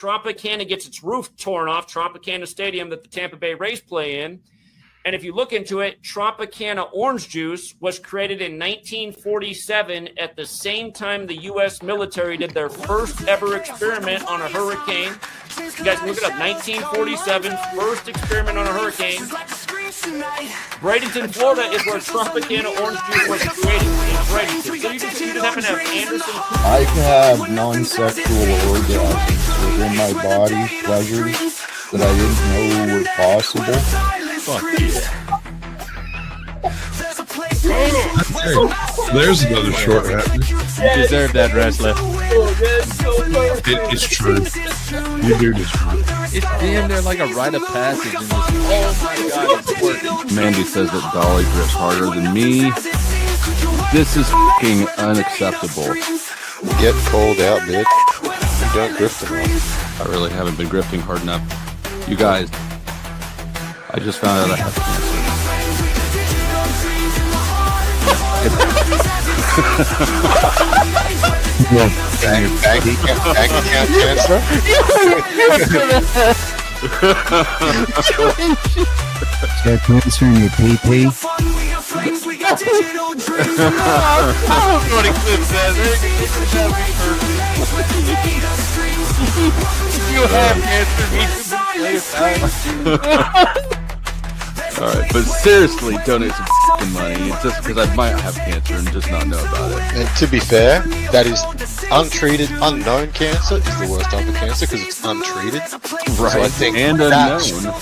Tropicana gets its roof torn off, Tropicana Stadium that the Tampa Bay Rays play in. And if you look into it, Tropicana orange juice was created in 1947 at the same time the U.S. military did their first ever experiment on a hurricane. You guys look it up, 1947, first experiment on a hurricane. Bradenton, Florida is where Tropicana orange juice was created in Bradenton. So you just happen to have Anderson. I can have non-sexual orgasms within my body, pleasures that I didn't know were possible. Fuck yeah. There's another short happening. You deserve that, wrestler. It's true. You do deserve it. It's damn near like a rite of passage in this. Oh my god, it's working. Mandy says that Dolly grips harder than me. This is fucking unacceptable. Get cold out, bitch. You don't grip them enough. I really haven't been grifting hard enough. You guys, I just found out I have cancer. Bank account cancer? Got cancer in your pee-pee? You have cancer. All right, but seriously, donate some fucking money. It's just because I might have cancer and just not know about it. And to be fair, that is untreated, unknown cancer is the worst type of cancer because it's untreated. Right, so I think and unknown.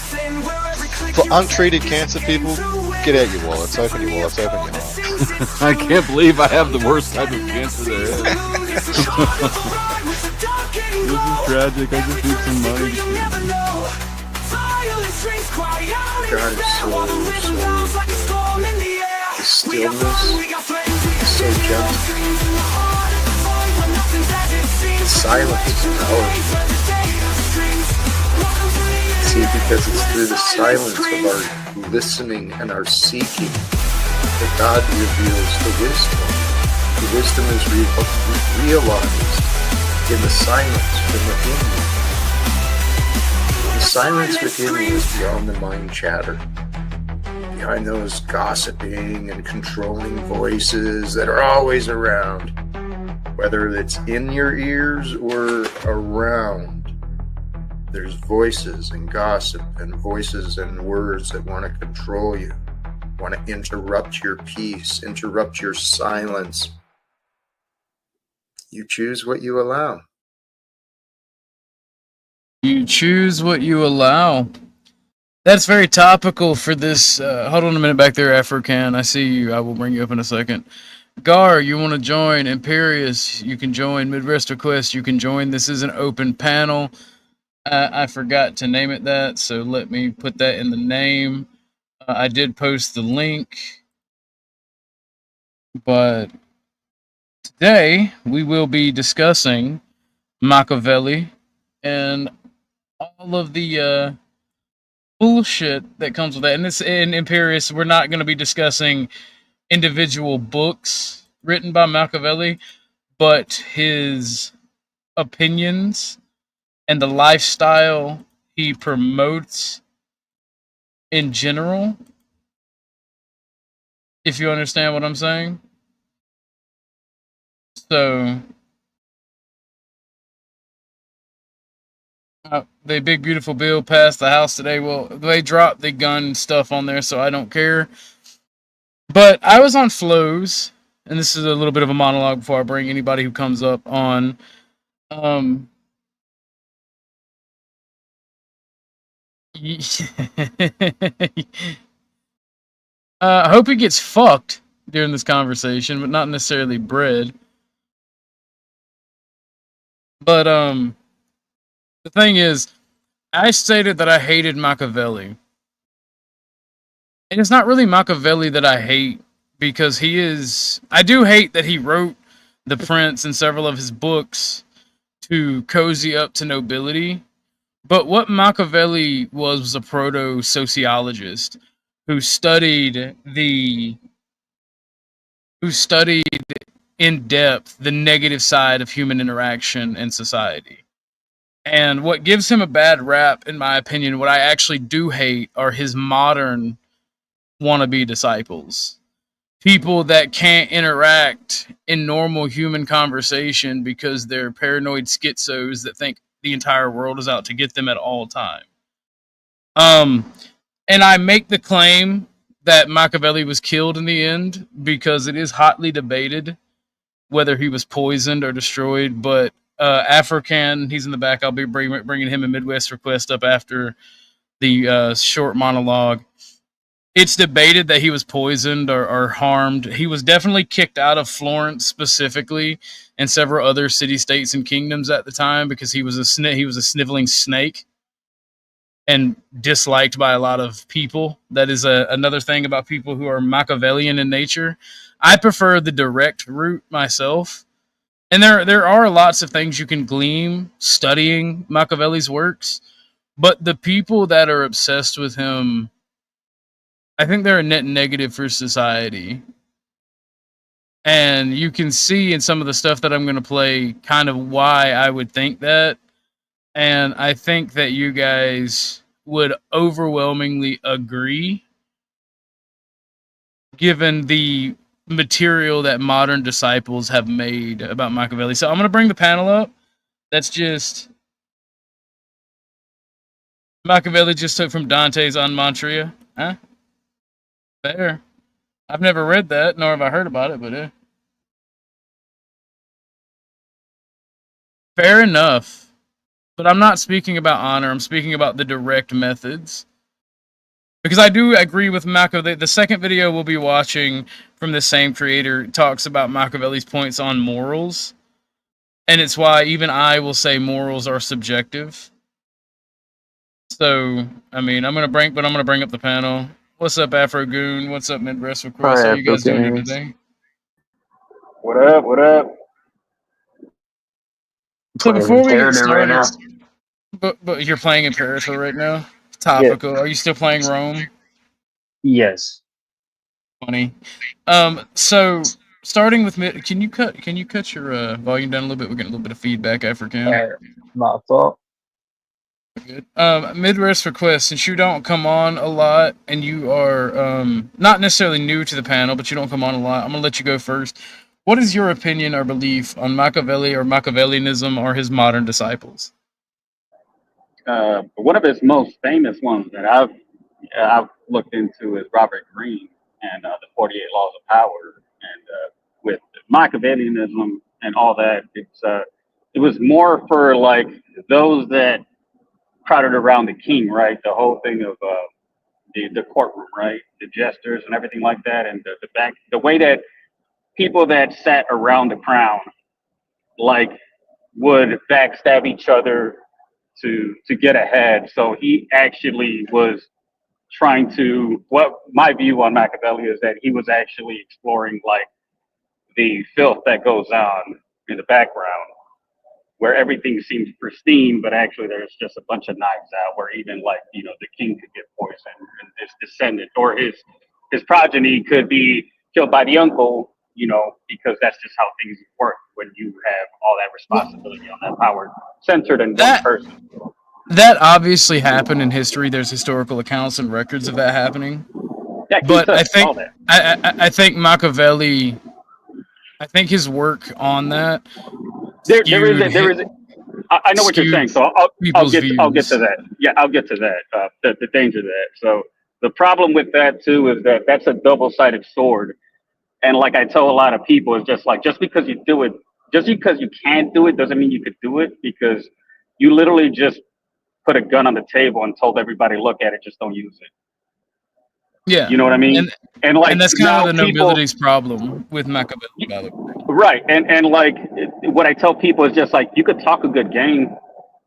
For untreated cancer people, get out your wallets, open your wallets, open your heart. I can't believe I have the worst type of cancer there is. This is tragic. I just need some money. God is so good. The stillness is so gentle. The silence is powerful. See, because it's through the silence of our listening and our seeking that God reveals the wisdom. The wisdom is realized in the silence from within you. The silence within you is beyond the mind chatter, behind those gossiping and controlling voices that are always around, whether it's in your ears or around. There's voices and gossip and voices and words that want to control you, want to interrupt your peace, interrupt your silence. You choose what you allow. You choose what you allow. That's very topical for this. Hold on a minute back there, African. I see you. I will bring you up in a second. Gar, you want to join? Imperius, you can join. Midwest Request, you can join. This is an open panel. I forgot to name it that, so let me put that in the name. I did post the link. But today, we will be discussing Machiavelli and all of the bullshit that comes with that. And this in Imperius, we're not going to be discussing individual books written by Machiavelli, but his opinions and the lifestyle he promotes in general, if you understand what I'm saying. So the big beautiful bill passed the House today. Well, they dropped the gun stuff on there, so I don't care. But I was on Flows, and this is a little bit of a monologue before I bring anybody who comes up on. I hope he gets fucked during this conversation, but not necessarily bred. But the thing is, I stated that I hated Machiavelli. And it's not really Machiavelli that I hate, because I do hate that he wrote The Prince and several of his books to cozy up to nobility. But what Machiavelli was a proto-sociologist who studied in depth the negative side of human interaction and society. And what gives him a bad rap, in my opinion, what I actually do hate, are his modern wannabe disciples. People that can't interact in normal human conversation because they're paranoid schizos that think the entire world is out to get them at all time. And I make the claim that Machiavelli was killed in the end because it is hotly debated whether he was poisoned or destroyed. But African, he's in the back. I'll be bringing him a Midwest request up after the short monologue. It's debated that he was poisoned or harmed. He was definitely kicked out of Florence specifically, and several other city-states and kingdoms at the time because he was a sniveling snake and disliked by a lot of people. That is another thing about people who are Machiavellian in nature. I prefer the direct route myself. And there are lots of things you can glean studying Machiavelli's works, but the people that are obsessed with him, I think they're a net negative for society. And you can see in some of the stuff that I'm going to play kind of why I would think that. And I think that you guys would overwhelmingly agree, given the material that modern disciples have made about Machiavelli. So I'm going to bring the panel up. That's just Machiavelli just took from Dante's On Montria. Huh? Fair. I've never read that, nor have I heard about it, but fair enough. But I'm not speaking about honor. I'm speaking about the direct methods. Because I do agree with Machiavelli. The second video we'll be watching from the same creator talks about Machiavelli's points on morals. And it's why even I will say morals are subjective. So, I mean, I'm going to bring up the panel. What's up, Afro Goon? What's up, Midwest Request? How you guys doing today? What up? What up? So before we get started, right but you're playing Imperator right now? Topical. Yeah. Are you still playing Rome? Yes. Funny. So starting with can you cut your volume down a little bit? We're getting a little bit of feedback, African. My fault. Good. Midwest Request, since you don't come on a lot and you are not necessarily new to the panel, but you don't come on a lot, I'm gonna let you go first. What is your opinion or belief on Machiavelli or Machiavellianism or his modern disciples? One of his most famous ones that I've looked into is Robert Greene and the 48 Laws of Power. And with Machiavellianism and all that, it was more for like those that crowded around the king, right? The whole thing of the courtroom, right? The jesters and everything like that, and the way that people that sat around the crown like would backstab each other to get ahead. So he actually was trying to, what my view on Machiavelli is that he was actually exploring like the filth that goes on in the background, where everything seems pristine, but actually there's just a bunch of knives out, where even like, you know, the king could get poisoned and his descendant or his progeny could be killed by the uncle, you know, because that's just how things work when you have all that responsibility on that power centered in one person. That obviously happened in history. There's historical accounts and records of that happening. Yeah, but I think Machiavelli, I think his work on that. There is. I know what you're saying, so I'll get to that. Yeah, I'll get to that. The danger of that. So the problem with that too is that that's a double-sided sword, and like I tell a lot of people, it's just like just because you do it, just because you can't do it doesn't mean you could do it, because you literally just put a gun on the table and told everybody, look at it, just don't use it. Yeah, you know what I mean. And that's kind of the nobility's problem with Machiavelli, by the way. Right, and like what I tell people is just like, you could talk a good game,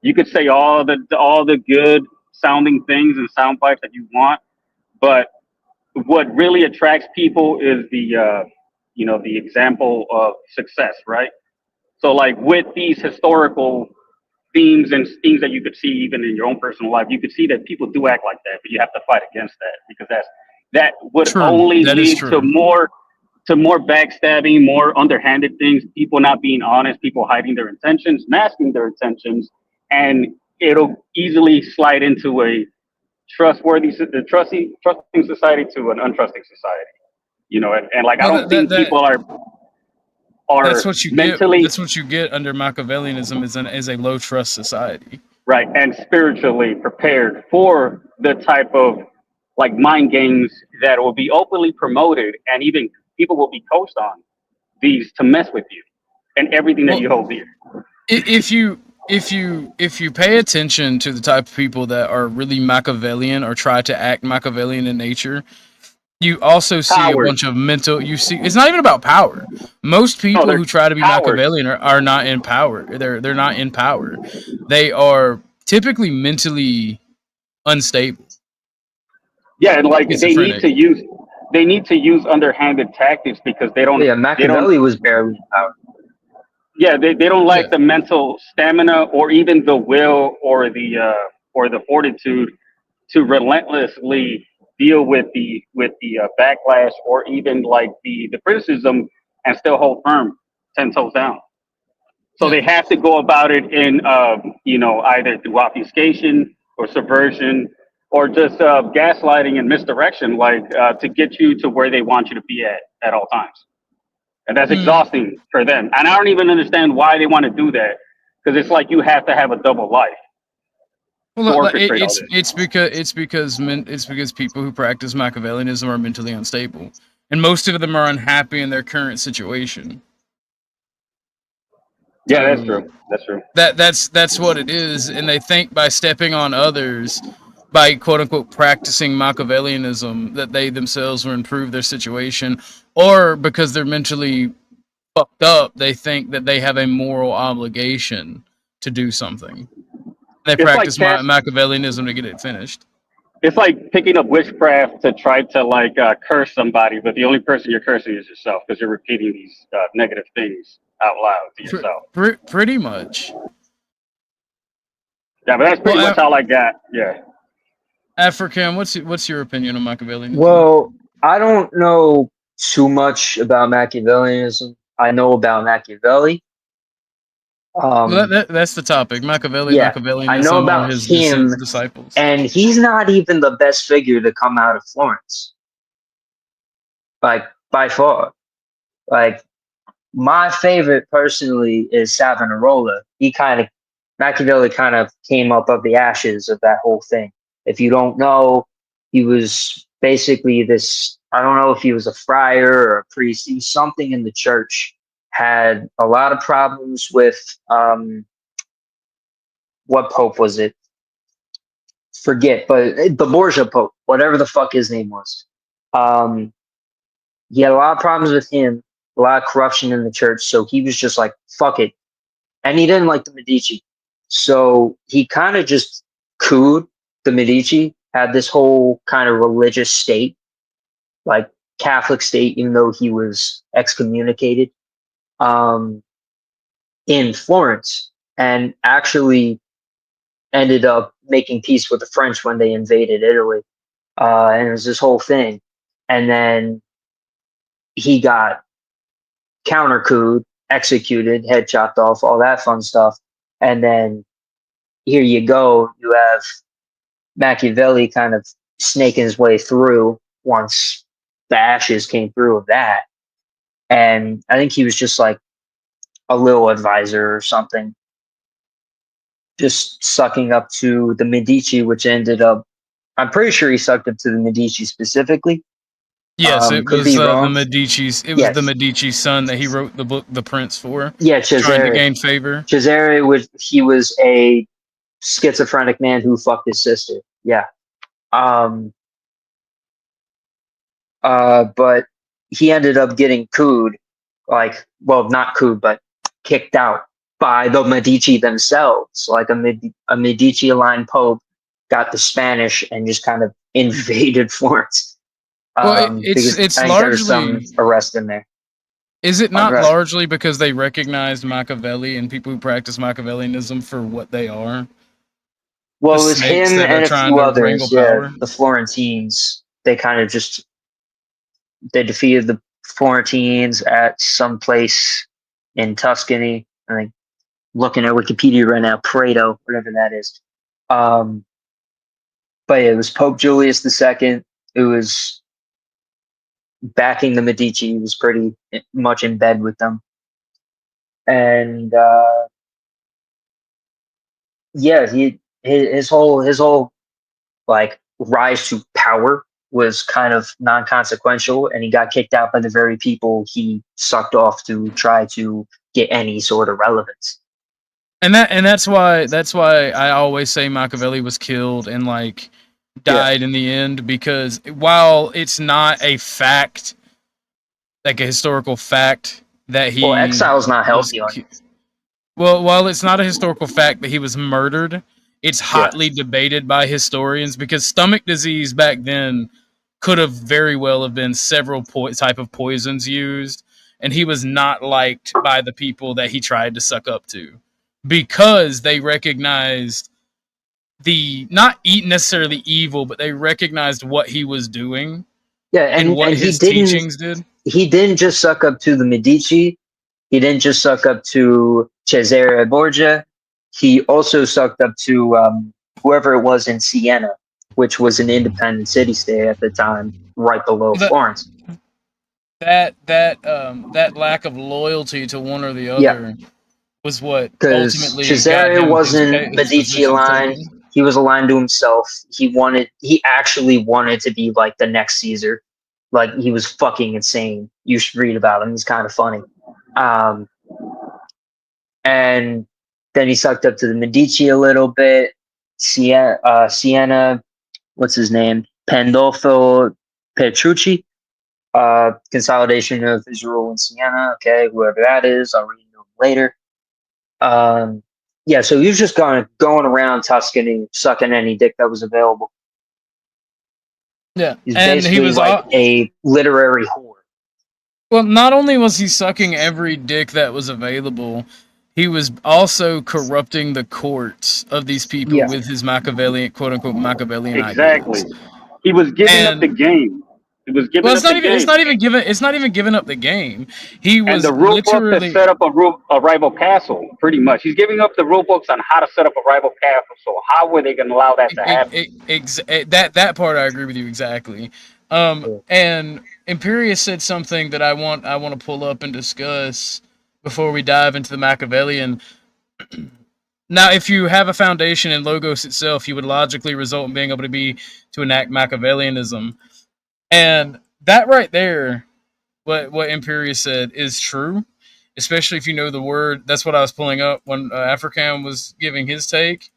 you could say all the good sounding things and sound bites that you want, but what really attracts people is the the example of success, right? So like with these historical themes and things that you could see even in your own personal life, you could see that people do act like that, but you have to fight against that, because that would only lead to more backstabbing, more underhanded things, people not being honest, people hiding their intentions, masking their intentions, and it'll easily slide into a trusting society to an untrusting society. And like I Well, don't think people are that's what you mentally get. That's what you get under Machiavellianism is a low trust society. right and spiritually prepared for the type of like mind games that will be openly promoted, and even people will be coached on these to mess with you and everything that you hold dear. If you pay attention to the type of people that are really Machiavellian or try to act Machiavellian in nature, you also see a bunch of mental. You see, it's not even about power. Most people who try to be Machiavellian are not in power. They're not in power. They are typically mentally unstable. Yeah, and like they need to use underhanded tactics because they don't. Yeah, Machiavelli was barely in power. Yeah, they don't like the mental stamina or even the will or the fortitude to relentlessly deal with the backlash or even like the criticism and still hold firm 10 toes down. So they have to go about it in either through obfuscation or subversion or just gaslighting and misdirection, like to get you to where they want you to be at all times. And that's exhausting for them. And I don't even understand why they want to do that, because it's like you have to have a double life. Well, it's because people who practice Machiavellianism are mentally unstable, and most of them are unhappy in their current situation. Yeah, that's true. That's true. That's what it is, and they think by stepping on others, by quote unquote practicing Machiavellianism, that they themselves will improve their situation, or because they're mentally fucked up, they think that they have a moral obligation to do something. They practice Machiavellianism to get it finished. It's like picking up witchcraft to try to like curse somebody, but the only person you're cursing is yourself because you're repeating these negative things out loud to yourself. Pretty much. Yeah, but that's pretty much all I got. Yeah. African, what's your opinion on Machiavellianism? Well, I don't know too much about Machiavellianism. I know about Machiavelli. That's the topic. Machiavellianism. I know about his him, disciples, and he's not even the best figure to come out of Florence. Like by far, like my favorite personally is Savonarola. Machiavelli kind of came up of the ashes of that whole thing. If you don't know, he was basically this. I don't know if he was a friar or a priest. He was something in the church. Had a lot of problems with what pope was it? Forget, but the Borgia Pope, whatever the fuck his name was. He had a lot of problems with him, a lot of corruption in the church, so he was just like, fuck it. And he didn't like the Medici. So he kind of just cooed the Medici, had this whole kind of religious state, like Catholic state, even though he was excommunicated. In Florence, and actually ended up making peace with the French when they invaded Italy. And it was this whole thing. And then he got counter-couped, executed, head chopped off, all that fun stuff. And then here you go, you have Machiavelli kind of snaking his way through once the ashes came through of that. And I think he was just like a little advisor or something, just sucking up to the Medici, which ended up, I'm pretty sure he sucked up to the Medici specifically. Yes, it was the Medici's. It was the Medici son that he wrote the book The Prince for. Yeah, Cesare. Trying to gain favor. Cesare he was a schizophrenic man who fucked his sister. Yeah. But he ended up getting cooed, like, well, not cooed, but kicked out by the Medici themselves. Like a Medici aligned pope got the Spanish and just kind of invaded Florence. Well, it's largely there's some arrest in there. Is it not largely because they recognized Machiavelli and people who practice Machiavellianism for what they are? Well, it was him and a few others. Yeah, the Florentines. They kind of they defeated the Florentines at some place in Tuscany. I think looking at Wikipedia right now, Prato, whatever that is. But yeah, it was Pope Julius II. It was backing the Medici. He was pretty much in bed with them. And yeah, his whole like rise to power was kind of non-consequential, and he got kicked out by the very people he sucked off to try to get any sort of relevance. And that's why I always say Machiavelli was killed and like died in the end, because while it's not a fact, like a historical fact that he exile's not healthy. Well, while it's not a historical fact that he was murdered, it's hotly debated by historians, because stomach disease back then could have very well have been several type of poisons used, and he was not liked by the people that he tried to suck up to, because they recognized the not necessarily evil, but they recognized what he was doing. Yeah, and what his teachings did. He didn't just suck up to the Medici. He didn't just suck up to Cesare Borgia. He also sucked up to whoever it was in Siena, which was an independent city-state at the time, right below Florence. That lack of loyalty to one or the other was what ultimately Cesare wasn't Medici aligned. He was aligned to himself. He actually wanted to be like the next Caesar. Like, he was fucking insane. You should read about him. He's kind of funny. And then he sucked up to the Medici a little bit. Siena, what's his name? Pandolfo Petrucci. Consolidation of his rule in Siena. Okay, whoever that is, I'll read him later. So he was just going around Tuscany, sucking any dick that was available. Yeah, He's basically he was like a literary whore. Well, not only was he sucking every dick that was available, he was also corrupting the courts of these people with his Machiavellian, quote-unquote, Machiavellian ideas. He was giving up the game. It was giving up the game. It's not even giving up the game. He was and the rule book to set up a rival castle, pretty much. He's giving up the rule books on how to set up a rival castle. So how were they going to allow that to happen? That part I agree with you exactly. And Imperius said something that I want to pull up and discuss before we dive into the Machiavellian. Now, if you have a foundation in Logos itself, you would logically result in being able to enact Machiavellianism. And that right there, what Imperius said is true, especially if you know the word. That's what I was pulling up when African was giving his take.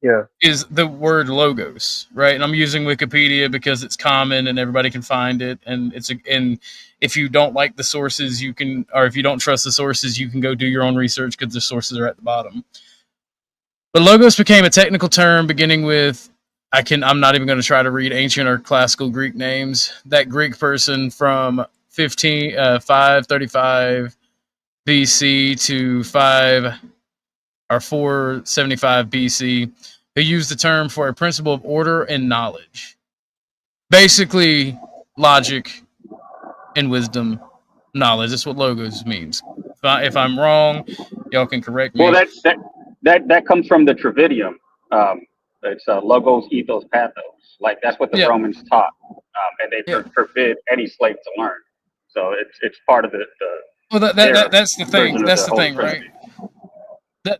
Yeah, is the word logos, right? And I'm using Wikipedia because it's common and everybody can find it. And and if you don't like the sources, if you don't trust the sources, you can go do your own research because the sources are at the bottom. But logos became a technical term beginning with, I'm not even going to try to read ancient or classical Greek names. That Greek person from 535 BC to 475 BC, who used the term for a principle of order and knowledge. Basically, logic and wisdom, knowledge. That's what logos means. If I'm wrong, y'all can correct me. Well, that comes from the Trividium. It's logos, ethos, pathos. Like, that's what the Romans taught, and they forbid any slave to learn. So it's part of the well, that's the thing. That's the thing, right?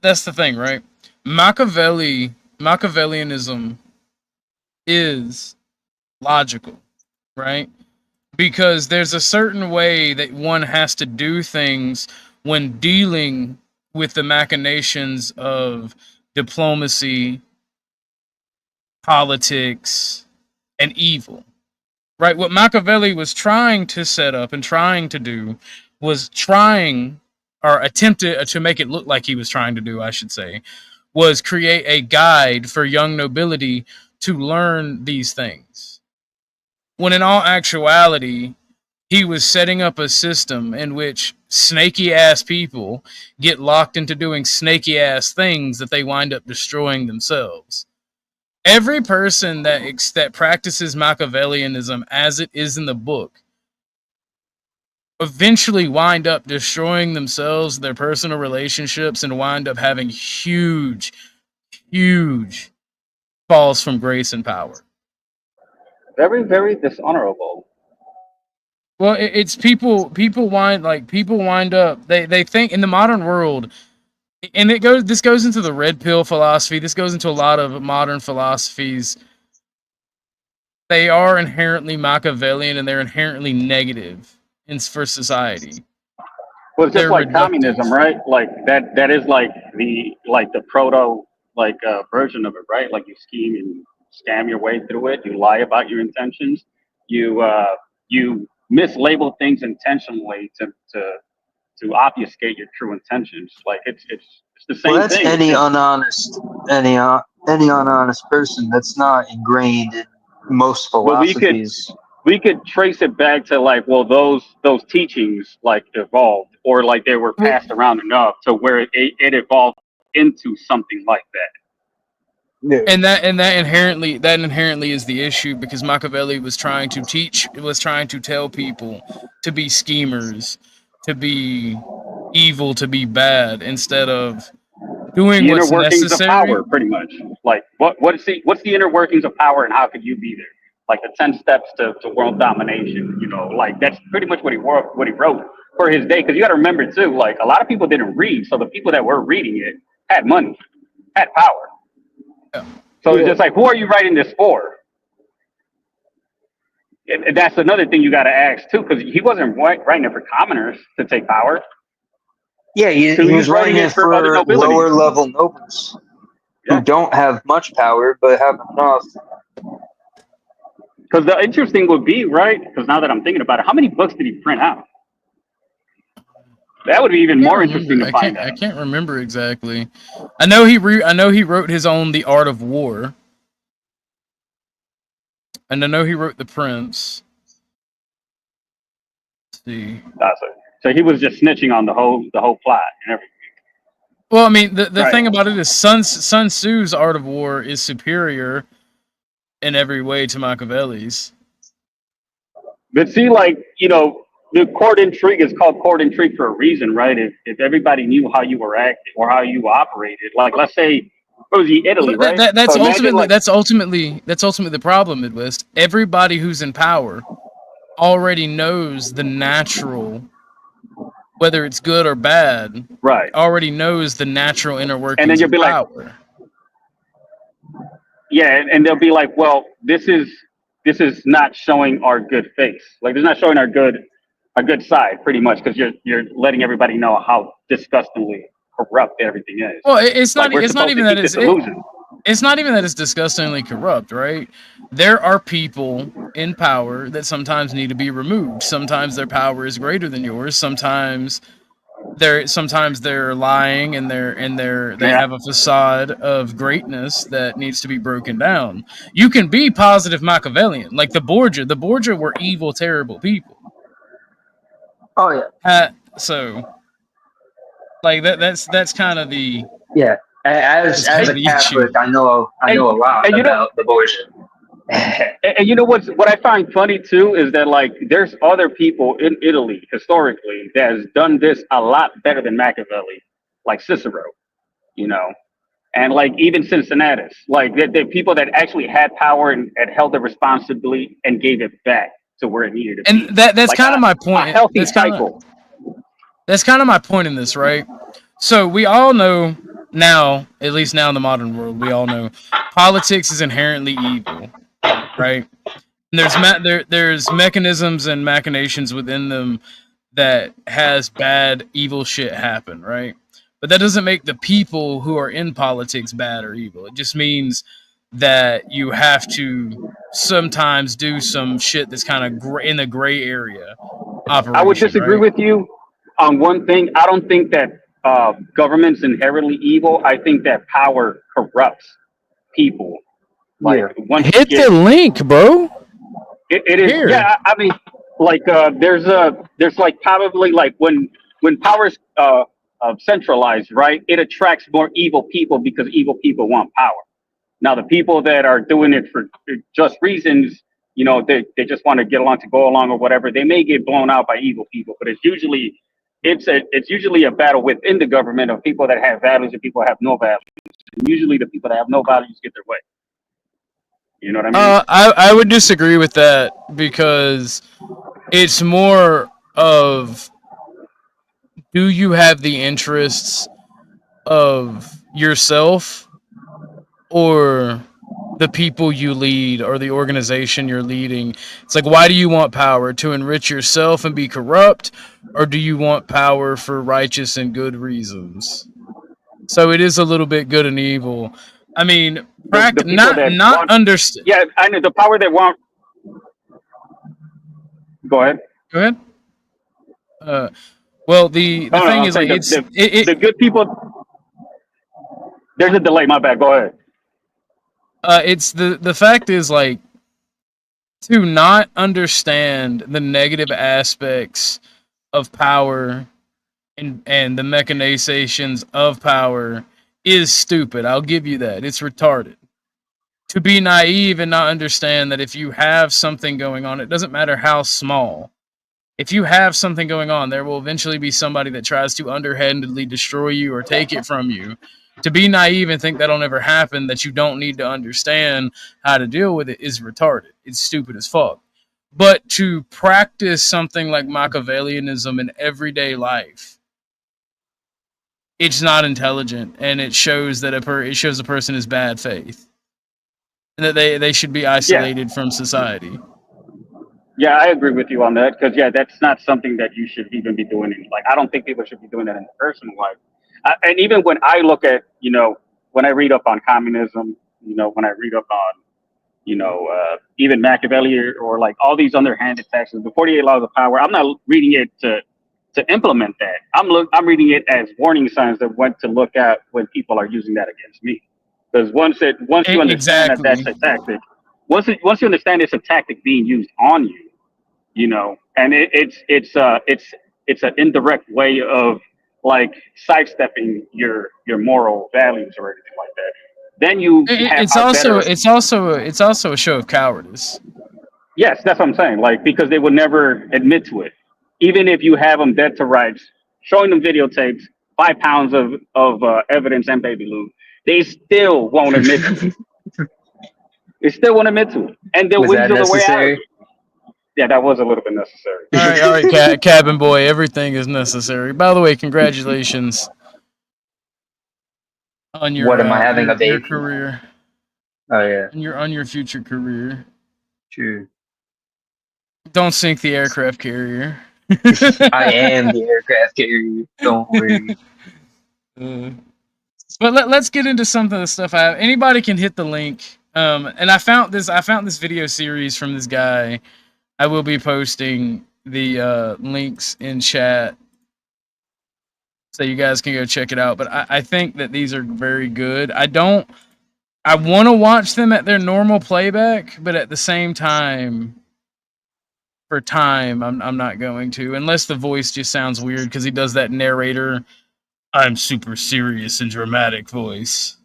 That's the thing, right? Machiavellianism is logical, right? Because there's a certain way that one has to do things when dealing with the machinations of diplomacy, politics, and evil, right? What Machiavelli was trying to set up and trying to do was attempted to make it look like he was trying to do, I should say, was create a guide for young nobility to learn these things. When in all actuality, he was setting up a system in which snaky-ass people get locked into doing snaky-ass things that they wind up destroying themselves. Every person that practices Machiavellianism as it is in the book eventually wind up destroying themselves, their personal relationships, and wind up having huge falls from grace and power. Very, very dishonorable. Well, it's people wind up, they think in the modern world, and this goes into the red pill philosophy, this goes into a lot of modern philosophies. They are inherently Machiavellian and they're inherently negative for society. Well, it's just They're like reductive. communism, right? Like that is like the proto version of it, right? Like you scheme and scam your way through it. You lie about your intentions. You mislabel things intentionally to obfuscate your true intentions. Like it's the same Well, that's thing. any It's just- any unhonest person that's not ingrained in most Well, philosophies. we could trace it back to like, well, those teachings like evolved, or like they were passed around enough to where it evolved into something like that. Yeah. And that inherently is the issue, because Machiavelli was trying to tell people to be schemers, to be evil, to be bad, instead of doing The inner what's workings necessary. of power, pretty much. Like what's the inner workings of power, and how could you be there? Like the 10 steps to world domination. You know, like that's pretty much what he wrote for his day. Because you got to remember too, like a lot of people didn't read, so the people that were reading it had money, had power. Yeah. So it's just like, who are you writing this for? And that's another thing you got to ask too, because he wasn't writing it for commoners to take power. Yeah, he was writing it for other nobility. lower level nobles Yeah. who don't have much power but have enough. Because the interesting would be, right? Because now that I'm thinking about it, how many books did he print out? That would be even more interesting to find out. I can't remember exactly. I know he wrote his own The Art of War, and I know he wrote The Prince. Let's see. So he was just snitching on the whole plot and everything. Well, I mean, the Right. thing about it is Sun Tzu's Art of War is superior in every way to Machiavelli's. But see, like, you know, the court intrigue is called court intrigue for a reason, right? If everybody knew how you were acting or how you operated, like let's say, what was he, Italy, right? That's So imagine, ultimately the problem, Midwest. Everybody who's in power already knows the natural, whether it's good or bad, right? Already knows the natural inner workings And then you'll of be like, power. Yeah, and they'll be like, well, this is not showing our good face. Like, it's not showing our good side, pretty much, because you're letting everybody know how disgustingly corrupt everything is. Well, it's not. Like, we're It's not supposed even to that keep it's. this illusion. It's not even that it's disgustingly corrupt, right? There are people in power that sometimes need to be removed. Sometimes their power is greater than yours. Sometimes they're lying and they have a facade of greatness that needs to be broken down. You can be positive Machiavellian, like the Borgia. The Borgia were evil, terrible people. Oh yeah. So, like that's kind of the Yeah. As a Catholic, I know a lot about the Borgia. And you know what I find funny too is that, like, there's other people in Italy historically that has done this a lot better than Machiavelli, like Cicero, you know, and like even Cincinnatus, like the people that actually had power and held it responsibly and gave it back to where it needed to be. And that's like kind of my point. A healthy cycle. That's kind of my point in this, right? So we all know now, at least now in the modern world, we all know politics is inherently evil, right? And there's mechanisms and machinations within them that has bad, evil shit happen, right? But that doesn't make the people who are in politics bad or evil. It just means that you have to sometimes do some shit that's kind of in the gray area operation. I would disagree with you on one thing. I don't think that government's inherently evil. I think that power corrupts people. Like, hit the link, bro. It is. Here. Yeah, I mean, like there's like probably like when power's centralized, right? It attracts more evil people because evil people want power. Now the people that are doing it for just reasons you know, they just want to get along to go along or whatever. They may get blown out by evil people, but it's usually a battle within the government of people that have values and people that have no values. And usually the people that have no values get their way. You know what I mean? I would disagree with that because it's more of, do you have the interests of yourself or the people you lead or the organization you're leading? It's like, why do you want power? To enrich yourself and be corrupt, or do you want power for righteous and good reasons? So it is a little bit good and evil. I mean, not understand. Yeah, I know the power that want. Go ahead. Go ahead. Well, the thing is, like, the good people. There's a delay. My bad. Go ahead. It's the fact is, like, to not understand the negative aspects of power and the mechanizations of power is stupid. I'll give you that. It's retarded. To be naive and not understand that if you have something going on, it doesn't matter how small. If you have something going on, there will eventually be somebody that tries to underhandedly destroy you or take it from you. To be naive and think that'll never happen, that you don't need to understand how to deal with it, is retarded. It's stupid as fuck. But to practice something like Machiavellianism in everyday life, it's not intelligent, and it shows that it shows a person is bad faith, and that they should be isolated from society. Yeah, I agree with you on that, because that's not something that you should even be doing. Like, I don't think people should be doing that in personal life. And even when I look at, you know, when I read up on communism, you know, when I read up on, you know, even Machiavelli or like all these underhanded taxes, the 48 laws of power, I'm not reading it to implement that. I'm reading it as warning signs that what to look at when people are using that against me. Because once you understand that that's a tactic, once you understand it's a tactic being used on you, you know, and it's an indirect way of like sidestepping your moral values or anything like that. Then it's also a show of cowardice. Yes, that's what I'm saying. Like, because they would never admit to it, even if you have them dead to rights, showing them videotapes, 5 pounds of evidence and baby lube, they still won't admit to it. They still won't admit to it, and they'll weasel the way out. Yeah, that was a little bit necessary. All right, cabin boy. Everything is necessary. By the way, congratulations on your What am I having a baby? Your career. Oh yeah. On your future career. True. Don't sink the aircraft carrier. I am the aircraft carrier. Don't worry. But let's get into some of the stuff I have. Anybody can hit the link. And I found this video series from this guy. I will be posting the links in chat so you guys can go check it out. But I think that these are very good. I want to watch them at their normal playback, but at the same time, for time, I'm not going to, unless the voice just sounds weird because he does that narrator, I'm super serious and dramatic voice.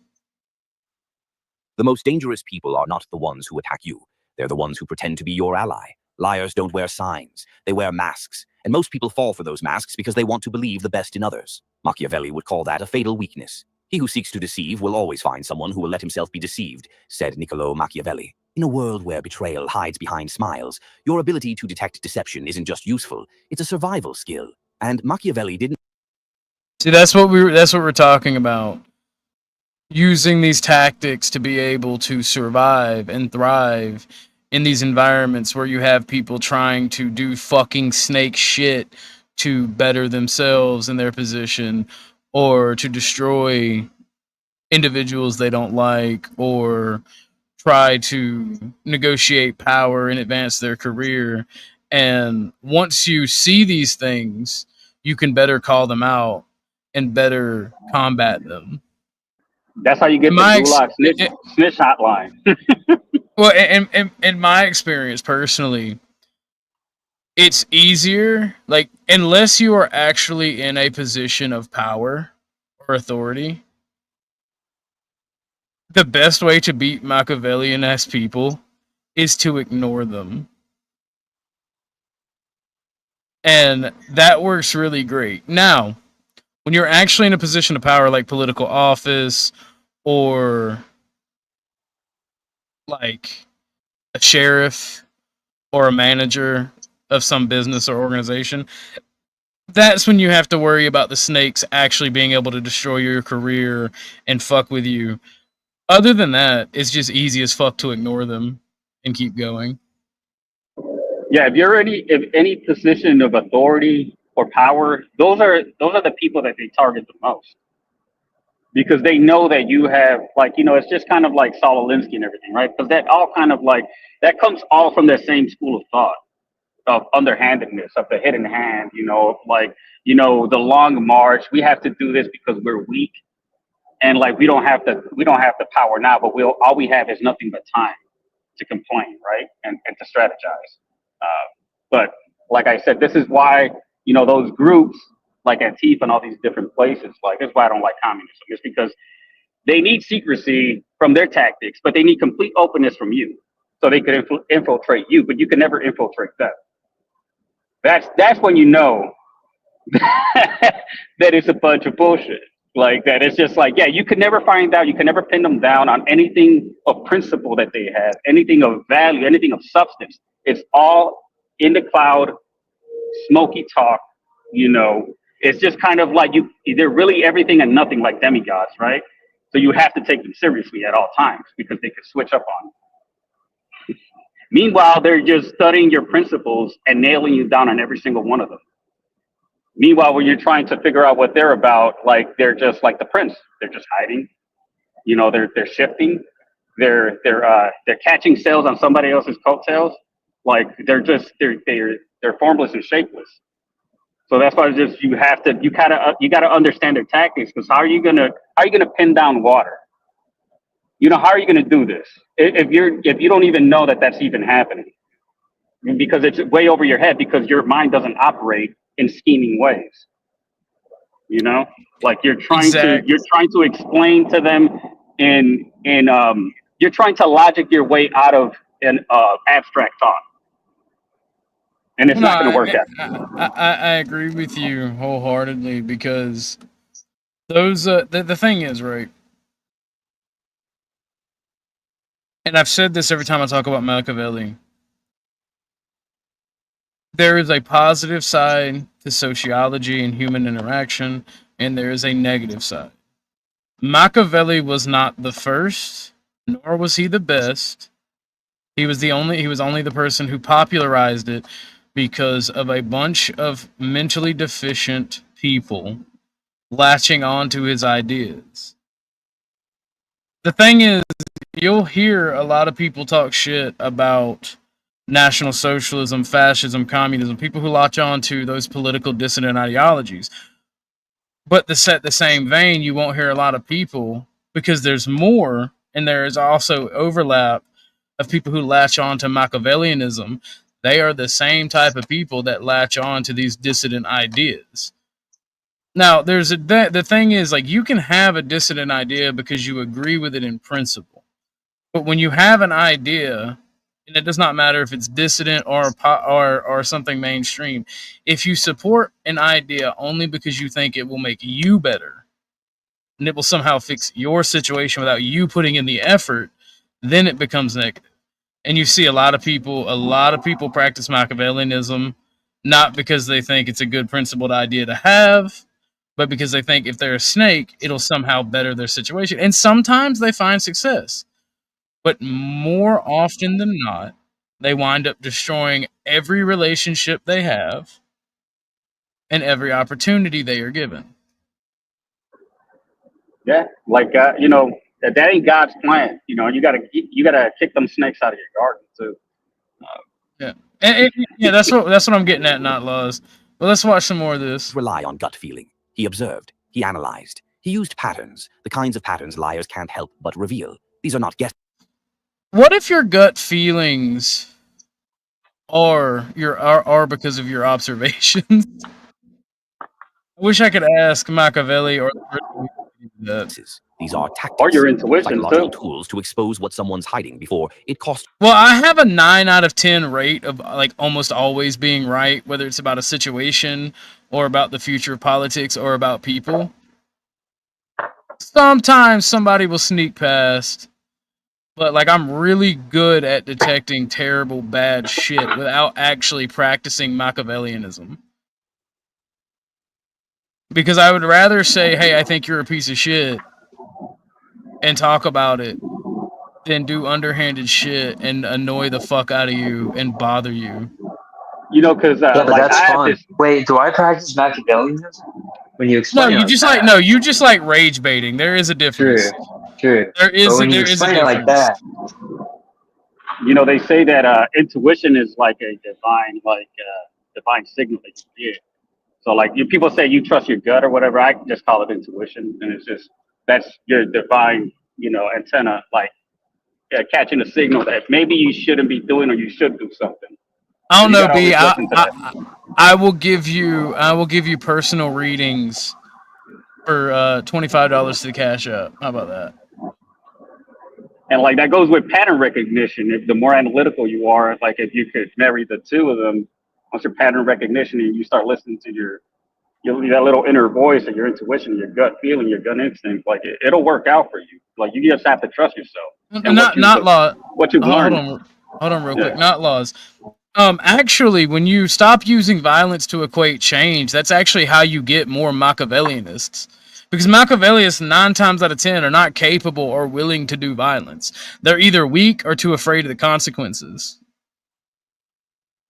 The most dangerous people are not the ones who attack you. They're the ones who pretend to be your ally. Liars don't wear signs. They wear masks. And most people fall for those masks because they want to believe the best in others. Machiavelli would call that a fatal weakness. He who seeks to deceive will always find someone who will let himself be deceived, said Niccolo Machiavelli. In a world where betrayal hides behind smiles, your ability to detect deception isn't just useful, it's a survival skill. And Machiavelli didn't... See, that's what we're talking about. Using these tactics to be able to survive and thrive in these environments where you have people trying to do fucking snake shit to better themselves in their position, or to destroy individuals they don't like, or try to negotiate power and advance their career. And once you see these things, you can better call them out and better combat them. That's how you get the gulag snitch hotline. Well, in my experience personally, it's easier, like, unless you are actually in a position of power or authority, the best way to beat Machiavellian-ass people is to ignore them. And that works really great. Now, when you're actually in a position of power, like political office or like a sheriff or a manager of some business or organization, that's when you have to worry about the snakes actually being able to destroy your career and fuck with you. Other than that, it's just easy as fuck to ignore them and keep going. Yeah, if any position of authority or power, those are the people that they target the most, because they know that you have, like, it's just kind of like Saul Alinsky and everything, right? Because that all kind of like that comes all from the same school of thought of underhandedness, of the hidden hand, the long march. We have to do this because we're weak, and like we don't have the power now, but all we have is nothing but time to complain, right? And to strategize. But like I said, this is why, those groups like Antifa and all these different places, like, that's why I don't like communism. It's because they need secrecy from their tactics, but they need complete openness from you, so they could infiltrate you, but you can never infiltrate them. That's when you know that it's a bunch of bullshit. Like that, it's just like, yeah, you could never find out, you can never pin them down on anything of principle that they have, anything of value, anything of substance. It's all in the cloud, smoky talk. It's just kind of like they're really everything and nothing, like demigods, right? So you have to take them seriously at all times because they could switch up on you. Meanwhile, they're just studying your principles and nailing you down on every single one of them. Meanwhile, when you're trying to figure out what they're about, like, they're just like the prince. They're just hiding. They're shifting. They're catching sails on somebody else's coattails. Like they're formless and shapeless. So that's why it's just you got to understand their tactics, because how are you gonna pin down water? How are you gonna do this if you don't even know that that's even happening? Because it's way over your head, because your mind doesn't operate in scheming ways. Like you're trying to explain to them you're trying to logic your way out of an abstract thought, and it's not going to work out. I agree with you wholeheartedly, because those the thing is, right, and I've said this every time I talk about Machiavelli, there is a positive side to sociology and human interaction, and there is a negative side. Machiavelli was not the first, nor was he the best. He was only the person who popularized it because of a bunch of mentally deficient people latching on to his ideas. The thing is, you'll hear a lot of people talk shit about National Socialism, fascism, communism, people who latch on to those political dissident ideologies. But the same vein, you won't hear a lot of people, because there's more, and there is also overlap of people who latch on to Machiavellianism. They are the same type of people that latch on to these dissident ideas. Now, the thing is, like, you can have a dissident idea because you agree with it in principle. But when you have an idea, and it does not matter if it's dissident or something mainstream, if you support an idea only because you think it will make you better, and it will somehow fix your situation without you putting in the effort, then it becomes negative. And you see a lot of people practice Machiavellianism not because they think it's a good principled idea to have, but because they think if they're a snake, it'll somehow better their situation. And sometimes they find success. But more often than not, they wind up destroying every relationship they have and every opportunity they are given. Yeah, like that ain't God's plan. You gotta kick them snakes out of your garden too. Yeah, that's what I'm getting at, not laws. But let's watch some more of this. Rely on gut feeling. He observed. He analyzed. He used patterns, the kinds of patterns liars can't help but reveal. These are not guesses. What if your gut feelings are because of your observations? I wish I could ask Machiavelli or The These are Or tactics, your intuition, psychological too. tools to expose what someone's hiding before it costs. Well, I have a 9 out of 10 rate of like almost always being right, whether it's about a situation or about the future of politics or about people. Sometimes somebody will sneak past, but like I'm really good at detecting terrible, bad shit without actually practicing Machiavellianism. Because I would rather say, hey, I think you're a piece of shit and talk about it than do underhanded shit and annoy the fuck out of you and bother you. You know, because Yeah, but like that's I have fun. this. Wait, do I practice Machiavellianism? When you No, explain it you like just that. like you just like rage baiting. There is a difference. True. There is But when you there is a explain it like difference. that, You know, they say that intuition is like a divine signal that you get. So like you people say you trust your gut or whatever, I just call it intuition, and it's just that's your divine, antenna, like catching a signal that maybe you shouldn't be doing or you should do something. I don't You know, gotta B. always listen to that. I will give you personal readings for $25 to the Cashapp. How about that? And like that goes with pattern recognition. If the more analytical you are, like if you could marry the two of them, once your pattern recognition and you start listening to your that little inner voice and your intuition, your gut feeling, your gut instinct, like it'll work out for you. Like you just have to trust yourself and Not law. what you've Hold learned. on, real quick. Yeah. Not laws. Actually, when you stop using violence to equate change, that's actually how you get more Machiavellianists. Because Machiavellians 9 times out of 10 are not capable or willing to do violence. They're either weak or too afraid of the consequences.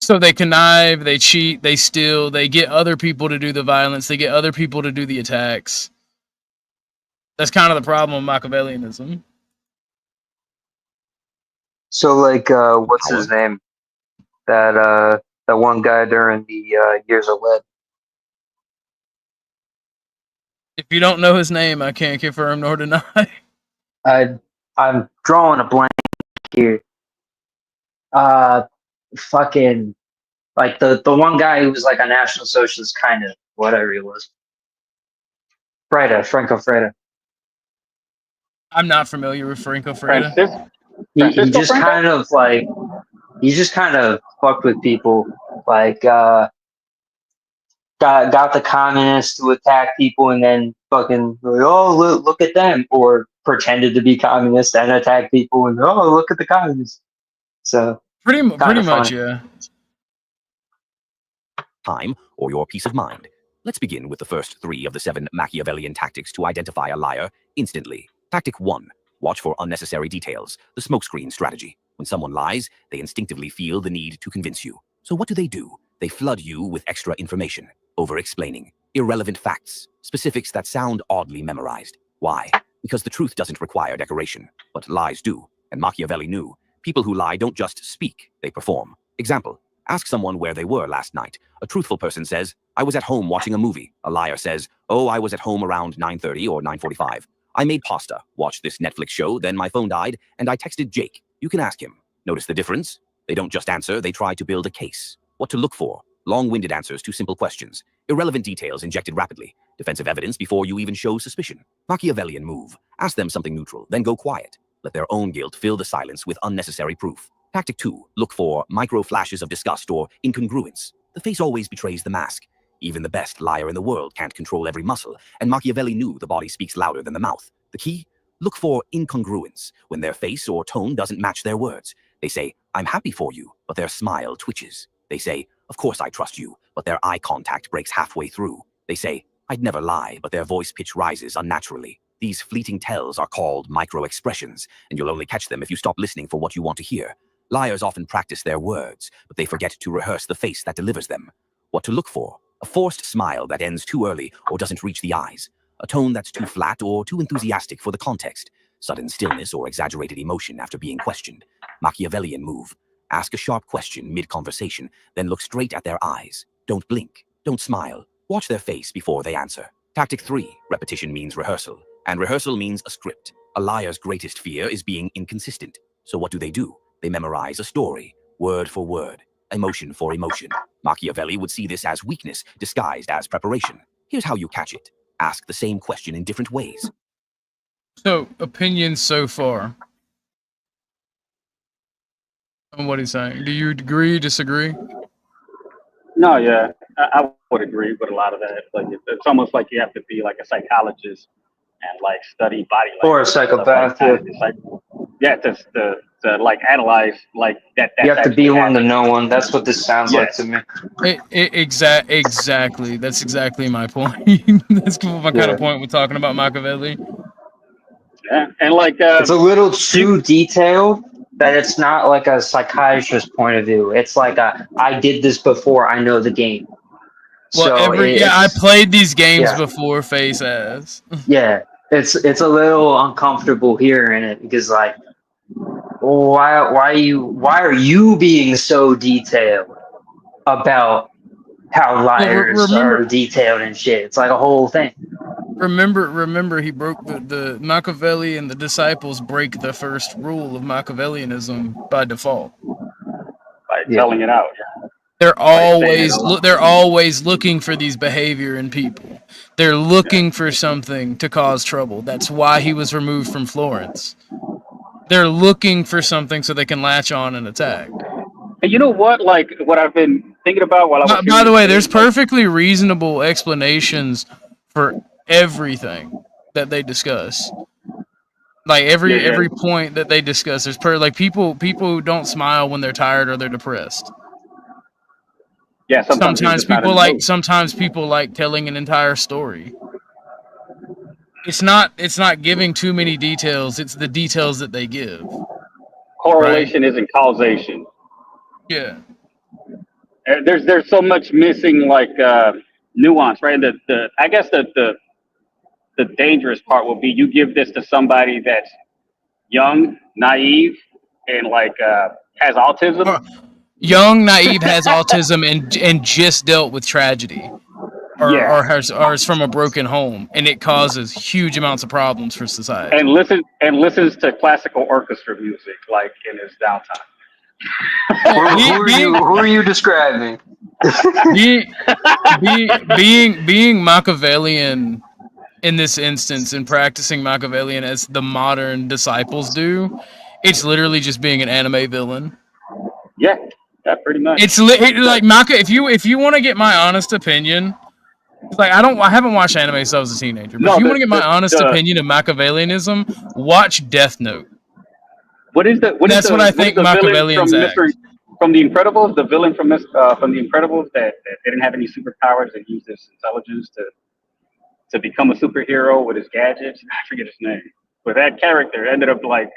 So they connive, they cheat, they steal, they get other people to do the violence, they get other people to do the attacks. That's kind of the problem with Machiavellianism. so like, what's his name? That one guy during the Years of Lead. If you don't know his name, I can't confirm nor deny. I'm drawing a blank here. Fucking like the one guy who was like a National Socialist, kind of whatever he was. Franco Freda. I'm not familiar with Franco Freda. He just kind of like he just kind of fucked with people, like got the communists to attack people and then fucking like, oh look at them, or pretended to be communist and attack people and oh look at the communists. So pretty much, fun. yeah. Time or your peace of mind. Let's begin with the first 3 of the 7 Machiavellian tactics to identify a liar instantly. Tactic 1. Watch for unnecessary details, the smokescreen strategy. When someone lies, they instinctively feel the need to convince you. So what do? They flood you with extra information, over-explaining, irrelevant facts, specifics that sound oddly memorized. Why? Because the truth doesn't require decoration, but lies do. And Machiavelli knew. People who lie don't just speak, they perform. Example. Ask someone where they were last night. A truthful person says, I was at home watching a movie. A liar says, oh, I was at home around 9:30 or 9:45. I made pasta, watched this Netflix show, then my phone died, and I texted Jake. You can ask him. Notice the difference? They don't just answer, they try to build a case. What to look for? Long-winded answers to simple questions. Irrelevant details injected rapidly. Defensive evidence before you even show suspicion. Machiavellian move. Ask them something neutral, then go quiet. Let their own guilt fill the silence with unnecessary proof. Tactic 2. Look for micro flashes of disgust or incongruence. The face always betrays the mask. Even the best liar in the world can't control every muscle, and Machiavelli knew the body speaks louder than the mouth. The key? Look for incongruence, when their face or tone doesn't match their words. They say, I'm happy for you, but their smile twitches. They say, of course I trust you, but their eye contact breaks halfway through. They say, I'd never lie, but their voice pitch rises unnaturally. These fleeting tells are called micro-expressions, and you'll only catch them if you stop listening for what you want to hear. Liars often practice their words, but they forget to rehearse the face that delivers them. What to look for? A forced smile that ends too early or doesn't reach the eyes. A tone that's too flat or too enthusiastic for the context. Sudden stillness or exaggerated emotion after being questioned. Machiavellian move. Ask a sharp question mid-conversation, then look straight at their eyes. Don't blink. Don't smile. Watch their face before they answer. Tactic 3. Repetition means rehearsal, and rehearsal means a script. A liar's greatest fear is being inconsistent. So what do? They memorize a story, word for word, emotion for emotion. Machiavelli would see this as weakness disguised as preparation. Here's how you catch it. Ask the same question in different ways. So, opinions so far on what he's saying. Do you agree, disagree? No, yeah, I would agree with a lot of that. Like it's almost like you have to be like a psychologist and like study body language. Or a and stuff psychopath, like that. It's like, yeah, to like analyze like that. You have to be one to happening. know one. That's what this sounds like to me. Exactly. That's exactly my point. That's my kind of point with talking about Machiavelli. Yeah, and like it's a little too detailed that it's not like a psychiatrist point of view. It's like I did this before. I know the game. Well, So I played these games before. Face ass. Yeah, it's a little uncomfortable hearing it because like, why are you being so detailed about how liars are detailed and shit? It's like a whole thing. Remember, he broke the Machiavelli and the disciples break the first rule of Machiavellianism by default. By telling it out. Yeah. They're always looking for these behavior in people. They're looking for something to cause trouble. That's why he was removed from Florence. They're looking for something so they can latch on and attack. And you know what? Like what I've been thinking about while I was. By the way, there's perfectly reasonable explanations for everything that they discuss. Like every point that they discuss, there's like people who don't smile when they're tired or they're depressed. Yeah, sometimes people like telling an entire story. It's not giving too many details. It's the details that they give. Correlation isn't causation. Yeah. There's so much missing like nuance, right? I guess the dangerous part will be you give this to somebody that's young, naive, and like has autism. Young, naive, has autism, and just dealt with tragedy, or is from a broken home, and it causes huge amounts of problems for society. And listens to classical orchestra music like in his downtime. Who are you describing? being Machiavellian in this instance and practicing Machiavellian as the modern disciples do, it's literally just being an anime villain. Yeah, pretty much. It's like if you want to get my honest opinion, like I haven't watched anime since I was a teenager. But if you want to get my honest opinion of Machiavellianism, watch Death Note. That's what I think Machiavellians act. From The Incredibles, the villain from The Incredibles that didn't have any superpowers and used his intelligence to become a superhero with his gadgets. I forget his name. But that character ended up like,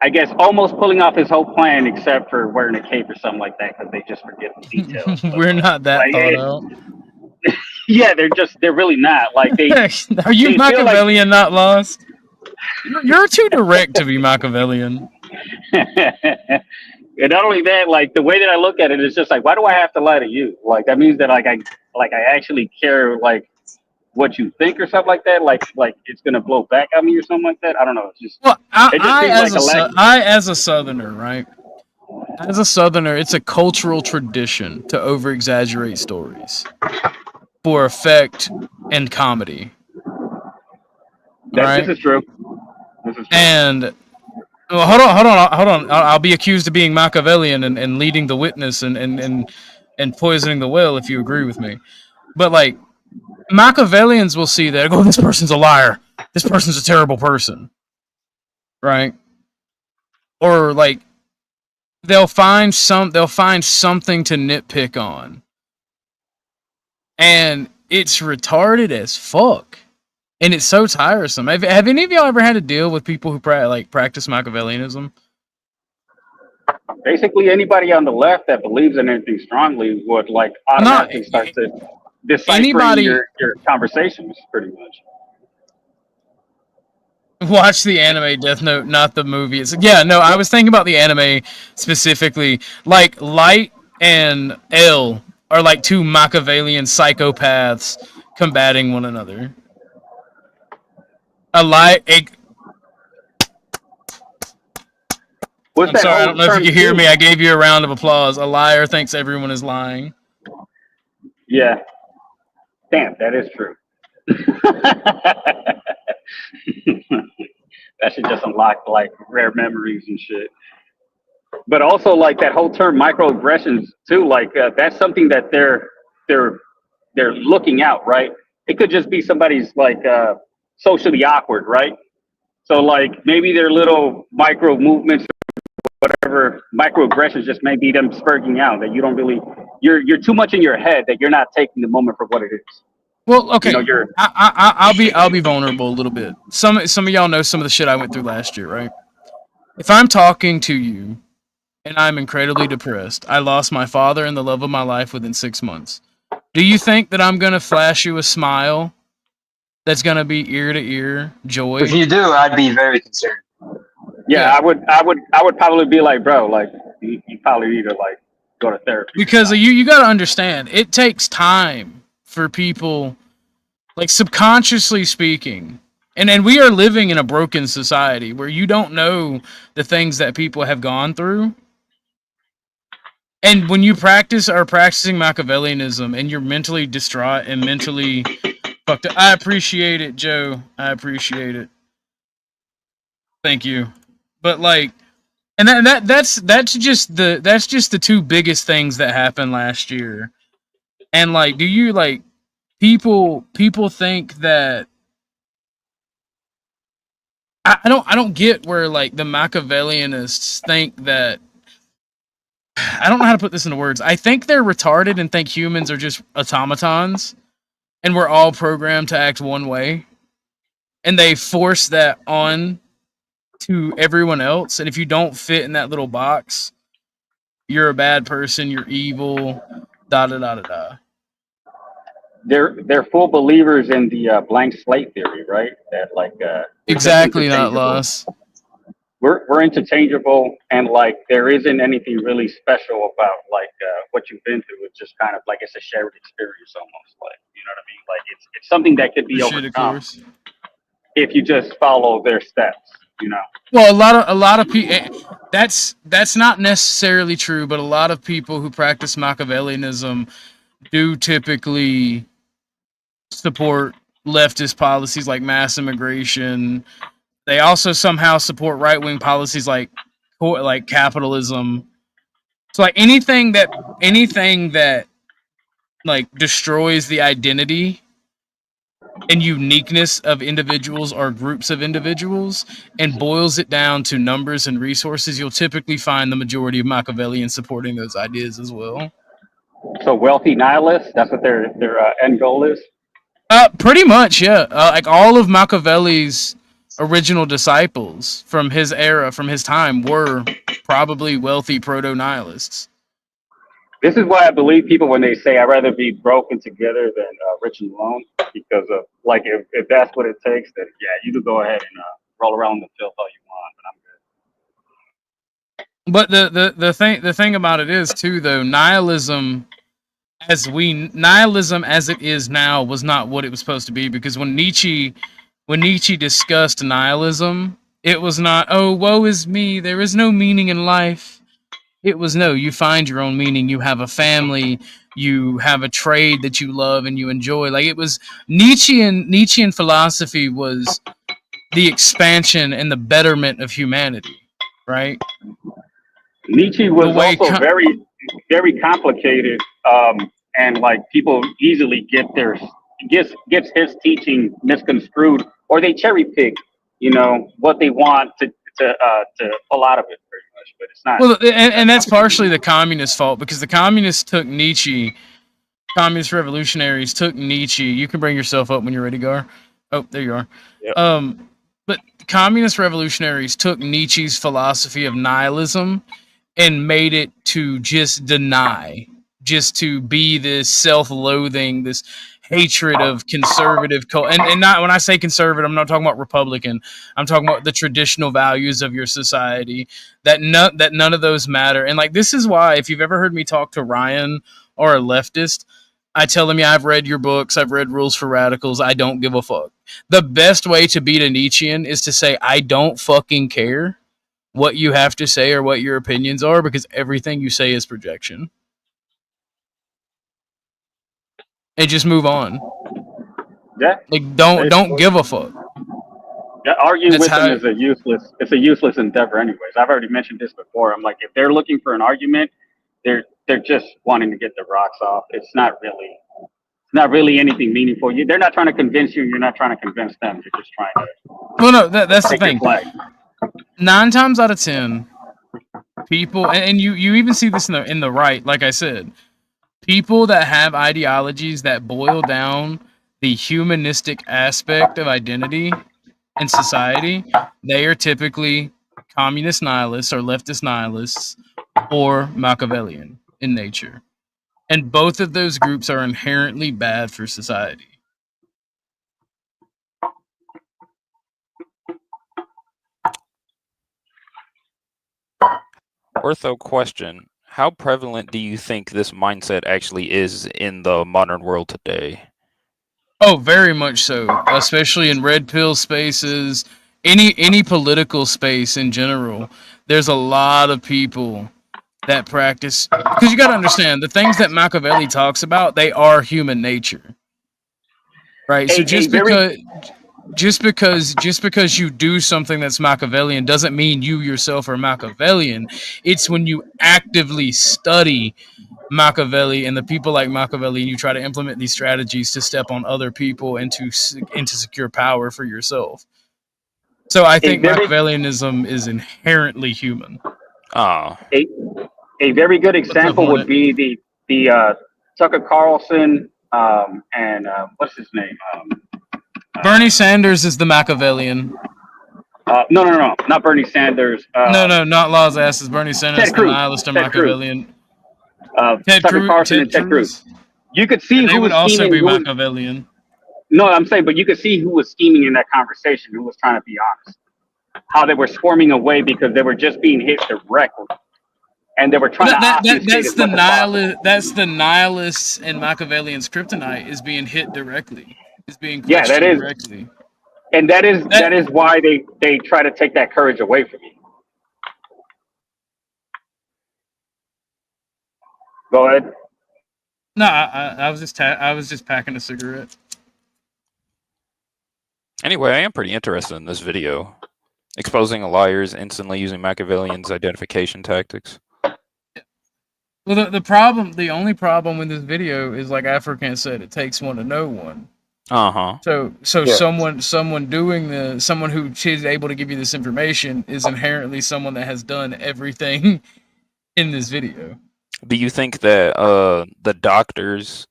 I guess almost pulling off his whole plan except for wearing a cape or something like that because they just forget the details. We're not that thought out. Yeah, they're really not. Like are you Machiavellian not lost? You're too direct to be Machiavellian. And not only that, like the way that I look at it is just like, why do I have to lie to you? Like that means that I actually care like what you think or something like that. Like it's gonna blow back at me or something like that. I don't know. It's just I as a Southerner, right? As a Southerner, it's a cultural tradition to over exaggerate stories for effect and comedy. This is true. And well, hold on. I'll be accused of being Machiavellian and leading the witness and poisoning the well if you agree with me. But like Machiavellians will see that, this person's a liar. This person's a terrible person. Right? Or like they'll find something to nitpick on. And it's retarded as fuck. And it's so tiresome. Have any of y'all ever had to deal with people who practice Machiavellianism? Basically, anybody on the left that believes in anything strongly would like automatically start to decipher your conversations, pretty much. Watch the anime Death Note, not the movie. I was thinking about the anime specifically. Like Light and L are like two Machiavellian psychopaths combating one another. I'm sorry, I don't know if you can hear me. I gave you a round of applause. A liar thinks everyone is lying. Yeah. Damn, that is true. That should just unlock like rare memories and shit. But also like that whole term microaggressions too. Like that's something that they're looking out, right? It could just be somebody's like socially awkward, right? So like maybe their little micro movements, whatever microaggressions, just may be them spurting out that you don't really, you're too much in your head that you're not taking the moment for what it is. Well, okay, You know, you're I'll be vulnerable a little bit. Some of y'all know some of the shit I went through last year, right? If I'm talking to you and I'm incredibly depressed, I lost my father and the love of my life within 6 months. Do you think that I'm gonna flash you a smile that's gonna be ear to ear joy? If you do, I'd be very concerned. yeah. I would probably be like, bro, like you probably need to like go to therapy. Because you got to understand, it takes time for people, like subconsciously speaking, and we are living in a broken society where you don't know the things that people have gone through. And when you are practicing Machiavellianism and you're mentally distraught and mentally fucked up, I appreciate it, Joe. I appreciate it. Thank you. But like, and that's just the two biggest things that happened last year. And like, do you like people think that I don't get where like the Machiavellianists think that, I don't know how to put this into words. I think they're retarded and think humans are just automatons and we're all programmed to act one way. And they force that on to everyone else. And if you don't fit in that little box, you're a bad person, you're evil, da da da da da. They're full believers in the blank slate theory, right? That like Exactly, not loss. We're interchangeable, and like there isn't anything really special about like what you've been through. It's just kind of like it's a shared experience almost, like, you know what I mean? Like it's something that could be overcome if you just follow their steps, you know. Well, a lot of people, that's not necessarily true, but a lot of people who practice Machiavellianism do typically support leftist policies like mass immigration. They also somehow support right-wing policies like capitalism. So like anything that like destroys the identity and uniqueness of individuals or groups of individuals and boils it down to numbers and resources, you'll typically find the majority of Machiavellians supporting those ideas as well. So wealthy nihilists, that's what their end goal is? Pretty much, yeah. Like all of Machiavelli's original disciples from his era, from his time, were probably wealthy proto-nihilists. This is why I believe people when they say I'd rather be broken together than rich and alone, because of like if that's what it takes, then yeah, you could go ahead and roll around the filth all you want, but I'm good. But the thing about it is too, though, nihilism as it is now was not what it was supposed to be, because when Nietzsche discussed nihilism, it was not, oh, woe is me, there is no meaning in life. It was, no, you find your own meaning, you have a family, you have a trade that you love and you enjoy. Like, it was Nietzschean philosophy was the expansion and the betterment of humanity, right? Nietzsche was also very, very complicated, and like people easily gets his teaching misconstrued, or they cherry pick, you know, what they want to pull out of it, pretty much. But it's not. Well, and that's partially the communist fault, because the communist revolutionaries took Nietzsche. You can bring yourself up when you're ready, Gar. Oh, there you are. Yep. But communist revolutionaries took Nietzsche's philosophy of nihilism and made it to just deny, just to be this self-loathing, this hatred of conservative and not, when I say conservative, I'm not talking about Republican. I'm talking about the traditional values of your society, that none of those matter. And like, this is why, if you've ever heard me talk to Ryan or a leftist, I tell them, yeah, I've read your books, I've read Rules for Radicals, I don't give a fuck. The best way to beat a Nietzschean is to say, I don't fucking care what you have to say or what your opinions are, because everything you say is projection. And just move on. Yeah. Like, don't give a fuck. Yeah, arguing That's with them how. is a useless endeavor anyways. I've already mentioned this before. I'm like, if they're looking for an argument, they're just wanting to get the rocks off. It's not really anything meaningful. They're not trying to convince you. You're not trying to convince them. You're just trying to Well, no, that's the take your thing. flag. 9 times out of 10, people, and you even see this in the right. Like I said, people that have ideologies that boil down the humanistic aspect of identity and society, they are typically communist nihilists or leftist nihilists or Machiavellian in nature. And both of those groups are inherently bad for society. Ortho question. How prevalent do you think this mindset actually is in the modern world today? Oh, very much so, especially in red pill spaces, any political space in general. There's a lot of people that practice, because you got to understand the things that Machiavelli talks about, they are human nature. Right? So just because you do something that's Machiavellian doesn't mean you yourself are Machiavellian. It's when you actively study Machiavelli and the people like Machiavelli, and you try to implement these strategies to step on other people and to secure power for yourself. So I think Machiavellianism is inherently human. Oh. A very good example would be the Tucker Carlson and what's his name? Bernie Sanders is the Machiavellian. No, not Bernie Sanders. No, not Law's asses. Bernie Sanders is the nihilist and Machiavellian. Tucker Carlson and Ted Cruz. You could see who would was also scheming, be Machiavellian. No, I'm saying, but you could see who was scheming in that conversation, who was trying to be honest. How they were squirming away because they were just being hit directly. And they were trying that's the nihilists and Machiavellian's kryptonite is being hit directly. Is being questioned directly. And that is why they try to take that courage away from you. Go ahead. No, I was just packing a cigarette. Anyway, I am pretty interested in this video. Exposing liars instantly using Machiavellian's identification tactics. Well, the only problem with this video is, like African said, it takes one to know one. So yeah. someone doing someone who is able to give you this information is inherently someone that has done everything in this video. Do you think that the doctors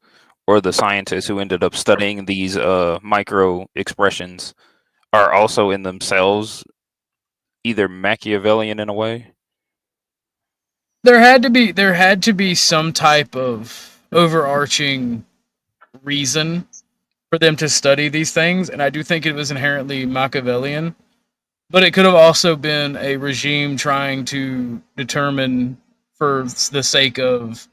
or the scientists who ended up studying these micro expressions are also in themselves either Machiavellian in a way? There had to be some type of overarching reason for them to study these things, and I do think it was inherently Machiavellian, but it could have also been a regime trying to determine, for the sake of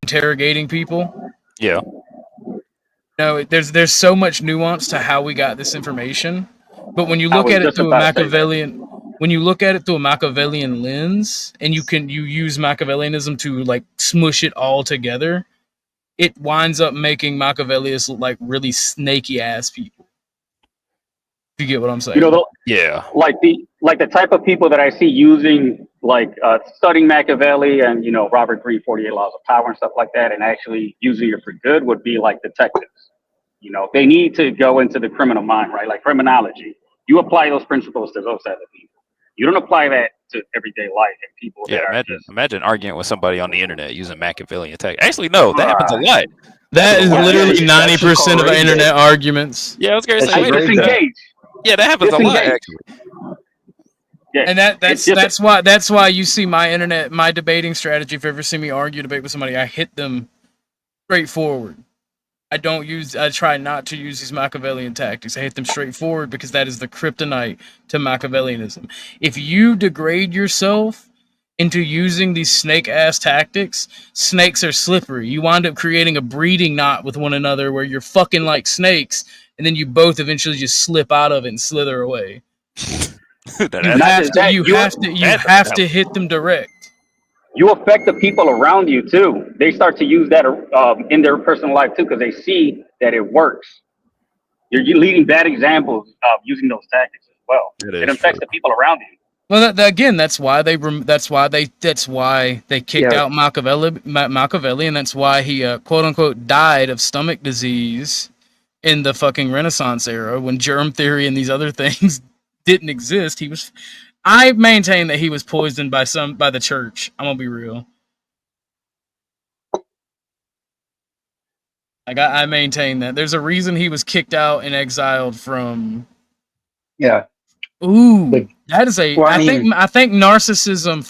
interrogating people. Yeah. No, there's so much nuance to how we got this information, but when you look at it through a Machiavellian lens, and you use Machiavellianism to like smush it all together, it winds up making Machiavellians look like really snaky ass people. If you get what I'm saying? You know, like the type of people that I see using studying Machiavelli and Robert Greene, 48 Laws of Power and stuff like that, and actually using it for good would be like detectives. They need to go into the criminal mind, right? Like criminology. You apply those principles to those other people. You don't apply that to everyday life and people. Yeah, imagine arguing with somebody on the internet using Machiavellian tactics. Actually, no, that happens a lot. That is literally 90% of internet arguments. Yeah, I was going to say, disengage. Yeah, that happens a lot, actually. Yeah, and that's why you see my debating strategy. If you ever see me debate with somebody, I hit them straightforward. I try not to use these Machiavellian tactics. I hit them straightforward because that is the kryptonite to Machiavellianism. If you degrade yourself into using these snake-ass tactics, snakes are slippery. You wind up creating a breeding knot with one another where you're fucking like snakes, and then you both eventually just slip out of it and slither away. You have to hit them direct. You affect the people around you too. They start to use that in their personal life too because they see that it works. You're leading bad examples of using those tactics as well. It It is affects true. the people around you. Well, again, that's why they kicked out Machiavelli, and that's why he quote unquote died of stomach disease in the fucking Renaissance era when germ theory and these other things didn't exist. I maintain that he was poisoned by the church. I'm gonna be real. I maintain that there's a reason he was kicked out and exiled from. Yeah. Ooh, that is a. Well, I think narcissism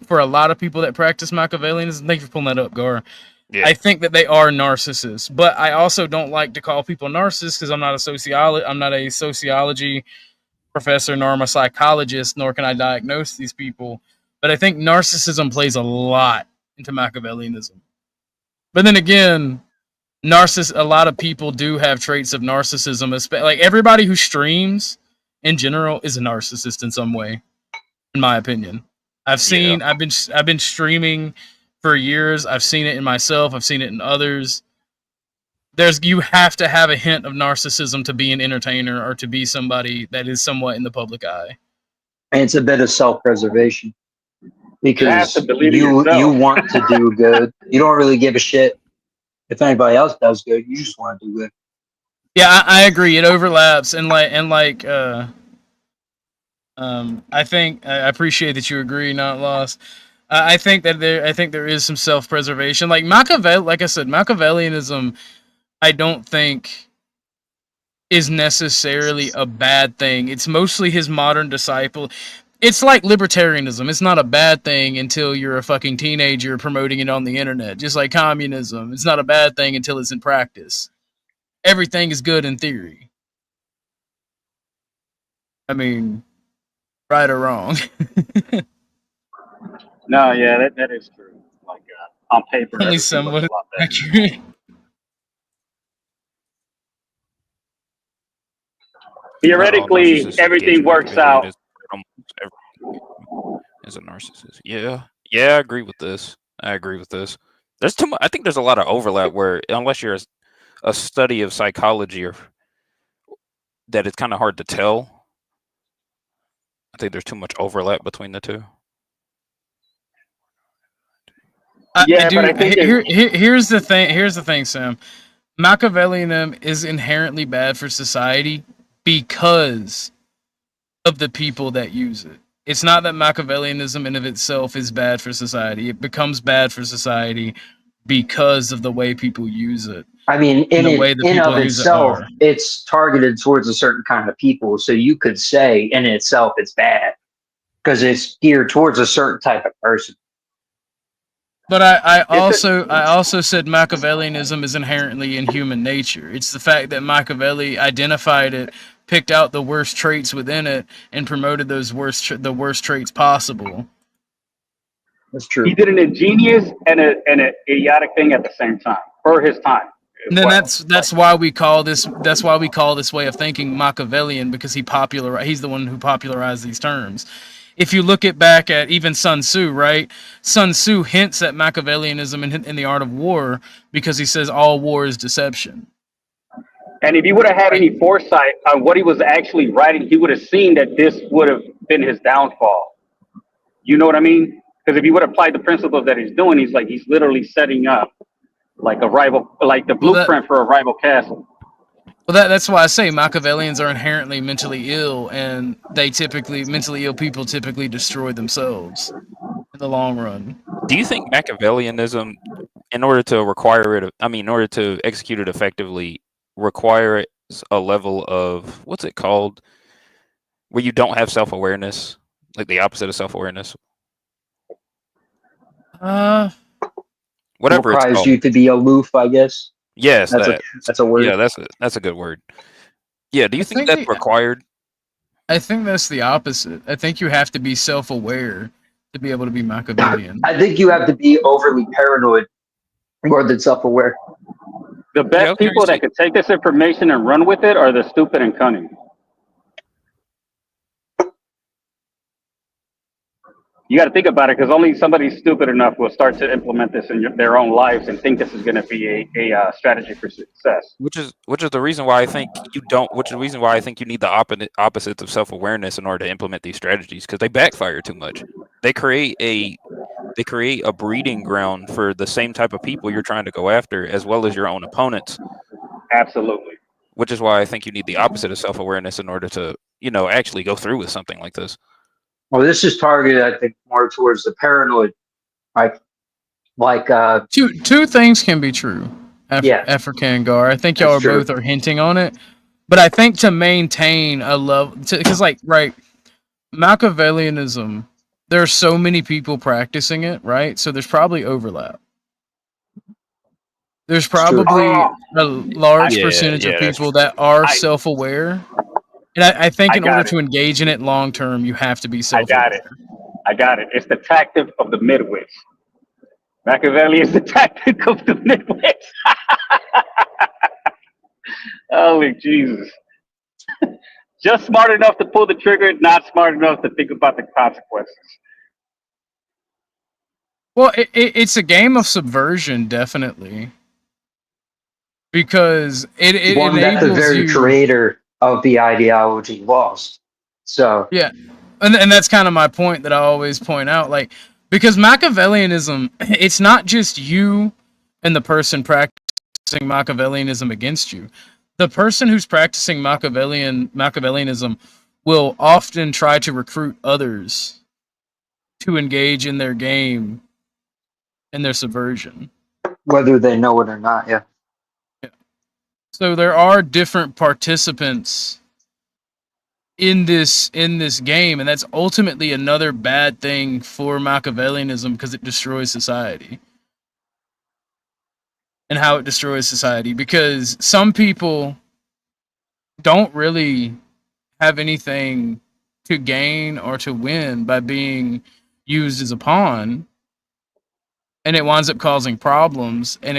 for a lot of people that practice Machiavellianism. Thank you for pulling that up, Gar. Yeah. I think that they are narcissists, but I also don't like to call people narcissists because I'm not a sociology professor, nor am I a psychologist, nor can I diagnose these people. But I think narcissism plays a lot into Machiavellianism. But then again, a lot of people do have traits of narcissism. Like everybody who streams in general is a narcissist in some way, in my opinion. I've been streaming for years. I've seen it in myself. I've seen it in others. You have to have a hint of narcissism to be an entertainer or to be somebody that is somewhat in the public eye. And it's a bit of self-preservation because to believe you yourself. want to do good. You don't really give a shit if anybody else does good. You just want to do good. Yeah, I agree. It overlaps, and I appreciate that you agree, not lost. I think there is some self-preservation. Like Machiavelli, like I said, Machiavellianism, I don't think is necessarily a bad thing. It's mostly his modern disciple. It's like libertarianism. It's not a bad thing until you're a fucking teenager promoting it on the internet. Just like communism. It's not a bad thing until it's in practice. Everything is good in theory. I mean, right or wrong. No, yeah, that is true. Like on paper, Only everything somewhat looks a lot better. accurate. Theoretically, everything works out. As a narcissist, yeah, I agree with this. There's too much. I think there's a lot of overlap where unless you're a study of psychology, or that it's kind of hard to tell. I think there's too much overlap between the two. Yeah, but I think here's the thing, Sam. Machiavellianism is inherently bad for society because of the people that use it. It's not that Machiavellianism in of itself is bad for society. It becomes bad for society because of the way people use it. I mean, in of use itself, it are. it's targeted towards a certain kind of people. So you could say in itself it's bad because it's geared towards a certain type of person. But I also said Machiavellianism is inherently in human nature. It's the fact that Machiavelli identified it, picked out the worst traits within it, and promoted the worst traits possible. That's true. He did an ingenious and an idiotic thing at the same time for his time. And then that's why we call this way of thinking Machiavellian, because he's the one who popularized these terms. If you look back at even Sun Tzu, right? Sun Tzu hints at Machiavellianism in The Art of War because he says all war is deception. And if he would have had any foresight on what he was actually writing, he would have seen that this would have been his downfall. You know what I mean? Because if he would have applied the principles that he's doing, he's literally setting up like a rival, like the blueprint for a rival castle. Well, that's why I say Machiavellians are inherently mentally ill, and mentally ill people typically destroy themselves in the long run. Do you think Machiavellianism, in order to execute it effectively, requires a level of, what's it called, where you don't have self-awareness, like the opposite of self-awareness? Whatever it's called. You to be aloof, I guess. Yes, that's a word. Yeah, that's a good word. Yeah, do you think that's required? I think that's the opposite. I think you have to be self-aware to be able to be Machiavellian. I think you have to be overly paranoid more than self-aware. The best people that could take this information and run with it are the stupid and cunning. you got to think about it, because only somebody stupid enough will start to implement this in their own lives and think this is going to be a strategy for success. Which is the reason why I think you don't. Which is the reason why I think you need the opposites of self-awareness in order to implement these strategies, because they backfire too much. They create a breeding ground for the same type of people you're trying to go after, as well as your own opponents. Absolutely. Which is why I think you need the opposite of self-awareness in order to, actually go through with something like this. Well, this is targeted, I think, more towards the paranoid, like two things can be true. African Gar, I think y'all both are hinting on it, but I think to maintain a love, because Machiavellianism, there are so many people practicing it, right? So there's probably overlap. There's probably a large percentage of people that are self-aware. And I think in order to engage in it long term, you have to be self-aware. I got it. It's the tactic of the midwits. Machiavelli is the tactic of the midwits. Holy Jesus. Just smart enough to pull the trigger, not smart enough to think about the consequences. Well, it's a game of subversion, definitely. Because it one that the very creator of the ideology lost. So yeah, and that's kind of my point that I always point out, because Machiavellianism, it's not just you and the person practicing Machiavellianism against you. The person who's practicing Machiavellianism will often try to recruit others to engage in their game and their subversion, whether they know it or not. Yeah. So there are different participants in this game, and that's ultimately another bad thing for Machiavellianism, because it destroys society. And how it destroys society, because some people don't really have anything to gain or to win by being used as a pawn, and it winds up causing problems. And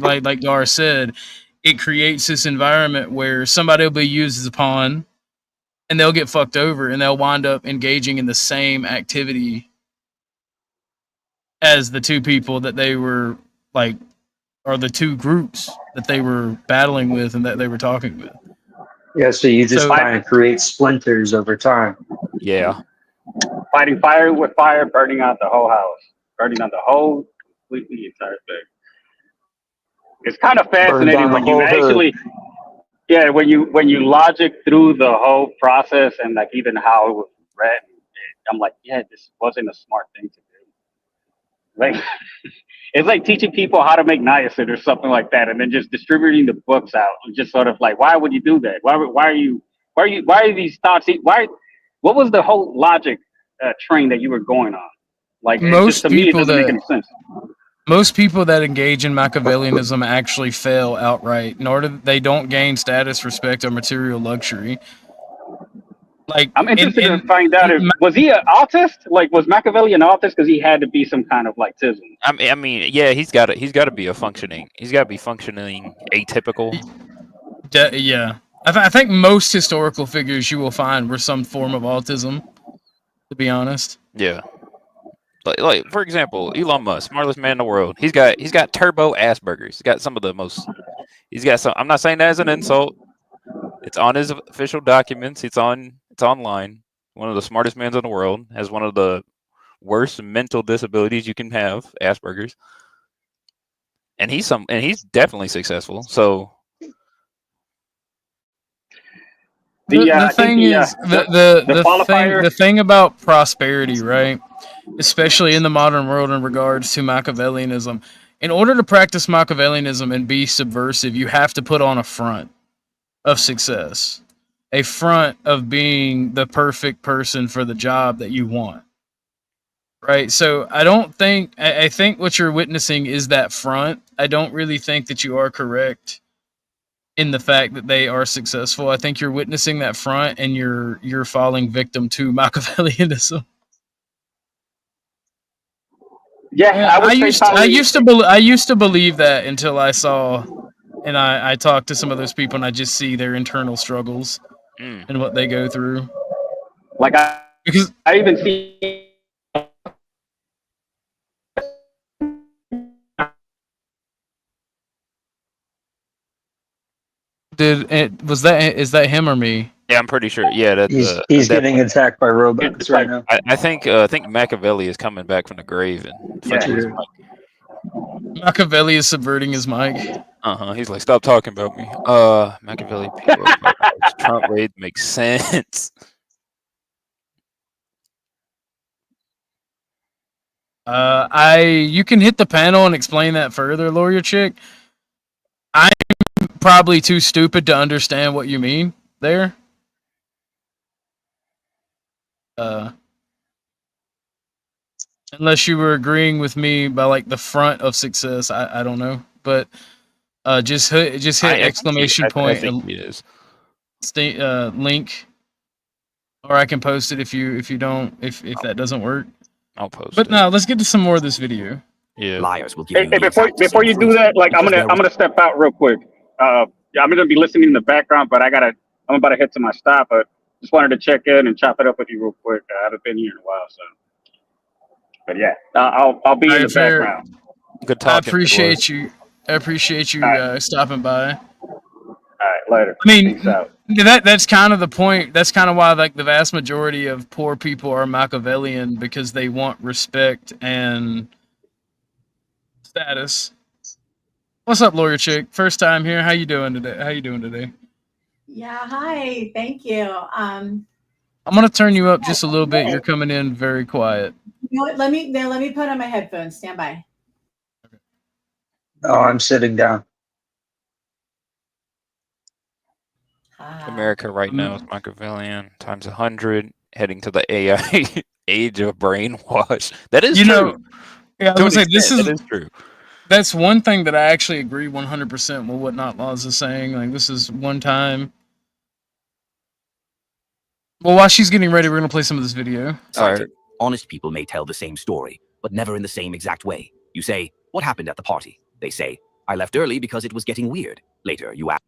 like Gar said, it creates this environment where somebody will be used as a pawn and they'll get fucked over, and they'll wind up engaging in the same activity as the two people that they were or the two groups that they were battling with and that they were talking with. Yeah, so you just kind of create splinters over time. Yeah. Fighting fire with fire, burning out the whole house, burning out the whole completely entire thing. It's kind of fascinating when you actually, when you logic through the whole process and even how it was read. I'm like, this wasn't a smart thing to do. It's like teaching people how to make niacin or something like that, and then just distributing the books out, and just sort of why would you do that? Why are these thoughts? What was the whole logic train that you were going on? Most to me, it people doesn't make any sense. Most people that engage in Machiavellianism actually fail outright. They don't gain status, respect, or material luxury. I'm interested in find out was he an autist? Was Machiavelli an autist? Because he had to be some kind of tism. I mean, yeah, he's got to be functioning atypical. Yeah, I think most historical figures you will find were some form of autism. To be honest. Yeah. Like for example, Elon Musk, smartest man in the world. He's got turbo Asperger's. He's got some of the most. He's got some. I'm not saying that as an insult. It's on his official documents. It's online. One of the smartest men in the world has one of the worst mental disabilities you can have, Asperger's. And he's definitely successful. So the thing about prosperity, right? Especially in the modern world in regards to Machiavellianism. In order to practice Machiavellianism and be subversive, you have to put on a front of success, a front of being the perfect person for the job that you want. Right? So I think what you're witnessing is that front. I don't really think that you are correct in the fact that they are successful. I think you're witnessing that front, and you're falling victim to Machiavellianism. Yeah, I used to believe that until I saw, and I talked to some of those people, and I just see their internal struggles and what they go through. I even see Is that him or me? Yeah, I'm pretty sure. Yeah, that's He's getting attacked by robots right now. I think Machiavelli is coming back from the grave and flipping his mic. Machiavelli is subverting his mic. He's like, stop talking about me. Machiavelli. Trump raid makes sense. You can hit the panel and explain that further, lawyer chick. I'm probably too stupid to understand what you mean there. Unless you were agreeing with me by like the front of success, I don't know, but just hit exclamation point and link, or I can post it if that doesnn't work. I'll post. But no, let's get to some more of this video. Yeah, liars will give you. Before you do that, like I'm gonna step out real quick. I'm gonna be listening in the background, but I'm about to head to my stop. But just wanted to check in and chop it up with you real quick. I haven't been here in a while, so. But yeah, I'll be in the background. Good talking. I appreciate you stopping by. All right, later. I mean, that's kind of the point. That's kind of why like the vast majority of poor people are Machiavellian, because they want respect and status. What's up, lawyer chick? First time here. How you doing today? Yeah, hi. Thank you. I'm gonna turn you up just a little bit. You're coming in very quiet. You know what? Let me put on my headphones. Stand by. Oh, I'm sitting down. America right now is Machiavellian times 100, heading to the AI age of brainwash. That is true. Yeah, I was gonna say that is true. That's one thing that I actually agree 100% with what Not Laws is saying. Like, this is one time. Well, while she's getting ready, we're gonna play some of this video. Sergeant, honest people may tell the same story, but never in the same exact way. You say, "What happened at the party?" They say, "I left early because it was getting weird." Later, you ask.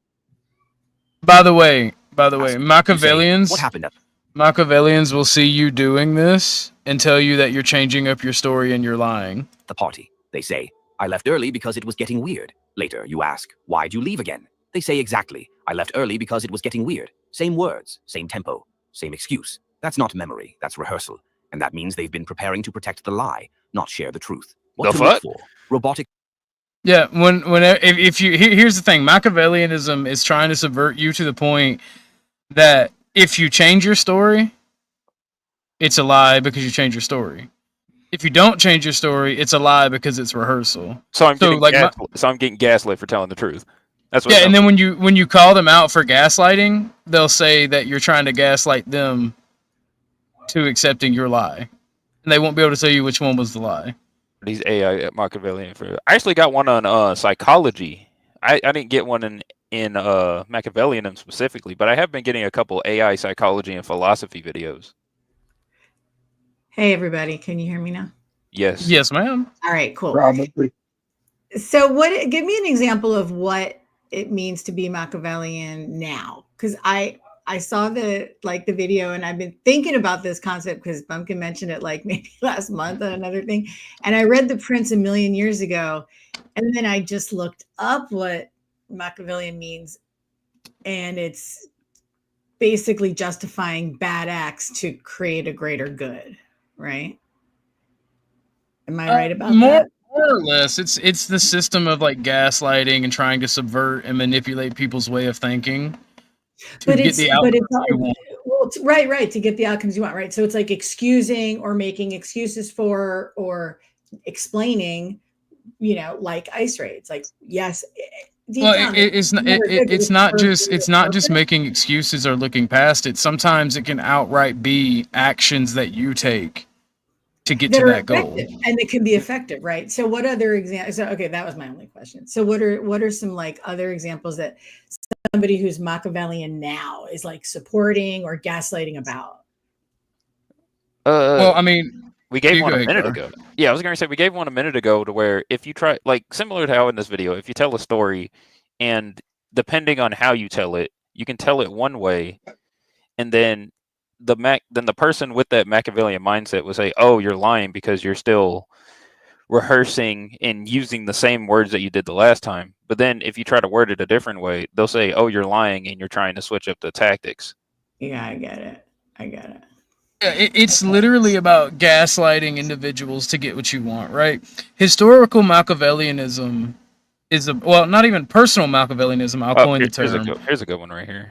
By the way, Machiavellians. What happened at Machiavellians will see you doing this and tell you that you're changing up your story and you're lying. the party? They say, "I left early because it was getting weird." Later, you ask, "Why'd you leave again?" They say exactly, "I left early because it was getting weird." Same words, same tempo, same excuse. That's not memory, that's rehearsal. And that means they've been preparing to protect the lie, not share the truth. What to look for? Robotic. Yeah, here's the thing, Machiavellianism is trying to subvert you to the point that if you change your story, it's a lie because you change your story. If you don't change your story, it's a lie because it's rehearsal. So I'm getting gaslit for telling the truth. That's what. Yeah, and then when you call them out for gaslighting, they'll say that you're trying to gaslight them to accepting your lie, and they won't be able to tell you which one was the lie. These AI Machiavellian. I actually got one on psychology. I didn't get one in Machiavellianism specifically, but I have been getting a couple AI psychology and philosophy videos. Hey everybody, can you hear me now? Yes. Yes, ma'am. All right, cool. Probably. So give me an example of what it means to be Machiavellian now, because I saw the video and I've been thinking about this concept because Bumpkin mentioned it like maybe last month on another thing, and I read The Prince a million years ago, and then I just looked up what Machiavellian means, and it's basically justifying bad acts to create a greater good, right? Am I right about that? More or less, it's the system of like gaslighting and trying to subvert and manipulate people's way of thinking to get the outcomes you want. Well, right, to get the outcomes you want, right? So it's like excusing or making excuses for or explaining, like ICE raids. Like, yes. Well, it's not just making excuses or looking past it. Sometimes it can outright be actions that you take to get to that goal, and it can be effective, right? So what other examples? So, okay, that was my only question. So what are some like other examples that somebody who's Machiavellian now is like supporting or gaslighting about? Well, I mean, we gave one a minute ago. Yeah, I was going to say we gave one a minute ago to where if you try, like similar to how in this video, if you tell a story and depending on how you tell it, you can tell it one way, and then the person with that Machiavellian mindset will say, "Oh, you're lying because you're still rehearsing and using the same words that you did the last time." But then if you try to word it a different way, they'll say, "Oh, you're lying and you're trying to switch up the tactics." Yeah, I get it. I get it. Yeah, it's literally about gaslighting individuals to get what you want, right? Historical Machiavellianism is not even personal Machiavellianism. I'll coin the term. Here's a good one right here.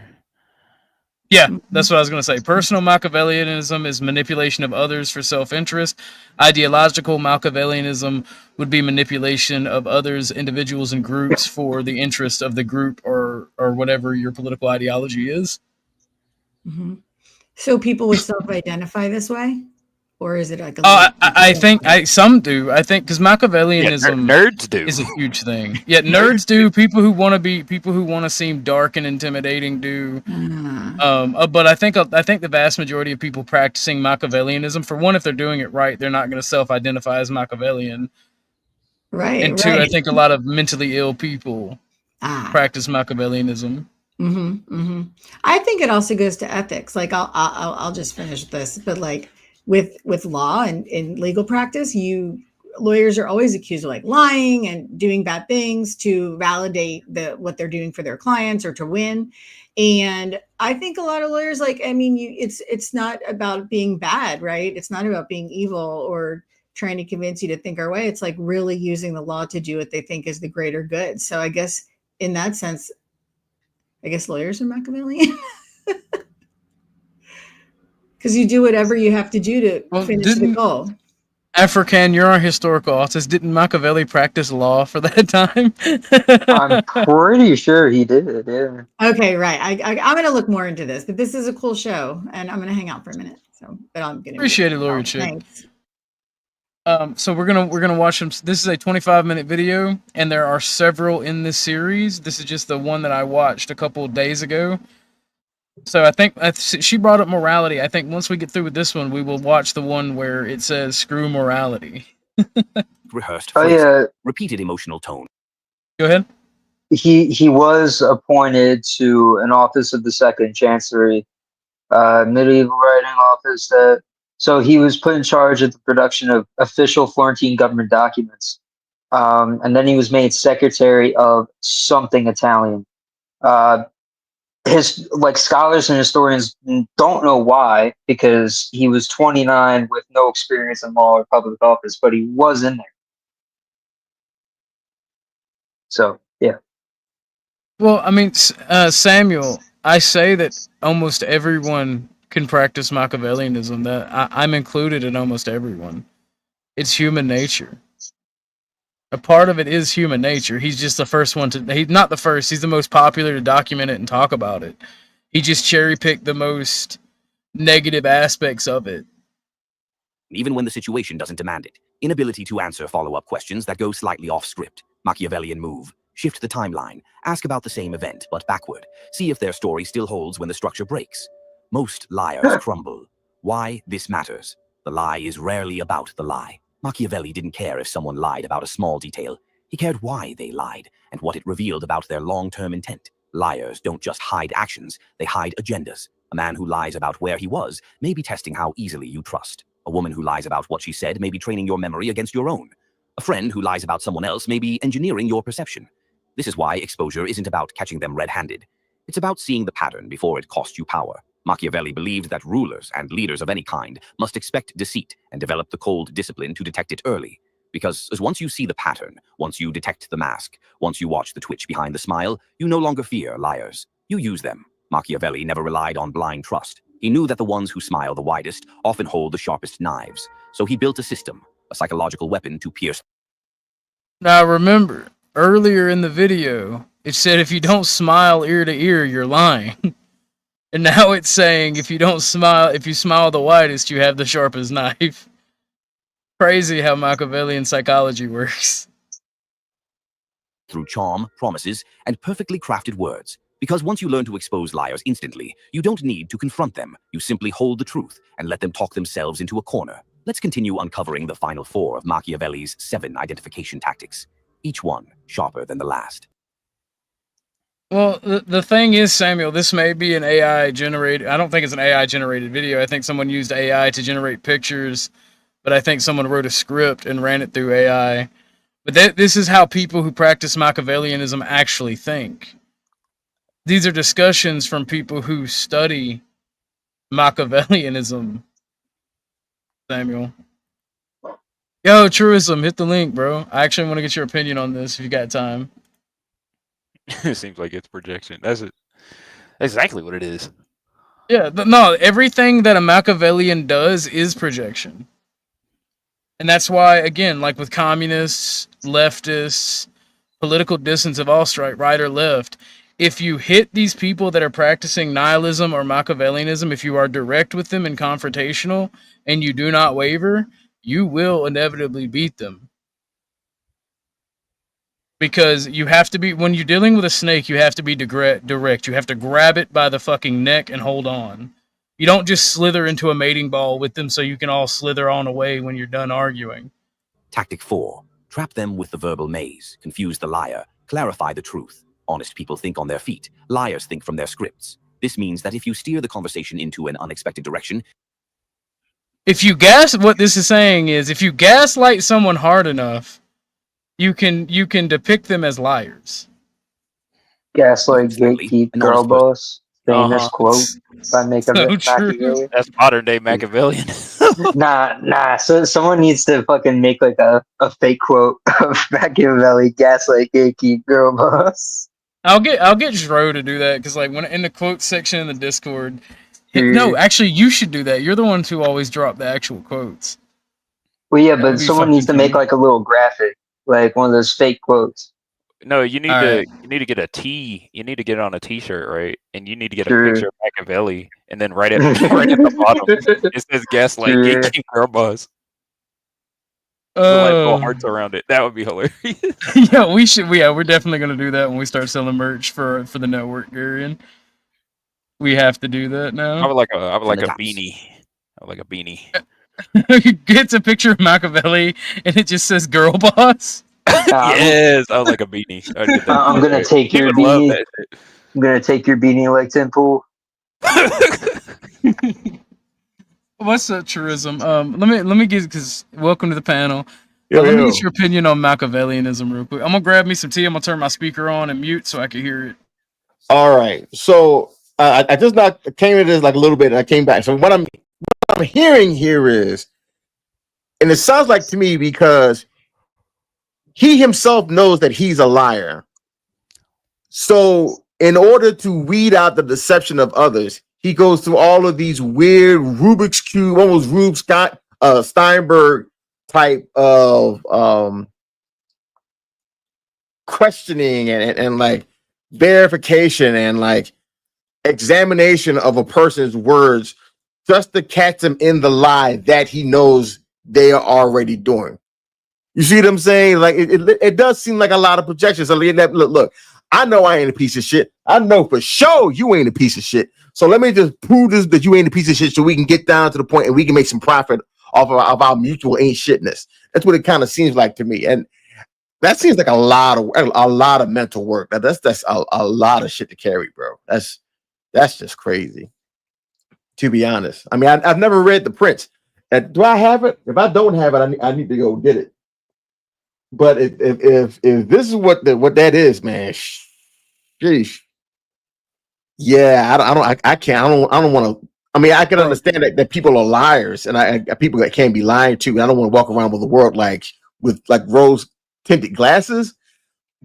Yeah, that's what I was going to say. Personal Machiavellianism is manipulation of others for self-interest. Ideological Machiavellianism would be manipulation of others, individuals, and groups for the interest of the group or whatever your political ideology is. Mm-hmm. So people would self-identify this way? Or is it like I think some do. I think because Machiavellianism nerds do is a huge thing. Yeah, nerds do. People who want to seem dark and intimidating do. But I think the vast majority of people practicing Machiavellianism, for one, if they're doing it right, they're not going to self-identify as Machiavellian. Right. And two, I think a lot of mentally ill people practice Machiavellianism. I think it also goes to ethics. Like I'll just finish this, but like. With law and in legal practice, lawyers are always accused of like lying and doing bad things to validate what they're doing for their clients or to win. And I think a lot of lawyers, it's not about being bad, right? It's not about being evil or trying to convince you to think our way. It's like really using the law to do what they think is the greater good. So I guess in that sense, lawyers are Machiavellian. Because you do whatever you have to do to finish the goal. African, you're our historical artist. Didn't Machiavelli practice law for that time? I'm pretty sure he did, yeah. Okay, right. I'm going to look more into this, but this is a cool show, and I'm going to hang out for a minute. But I'm going to appreciate it, Lori Chick. Thanks. So we're gonna watch them. This is a 25-minute video, and there are several in this series. This is just the one that I watched a couple of days ago. So I think she brought up morality. I think once we get through with this one, we will watch the one where it says "screw morality." Rehearsed phrase, repeated emotional tone. Go ahead. He was appointed to an office of the Second Chancery, medieval writing office. So he was put in charge of the production of official Florentine government documents, and then he was made secretary of something Italian. Scholars and historians don't know why, because he was 29 with no experience in law or public office, but he was in there. So, yeah. Well, I mean, Samuel, I say that almost everyone can practice Machiavellianism. That I'm included in almost everyone. It's human nature. A part of it is human nature. He's just the first one he's not the first, he's the most popular to document it and talk about it. He just cherry-picked the most negative aspects of it. Even when the situation doesn't demand it. Inability to answer follow-up questions that go slightly off script. Machiavellian move. Shift the timeline. Ask about the same event, but backward. See if their story still holds when the structure breaks. Most liars crumble. Why this matters? The lie is rarely about the lie. Machiavelli didn't care if someone lied about a small detail. He cared why they lied and what it revealed about their long-term intent. Liars don't just hide actions, they hide agendas. A man who lies about where he was may be testing how easily you trust. A woman who lies about what she said may be training your memory against your own. A friend who lies about someone else may be engineering your perception. This is why exposure isn't about catching them red-handed. It's about seeing the pattern before it costs you power. Machiavelli believed that rulers and leaders of any kind must expect deceit and develop the cold discipline to detect it early. Because once you see the pattern, once you detect the mask, once you watch the twitch behind the smile, you no longer fear liars. You use them. Machiavelli never relied on blind trust. He knew that the ones who smile the widest often hold the sharpest knives. So he built a system, a psychological weapon to pierce. Now remember, earlier in the video, it said if you don't smile ear to ear, you're lying. And now it's saying if you smile the widest, you have the sharpest knife. Crazy how Machiavellian psychology works. Through charm, promises, and perfectly crafted words. Because once you learn to expose liars instantly, you don't need to confront them. You simply hold the truth and let them talk themselves into a corner. Let's continue uncovering the final 4 of Machiavelli's 7 identification tactics, each one sharper than the last. Well, the thing is, Samuel, this may be an AI generated. I don't think it's an AI generated video. I think someone used AI to generate pictures, but I think someone wrote a script and ran it through AI. But this is how people who practice Machiavellianism actually think. These are discussions from people who study Machiavellianism. Samuel. Yo, Truism, hit the link, bro. I actually want to get your opinion on this if you got time. It seems like it's projection. That's it. Exactly what it is. Yeah, no, everything that a Machiavellian does is projection. And that's why, again, like with communists, leftists, political distance of all strike, right or left, if you hit these people that are practicing nihilism or Machiavellianism, if you are direct with them and confrontational and you do not waver, you will inevitably beat them. Because you have to be, when you're dealing with a snake, you have to be direct. You have to grab it by the fucking neck and hold on. You don't just slither into a mating ball with them so you can all slither on away when you're done arguing. Tactic 4. Trap them with the verbal maze. Confuse the liar. Clarify the truth. Honest people think on their feet. Liars think from their scripts. This means that if you steer the conversation into an unexpected direction... What this is saying is, if you gaslight someone hard enough, you can depict them as liars. Gaslight, gatekeep, girl boss. Famous quote by Machiavelli. That's modern day Machiavellian. Nah. So someone needs to fucking make like a fake quote of Machiavelli, gaslight, gatekeep, girl boss. I'll get Dro to do that because like when in the quote section in the Discord. No, actually, you should do that. You're the ones who always drop the actual quotes. Well, yeah, but someone needs to make like a little graphic, like one of those fake quotes. No, you need to get a T. You need to get it on a T-shirt, right? And you need to get a picture of Machiavelli, and then right at the bottom it says "Gaslight, Gatekeep, Girl Boss." Like little hearts around it. That would be hilarious. Yeah, we should. Yeah, we're definitely gonna do that when we start selling merch for the network, Garion. We have to do that now. I would like a beanie. I would like a beanie. It gets a picture of Machiavelli, and it just says "Girl Boss." Yes, I would like a beanie. I'm gonna take your beanie. I'm gonna take your beanie like Tim Pool. What's up, Tourism? Let me get because welcome to the panel. Let me get your opinion on Machiavellianism real quick. I'm gonna grab me some tea. I'm gonna turn my speaker on and mute so I can hear it. All right. So I just came into this like a little bit, and I came back. So what I'm hearing here is, and it sounds like to me because he himself knows that he's a liar. So in order to weed out the deception of others, he goes through all of these weird Rubik's Cube, almost Rube Steinberg type of questioning and like verification and like examination of a person's words just to catch them in the lie that he knows they are already doing. You see what I'm saying? Like it does seem like a lot of projections. Look, I know I ain't a piece of shit. I know for sure you ain't a piece of shit. So let me just prove this that you ain't a piece of shit so we can get down to the point and we can make some profit off of our mutual ain't shitness. That's what it kind of seems like to me. And that seems like a lot of mental work. That's a lot of shit to carry, bro. That's just crazy. To be honest. I mean, I've never read The Prince. Do I have it? If I don't have it, I need to go get it. But if this is what that is, man, sheesh. Yeah, I don't want to. I mean, I can understand that people are liars, and people that can't be lying to. I don't want to walk around with the world with rose tinted glasses.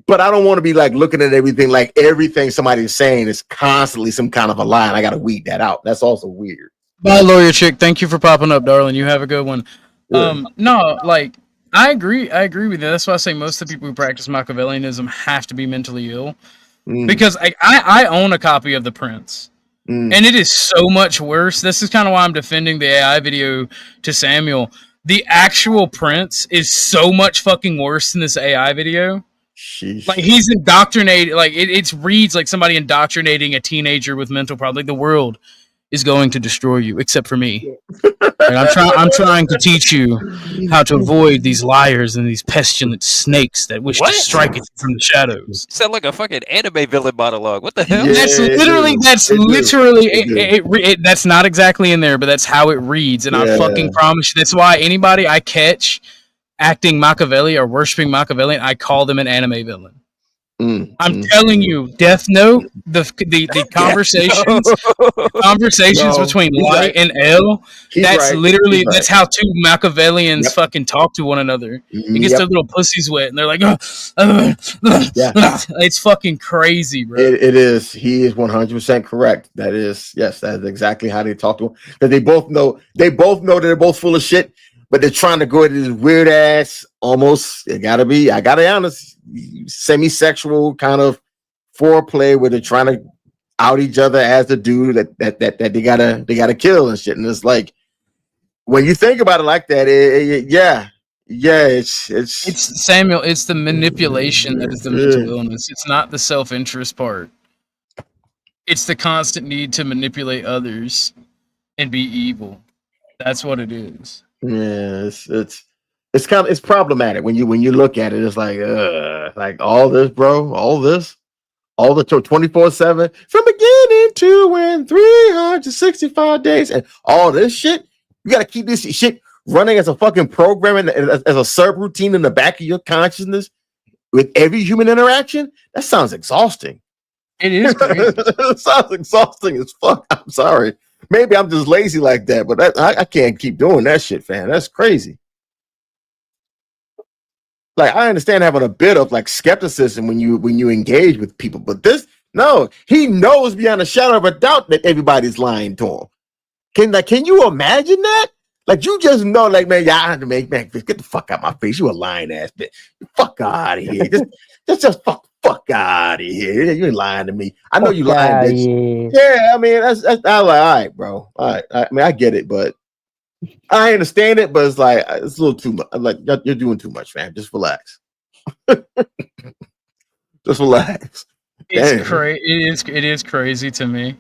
But I don't want to be like looking at everything like everything somebody is saying is constantly some kind of a lie, and I got to weed that out. That's also weird. Bye, lawyer chick. Thank you for popping up, darling. You have a good one. Yeah. No, like I agree with you. That's why I say most of the people who practice Machiavellianism have to be mentally ill. Because I own a copy of The Prince. And it is so much worse. This is kind of why I'm defending the AI video to Samuel. The actual Prince is so much fucking worse than this AI video. Sheesh. Like he's indoctrinated. Like it reads like somebody indoctrinating a teenager with mental problems. Like the world is going to destroy you, except for me. And I'm trying to teach you how to avoid these liars and these pestilent snakes that wish to strike at you from the shadows. Sound like a fucking anime villain monologue. What the hell? Yeah, that's not exactly in there, but that's how it reads. And I fucking promise you, that's why anybody I catch acting Machiavelli or worshiping Machiavelli, I call them an anime villain. I'm telling you, Death Note, the conversations between Light and L, that's literally that's how two Machiavellians fucking talk to one another. It gets their little pussies wet, and they're like, it's fucking crazy, bro. It is. He is 100% correct. That is exactly how they talk to him. Because they both know they're both full of shit, but they're trying to go to this weird ass, almost, I gotta be honest, semi-sexual kind of foreplay where they're trying to out each other as the dude that they gotta kill and shit. And it's like, when you think about it like that, it's Samuel. It's the manipulation that is the mental illness. It's not the self-interest part. It's the constant need to manipulate others and be evil. That's what it is. Yeah, it's problematic when you look at it. It's like all this, bro, all the 24/7 from beginning to end, 365 days, and all this shit. You got to keep this shit running as a fucking program and as a subroutine in the back of your consciousness with every human interaction. That sounds exhausting. It is crazy. It sounds exhausting as fuck. I'm sorry. Maybe I'm just lazy like that, but I can't keep doing that shit, fam. That's crazy. Like, I understand having a bit of like skepticism when you engage with people, but he knows beyond a shadow of a doubt that everybody's lying to him. Can you imagine that? Like, you just know, like, man, man, get the fuck out my face. You a lying ass bitch. Fuck out of here. just fuck out of here. You ain't lying to me. I know you lying, bitch. Yeah, I mean, that's I'm like, all right, bro. All right. I mean, I get it, but I understand it, but it's like, it's a little too much. Like, you're doing too much, man. Just relax. Just relax. It's crazy. It is crazy to me.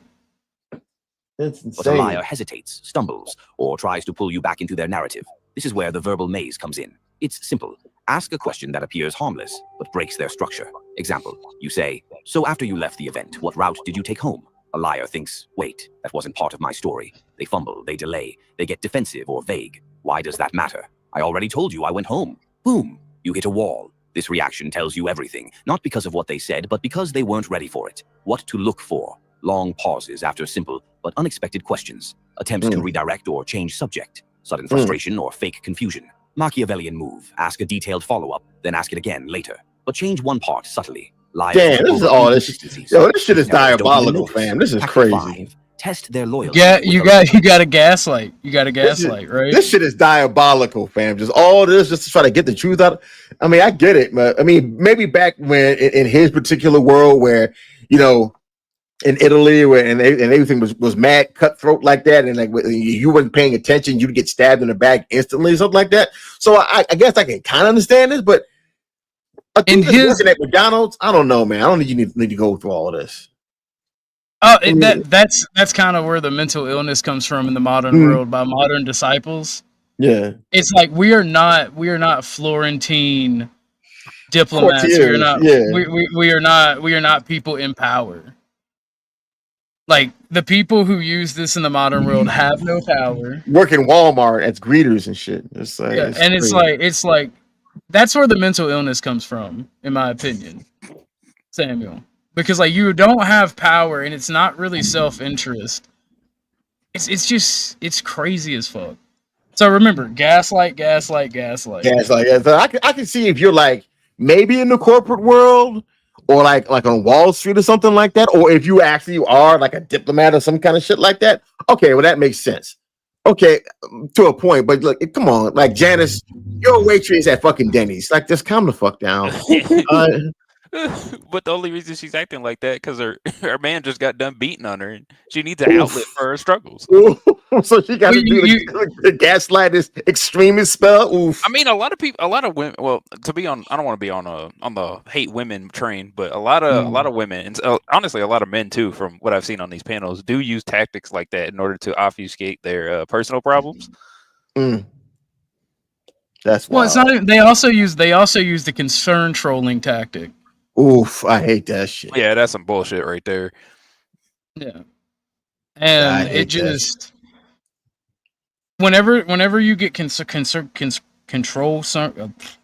It's insane. But a liar hesitates, stumbles, or tries to pull you back into their narrative. This is where the verbal maze comes in. It's simple. Ask a question that appears harmless, but breaks their structure. Example, you say, so after you left the event, what route did you take home? A liar thinks, wait, that wasn't part of my story. They fumble, they delay, they get defensive or vague. Why does that matter? I already told you I went home. Boom, you hit a wall. This reaction tells you everything, not because of what they said, but because they weren't ready for it. What to look for. Long pauses after simple but unexpected questions. Attempts to redirect or change subject. Sudden frustration or fake confusion. Machiavellian move. Ask a detailed follow-up, then ask it again later. But change one part subtly. Damn, this is all this. Yo, this shit is diabolical, fam. This is crazy. Test their loyalty. Yeah, you got a gaslight. You got a gaslight, right? This shit is diabolical, fam. Just all this just to try to get the truth out. I mean, I get it, but I mean, maybe back when in his particular world where, you know, in Italy where and everything was mad cutthroat like that, and like you wasn't paying attention, you'd get stabbed in the back instantly, something like that. So I guess I can kind of understand this, but in his working at McDonald's, I don't know, man. I don't think you need to go through all of this. Oh, that's kind of where the mental illness comes from in the modern world by modern disciples. Yeah, it's like we are not Florentine diplomats. We are not people in power. Like, the people who use this in the modern world have no power. Work in Walmart as greeters and shit. It's like, it's like that's where the mental illness comes from, in my opinion, Samuel. Because like you don't have power, and it's not really self-interest. It's crazy as fuck. So remember, gaslight. I can see if you're like maybe in the corporate world. Or like on Wall Street or something like that, or if you actually are like a diplomat or some kind of shit like that. Okay, well that makes sense. Okay, to a point, but look, come on, like Janice, you're a waitress at fucking Denny's. Like, just calm the fuck down. But the only reason she's acting like that because her man just got done beating on her, and she needs an outlet for her struggles. So she got to do the gaslight is extremist spell. Oof. I mean, a lot of women. Well, I don't want to be on the hate women train, but a lot of women, and honestly, a lot of men too, from what I've seen on these panels, do use tactics like that in order to obfuscate their personal problems. That's well, it's not. They also use the concern trolling tactic. Oof, I hate that shit. Yeah, that's some bullshit right there. Yeah, and it just whenever you get control,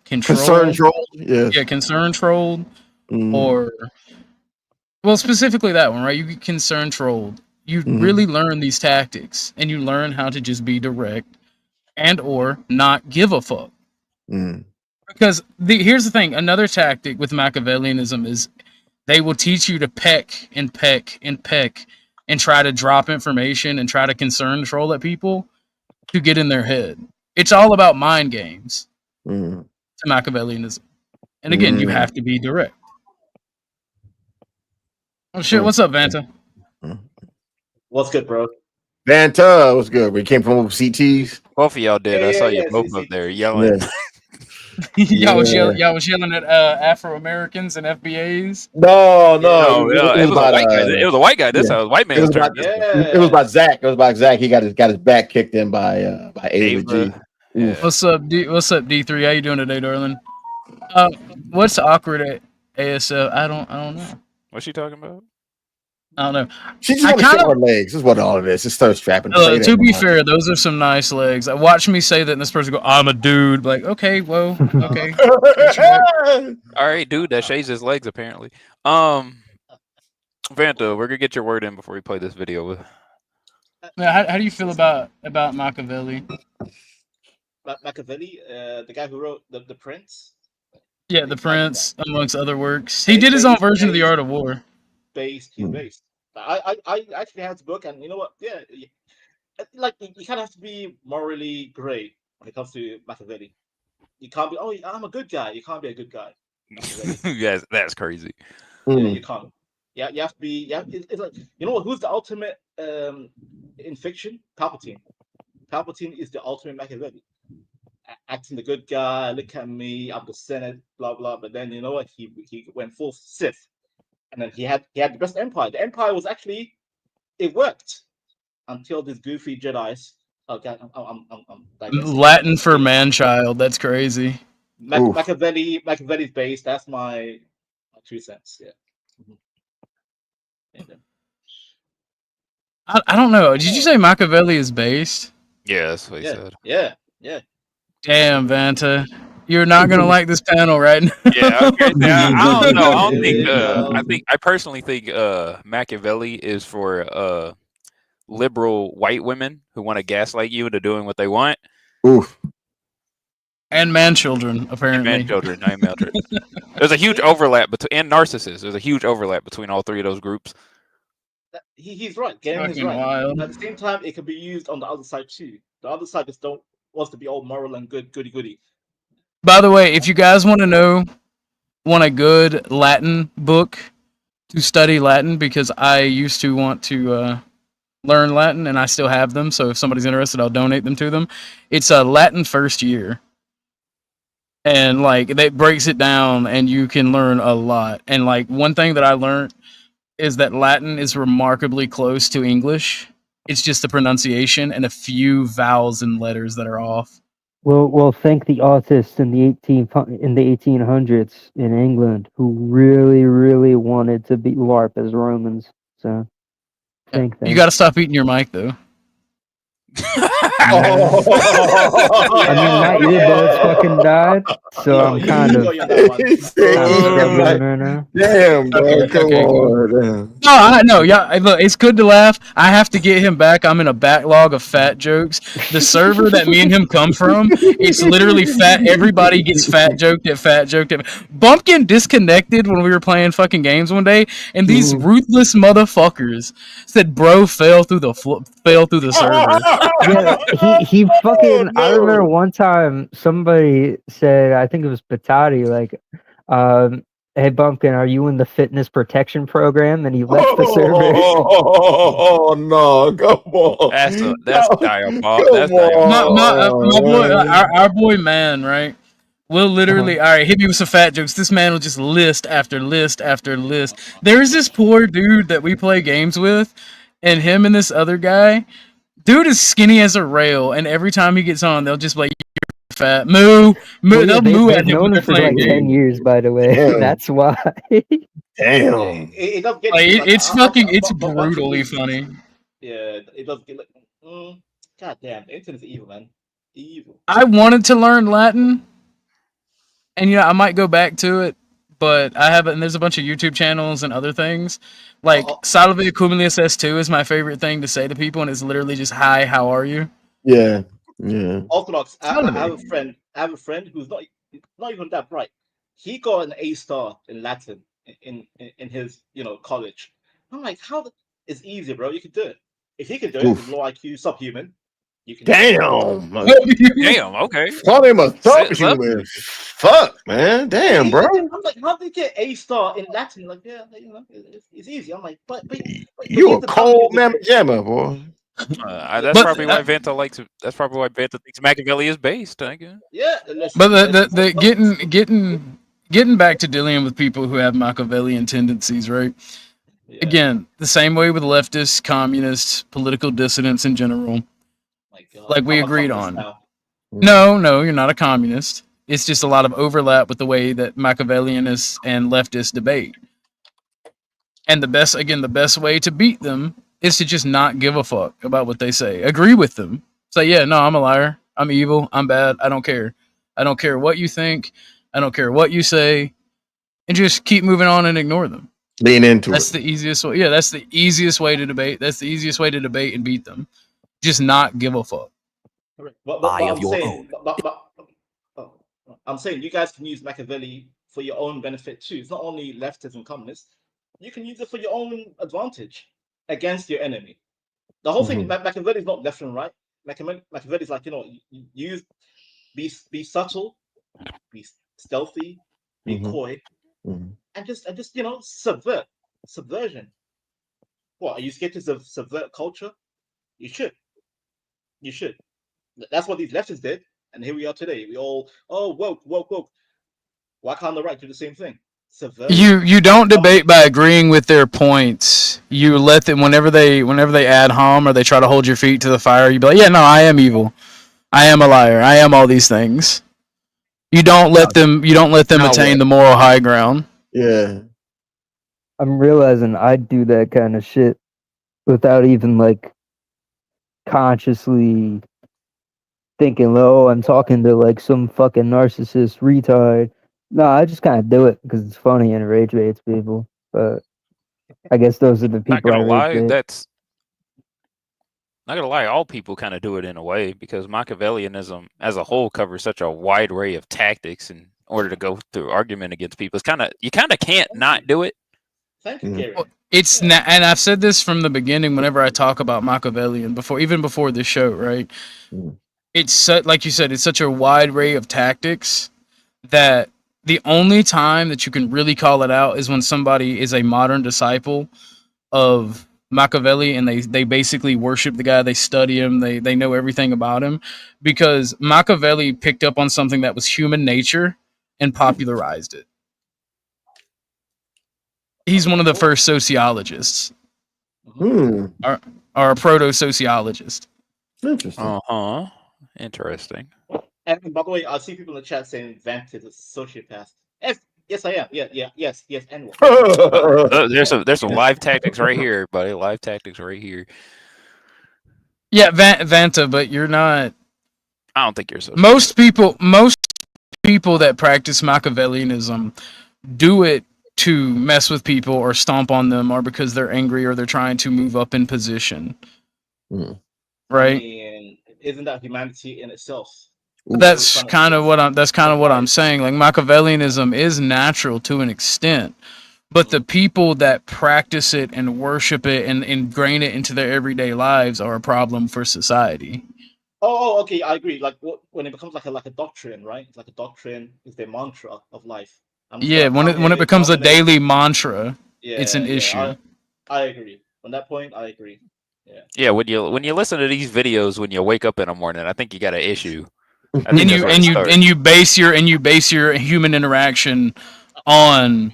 Concern troll. Yes. yeah, concern trolled, Mhm. or well, specifically that one, right? You get concern trolled. You really learn these tactics, and you learn how to just be direct and or not give a fuck. Mm. Because here's the thing: another tactic with Machiavellianism is they will teach you to peck and peck and peck and try to drop information and try to concern troll at people to get in their head. It's all about mind games Mm. to Machiavellianism. And again, you have to be direct. Oh shit, what's up, Vanta? What's good, bro? Vanta, what's good? We came from CTs. Both of y'all did. I saw you yeah, both see, up there yelling. Y'all was yelling at Afro Americans and FBAs. No, it was a white guy. It was a white guy. This was white man's turn. It was about Zach. It was about Zach. He got his back kicked in by Ava G. Yeah. What's up, D3? How you doing today, darling? What's awkward at ASL? I don't know. What's she talking about? I don't know. She just want to sit on her legs. This is what all of this. Just start strapping. To be fair, those are some nice legs. Watch me say that, and this person go, "I'm a dude." Like, okay, well, okay. All right, dude. That shaves his legs apparently. Vanta, we're gonna get your word in before we play this video. Now, how do you feel about Machiavelli? Machiavelli, the guy who wrote the Prince. Yeah, The Prince, amongst other works. He did his own version of The Art of War. He's based. I actually have the book, and you know what? Yeah, like you kind of have to be morally gray when it comes to Machiavelli. You can't be. Oh, I'm a good guy. You can't be a good guy. Yes, that's crazy. Yeah, you can't. Yeah, you have to be. Yeah, it's like, you know what? Who's the ultimate in fiction? Palpatine. Palpatine is the ultimate Machiavelli. Acting the good guy. Look at me. I'm the Senate. Blah blah. But then you know what? He went full Sith. And then he had the best empire. The empire was actually, it worked until these goofy Jedi's. Okay, I'm Latin for man-child. That's crazy. Machiavelli's base. That's my 2 cents. Yeah. I don't know. Did you say Machiavelli is based? Yeah, that's what he said. Yeah. Damn, Vanta. You're not gonna like this panel, right? Yeah, okay. I don't know. I don't think. I personally think Machiavelli is for liberal white women who want to gaslight you into doing what they want. Oof. And man children, apparently. And man children, not male children. There's a huge overlap between narcissists. There's a huge overlap between all three of those groups. He's right. Garen is right. Wild. At the same time, it can be used on the other side too. The other side just wants to be all moral and goody. By the way, if you guys want a good Latin book to study Latin, because I used to want to learn Latin and I still have them, so if somebody's interested, I'll donate them to them. It's a Latin first year. And like that breaks it down and you can learn a lot. And like one thing that I learned is that Latin is remarkably close to English. It's just the pronunciation and a few vowels and letters that are off. Well, thank the artists in the 1800s in England who really wanted to be LARP as Romans. So, thank them. You got to stop eating your mic, though. I mean, my earbuds fucking died, so I'm kind of. Damn, bro. Come on. No, yeah. Look, it's good to laugh. I have to get him back. I'm in a backlog of fat jokes. The server that me and him come from, it's literally fat. Everybody gets fat joked. Bumpkin disconnected when we were playing fucking games one day, and these ruthless motherfuckers said, "Bro fell through the server." Yeah, he fucking. I remember one time somebody said, I think it was Patati, like, "Hey Bumpkin, are you in the fitness protection program?" And he left the server. Oh no! Come on. That's diabolical. That's My boy, our boy, man, right? Will literally, all right, hit me with some fat jokes. This man will just list after list after list. There's this poor dude that we play games with, and him and this other guy. Dude is skinny as a rail, and every time he gets on, they'll just be like, "You're fat, moo." Well, they'll moo at him. Known him for like 10 years, by the way. Damn. That's why. Damn. It's brutally funny. Yeah, it does get like, god damn, the internet's evil, man. Evil. I wanted to learn Latin, and I might go back to it, but I haven't. And there's a bunch of YouTube channels and other things. Like Salve Cumulus S2 is my favorite thing to say to people, and it's literally just "Hi, how are you?" Yeah, yeah. Orthodox. I have a friend. I have a friend who's not even that bright. He got an A star in Latin in his college. I'm like, how? It's easy, bro. You can do it. If he can do it, with low IQ, subhuman. You can. Damn. Damn. Okay. Call him a subhuman. Fuck, man. Damn, bro. I'm like, how did you get A star in Latin? Like, yeah, it's easy. I'm like, but You a cold mamma jamma, boy. That's probably why Vanta likes. That's probably why Vanta thinks Machiavelli is based. I guess. Yeah. But the getting back to dealing with people who have Machiavellian tendencies, right? Yeah. Again, the same way with leftists, communists, political dissidents in general. Like we agreed on. No, you're not a communist. It's just a lot of overlap with the way that Machiavellianists and leftists debate. And the best way to beat them is to just not give a fuck about what they say. Agree with them. Say, yeah, no, I'm a liar. I'm evil. I'm bad. I don't care. I don't care what you think. I don't care what you say. And just keep moving on and ignore them. Lean into That's the easiest way. Yeah, that's the easiest way to debate. That's the easiest way to debate and beat them. Just not give a fuck. I'm saying you guys can use Machiavelli for your own benefit too. It's not only leftists and communists. You can use it for your own advantage against your enemy. The whole thing, Machiavelli is not left and right. Machiavelli is like, use, be subtle, be stealthy, be coy, and just subversion. What, are you scared to subvert culture? You should. That's what these leftists did, and here we are today. We all, woke. Why can't the right do the same thing? You don't debate by agreeing with their points. You let them whenever they ad hom or they try to hold your feet to the fire. You be like, yeah, no, I am evil. I am a liar. I am all these things. You don't let them attain the moral high ground. Yeah. I'm realizing I do that kind of shit without even like consciously thinking, oh, I'm talking to like some fucking narcissist retard. No, I just kind of do it because it's funny and it rage baits people. But I guess those are the people I rage bait. Not gonna lie, all people kind of do it in a way because Machiavellianism as a whole covers such a wide array of tactics in order to go through argument against people. It's you kind of can't not do it. Thank you, Gary. It's not, and I've said this from the beginning. Whenever I talk about Machiavellian, even before this show, right? It's like you said, it's such a wide array of tactics that the only time that you can really call it out is when somebody is a modern disciple of Machiavelli and they basically worship the guy, they study him, they know everything about him, because Machiavelli picked up on something that was human nature and popularized it. He's one of the first sociologists, or a proto-sociologist. Interesting. Interesting. And by the way, I see people in the chat saying Vant is a sociopath. Yes, I am. Yes, and there's some live tactics right here, buddy. Live tactics right here. Yeah, Vanta, but you're not. I don't think you're so. Most people that practice Machiavellianism do it to mess with people or stomp on them, or because they're angry or they're trying to move up in position. Right? I mean, isn't that humanity in itself? That's kind of what I'm saying. Like Machiavellianism is natural to an extent, but the people that practice it and worship it and ingrain it into their everyday lives are a problem for society. Oh, okay, I agree. Like when it becomes like a doctrine, right? It's like a doctrine. It's their mantra of life. When it becomes a daily mantra, it's an issue. I agree. On that point, I agree. Yeah. When you listen to these videos when you wake up in the morning, I think you got an issue. And you base your human interaction on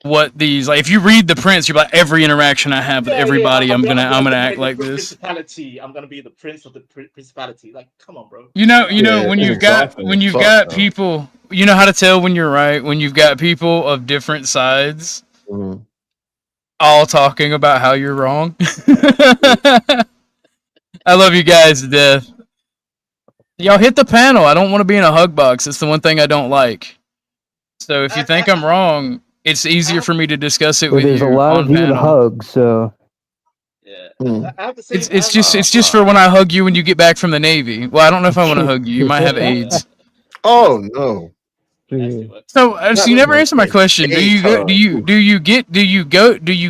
what these, like, if you read The Prince, you're like, every interaction I have with everybody, I'm gonna act like this. I'm gonna be the prince of the principality. Like, come on, bro. You know when you've got people, you know how to tell when you're right when you've got people of different sides, all talking about how you're wrong. I love you guys to death. Y'all hit the panel. I don't want to be in a hug box. It's the one thing I don't like. So if you think I'm wrong, it's easier for me to discuss it Well, with there's you a lot on of you to panel. hug, so I have the same. It's just for when I hug you when you get back from the Navy. Well, I don't know if I want to hug you. You might have AIDS. Oh no. So you never answered my question. Do you Hey,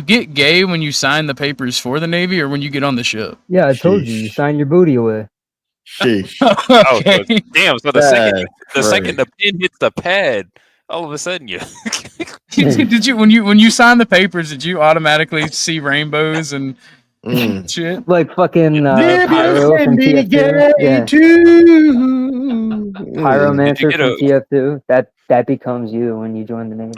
get gay when you sign the papers for the Navy or when you get on the ship? yeah, I told you, you sign your booty away. Sheesh. Oh, Okay. so, damn! So the second the pin hits the pad, all of a sudden you. Did you when you signed the papers? Did you automatically see rainbows and shit? Like fucking Maybe Pyro I from can be TF2. gay Yeah. too. Pyromancer get from a- TF2. That becomes you when you join the Navy.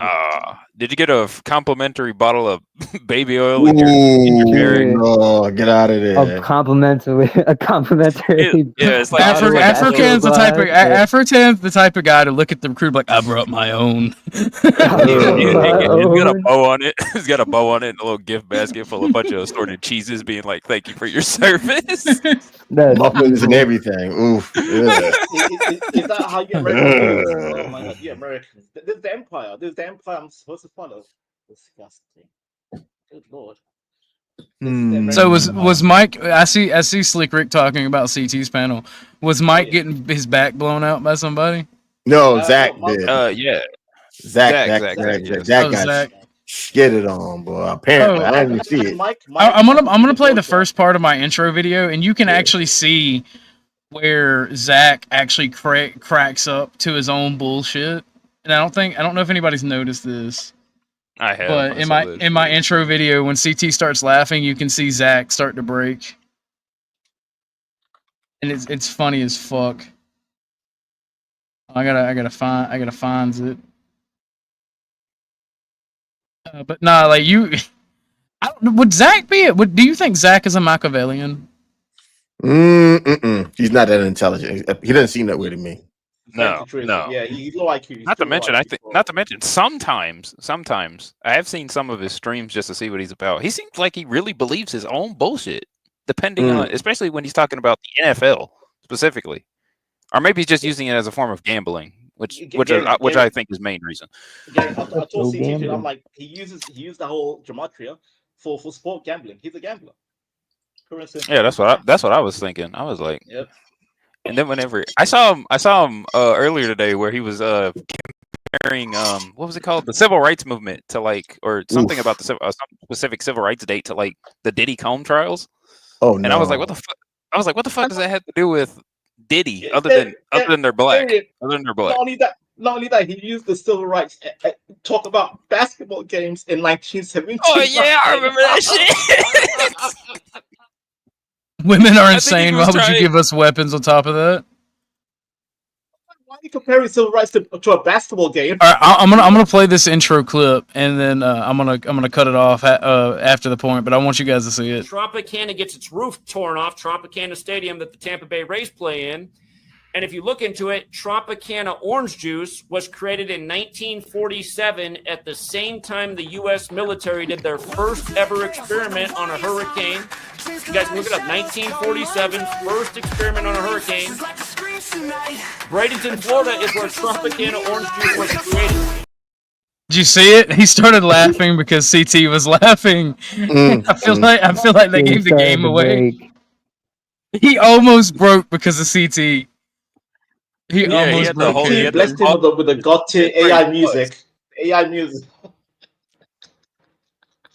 Did you get a complimentary bottle of baby oil in your Ooh, barracks? no, get out of A there. complimentary. Yeah, it's like African's the type of African's the type of guy to look at the recruit like I brought my own. He's got a bow on it. He's got a bow on it and a little gift basket full of a bunch of assorted cheeses, being like, "Thank you for your service." Muffins and everything. Oof. Yeah. Is that how you Americans? Oh my god, yeah, Americans. This is the empire. This is the empire I'm supposed to follow. Disgusting. Good lord. So was Mike? I see Slick Rick talking about CT's panel. Was Mike getting his back blown out by somebody? No, Zach did. Yeah. Zach yes. got Zach. skidded on, boy. Apparently, I didn't see it. I'm gonna play the first part of my intro video, and you can actually see where Zach actually cracks up to his own bullshit. And I don't know if anybody's noticed this. I have. But in my intro video, when CT starts laughing, you can see Zach start to break, and it's funny as fuck. I gotta find it. But nah, like you, would Zach be it? Do you think Zach is a Machiavellian? He's not that intelligent. He doesn't seem that way to me. No. Yeah, he's low IQ. Not to mention, sometimes I have seen some of his streams just to see what he's about. He seems like he really believes his own bullshit, depending on, especially when he's talking about the NFL specifically, or maybe he's just using it as a form of gambling, which I think is main reason. I told CT, I'm like, he used the whole gematria for sport gambling. He's a gambler. Yeah, that's what I was thinking. I was like, yep. And then whenever I saw him earlier today, where he was comparing what was it called, the civil rights movement to like, or something about the some specific civil rights date to like the Diddy Combe trials. Oh no! And I was like, what the fuck? Does that have to do with Diddy other than they're black? Other than they're black. Not only that, he used the civil rights talk about basketball games in 1970. Oh yeah, I remember that shit. Women are insane. Why would you give us weapons on top of that? Why are you comparing civil rights to a basketball game? All right, I'm gonna play this intro clip, and then I'm gonna cut it off after the point. But I want you guys to see it. Tropicana gets its roof torn off. Tropicana Stadium that the Tampa Bay Rays play in. And if you look into it, Tropicana orange juice was created in 1947 at the same time the U.S. military did their first ever experiment on a hurricane. You guys look it up, 1947, first experiment on a hurricane. Bradenton, Florida is where Tropicana orange juice was created. Did you see it? He started laughing because CT was laughing. I feel like they gave the game away. He almost broke because of CT. He almost broke. He blessed him with the god tier AI music. AI music.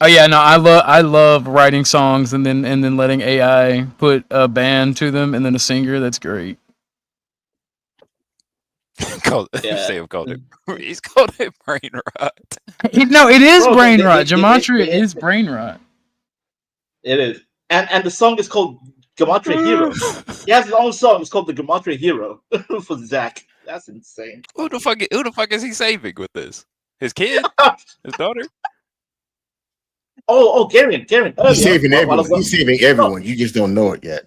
Oh yeah, no, I love writing songs and then letting AI put a band to them and then a singer. That's great. He's called it. He's called it brain rot. No, it is brain rot. Gematria is brain rot. It is, and the song is called Gematria Hero. He has his own song. It's called the Gematria Hero for Zach. That's insane. Who the fuck is he saving with this? His kid? His daughter? Oh, Garion. He's saving everyone. He's saving everyone. You just don't know it yet.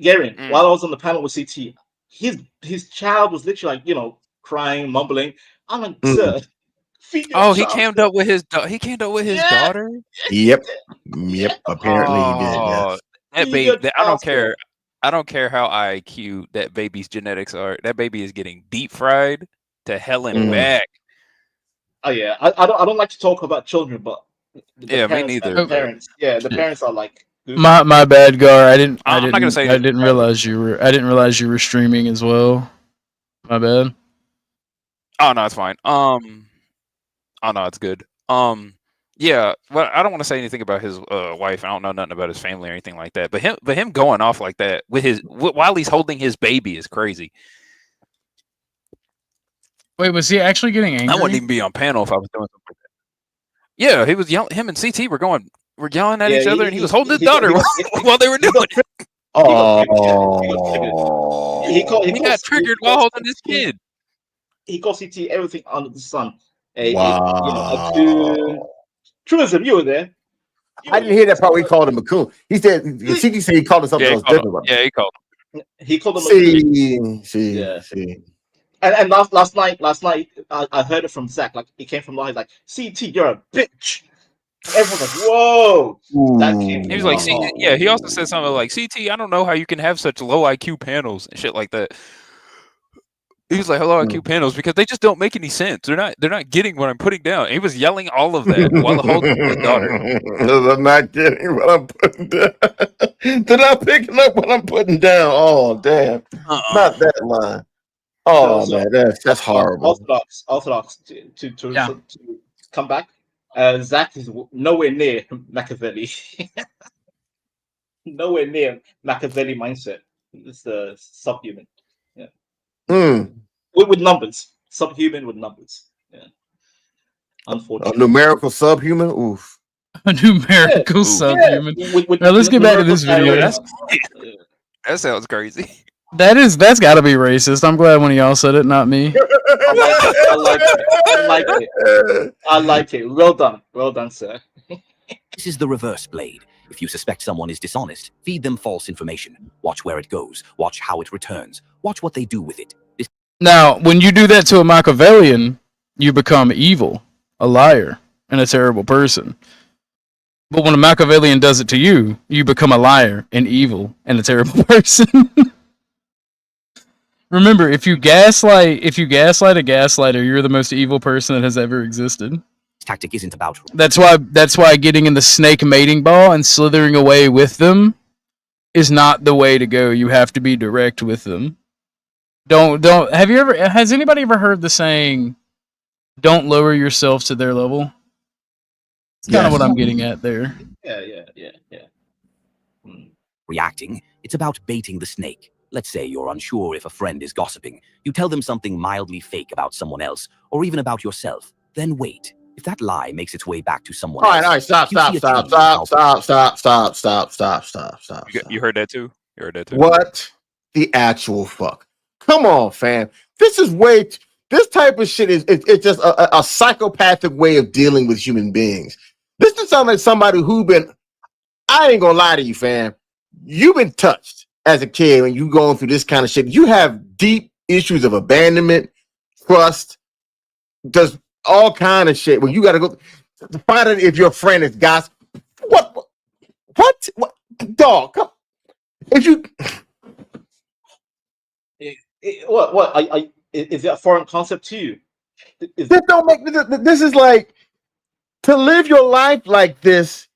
Garion, while I was on the panel with CT, his child was literally like, crying, mumbling. I'm like, sir. He came up with his daughter? Yep. Apparently he did. Yeah. That baby, I don't care I don't care how IQ that baby's genetics are. That baby is getting deep fried to hell and back. Oh yeah, I don't like to talk about children, but the Yeah, me parents, neither. the but- parents, yeah, the parents are like. My bad, Gar. I didn't I'm not gonna say I didn't realize you were streaming as well. My bad. Oh no, it's fine. Oh no, it's good. Yeah, well, I don't want to say anything about his wife. I don't know nothing about his family or anything like that. But him going off like that with his while he's holding his baby is crazy. Wait, was he actually getting angry? I wouldn't even be on panel if I was doing something like that. Yeah, he was yelling. Him and CT were yelling at each other, and he was holding his daughter while they were doing it. He got triggered while holding his kid. He called CT everything under the sun. Wow. Truism, you were there. I didn't hear that part where he called him a coon. He said CT said he called him something else different. Yeah, he called him. He called him See. And last night, I heard it from Zach. Like, it came from Law. He's like, CT, you're a bitch. Everyone's like, whoa. That came He was like, yeah. He also said something like, CT, I don't know how you can have such low IQ panels and shit like that. He was like, "Hello, IQ panels," because they just don't make any sense. They're not getting what I'm putting down. He was yelling all of that while holding his daughter. I'm not getting what I'm putting down. They're not picking up what I'm putting down. Oh, damn. Not that line. Oh, man, that's horrible. Orthodox to come back. Zach is nowhere near Machiavelli. Nowhere near Machiavelli mindset. It's the subhuman. Yeah. With numbers. Subhuman with numbers. Yeah. Unfortunately. A numerical subhuman? Oof. A numerical subhuman. Now let's get back to this video. That sounds crazy. That's got to be racist. I'm glad one of y'all said it, not me. I like it. Well done, sir. This is the reverse blade. If you suspect someone is dishonest, feed them false information. Watch where it goes. Watch how it returns. Watch what they do with it. Now, when you do that to a Machiavellian, you become evil, a liar, and a terrible person. But when a Machiavellian does it to you, you become a liar, and evil, and a terrible person. Remember, if you gaslight a gaslighter, you're the most evil person that has ever existed. Tactic isn't about. That's why getting in the snake mating ball and slithering away with them is not the way to go. You have to be direct with them. Has anybody ever heard the saying, don't lower yourself to their level? It's kind of what I'm getting at there. Yeah. Reacting, it's about baiting the snake. Let's say you're unsure if a friend is gossiping. You tell them something mildly fake about someone else, or even about yourself. Then wait. If that lie makes its way back to someone else. All right, stop. You heard that too? You heard that too? What the actual fuck? Come on, fam. This type of shit it's just a psychopathic way of dealing with human beings. This just sounds like somebody I ain't gonna lie to you, fam. You've been touched as a kid when you going through this kind of shit. You have deep issues of abandonment, trust, just all kind of shit. When you gotta go to find out if your friend is gossip. What? Dog, come. If you what? Is it a foreign concept to you? This is like to live your life like this.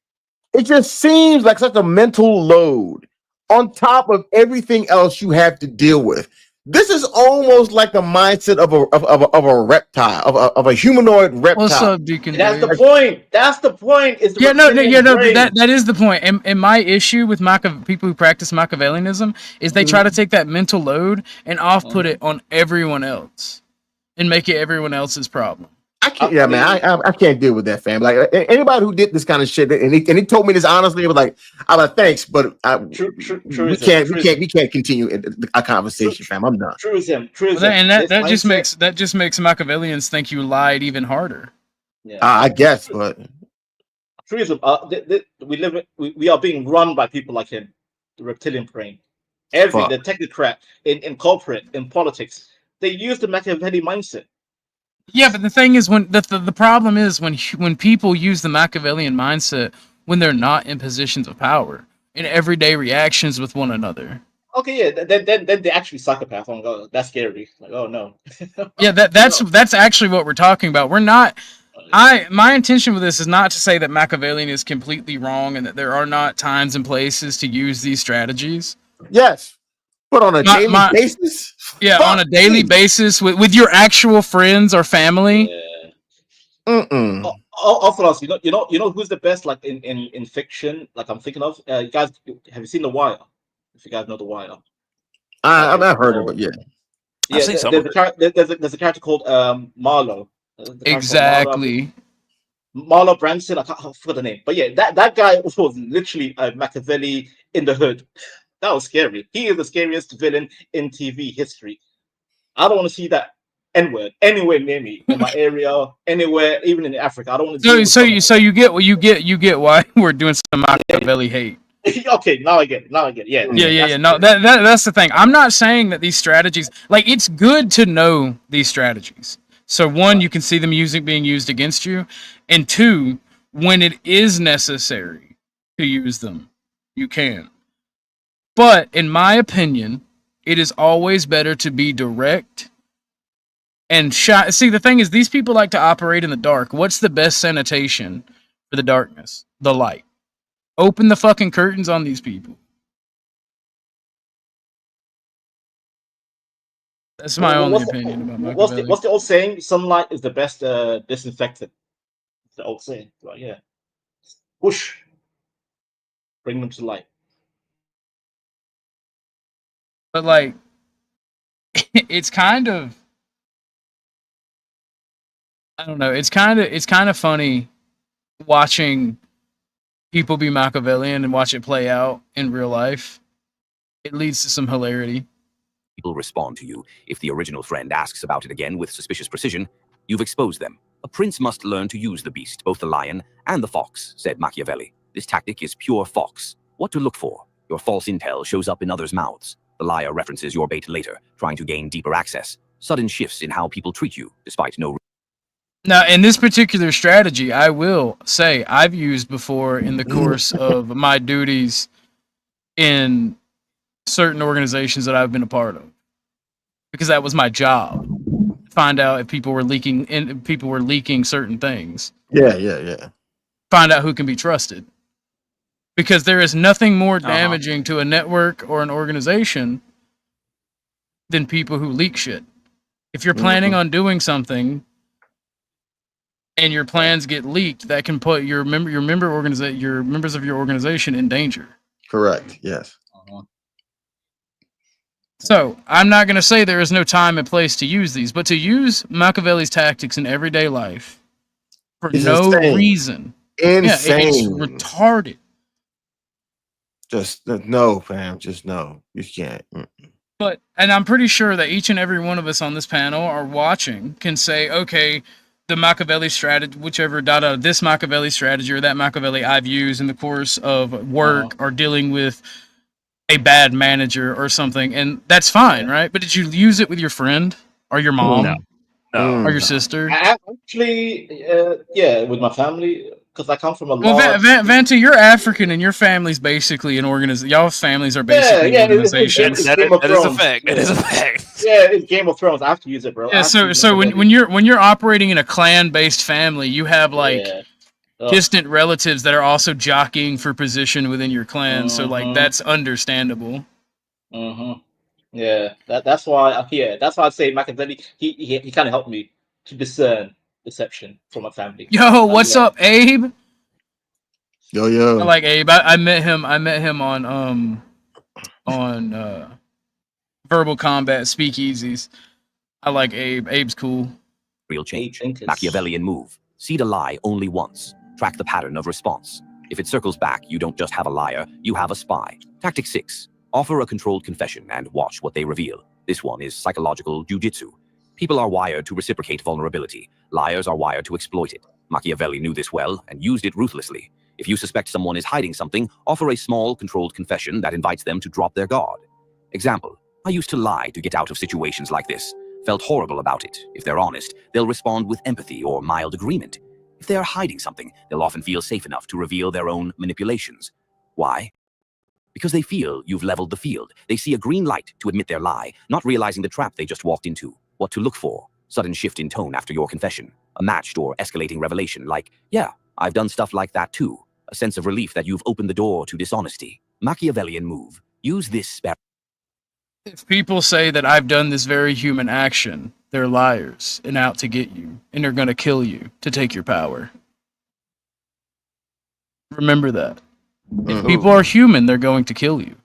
It just seems like such a mental load on top of everything else you have to deal with. This is almost like the mindset of a reptile, of a humanoid reptile. What's up, Deacon? That's the point. That's the point. Is that is the point. And my issue with people who practice Machiavellianism is they try to take that mental load and off-put it on everyone else and make it everyone else's problem. I can't. Yeah, man. I can't deal with that, fam. Like anybody who did this kind of shit, and he told me this honestly. It was like, I'm like, thanks, but we can't continue a conversation, fam. I'm done. Truism. And that just makes Machiavellians think you lied even harder. Yeah, I guess, but truism. We are being run by people like him, the reptilian brain. The technocrat in corporate, in politics, they use the Machiavelli mindset. Yeah, but the thing is, when the problem is when people use the Machiavellian mindset when they're not in positions of power, in everyday reactions with one another. Okay, yeah. Then they actually psychopath. Oh, God, that's scary. Like, oh no. Yeah, that's actually what we're talking about. We're not. My intention with this is not to say that Machiavellian is completely wrong and that there are not times and places to use these strategies. Yes, but on a daily basis. Yeah, on a daily basis with your actual friends or family. Orthodox, you know who's the best like in fiction? Like I'm thinking of. You guys, have you seen The Wire? If you guys know The Wire. I've not heard of it yet. Yeah, there's a character called Marlowe. Exactly. Marlowe Branson. I forgot the name, but yeah, that guy was literally a Machiavelli in the hood. That was scary. He is the scariest villain in TV history. I don't want to see that N-word anywhere near me in my area, anywhere, even in Africa. I don't want to. So you get what you get why we're doing some Machiavelli hate. Okay, now I get it. Yeah. Yeah. No, that's the thing. I'm not saying that these strategies, like, it's good to know these strategies. So one, you can see them being used against you, and two, when it is necessary to use them, you can. But in my opinion, it is always better to be direct and see, the thing is, these people like to operate in the dark. What's the best sanitation for the darkness? The light. Open the fucking curtains on these people. That's my only opinion about Machiavelli. What's the old saying? Sunlight is the best disinfectant. It's the old saying. Right, yeah. Push. Bring them to light. But like, it's kind of, I don't know. It's kind of funny watching people be Machiavellian and watch it play out in real life. It leads to some hilarity. People respond to you. If the original friend asks about it again with suspicious precision, you've exposed them. A prince must learn to use the beast, both the lion and the fox, said Machiavelli. This tactic is pure fox. What to look for? Your false intel shows up in others' mouths. The liar references your bait later, trying to gain deeper access. Sudden shifts in how people treat you, despite no. Now, in this particular strategy, I will say I've used before in the course of my duties in certain organizations that I've been a part of, because that was my job. Find out if people were leaking certain things. Yeah. Find out who can be trusted. Because there is nothing more damaging to a network or an organization than people who leak shit. If you're planning on doing something and your plans get leaked, that can put your members of your organization in danger. Correct. Yes. So I'm not going to say there is no time and place to use these, but to use Machiavelli's tactics in everyday life for no reason, insane, it's retarded. Just no, fam. Just no. You can't. But, and I'm pretty sure that each and every one of us on this panel are watching can say, okay, the Machiavelli strategy, whichever this Machiavelli strategy or that Machiavelli I've used in the course of work or dealing with a bad manager or something, and that's fine, right? But did you use it with your friend or your mom? No. Or your sister? Actually, yeah, with my family, because I come from a large... Vanta, you're African, and your family's basically an organization. Y'all's families are basically an organization. That is a fact. That is a fact. Yeah, it's Game of Thrones. I have to use it, bro. Yeah, so when you're operating in a clan-based family, you have like distant relatives that are also jockeying for position within your clan. So like that's understandable. Yeah, that's why. That's why I say Machiavelli. He kind of helped me to discern deception from my family. Yo, what's up, Abe? Yo. I like Abe. I met him on Verbal Combat Speakeasies. I like Abe. Abe's cool. Real change. Machiavellian move. Seed a lie only once. Track the pattern of response. If it circles back, you don't just have a liar, you have a spy. Tactic 6. Offer a controlled confession and watch what they reveal. This one is psychological jujitsu. People are wired to reciprocate vulnerability. Liars are wired to exploit it. Machiavelli knew this well and used it ruthlessly. If you suspect someone is hiding something, offer a small, controlled confession that invites them to drop their guard. Example, I used to lie to get out of situations like this. Felt horrible about it. If they're honest, they'll respond with empathy or mild agreement. If they are hiding something, they'll often feel safe enough to reveal their own manipulations. Why? because they feel you've leveled the field. They see a green light to admit their lie, not realizing the trap they just walked into. What to look for? Sudden shift in tone after your confession. A matched or escalating revelation like, yeah, I've done stuff like that too. A sense of relief that you've opened the door to dishonesty. Machiavellian move. Use this. If people say that I've done this very human action, they're liars and out to get you, and they're going to kill you to take your power. Remember that. If people are human, they're going to kill you.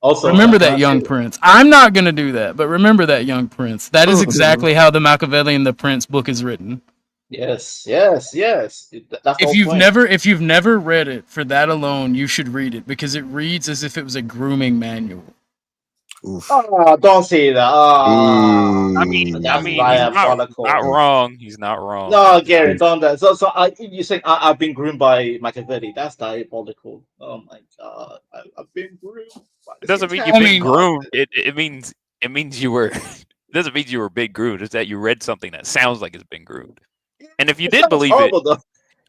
Also, remember that, young prince. I'm not going to do that, but remember that, young prince. That is exactly how the Machiavellian the Prince book is written. Yes. That's the If whole you've point. never read it, for that alone, you should read it because it reads as if it was a grooming manual. Oh, don't say that. Oh, I mean, that's he's diabolical. not wrong. He's not wrong. No, Gary, don't that. So you saying I've been groomed by Machiavelli? That's diabolical. Oh my god, I've been groomed. It doesn't mean you've been groomed. It means you were. It doesn't mean you were big groomed. It's that you read something that sounds like it's been groomed. And if you did believe it, though.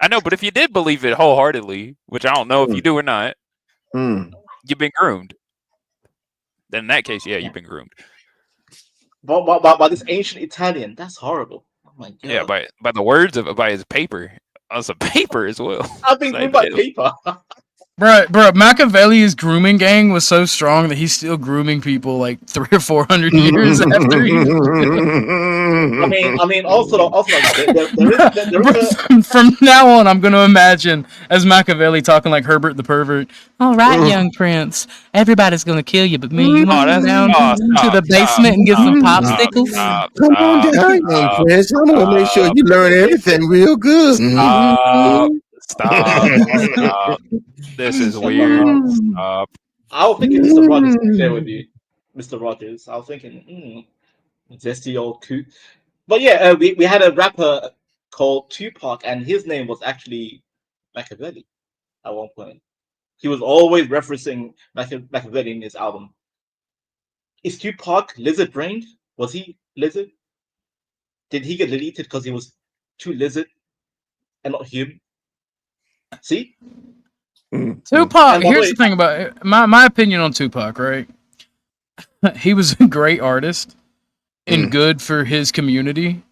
I know. But if you did believe it wholeheartedly, which I don't know if you do or not, you've been groomed. Then in that case, yeah, you've been groomed. By this ancient Italian, that's horrible. Oh my god. Yeah, by the words of by his paper, as a paper as well. I've been groomed by paper. Bro, Machiavelli's grooming gang was so strong that he's still grooming people like 300 or 400 years after he. I mean, also, there is From now on, I'm going to imagine as Machiavelli talking like Herbert the pervert. All right, young prince, everybody's going to kill you, but me, you want to go down to the basement and get some popsicles? Come on down, young prince. I'm gonna make sure you learn everything real good. Stop. This is weird. Stop. I was thinking Mr. Rogers to share with you. Mr. Rogers. I was thinking, zesty old coot. But yeah, we had a rapper called Tupac, and his name was actually Machiavelli at one point. He was always referencing Machiavelli in his album. Is Tupac lizard brained? Was he lizard? Did he get deleted because he was too lizard and not human? See? Tupac, here's the thing about it. My opinion on Tupac, right? He was a great artist and good for his community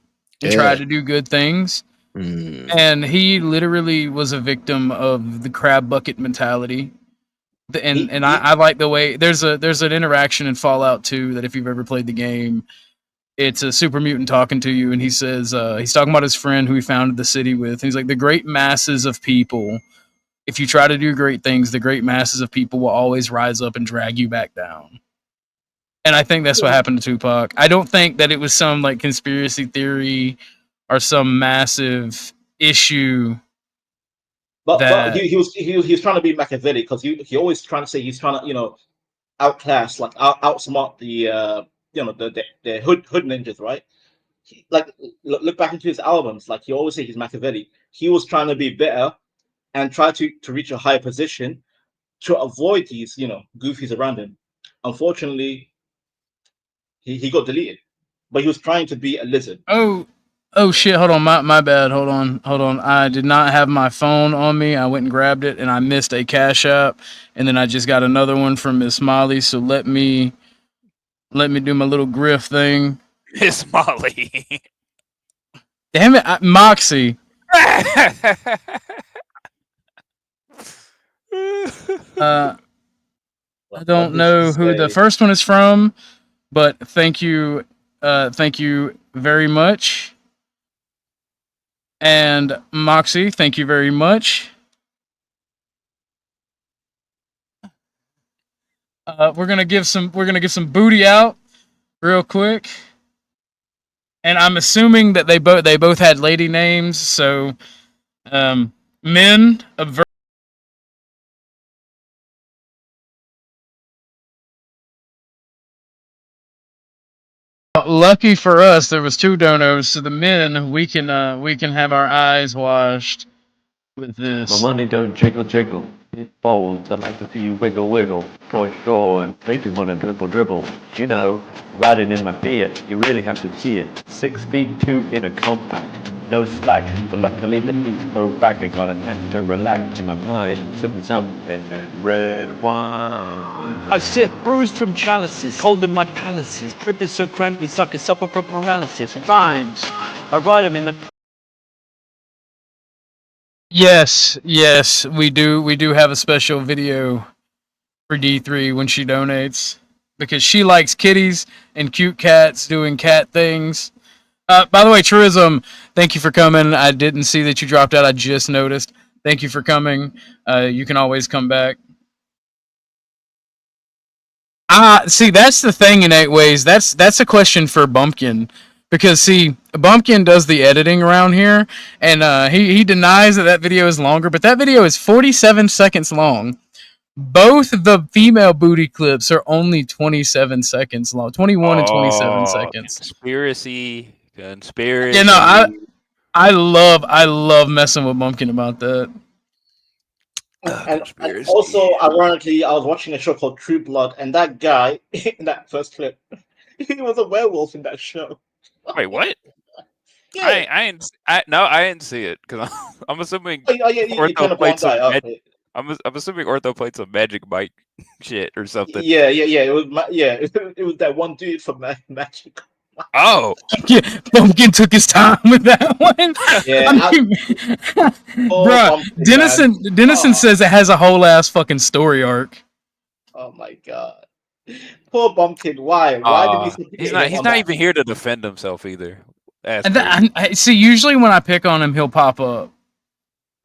and tried to do good things. And he literally was a victim of the crab bucket mentality. And I like the way there's an interaction in Fallout 2 that if you've ever played the game, it's a super mutant talking to you, and he says he's talking about his friend who he founded the city with. He's like, the great masses of people, if you try to do great things, the great masses of people will always rise up and drag you back down. And I think that's what happened to Tupac. I don't think that it was some like conspiracy theory or some massive issue. But he was trying to be Machiavelli because he always trying to say he's trying to outclass, like outsmart the the hood ninjas, right? Look back into his albums, like he always say he's Machiavelli. He was trying to be better and try to reach a higher position to avoid these goofies around him. Unfortunately, he got deleted, but he was trying to be a lizard. Oh shit, hold on, my bad, hold on. I did not have my phone on me. I went and grabbed it and I missed a Cashapp, and then I just got another one from Miss Molly, so let me do my little griff thing. Miss Molly. Damn it, Moxie. I don't know who the first one is from, but thank you very much. And Moxie, thank you very much. We're gonna give some booty out real quick, and I'm assuming that they both had lady names. So, men of. Lucky for us, there was 2 donos. So the men, we can have our eyes washed with this. My money don't jiggle jiggle. It folds. I like to see you wiggle wiggle. For sure. And they do want to dribble dribble. You know, riding in my Fiat, you really have to see it. 6 feet 2 in a compact. no slack, but luckily the needs for practice on and to relax my mind. Something red wine. I sit bruised from chalices, cold in my palaces. Trip is so cramped, suck a supper from paralysis. Rhymes. I write them in the. Yes, we do have a special video for D3 when she donates because she likes kitties and cute cats doing cat things. By the way, Truism, thank you for coming. I didn't see that you dropped out. I just noticed. Thank you for coming. You can always come back. See, that's the thing in 8 ways. That's a question for Bumpkin. Because, see, Bumpkin does the editing around here, and he denies that video is longer, but that video is 47 seconds long. Both the female booty clips are only 27 seconds long. 21 and 27 seconds. Conspiracy. Yeah, no, I love messing with Bumpkin about that. And also, ironically, I was watching a show called True Blood, and that guy in that first clip, he was a werewolf in that show. Wait, what? Yeah. I didn't see it because I'm assuming Ortho played some I'm assuming Ortho played some Magic Mike shit or something. Yeah. It was that one dude from Magic. Oh, yeah, Bumpkin took his time with that one. Yeah, bruh, Dennison says it has a whole ass fucking story arc. Oh my god, poor Bumpkin. Why? Why did he? He's not even here to defend himself either. I see. Usually when I pick on him, he'll pop up.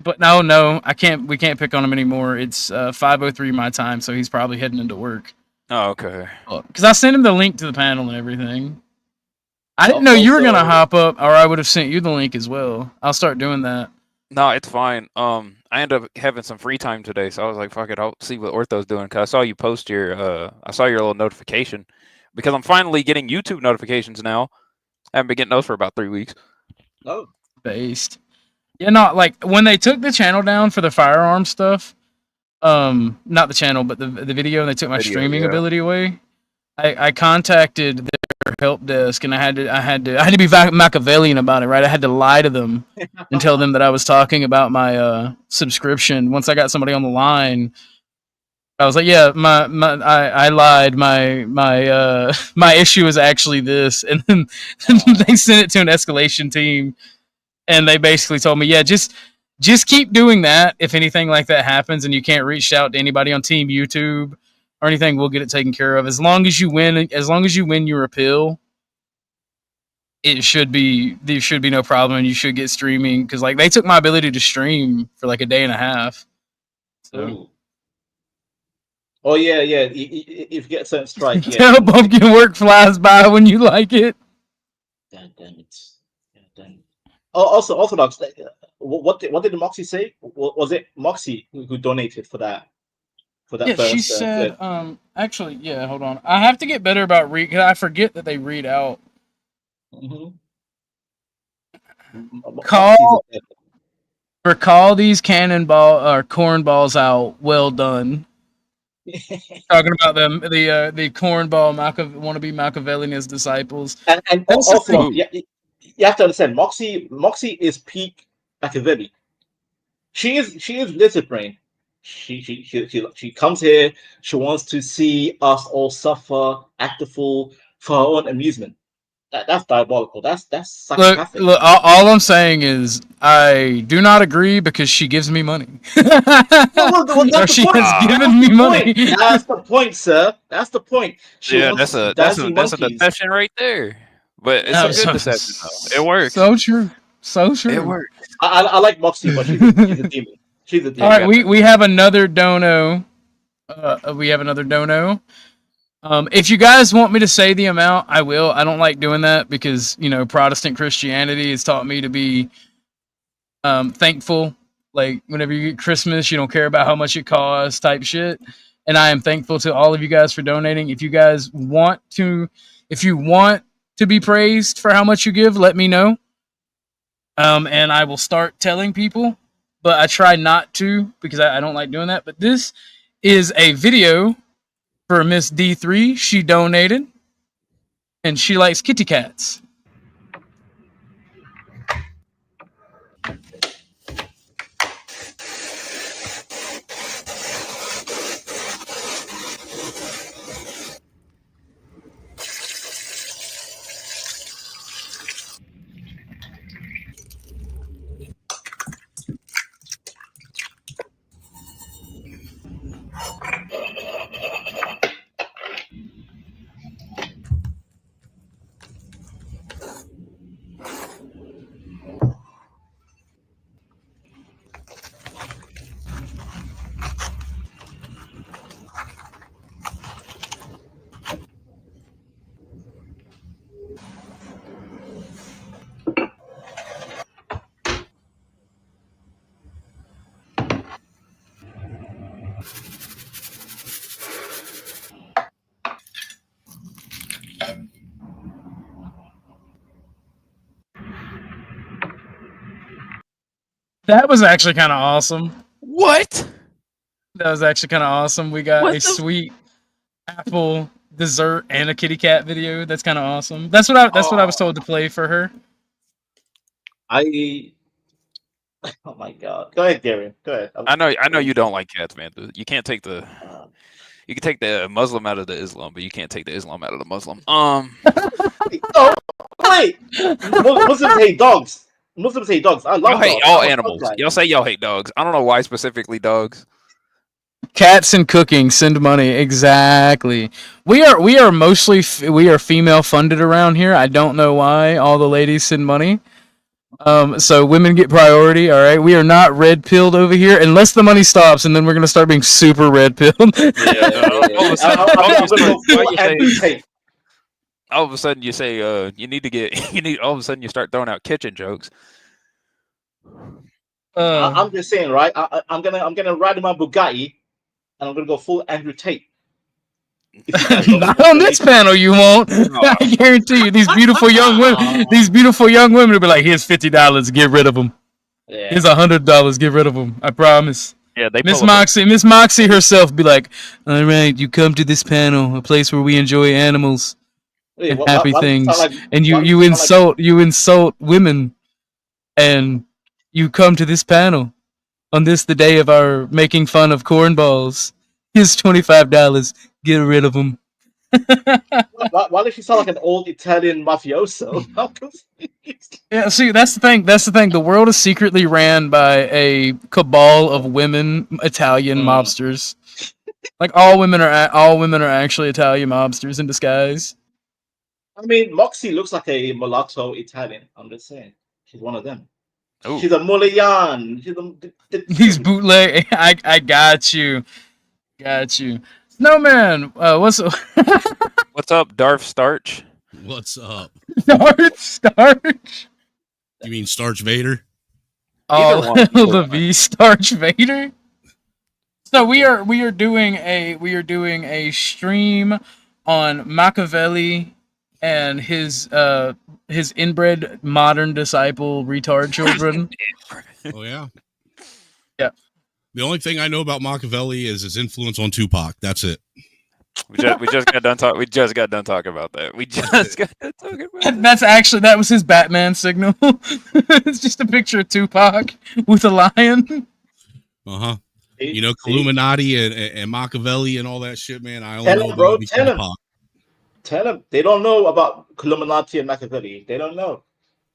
But no, I can't. We can't pick on him anymore. It's 5:03 my time, so he's probably heading into work. Oh, okay. Because I sent him the link to the panel and everything. I didn't know you were gonna hop up, or I would have sent you the link as well. I'll start doing that. No, it's fine. I ended up having some free time today, so I was like, "Fuck it, I'll see what Ortho's doing." Cause I saw you post your, I saw your little notification, because I'm finally getting YouTube notifications now. I haven't been getting those for about 3 weeks. Oh, based. Yeah, no, like when they took the channel down for the firearm stuff, not the channel, but the video, and they took my streaming ability away. I contacted their help desk, and I had to be Machiavellian about it, right? I had to lie to them and tell them that I was talking about my subscription. Once I got somebody on the line, I was like, "Yeah, I lied. My issue is actually this," and then they sent it to an escalation team, and they basically told me, "Yeah, just keep doing that. If anything like that happens, and you can't reach out to anybody on Team YouTube or anything, we'll get it taken care of. As long as you win your appeal, there should be no problem, and you should get streaming, because like they took my ability to stream for like a day and a half." So. Ooh. Oh yeah. If you get a certain strike, yeah. Tell Pumpkin work flies by when you like it. God damn it. Oh, also Orthodox. What did Moxie say? Was it Moxie who donated for that? Yeah, first, she said. Actually, yeah. Hold on. I have to get better about read. Cause I forget that they read out. Call these cannonball or cornballs out. Well done. Talking about them, the cornball wannabe Machiavellianist disciples. And also, you have to understand, Moxie is peak Machiavelli. She is lizard brain. She comes here. She wants to see us all suffer, act a fool for her own amusement. That's diabolical. That's psychopathic. Look, all I'm saying is I do not agree, because she gives me money. She has given me money. That's the point, sir. That's the point. That's a deception right there. But it's a good deception, though. It works. So true. It works. I like Moxie, but she's a demon. She's a demon. All right, we have another dono. If you guys want me to say the amount, I will. I don't like doing that because, Protestant Christianity has taught me to be thankful. Like, whenever you get Christmas, you don't care about how much it costs type shit. And I am thankful to all of you guys for donating. If you guys want to be praised for how much you give, let me know. And I will start telling people. But I try not to, because I don't like doing that. But this is a video for Miss D3. She donated, and she likes kitty cats. That was actually kind of awesome. What? That was actually kind of awesome. We got What a the- sweet apple dessert and a kitty cat video. That's kind of awesome. That's what I was told to play for her. Oh my god. Go ahead, Gary. Go ahead. I know you don't like cats, man. You can't take the you can take the Muslim out of the Islam, but you can't take the Islam out of the Muslim. Oh, wait. Muslims hate dogs. Muslims hate dogs. I love Y'all hate dogs. all I'm a animals. dog guy. Y'all say y'all hate dogs. I don't know why specifically dogs. Cats and cooking send money exactly. We are mostly we are female funded around here. I don't know why all the ladies send money. So women get priority. All right, we are not red pilled over here unless the money stops, and then we're gonna start being super red pilled. All of a sudden you say you need to get all of a sudden you start throwing out kitchen jokes. I'm just saying, right? I'm gonna ride in my Bugatti, and I'm gonna go full Andrew Tate. Not on this panel, you won't. I guarantee you, these beautiful young women will be like, "Here's $50, get rid of them. Yeah. Here's $100, get rid of them. I promise." Yeah, they Miss pull up Miss Moxie herself be like, "All right, you come to this panel, a place where we enjoy animals Wait, and why- happy why does it things, sound like- and why does you it sound like- insult women, and you come to this panel on the day of our making fun of cornballs. Here's $25, get rid of them." Why does she sound like an old Italian mafioso? How confused. Yeah, see, that's the thing. The world is secretly ran by a cabal of women, Italian mobsters. Like all women are actually Italian mobsters in disguise. I mean, Moxie looks like a mulatto Italian. I'm just saying, she's one of them. She's a Mulian. These bootleg. I got you. Snowman, What's up, Darth Starch? What's up? Darth Starch. You mean Starch Vader? Oh, the V Starch Vader. So we are doing a stream on Machiavelli and his inbred modern disciple retard children. Oh yeah. Yeah. The only thing I know about Machiavelli is his influence on Tupac. That's it. We just got done talking. We just got done talking about that. We just got done talking about that. That was his Batman signal. It's just a picture of Tupac with a lion. Uh-huh. You know, Illuminati and Machiavelli and all that shit, man. I only Tell know him, bro. about Tupac. Tell them. They don't know about Illuminati and Machiavelli. They don't know.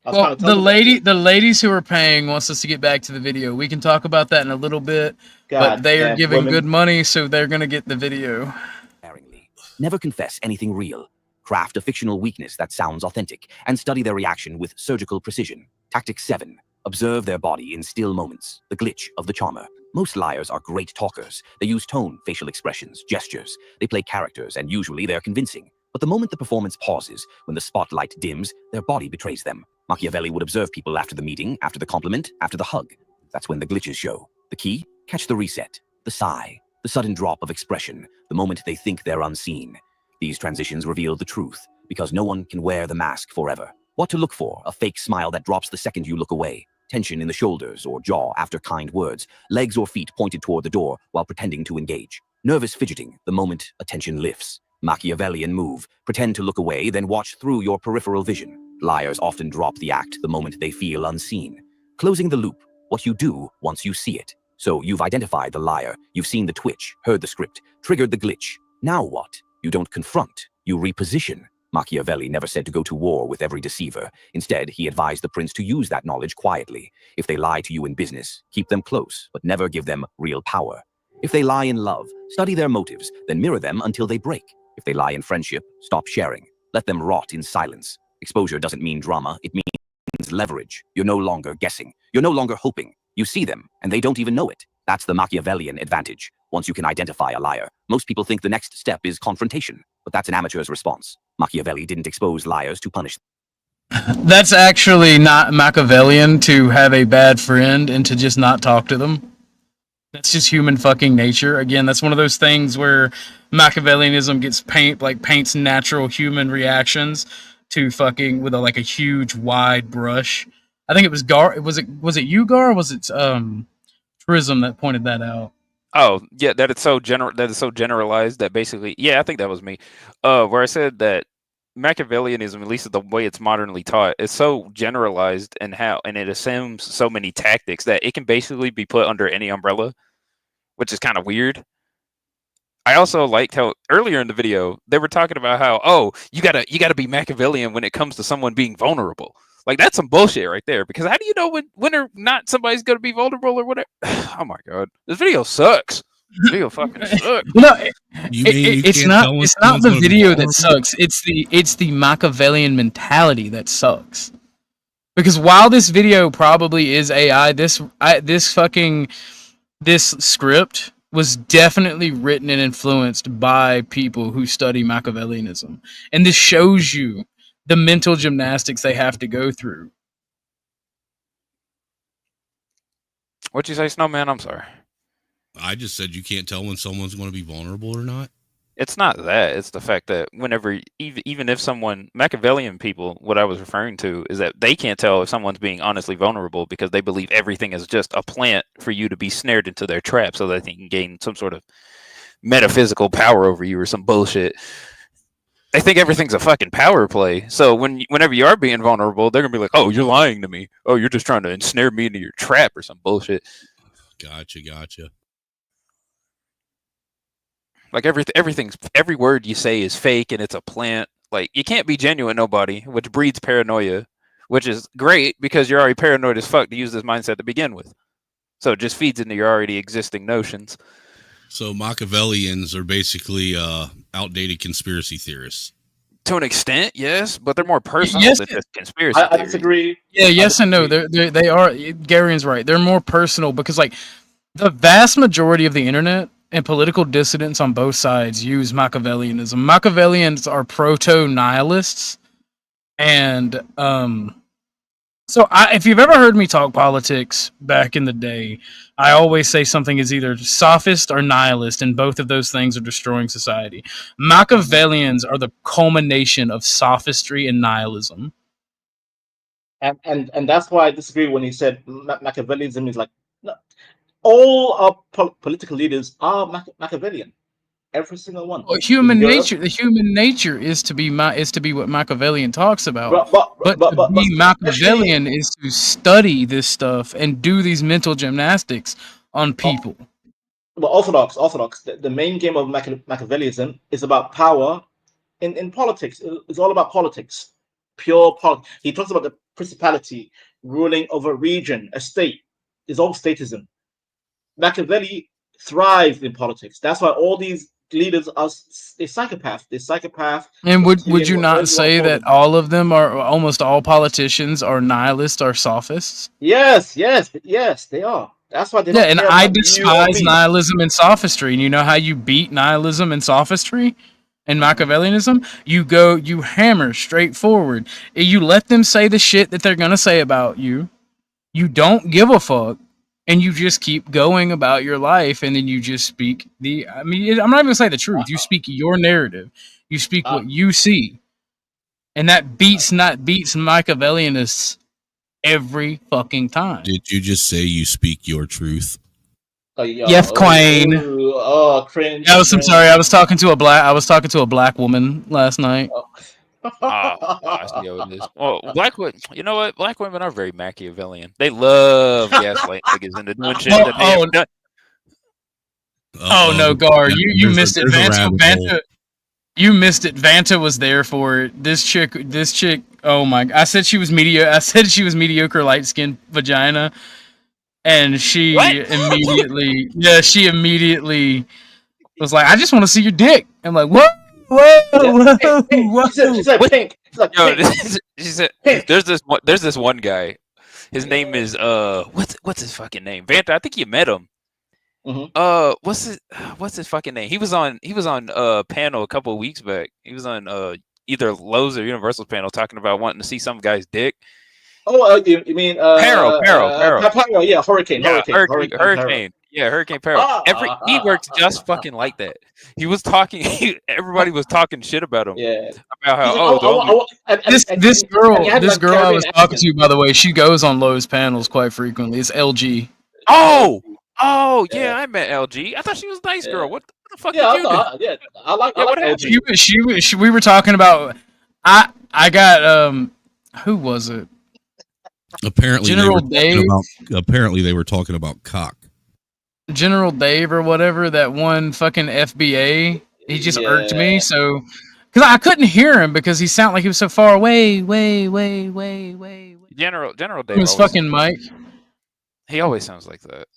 Well, the ladies who are paying wants us to get back to the video. We can talk about that in a little bit, but they are giving good money, so they're gonna get the video. Never confess anything real. Craft a fictional weakness that sounds authentic, and study their reaction with surgical precision. Tactic 7. Observe their body in still moments. The glitch of the charmer. Most liars are great talkers. They use tone, facial expressions, gestures. They play characters, and usually they're convincing. But the moment the performance pauses, when the spotlight dims, their body betrays them. Machiavelli would observe people after the meeting, after the compliment, after the hug. That's when the glitches show. The key? Catch the reset, the sigh, the sudden drop of expression, the moment they think they're unseen. These transitions reveal the truth, because no one can wear the mask forever. What to look for? A fake smile that drops the second you look away. Tension in the shoulders or jaw after kind words. Legs or feet pointed toward the door while pretending to engage. Nervous fidgeting the moment attention lifts. Machiavellian move. Pretend to look away, then watch through your peripheral vision. Liars often drop the act the moment they feel unseen. Closing the loop. What you do once you see it. So you've identified the liar, you've seen the twitch, heard the script, triggered the glitch. Now what? You don't confront, you reposition. Machiavelli never said to go to war with every deceiver. Instead, he advised the prince to use that knowledge quietly. If they lie to you in business, keep them close, but never give them real power. If they lie in love, study their motives, then mirror them until they break. If they lie in friendship, stop sharing. Let them rot in silence. Exposure doesn't mean drama, it means leverage. You're no longer guessing. You're no longer hoping. You see them, and they don't even know it. That's the Machiavellian advantage. Once you can identify a liar, most people think the next step is confrontation, but that's an amateur's response. Machiavelli didn't expose liars to punish them. That's actually not Machiavellian to have a bad friend and to just not talk to them. That's just human fucking nature. Again, that's one of those things where Machiavellianism gets paints natural human reactions to fucking with a huge wide brush. I think it was Gar. Was it you, Gar? Or was it Trism that pointed that out? Oh yeah, that it's so generalized that basically, yeah, I think that was me. Where I said that Machiavellianism, at least the way it's modernly taught, is so generalized and it assumes so many tactics that it can basically be put under any umbrella, which is kind of weird. I also liked how earlier in the video they were talking about how you gotta be Machiavellian when it comes to someone being vulnerable. Like that's some bullshit right there. Because how do you know when or not somebody's gonna be vulnerable or whatever? Oh my god, this video sucks. This video fucking sucks. It's not the video that sucks. It's the Machiavellian mentality that sucks. Because while this video probably is AI, this script was definitely written and influenced by people who study Machiavellianism. And this shows you the mental gymnastics they have to go through. What'd you say, Snowman? I'm sorry. I just said you can't tell when someone's going to be vulnerable or not. It's not that. It's the fact that whenever, even if someone, Machiavellian people, what I was referring to is that they can't tell if someone's being honestly vulnerable because they believe everything is just a plant for you to be snared into their trap so that they can gain some sort of metaphysical power over you or some bullshit. They think everything's a fucking power play. So whenever you are being vulnerable, they're going to be like, oh, you're lying to me. Oh, you're just trying to ensnare me into your trap or some bullshit. Gotcha. Like every word you say is fake and it's a plant. Like you can't be genuine, nobody, which breeds paranoia, which is great because you're already paranoid as fuck to use this mindset to begin with. So it just feeds into your already existing notions. So Machiavellians are basically outdated conspiracy theorists. To an extent, yes, but they're more personal than just conspiracy theories. I disagree. Yeah, yes and no. They are. Garian's right. They're more personal because, like, the vast majority of the internet and political dissidents on both sides use Machiavellianism. Machiavellians are proto-nihilists, and so if you've ever heard me talk politics back in the day, I always say something is either sophist or nihilist, and both of those things are destroying society. Machiavellians are the culmination of sophistry and nihilism. And that's why I disagree when he said Machiavellianism is like, no, all our political leaders are Machiavellian. Every single one. Well, human nature. The human nature is to be what Machiavellian talks about. But to be Machiavellian is to study this stuff and do these mental gymnastics on people. Well, Orthodox. The main game of Machiavellianism is about power in politics. It's all about politics, pure politics. He talks about the principality ruling over a region, a state. It's all statism. Machiavelli thrives in politics. That's why all these leaders are psychopaths. They're psychopaths. And would you not say that all of them are, almost all politicians are nihilists or sophists? Yes, they are. That's why they don't and care I about despise you nihilism and sophistry. And you know how you beat nihilism and sophistry and Machiavellianism? You hammer straight forward. You let them say the shit that they're gonna say about you. You don't give a fuck. And you just keep going about your life, and then you just speak I'm not even gonna say the truth. You speak your narrative. You speak what you see. And that beats Machiavellianists every fucking time. Did you just say you speak your truth? Yes, Queen. Cringe. I'm sorry. I was talking to a black woman last night. I see how it is. Well, black women, you know what? Black women are very Machiavellian. They love gaslight niggas into doing shit that they have done. Oh no, Gar, you missed it. Vanta, you missed it. Vanta was there for it. This chick. Oh my! I said she was mediocre light skinned vagina, and she immediately was like, "I just want to see your dick." I'm like, "What?" Whoa! She said pink. Like she said, "There's this one guy. His name is what's his fucking name? Vanta. I think you met him. What's his fucking name? He was on panel a couple of weeks back. He was on either Lowe's or Universal's panel talking about wanting to see some guy's dick. Oh, you mean Peril. Yeah, Hurricane. Yeah, Hurricane Peril. He works just fucking like that. He was talking. Everybody was talking shit about him. Yeah. About how He's like, This girl had, like, I was Caribbean talking accent. to, by the way, she goes on Lowe's panels quite frequently. It's LG. Oh, yeah, I met LG. I thought she was a nice girl. What the fuck did you do? I like what LG. We were talking about. I got who was it? Apparently, General they were talking about cock. General Dave or whatever, that one fucking FBA. He just irked me so because I couldn't hear him because he sounded like he was so far away. General Dave. It was fucking Mike. He always sounds like that.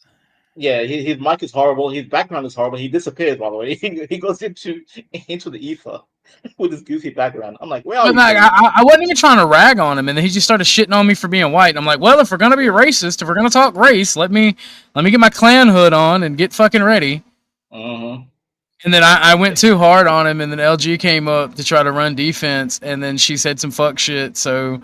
Yeah, his mic is horrible. His background is horrible. He disappears, by the way. He goes into the ether with his goofy background. I'm like, where are you? I wasn't even trying to rag on him, and then he just started shitting on me for being white. And I'm like, well, if we're gonna be racist, if we're gonna talk race, let me get my Klan hood on and get fucking ready. Mm-hmm. And then I went too hard on him, and then LG came up to try to run defense, and then she said some fuck shit. So.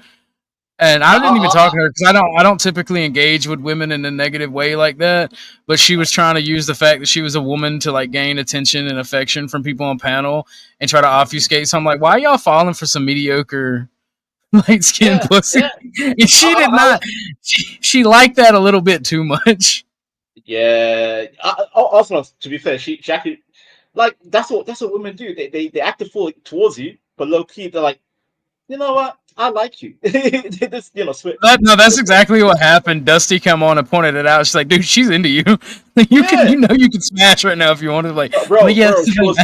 And I didn't even talk to her because I don't typically engage with women in a negative way like that. But she was trying to use the fact that she was a woman to like gain attention and affection from people on panel and try to obfuscate. So I'm like, why are y'all falling for some mediocre light skinned pussy? Yeah. And she did not. She liked that a little bit too much. Yeah. Also, to be fair, she actually like that's what women do. They act a fool towards you, but low key they're like, you know what? I like you. This, that's exactly what happened. Dusty come on and pointed it out. She's like, dude, she's into you. You can smash right now if you wanted. Like, bro, she was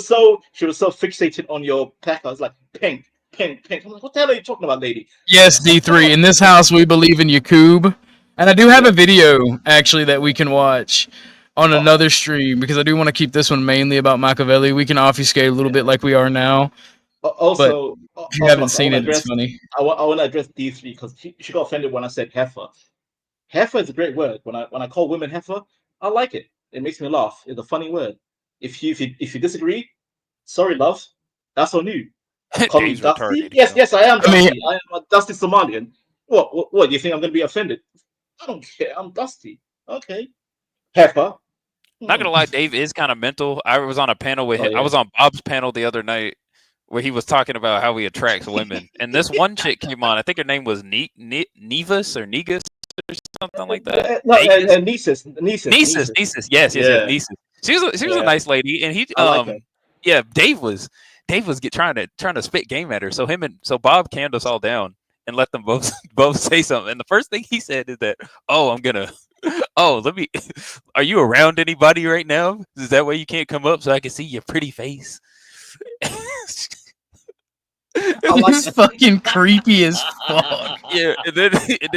so fixated on your pecker. I was like, pink. I'm like, what the hell are you talking about, lady? Yes, D3. In this house, we believe in Yakub. And I do have a video actually that we can watch on another stream because I do want to keep this one mainly about Machiavelli. We can obfuscate a little bit like we are now. Also, if you haven't seen it, it's funny. I want to address D3 because she got offended when I said heifer. Heifer is a great word. When I call women heifer, I like it. It makes me laugh. It's a funny word. If you disagree, sorry, love. That's on you. Call me Dusty. Yes, I am Dusty. I am a Dusty Somalian. What? Do you think I'm going to be offended? I don't care. I'm Dusty. Okay. Heifer. Not gonna lie, Dave is kind of mental. I was on a panel with him. I was on Bob's panel the other night, where he was talking about how he attracts women. And this one chick came on. I think her name was Nevis or Negus or something like that. Nesis. Yes, Nesis. She was a nice lady, and he Dave was trying to spit game at her. So Bob canned us all down and let them both say something. And the first thing he said is that, are you around anybody right now? Is that way you can't come up so I can see your pretty face? It's fucking creepy as fuck. Yeah, and then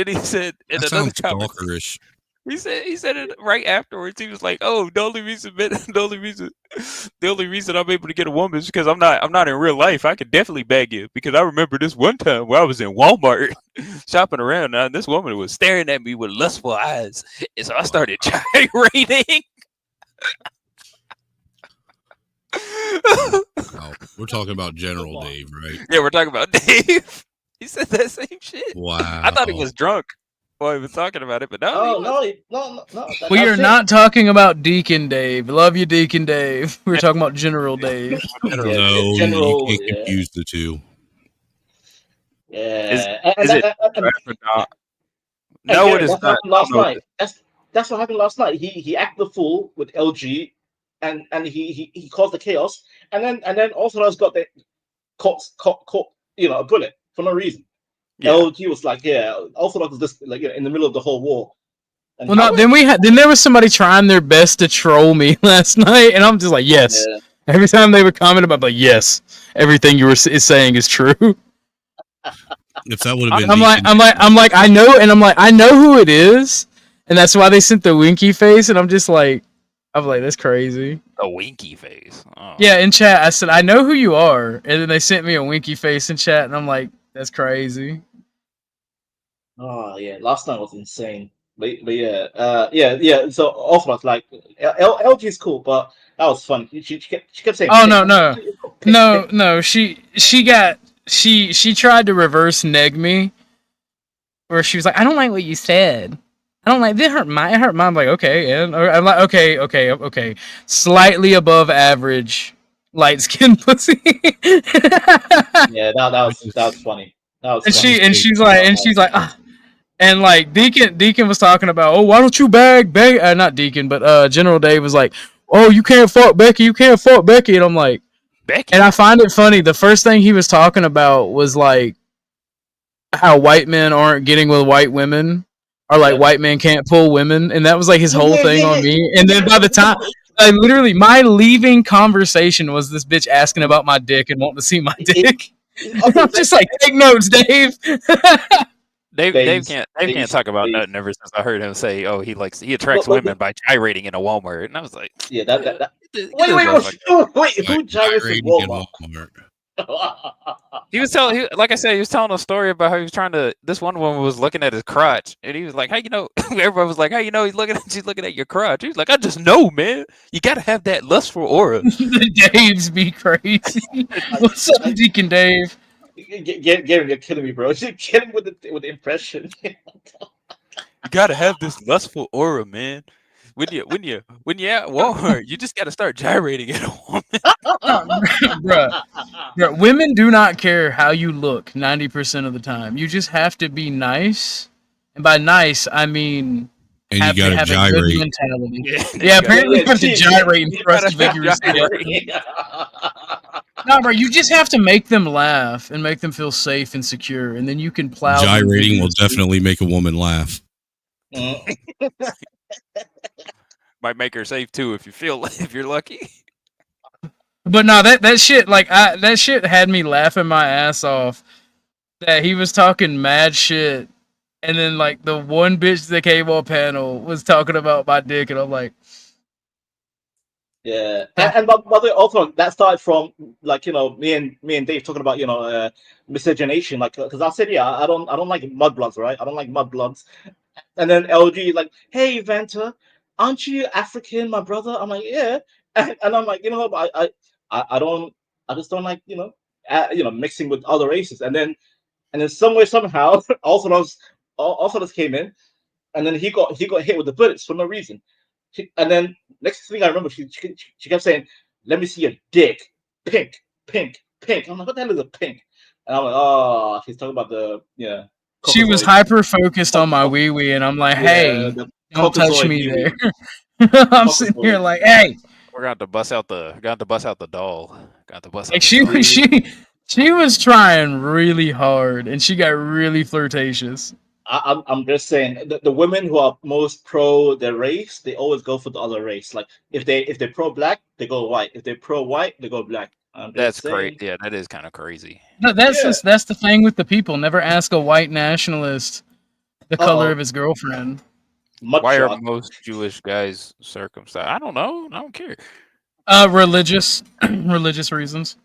he said, in that another sounds stalkerish. He said it right afterwards. He was like, "Oh, the only reason I'm able to get a woman is because I'm not in real life. I could definitely bag you because I remember this one time where I was in Walmart shopping around, and this woman was staring at me with lustful eyes, and so I started gyrating." We're talking about General Dave, right? Yeah, we're talking about Dave. He said that same shit. Wow. I thought he was drunk while he was talking about it, but no. We are not talking about Deacon Dave. Love you, Deacon Dave. We're talking about General Dave. No, you can't confuse the two. Yeah. Is it or not? No, it is not. Last night. That's what happened last night. He acted the fool with LG. And he caused the chaos, and then Orthodox got caught a bullet for no reason. Yeah. LG was like, Orthodox was just like in the middle of the whole war. And then there was somebody trying their best to troll me last night, and I'm just like, yes. Yeah. Every time they would comment about, like, yes, everything you were saying is true. If that would have been, I'm like, I know who it is, and that's why they sent the winky face, and I'm like, that's crazy. A winky face. Oh. Yeah, in chat, I said, I know who you are. And then they sent me a winky face in chat, and I'm like, that's crazy. Oh, yeah. Last night was insane. But yeah. So, Orthodox, like, LG is cool, but that was fun. She kept saying... Oh, no. She tried to reverse neg me, where she was like, I don't like what you said. I don't like, it hurt mine. I'm like, okay. And or I'm like, okay. Slightly above average light skin pussy. Yeah, that was funny. That was funny. she's like, ah. And like Deacon was talking about, oh, why don't you bag not Deacon, but General Dave was like, oh, you can't fuck Becky, and I'm like, Becky. And I find it funny, the first thing he was talking about was like how white men aren't getting with white women, or like white men can't pull women, and that was like his whole thing on me. And then by the time, like literally, my leaving conversation was this bitch asking about my dick and wanting to see my dick. I'm just like, take notes, Dave. Dave can't talk about nothing ever since I heard him say, "Oh, he attracts women by gyrating in a Walmart," and I was like, "Yeah, wait, who gyrates in Walmart?" He was telling a story about how he was trying to. This one woman was looking at his crotch, and he was like, "How you know?" Everybody was like, "How you know she's looking at your crotch?" He was like, "I just know, man. You gotta have that lustful aura." The Daves be crazy. What's up, Deacon Dave? Gary, you're killing me, bro. You're killing me with the impression. You gotta have this lustful aura, man. When you're at Walmart, you just gotta start gyrating at a woman. Bruh, women do not care how you look 90% of the time. You just have to be nice, and by nice I mean and you gotta have gyrate. A good mentality. Yeah, apparently you have to gyrate and thrust vigorously. No, bro, you just have to make them laugh and make them feel safe and secure, and then you can plow. Gyrating will definitely make a woman laugh. Might make her safe too if you're lucky. But no, that shit, like that shit had me laughing my ass off. That he was talking mad shit, and then like the one bitch that came on panel was talking about my dick, and I'm like, yeah. And by the way, also that started from like me and Dave talking about miscegenation, like because I said I don't like mudbloods, right? I don't like mudbloods, and then LG like, hey Vanta, aren't you African, my brother? I'm like, yeah, and I'm like, I just don't like mixing with other races, and then some way somehow Orthodox came in, and then he got hit with the bullets for no reason. And then next thing I remember, she kept saying, "Let me see your dick, pink." I'm like, what the hell is a pink? And I'm like, oh, she's talking about the she was hyper focused on my wee wee, and I'm like, hey, don't touch me there. I'm sitting here like, hey, we're going to bust out the doll. Like she was trying really hard, and she got really flirtatious. I'm just saying the women who are most pro their race, they always go for the other race. Like if they're pro black, they go white. If they're pro white, they go black. That's great. Yeah, that is kind of crazy. No, that's the thing with the people. Never ask a white nationalist the color of his girlfriend. Why are most Jewish guys circumcised? I don't know. I don't care. Religious reasons.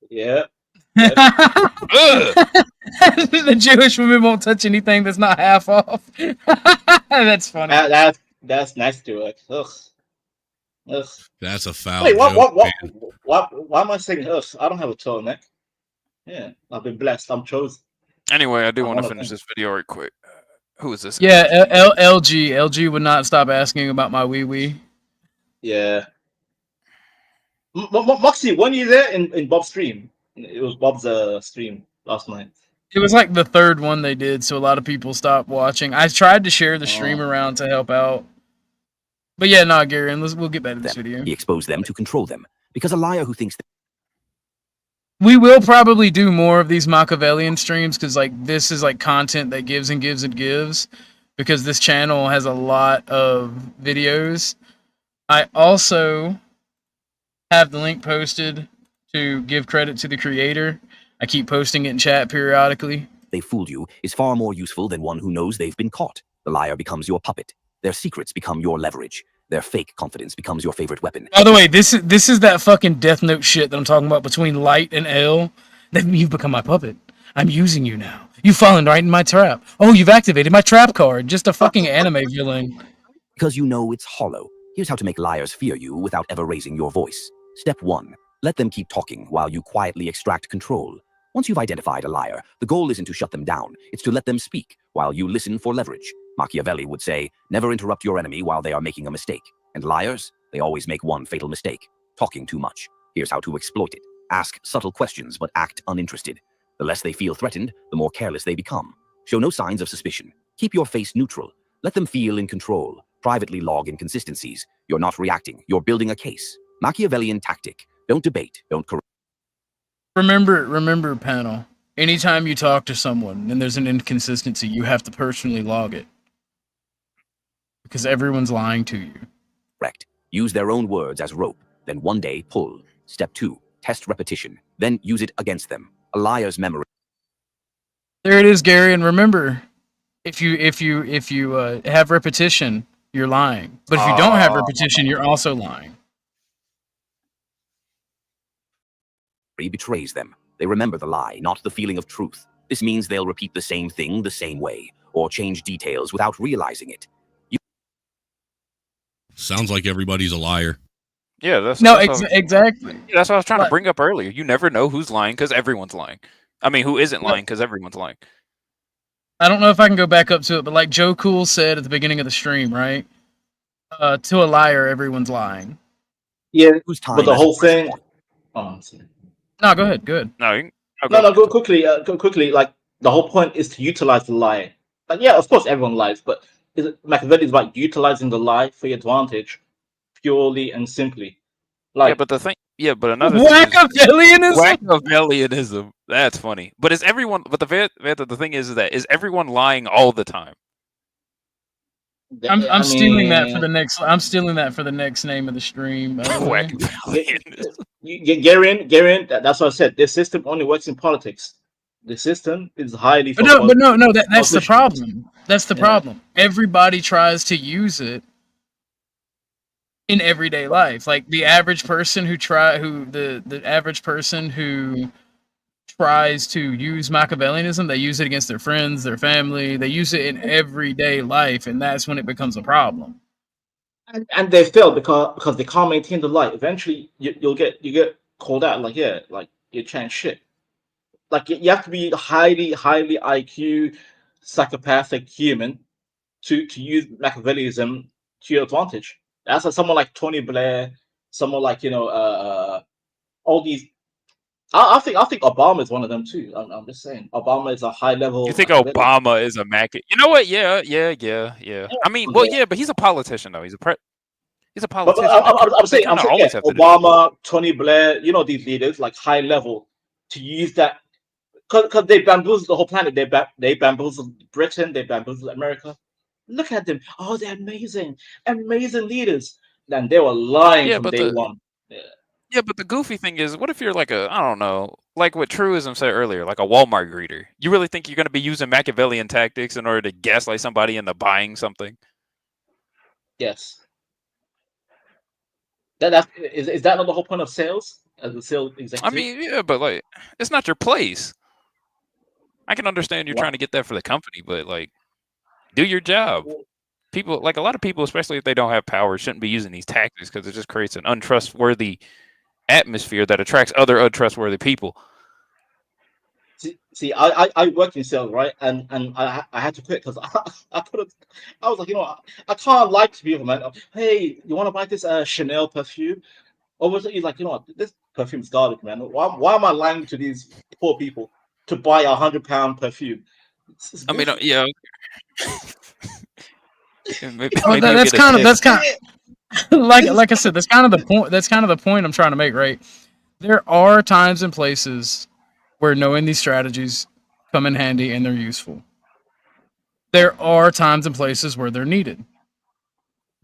Yeah. The Jewish women won't touch anything that's not half off. That's funny. That's nice to it. Ugh. That's a foul. Wait, joke, why am I saying ugh? I don't have a turtleneck. Yeah, I've been blessed. I'm chosen. Anyway, I do want to finish this video right quick. Who is this? Yeah, LG would not stop asking about my wee wee. Yeah. Moxie, when you there in Bob's stream? It was Bob's stream last night. It was like the third one they did, so a lot of people stopped watching. I tried to share the stream around to help out. But yeah, no, Gary, we'll get back to this video. He exposed them to control them, because a liar who thinks we will probably do more of these Machiavellian streams, because like this is like content that gives and gives and gives, because this channel has a lot of videos. I also have the link posted to give credit to the creator. I keep posting it in chat periodically. they fooled you is far more useful than one who knows they've been caught. The liar becomes your puppet. Their secrets become your leverage. Their fake confidence becomes your favorite weapon. By the way, this is that fucking Death Note shit that I'm talking about between Light and L. That you've become my puppet. I'm using you now. You've fallen right in my trap. Oh, you've activated my trap card. Just a fucking anime villain. Because you know it's hollow. Here's how to make liars fear you without ever raising your voice. Step 1. Let them keep talking while you quietly extract control. Once you've identified a liar, the goal isn't to shut them down, it's to let them speak while you listen for leverage. Machiavelli would say, never interrupt your enemy while they are making a mistake. And liars, they always make one fatal mistake, talking too much. Here's how to exploit it. Ask subtle questions, but act uninterested. The less they feel threatened, the more careless they become. Show no signs of suspicion. Keep your face neutral. Let them feel in control. Privately log inconsistencies. You're not reacting, you're building a case. Machiavellian tactic. Don't debate, don't correct. Remember, panel. Anytime you talk to someone and there's an inconsistency, you have to personally log it. Because everyone's lying to you. Correct. Use their own words as rope. Then one day, pull. Step 2. Test repetition. Then use it against them. A liar's memory. There it is, Gary. And remember, if you have repetition, you're lying. But if you don't have repetition, you're also lying. Betrays them. They remember the lie, not the feeling of truth. This means they'll repeat the same thing the same way, or change details without realizing it. Sounds like everybody's a liar. Yeah, that's exactly. That's what I was trying to bring up earlier. You never know who's lying because everyone's lying. I mean, who isn't lying because everyone's lying. I don't know if I can go back up to it, but like Joe Cool said at the beginning of the stream, right? To a liar, everyone's lying. Yeah, but the whole thing. Oh, no, go ahead. Good. No, go quickly. Go quickly. Like the whole point is to utilize the lie. Like, yeah, of course, everyone lies, but Machiavelli is about utilizing the lie for your advantage, purely and simply. Like, yeah, but the thing. Yeah, but another Wackiavellianism. Wackiavellianism. That's funny. But is everyone? But the thing is that is everyone lying all the time? I'm stealing that for the next. I'm stealing that for the next name of the stream. Garen, that's what I said. This system only works in politics. The system is highly. But no. That's the problem. That's the problem. Everybody tries to use it in everyday life. Like the average person the average person who tries to use Machiavellianism, they use it against their friends, their family. They use it in everyday life, and that's when it becomes a problem. And they fail because they can't maintain the lie. Eventually, you get called out. Like, yeah, like you're chatting shit. Like you have to be highly IQ, psychopathic human to use Machiavellianism to your advantage. That's like someone like Tony Blair, someone like all these. I think Obama is one of them too. I'm just saying, Obama is a high level. You think Obama is a Mac? You know what? Yeah. I mean, well, yeah, but he's a politician though. He's a politician. I'm saying, Obama, Tony Blair, these leaders like high level to use that because they bamboozled the whole planet. They bamboozled Britain. They bamboozled America. Look at them. Oh, they're amazing leaders. And they were lying from day one. Yeah, but the goofy thing is, what if you're like I don't know, like what Truism said earlier, like a Walmart greeter? You really think you're going to be using Machiavellian tactics in order to gaslight somebody into buying something? Yes. Is that not the whole point of sales as a sales executive? I mean, yeah, but like, it's not your place. I can understand you're trying to get that for the company, but like, do your job. People, like a lot of people, especially if they don't have power, shouldn't be using these tactics because it just creates an untrustworthy atmosphere that attracts other untrustworthy people. See, I worked in sales, right? And I had to quit because I was like, I can't lie to people, man. Hey, you want to buy this Chanel perfume? Or he's like, this perfume's garbage, man. Why am I lying to these poor people to buy £100 perfume? I mean, yeah. That's kind of like I said, that's kind of the point. That's kind of the point I'm trying to make, right? There are times and places where knowing these strategies come in handy and they're useful. There are times and places where they're needed.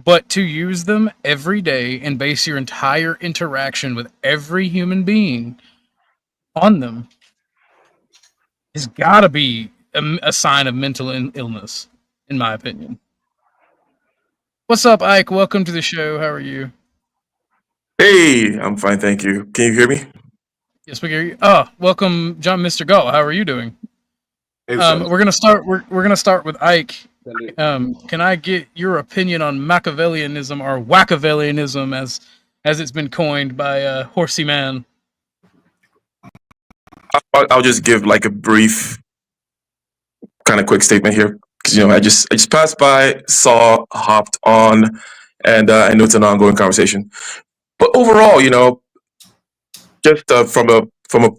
But to use them every day and base your entire interaction with every human being on them has got to be a sign of mental illness, in my opinion. What's up, Ike? Welcome to the show. How are you? Hey, I'm fine, thank you. Can you hear me? Yes, we hear you. Oh, welcome, John, Mr. Gull. How are you doing? Hey, we're gonna start. We're gonna start with Ike. Can I get your opinion on Machiavellianism or Wackiavellianism, as it's been coined by Horsey Man? I'll just give like a brief, kind of quick statement here, because I just passed by, saw, hopped on, and I know it's an ongoing conversation. But overall, just from a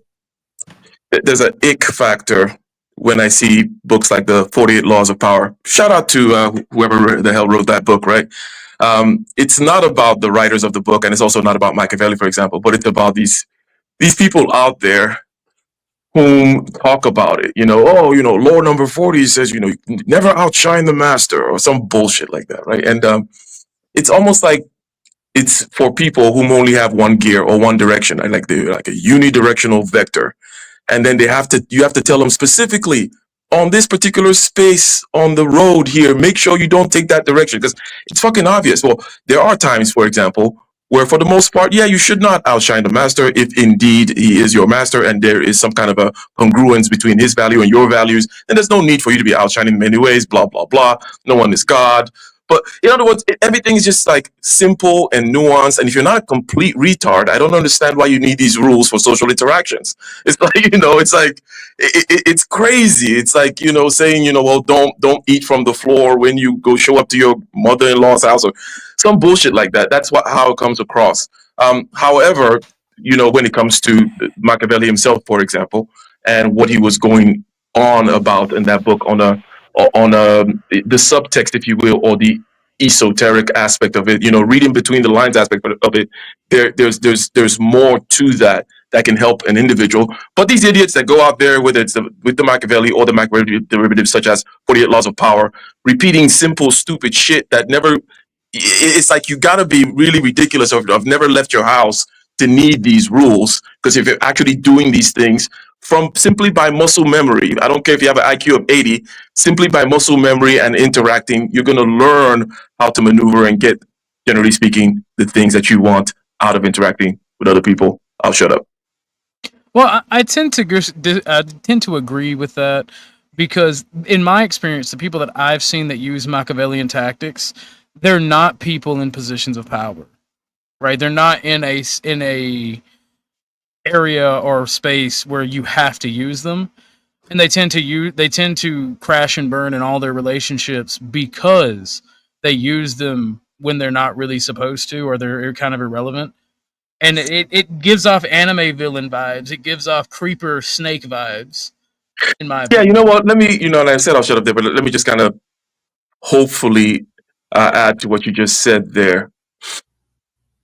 there's an ick factor when I see books like the 48 Laws of Power. Shout out to whoever the hell wrote that book, right? It's not about the writers of the book, and it's also not about Machiavelli, for example, but it's about these people out there whom talk about it. Law number 40 says, never outshine the master, or some bullshit like that, right? And it's almost like it's for people whom only have one gear or one direction, right? Like they're like a unidirectional vector. And then you have to tell them specifically, on this particular space on the road here, make sure you don't take that direction, because it's fucking obvious. Well, there are times, for example, where for the most part, yeah, you should not outshine the master if indeed he is your master and there is some kind of a congruence between his value and your values. Then there's no need for you to be outshining him anyways, blah, blah, blah. No one is God. But in other words, everything is just like simple and nuanced. And if you're not a complete retard, I don't understand why you need these rules for social interactions. It's like, it's like, it's crazy. It's like, saying, well, don't eat from the floor when you go show up to your mother-in-law's house or some bullshit like that. That's how it comes across. However, when it comes to Machiavelli himself, for example, and what he was going on about in that book on the subtext, if you will, or the esoteric aspect of it, reading between the lines aspect of it, there's more to that can help an individual. But these idiots that go out there, whether it's with the Machiavelli or the Machiavelli derivatives such as 48 Laws of Power, repeating simple, stupid shit that never, it's like you gotta be really ridiculous or have never left your house to need these rules, because if you're actually doing these things simply by muscle memory, I don't care if you have an IQ of 80, simply by muscle memory and interacting, you're going to learn how to maneuver and get, generally speaking, the things that you want out of interacting with other people. I'll shut up. Well, I tend to agree with that, because in my experience, the people that I've seen that use Machiavellian tactics, they're not people in positions of power, right? They're not in a area or space where you have to use them, and they tend to crash and burn in all their relationships because they use them when they're not really supposed to, or they're kind of irrelevant. And it gives off anime villain vibes. It gives off creeper snake vibes, in my opinion. Yeah, you know what? Let me, and I said I'll shut up there, but let me just kind of hopefully add to what you just said there.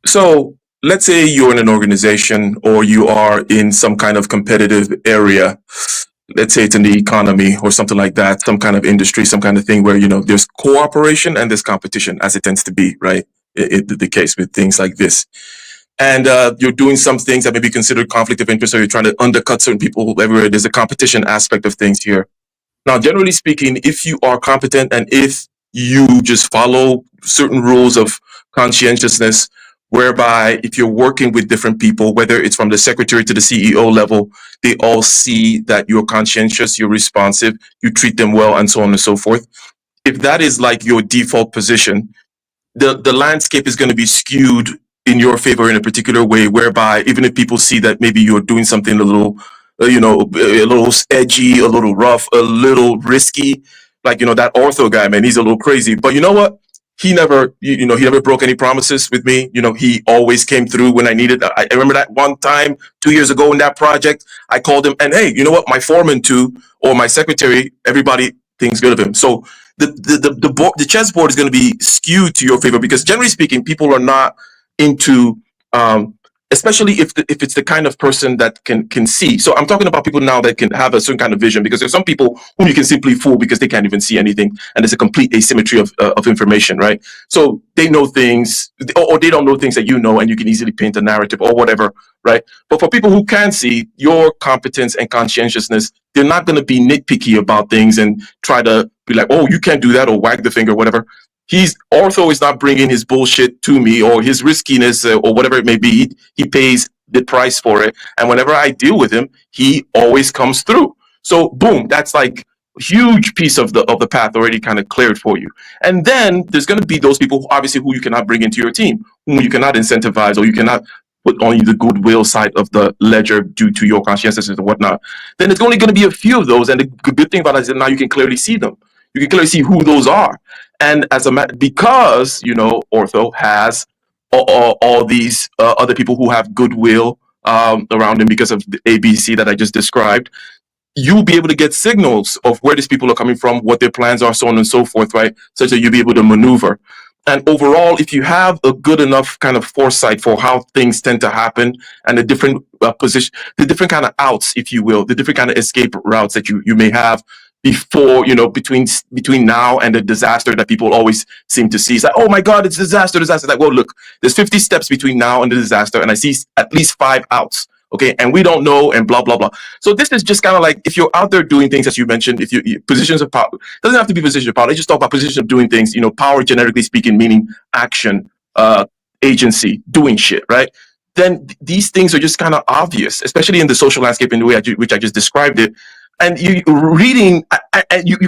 So let's say you're in an organization or you are in some kind of competitive area. Let's say it's in the economy or something like that, some kind of industry, some kind of thing where, there's cooperation and there's competition, as it tends to be, right? The case with things like this. And you're doing some things that may be considered conflict of interest, or you're trying to undercut certain people everywhere. There's a competition aspect of things here. Now, generally speaking, if you are competent and if you just follow certain rules of conscientiousness, whereby if you're working with different people, whether it's from the secretary to the CEO level, they all see that you're conscientious, you're responsive, you treat them well, and so on and so forth. If that is like your default position, the landscape is going to be skewed in your favor in a particular way, whereby even if people see that maybe you're doing something a little, a little edgy, a little rough, a little risky, like, that ortho guy, man, he's a little crazy. But you know what? He never, he never broke any promises with me. He always came through when I needed. I remember that one time 2 years ago in that project, I called him and, hey, you know what? My foreman too, or my secretary, everybody thinks good of him. So the chessboard is going to be skewed to your favor, because generally speaking, people are not into, especially if it's the kind of person that can see. So I'm talking about people now that can have a certain kind of vision, because there's some people whom you can simply fool because they can't even see anything, and there's a complete asymmetry of information, right? So they know things, or they don't know things that you know, and you can easily paint a narrative or whatever, right? But for people who can see your competence and conscientiousness, they're not going to be nitpicky about things and try to be like, oh, you can't do that, or wag the finger, whatever. Ortho is not bringing his bullshit to me, or his riskiness, or whatever it may be. He pays the price for it. And whenever I deal with him, he always comes through. So boom, that's like a huge piece of the path already kind of cleared for you. And then there's going to be those people, obviously, who you cannot bring into your team, whom you cannot incentivize, or you cannot put only the goodwill side of the ledger due to your conscientiousness and whatnot, then it's only going to be a few of those. And the good thing about it is that now you can clearly see them. You can clearly see who those are. And because, Ortho has all these other people who have goodwill around him because of the ABC that I just described, you'll be able to get signals of where these people are coming from, what their plans are, so on and so forth, right? Such that you'll be able to maneuver. And overall, if you have a good enough kind of foresight for how things tend to happen and the different position, the different kind of outs, if you will, the different kind of escape routes that you may have before, between now and the disaster that people always seem to see. It's like, oh my God, it's disaster. Like, well, look, there's 50 steps between now and the disaster, and I see at least 5 outs. Okay, and we don't know, and blah blah blah. So this is just kind of like, if you're out there doing things, as you mentioned, if you positions of power, doesn't have to be position of power. Let's just talk about position of doing things. Power, generically speaking, meaning action, agency, doing shit, right? Then these things are just kind of obvious, especially in the social landscape in the way which I just described it. And you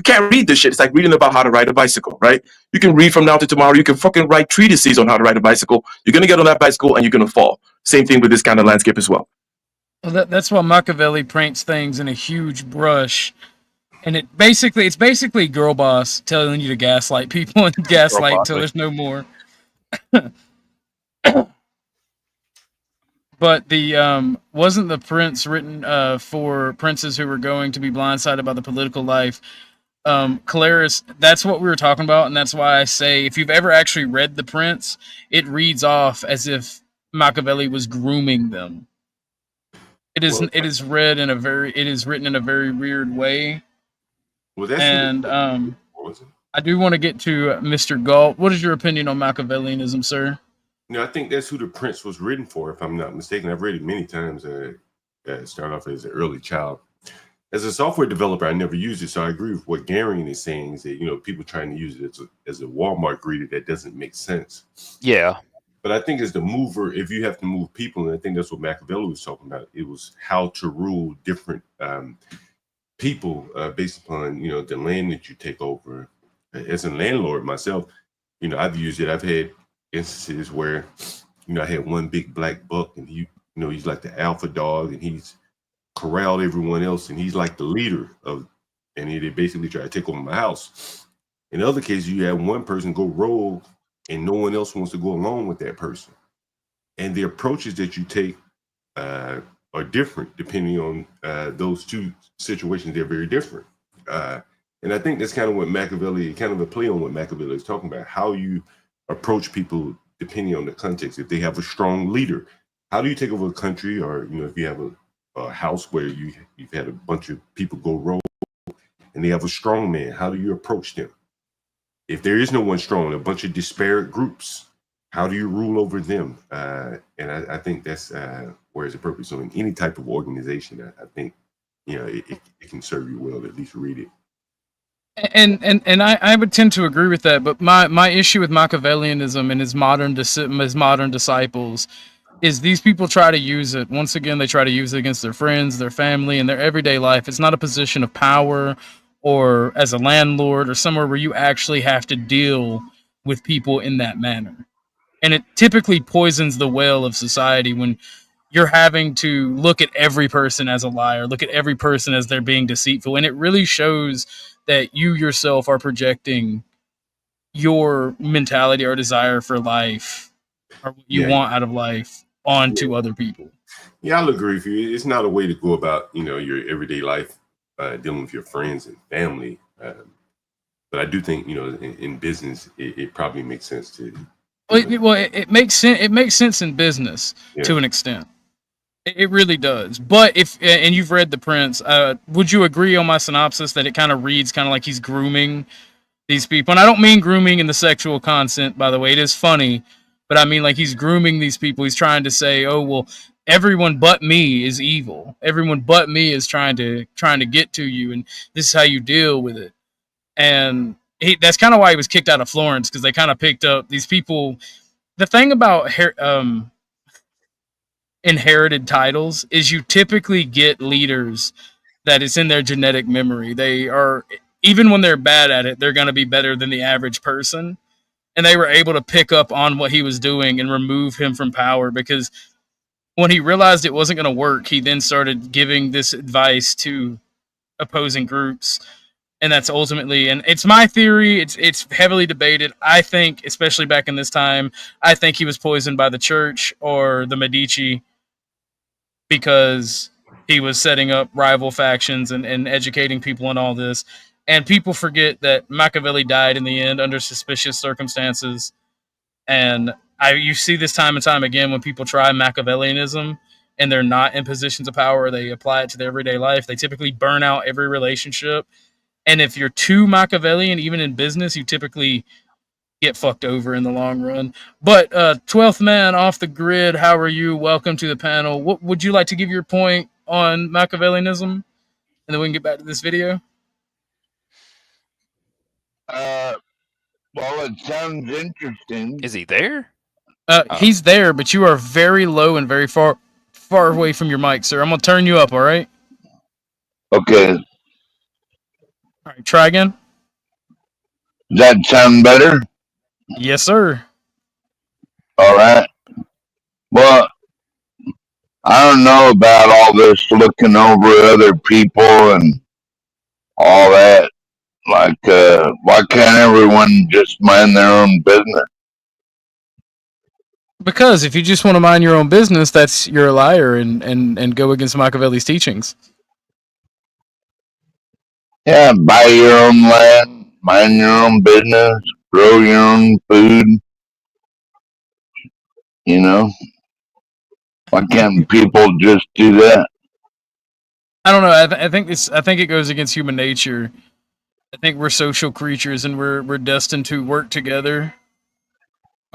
can't read this shit. It's like reading about how to ride a bicycle, right? You can read from now to tomorrow. You can fucking write treatises on how to ride a bicycle. You're gonna get on that bicycle and you're gonna fall. Same thing with this kind of landscape as well. Well, that's why Machiavelli paints things in a huge brush, and it's basically girl boss telling you to gaslight people and gaslight until there's no more. But wasn't the Prince written for princes who were going to be blindsided by the political life? Claris, that's what we were talking about, and that's why I say, if you've ever actually read The Prince, it reads off as if Machiavelli was grooming them. It is written in a very weird way. And I do want to get to Mr. Galt. What is your opinion on Machiavellianism, sir? I think that's who The Prince was written for, if I'm not mistaken. I've read it many times. Started off as an early child. As a software developer, I never used it, so I agree with what Garion is saying. Is that people trying to use it as a Walmart greeter, that doesn't make sense. Yeah. But I think as the mover, if you have to move people, and I think that's what Machiavelli was talking about, it was how to rule different people based upon, the land that you take over. As a landlord myself, I've used it. I've had instances where, I had one big black buck, and he's like the alpha dog, and he's corralled everyone else, and he's like the leader and they basically try to take over my house. In other cases, you have one person go rogue, and no one else wants to go along with that person. And the approaches that you take are different depending on those two situations. They're very different. And I think that's kind of what Machiavelli, kind of a play on what Machiavelli is talking about, how you approach people depending on the context. If they have a strong leader, how do you take over a country? Or, if you have a house where you've had a bunch of people go rogue and they have a strong man, how do you approach them? If there is no one strong, a bunch of disparate groups, how do you rule over them? And I think that's where it's appropriate. So in any type of organization, I think, it can serve you well to at least read it. And I would tend to agree with that. But my issue with Machiavellianism and his modern disciples is these people try to use it. Once again, they try to use it against their friends, their family, and their everyday life. It's not a position of power or as a landlord or somewhere where you actually have to deal with people in that manner. And it typically poisons the well of society when you're having to look at every person as a liar, look at every person as they're being deceitful. And it really shows that you yourself are projecting your mentality or desire for life or what you want out of life onto other people. Yeah, I'll agree with you. It's not a way to go about, your everyday life, dealing with your friends and family. But I do think, in business, it probably makes sense to. It makes sense. It makes sense in business to an extent. It really does. But and you've read The Prince, would you agree on my synopsis that it kind of reads kind of like he's grooming these people? And I don't mean grooming in the sexual content, by the way. It is funny, but I mean like he's grooming these people. He's trying to say, oh well, everyone but me is evil. Everyone but me is trying to get to you, and this is how you deal with it. And that's kind of why he was kicked out of Florence, because they kind of picked up these people. The thing about inherited titles is you typically get leaders that it's in their genetic memory. They are, even when they're bad at it, they're going to be better than the average person. And they were able to pick up on what he was doing and remove him from power, because when he realized it wasn't going to work, he then started giving this advice to opposing groups. And that's ultimately, and it's my theory, it's heavily debated. I think, especially back in this time, I think he was poisoned by the church or the Medici because he was setting up rival factions and educating people on all this. And people forget that Machiavelli died in the end under suspicious circumstances. And you see this time and time again when people try Machiavellianism and they're not in positions of power, or they apply it to their everyday life, they typically burn out every relationship. And if you're too Machiavellian, even in business, you typically get fucked over in the long run. But 12th man off the grid, how are you? Welcome to the panel. What would you like to give your point on Machiavellianism? And then we can get back to this video. Well, it sounds interesting. Is he there? He's there, but you are very low and very far away from your mic, sir. I'm going to turn you up, all right? Okay. All right, try again. Does that sound better? Yes, sir. All right. Well, I don't know about all this looking over other people and all that. Like, why can't everyone just mind their own business? Because if you just want to mind your own business, you're a liar and go against Machiavelli's teachings. Yeah, buy your own land, mind your own business, grow your own food. You know? Why can't people just do that? I don't know. I think it goes against human nature. I think we're social creatures and we're destined to work together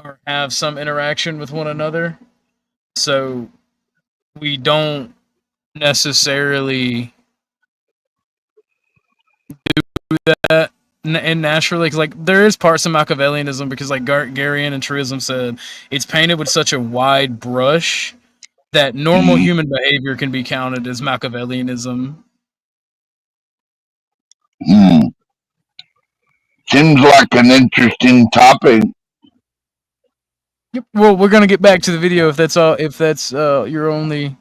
or have some interaction with one another. So we don't necessarily do that and naturally, cause like there is parts of Machiavellianism, because like Garian and Trism said, it's painted with such a wide brush that normal human behavior can be counted as Machiavellianism. Seems like an interesting topic. Yep. Well, we're gonna get back to the video if that's all. If that's your only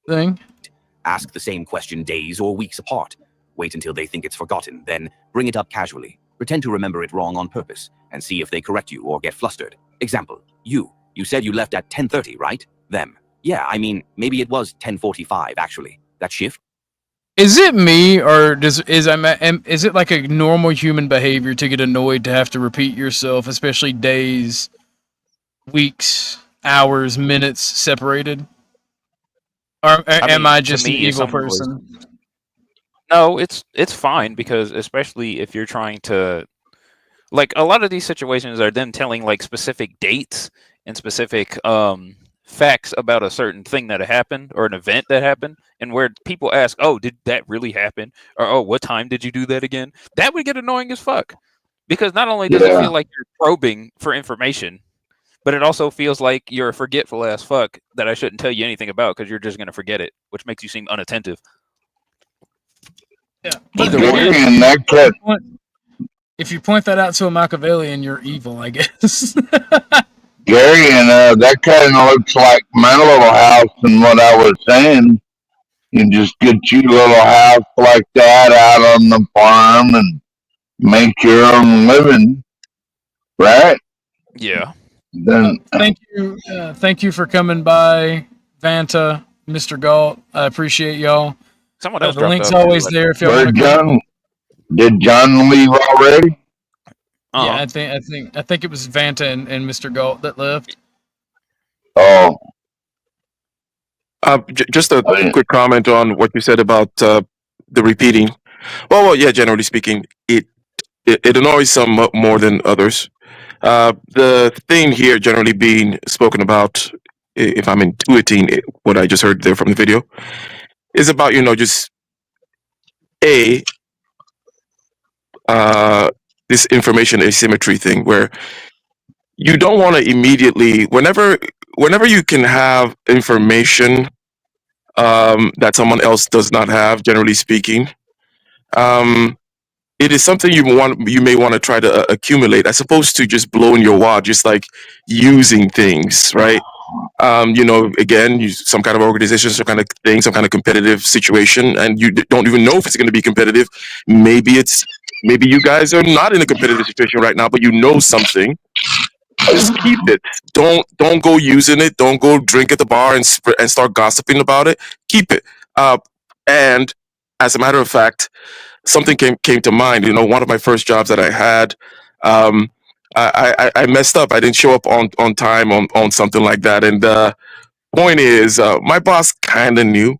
thing. Ask the same question days or weeks apart. Wait until they think it's forgotten, then bring it up casually. Pretend to remember it wrong on purpose, and see if they correct you or get flustered. Example, you said you left at 10:30, right? Them. Yeah, I mean, maybe it was 10:45 actually. That shift? Is it me, or is it like a normal human behavior to get annoyed to have to repeat yourself, especially days, weeks, hours, minutes separated? Or am I just an evil person? No, it's fine, because especially if you're trying to, like, a lot of these situations are them telling like specific dates and specific facts about a certain thing that happened or an event that happened, and where people ask, oh, did that really happen? Or, oh, what time did you do that again? That would get annoying as fuck, because not only does it feel like you're probing for information, but it also feels like you're a forgetful ass fuck that I shouldn't tell you anything about because you're just going to forget it, which makes you seem unattentive. Yeah. Either one. If you point that out to a Machiavellian, you're evil, I guess. Gary, and that kind of looks like my little house and what I was saying. You just get you a little house like that out on the farm and make your own living, right? Yeah. Then thank you for coming by, Vanta, Mr. Galt. I appreciate y'all. Someone else the link's always there if y'all want to. Did John leave already? Yeah, I think it was Vanta and Mr. Galt that left. Oh. Just a quick comment on what you said about the repeating. Well, yeah. Generally speaking, it annoys some more than others. The thing here, generally being spoken about, if I'm intuiting what I just heard there from the video, is about just this information asymmetry thing, where you don't want to immediately, whenever you can have information that someone else does not have, generally speaking, it is something you may want to try to accumulate, as opposed to just blowing your wad, just like using things, right? Again, some kind of organization, some kind of thing, some kind of competitive situation, and you don't even know if it's going to be competitive. Maybe you guys are not in a competitive situation right now, but you know something. Just keep it. Don't go using it. Don't go drink at the bar and start gossiping about it. Keep it. And as a matter of fact, something came to mind. One of my first jobs that I had, I messed up. I didn't show up on time on something like that. And point is, my boss kind of knew,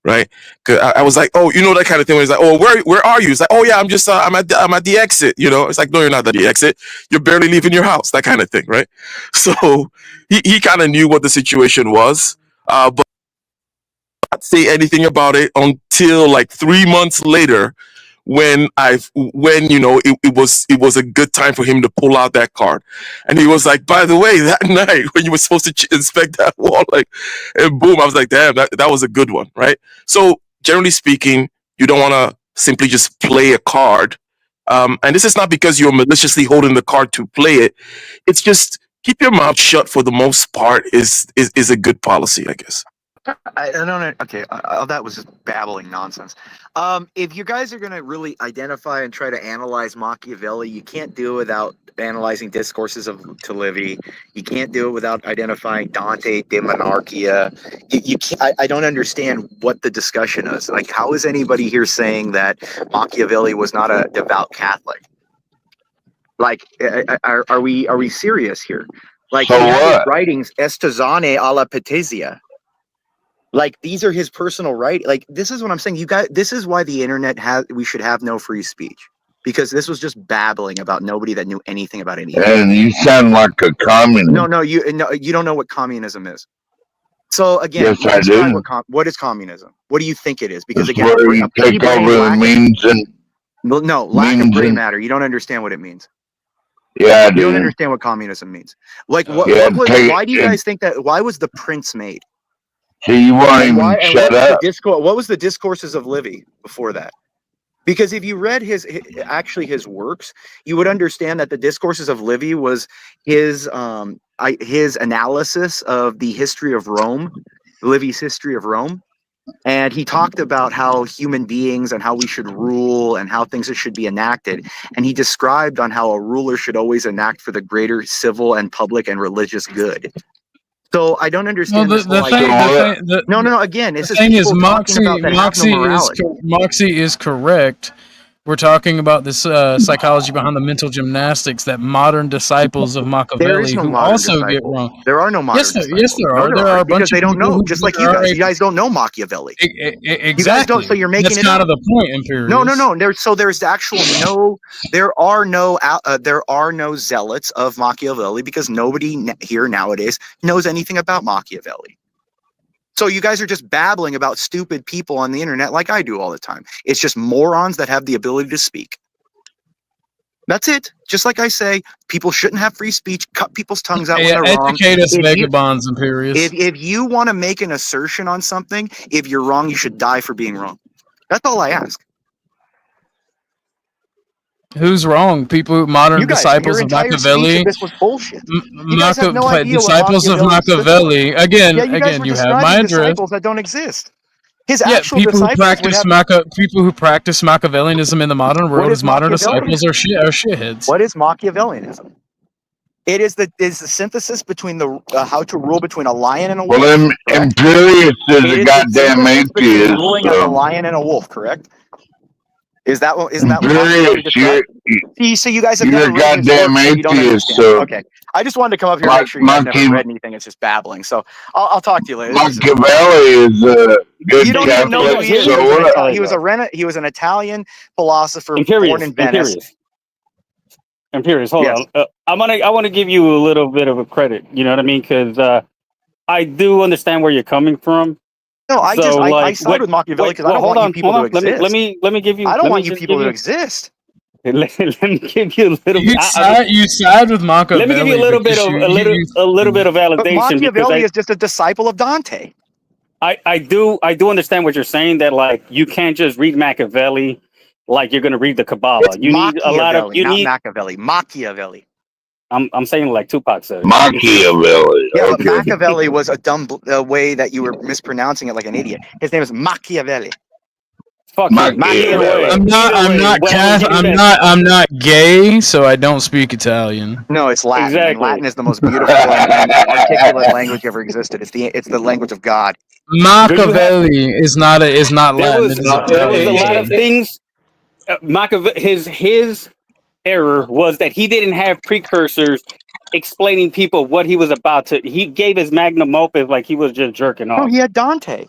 right? 'Cause I was like, oh, that kind of thing. Where he's like, oh, where are you? It's like, oh yeah, I'm just I'm at the exit. It's like, no, you're not at the exit. You're barely leaving your house. That kind of thing, right? So he kind of knew what the situation was, but not say anything about it until like 3 months later, when it was a good time for him to pull out that card. And he was like, by the way, that night when you were supposed to inspect that wall, and boom, I was like, damn, that was a good one, right? So generally speaking, you don't want to simply just play a card. And this is not because you're maliciously holding the card to play it. It's just keep your mouth shut for the most part is a good policy, I guess. I don't know. Okay, that was just babbling nonsense. If you guys are going to really identify and try to analyze Machiavelli, you can't do it without analyzing discourses to Livy. You can't do it without identifying Dante de Monarchia. I don't understand what the discussion is. Like, how is anybody here saying that Machiavelli was not a devout Catholic? Like, are we serious here? Like, So his what? writings, Estazane alla Patizia. Like, these are his personal right. Like, this is what I'm saying. You guys, this is why the internet we should have no free speech, because this was just babbling about nobody that knew anything about anything. And you sound like a communist. No, you don't know what communism is. So again, Yes, I describe do. what is communism? What do you think it is? Because It's again, where you take over the means and no lack of means gray and- matter. You don't understand what it means. Yeah, I You don't do. understand what communism means. Like, Yeah, why do you guys think that? Why was the Prince made? So you won't And even why? And shut up. what was the discourses of Livy before that? Because if you read his works, you would understand that the discourses of Livy was his analysis of the history of Rome, Livy's history of Rome, and he talked about how human beings and how we should rule and how things should be enacted, and he described on how a ruler should always enact for the greater civil and public and religious good. So I don't understand this whole idea. No. Again, it's the just thing is, people talking about that have no morality. Moxie is correct. We're talking about this psychology behind the mental gymnastics that modern disciples of Machiavelli who also get wrong. There are no modern disciples. Yes, there are. No, there are a bunch because they of don't people know. who Just like you guys. You guys don't know Machiavelli. Exactly. You guys don't. So you're making That's it kind up. of the point, Imperius. No. There's actual there are no zealots of Machiavelli because nobody here nowadays knows anything about Machiavelli. So you guys are just babbling about stupid people on the internet like I do all the time. It's just morons that have the ability to speak. That's it. Just like I say, people shouldn't have free speech. Cut people's tongues out when they're wrong. Educate us, vagabonds, Imperius. If you want to make an assertion on something, if you're wrong, you should die for being wrong. That's all I ask. Who's wrong? People, modern disciples your of entire Machiavelli. speech, this was bullshit. You guys have no idea what disciples of Machiavelli. Machiavelli. Again, Yeah, you guys were you have describing my address. disciples that don't exist. His Yeah, actual people who disciples practice people who practice Machiavellianism in the modern world as modern disciples are shitheads. What is Machiavellianism? It is the synthesis between the how to rule between a lion and a wolf. Well, Imperius is It a is goddamn the synthesis between atheist. ruling as a lion and a wolf, correct? Isn't that what Machiavelli described? So you guys have you're never read his goddamn works, so you don't atheist, understand. so- Okay, I just wanted to come up here and make sure you guys never read anything. It's just babbling. So I'll talk to you later. Machiavelli is a good You don't even know who he is. Catholic. He was an Italian philosopher born in Venice. Imperius, hold on. I want to give you a little bit of a credit. You know what I mean? Because I do understand where you're coming from. No, I side with Machiavelli because I don't want you people to exist. Let me give you. I don't want you people to exist. Let me give you a little. You side with Machiavelli. Let me give you a little bit of a little bit of validation. But Machiavelli is just a disciple of Dante. I do understand what you're saying, that like you can't just read Machiavelli like you're going to read the Kabbalah. You need a lot of Machiavelli. I'm saying like Tupac said. Machiavelli. Yeah, but Okay. Machiavelli was a dumb way that you were mispronouncing it like an idiot. His name is Machiavelli. Fuck him. Either way, I'm not. either I'm way, not. what I was Cath- getting I'm back- not. I'm not gay, so I don't speak Italian. No, it's Latin. And Exactly. Latin is the most beautiful and articulate language ever existed. It's the language of God. Machiavelli is not Latin. There It is was a lot of Italian. things. His error was that he didn't have precursors explaining people what he was about to. He gave his magnum opus like he was just jerking No, off. he had Dante.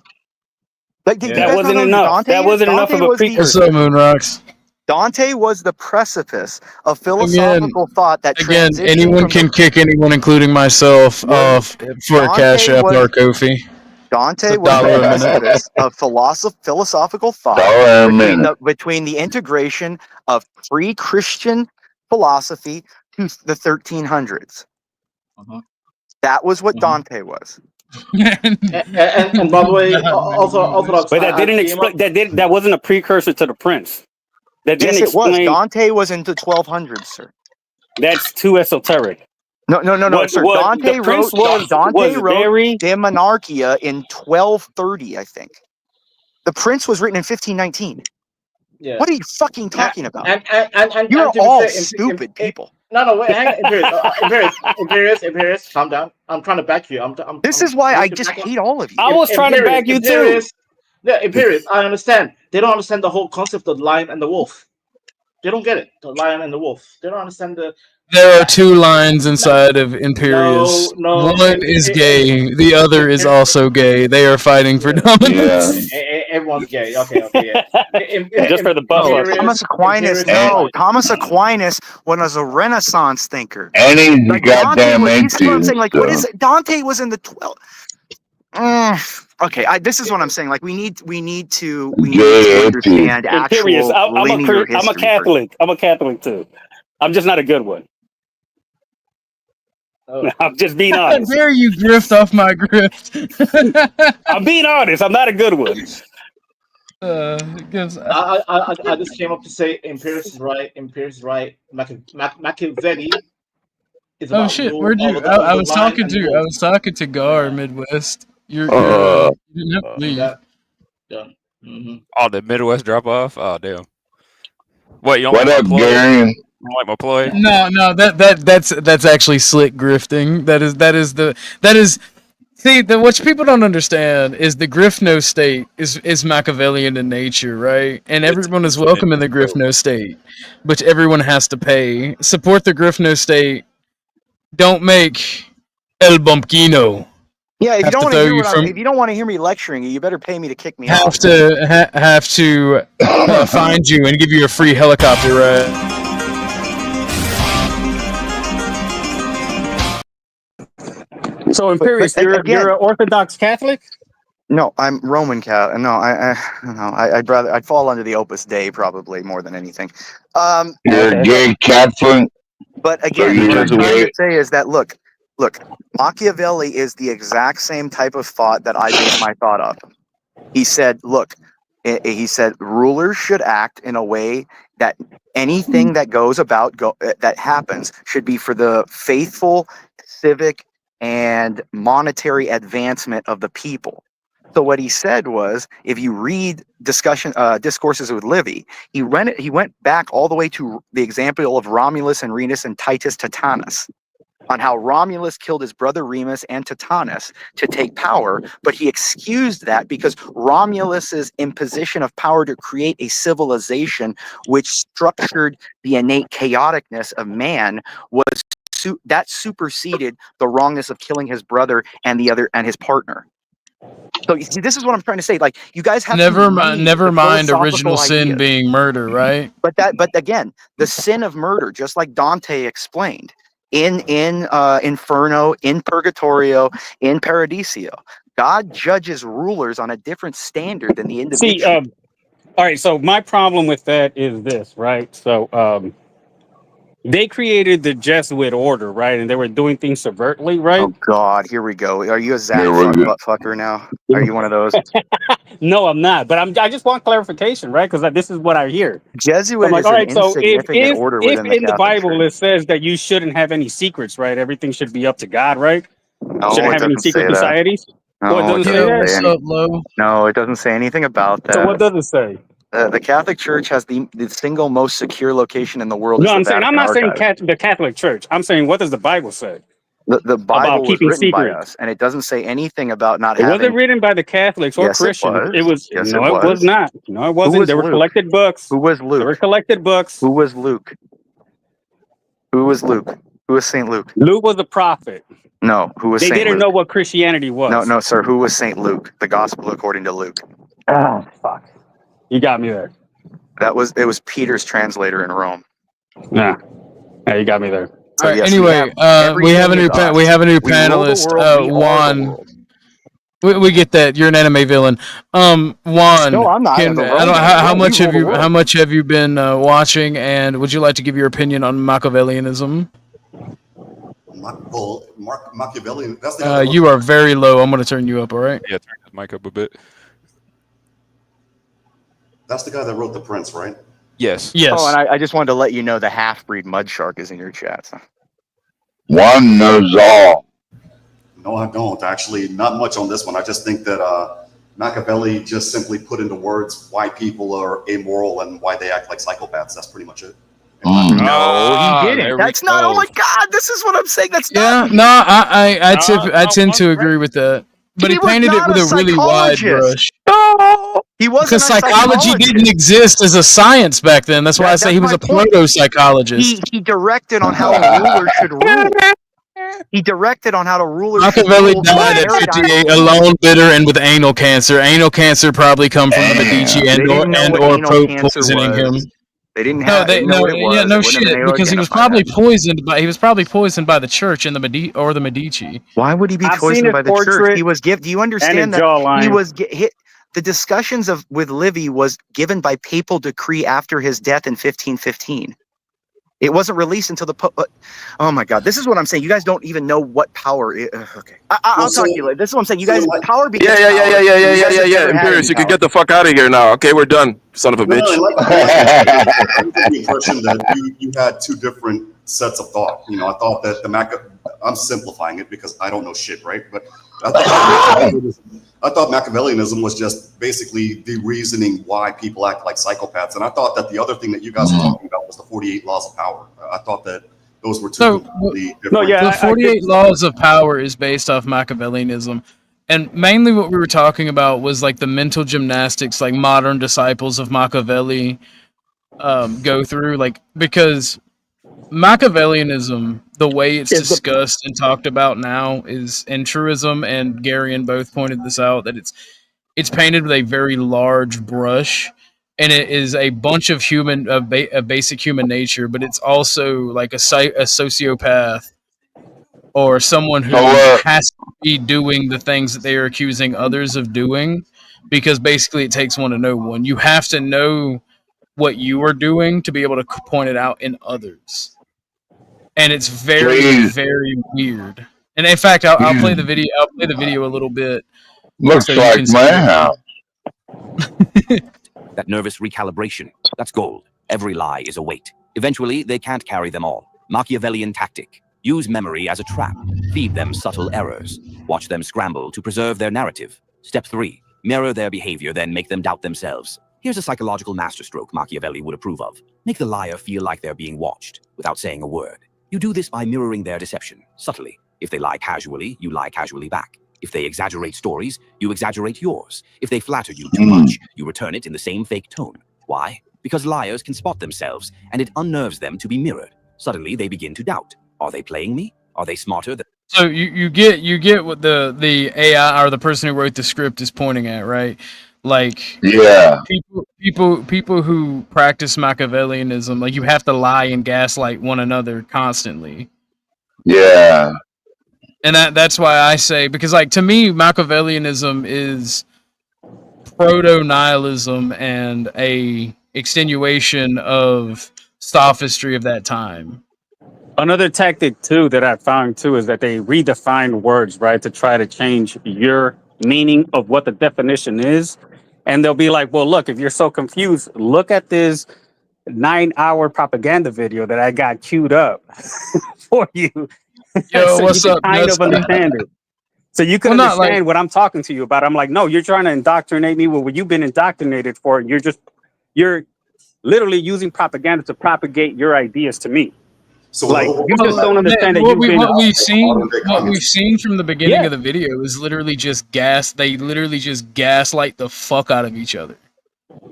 Like, do you That guys wasn't not know who enough. Dante That is? wasn't enough Dante of a was the- What's precursor. up, Moonrocks? Dante was the precipice of philosophical thought that Again, transitioned anyone from can the, kick anyone, including myself, off for a Cash App or a Kofi. Dante It's was the $1 a minute. precipice of philosophical thought $1 a minute. between the integration of pre-Christian philosophy to the 1300s. That was what Dante was. And by the way, also Orthodox. But that didn't explain. That wasn't a precursor to the Prince. That didn't Yes, it was. explain. Dante was into 1200s, sir. That's too esoteric. No, sir. Dante the Prince wrote was very. De Monarchia in 1230, I think. The Prince was written in 1519. Yeah. What are you fucking talking about? And You're to be all fair, stupid people. No, wait, hang on, Imperious, calm down. I'm trying to back you. This is why I just hate all of you. I was trying to back you too. Yeah, Imperious, I understand. They don't understand the whole concept of the lion and the wolf. They don't get it. The lion and the wolf. They don't understand the. There are two lines inside of Imperius. No, One is gay, the other is also gay. They are fighting for dominance. Everyone's gay. Okay, yeah. Just for the buffer. Thomas Aquinas, Thomas Aquinas was a Renaissance thinker. And he's Like goddamn Dante was, this is what I'm saying. Like, what so. is it? Dante was in the 12. Okay, this is what I'm saying. Like, we need to understand Imperious. actual linear history. I'm a Catholic. I'm a Catholic too. I'm just not a good one. I'm just being How honest. dare you grift off my grift? I'm being honest. I'm not a good one. I just came up to say Imperious is right. Imperious is right. Machiavelli is about shit, rule where'd you? over the I was line talking and the to. wolf. I was talking to Gar Midwest. You didn't have to leave. Yeah. Mm-hmm. Oh, the Midwest drop off. Oh, damn. What you don't What like up, my ploy? Gary? You don't like my ploy? No, that's actually slick grifting. That is. See, what people don't understand is the grift-no state is Machiavellian in nature, right? And everyone is welcome in the grift-no state, but everyone has to pay. Support the grift-no state. Don't make El Bumpkino. Yeah, if you Have don't to want to throw hear you what from- if you don't want to hear me lecturing you, you better pay me to kick me Have off. to find you and give you a free helicopter ride. So Imperious, But again- you're an Orthodox Catholic? No, I'm Roman Catholic. No, I'd fall under the Opus Dei probably more than anything. You're a gay Catholic. But again, you what I'm just trying to wait. say is that look, Machiavelli is the exact same type of thought that I base my thought off. He said, he said rulers should act in a way that anything that goes about that happens should be for the faithful, civic, and monetary advancement of the people. So what he said was, if you read discourses with Livy, he went back all the way to the example of Romulus and Remus and Titus Titanus, on how Romulus killed his brother Remus and Titanus to take power, but he excused that because Romulus's imposition of power to create a civilization which structured the innate chaoticness of man was that superseded the wrongness of killing his brother and his partner. So you see, this is what I'm trying to say. Like, you guys have Never to mind original sin ideas. being murder, right? But again, the sin of murder, just like Dante explained in Inferno, in Purgatorio, in Paradiso, God judges rulers on a different standard than the individual. See, all right. So my problem with that is this, right? So They created the Jesuit order, right? And they were doing things subvertly, right? Oh God, here we go. Are you a Zach Here we go. fucker now? Are you one of those? No, I'm not. But I just want clarification, right? Because this is what I hear. Jesuit I'm like, is all an right. So insignificant order if within the in the Catholic Bible Church. it says that you shouldn't have any secrets, right? Everything should be up to God, right? No, Shouldn't it have any doesn't secret say that. societies. Oh, it No, it doesn't say doesn't that. say What's any. up, Lo? No, it doesn't say anything about So what that. does it say? The Catholic Church has the single most secure location in the world. No, Is the I'm saying I'm Vatican not saying archives. the Catholic Church. I'm saying what does the Bible say The about Bible was keeping written by secrets? us, and it doesn't say anything about not It wasn't having. written by the Catholics or Yes, it Christians. It was. was Yes, no, it it was was. not. No, it Who wasn't. was They were Luke? collected books. Who was They were Luke? collected books. Who was Luke? Who was Luke? Who was Saint Luke? Luke was a prophet. No, who was They Saint didn't Luke? know what Christianity was. No, no, sir. Who was Saint Luke? The Gospel according to Luke. Ah, fuck. You got me there. It was Peter's translator in Rome. Nah. Yeah, you got me there. So All right. yes, Anyway, we have a new we we have a new We rule the panelist. world. We are the Juan. world. We get that you're an anime villain. Juan, No, I'm not. can The I don't Rome- how Rome, much we have rule the you how world. much have you been watching, and would you like to give your opinion on Machiavellianism? Machiavelli. That's the guy that You are very low. I'm going to turn you up. All right. Yeah, turn his mic up a bit. That's the guy that wrote The Prince, right? Yes. Yes. Oh, and I just wanted to let you know the half-breed mud shark is in your chat. So. One knows all. No, I don't. Actually, not much on this one. I just think that Machiavelli just simply put into words why people are immoral and why they act like psychopaths. That's pretty much it. No, he didn't. That's not. Oh my God! This is what I'm saying. That's not. No, I tend to agree with that. But he was painted it not with a really wide psychologist. brush. He wasn't Because a psychology didn't exist as a science back then. That's why I say he was a proto-psychologist. He directed on how a ruler should rule. He directed on how to rule. Machiavelli died at 58, alone, bitter, and with anal cancer. Anal cancer probably come from the Medici or Pope poisoning him. They didn't have. No shit. Because he was probably poisoned by the church and the Medici. Why would he be poisoned by the church? He was given. Do you understand that he was hit? The discussions with Livy was given by papal decree after his death in 1515. It wasn't released until the Pope. Oh my God! This is what I'm saying. You guys don't even know what power. Okay, I'll talk to you later. This is what I'm saying. You guys, power. Yeah. Imperious, you can get the fuck out of here now. Okay, we're done, son of a bitch. I get the impression that you had two different sets of thought. You know, I thought that I'm simplifying it because I don't know shit, right? But I thought Machiavellianism was just basically the reasoning why people act like psychopaths. And I thought that the other thing that you guys were talking about was the 48 laws of power. I thought that those were two completely different. The 48 laws of power is based off Machiavellianism. And mainly what we were talking about was like the mental gymnastics like modern disciples of Machiavelli go through. Like, because Machiavellianism, the way it's discussed and talked about now, is in truism, and Gary and both pointed this out, that it's painted with a very large brush, and it is a bunch of basic human nature, but it's also like a sociopath or someone who has to be doing the things that they are accusing others of doing, because basically it takes one to know one. You have to know what you are doing to be able to point it out in others. And it's very, very weird. And in fact, I'll play the video. I'll play the video a little bit. Looks so like my house. That nervous recalibration, that's gold. Every lie is a weight. Eventually, they can't carry them all. Machiavellian tactic. Use memory as a trap. Feed them subtle errors. Watch them scramble to preserve their narrative. Step 3. Mirror their behavior, then make them doubt themselves. Here's a psychological masterstroke Machiavelli would approve of. Make the liar feel like they're being watched, without saying a word. You do this by mirroring their deception, subtly. If they lie casually, you lie casually back. If they exaggerate stories, you exaggerate yours. If they flatter you too much, you return it in the same fake tone. Why? Because liars can spot themselves, and it unnerves them to be mirrored. Suddenly, they begin to doubt. Are they playing me? Are they smarter than... So you get what the AI or the person who wrote the script is pointing at, right? Like, yeah, people who practice Machiavellianism, like, you have to lie and gaslight one another constantly. Yeah. And that's why I say, because, like, to me, Machiavellianism is proto-nihilism and a extenuation of sophistry of that time. Another tactic too that I found too is that they redefine words, right, to try to change your meaning of what the definition is. And they'll be like, well, look, if you're so confused, look at this 9-hour propaganda video that I got queued up for you. Yo, so what's you up, can kind Dusty? of understand it. So you can Well, not understand like what I'm talking to you about. I'm like, no, you're trying to indoctrinate me with what you've been indoctrinated for. You're literally using propaganda to propagate your ideas to me. So Like you just don't understand that what you've been. we've seen from the beginning Yeah. of the video is literally just gas. They literally just gaslight the fuck out of each other.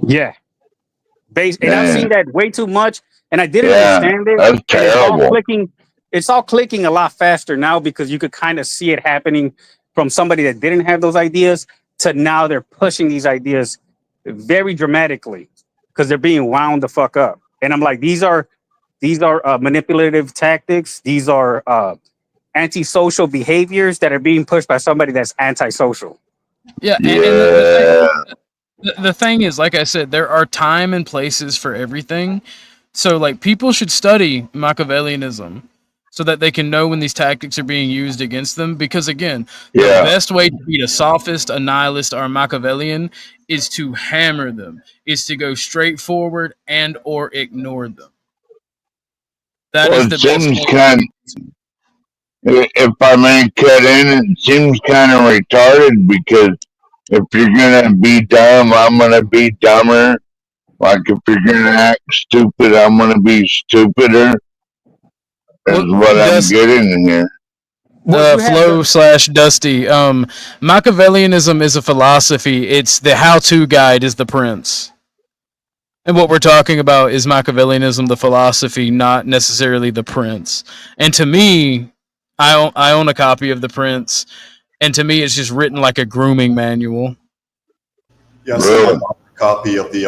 Yeah. And I've seen that way too much, and I didn't Yeah, understand it. that's And terrible. it's all clicking a lot faster now because you could kind of see it happening from somebody that didn't have those ideas to now they're pushing these ideas very dramatically because they're being wound the fuck up. And I'm like, these are manipulative tactics. These are antisocial behaviors that are being pushed by somebody that's antisocial. Yeah, and the thing is, like I said, there are time and places for everything. So, like, people should study Machiavellianism so that they can know when these tactics are being used against them. Because, again, the best way to beat a sophist, a nihilist, or a Machiavellian is to hammer them, is to go straight forward and or ignore them. That is Well, the it best seems way. kind. If I may cut in, it seems kind of retarded because if you're gonna be dumb, I'm gonna be dumber. Like if you're gonna act stupid, I'm gonna be stupider. Is what I'm getting here. Flow/Dusty. Machiavellianism is a philosophy. It's the how-to guide is the prince. And what we're talking about is Machiavellianism, the philosophy, not necessarily the prince. And to me, I own a copy of the prince, and to me, it's just written like a grooming manual. Yeah, so I bought a copy of the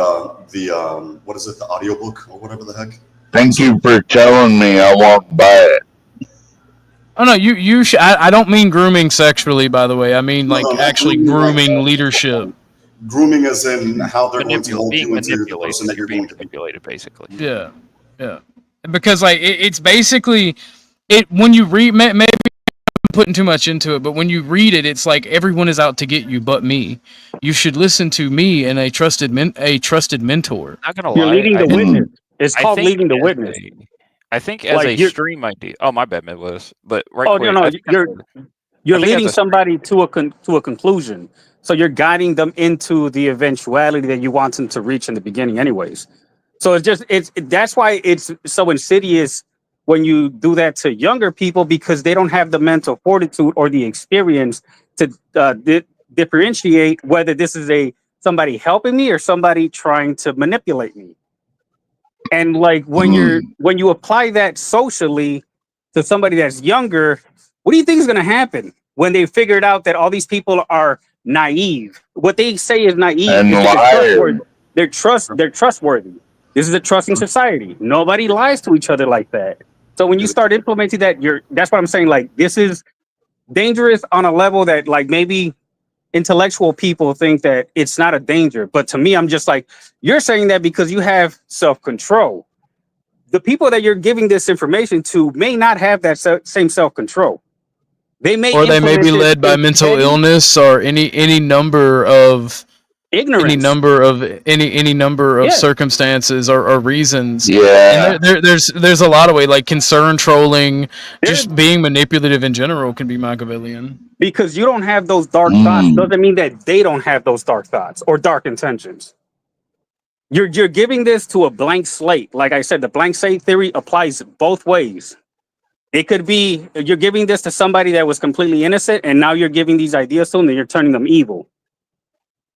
what is it, the audiobook or whatever the heck. Thank you for telling me. I won't buy it. Oh no, you should. I don't mean grooming sexually, by the way. I mean like actually grooming leadership. Grooming as in how they're going to mold being you into the manipulated. person that you're being going to be. manipulated, basically. Yeah, yeah. Because like it's basically it when you read. Maybe I'm putting too much into it, but when you read it, it's like everyone is out to get you, but me. You should listen to me and a trusted mentor. Not gonna You're lie. leading the witness. It's I called think leading the as witness. I think as Like, a you're- stream idea. Oh, my bad, Midwest. But right Oh quick, no, I think as you're I think as leading a somebody to a conclusion. So you're guiding them into the eventuality that you want them to reach in the beginning, anyways. So that's why it's so insidious when you do that to younger people because they don't have the mental fortitude or the experience to differentiate whether this is somebody helping me or somebody trying to manipulate me. And like when you apply that socially to somebody that's younger, what do you think is going to happen when they figured out that all these people are naive? What they say is naive And is that liars. they're trustworthy. This is a trusting society. Nobody lies to each other like that. So when you start implementing that, that's what I'm saying. Like this is dangerous on a level that like maybe intellectual people think that it's not a danger. But to me, I'm just like, you're saying that because you have self-control. The people that you're giving this information to may not have that same self-control. They may Or they may be implement it led by in mental petty illness or any number of ignorance. any number of Yeah. circumstances or reasons. Yeah. And there's a lot of ways, like concern trolling, just being manipulative in general can be Machiavellian. Because you don't have those dark thoughts doesn't mean that they don't have those dark thoughts or dark intentions. You're giving this to a blank slate. Like I said, the blank slate theory applies both ways. It could be you're giving this to somebody that was completely innocent, and now you're giving these ideas to them, and you're turning them evil.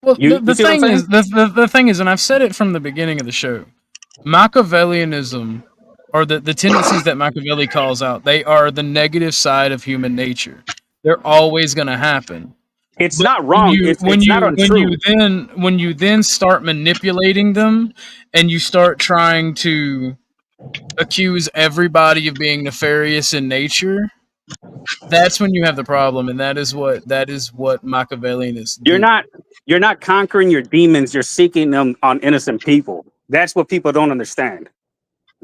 Well, You the see what I'm thing is, saying? the thing is, and I've said it from the beginning of the show, Machiavellianism, or the tendencies that Machiavelli calls out, they are the negative side of human nature. They're always going to happen. It's not wrong. It's not untrue. When you then start manipulating them, and you start trying to accuse everybody of being nefarious in nature, that's when you have the problem, and that is what Machiavellianists do. You're not conquering your demons. You're seeking them on innocent people. That's what people don't understand.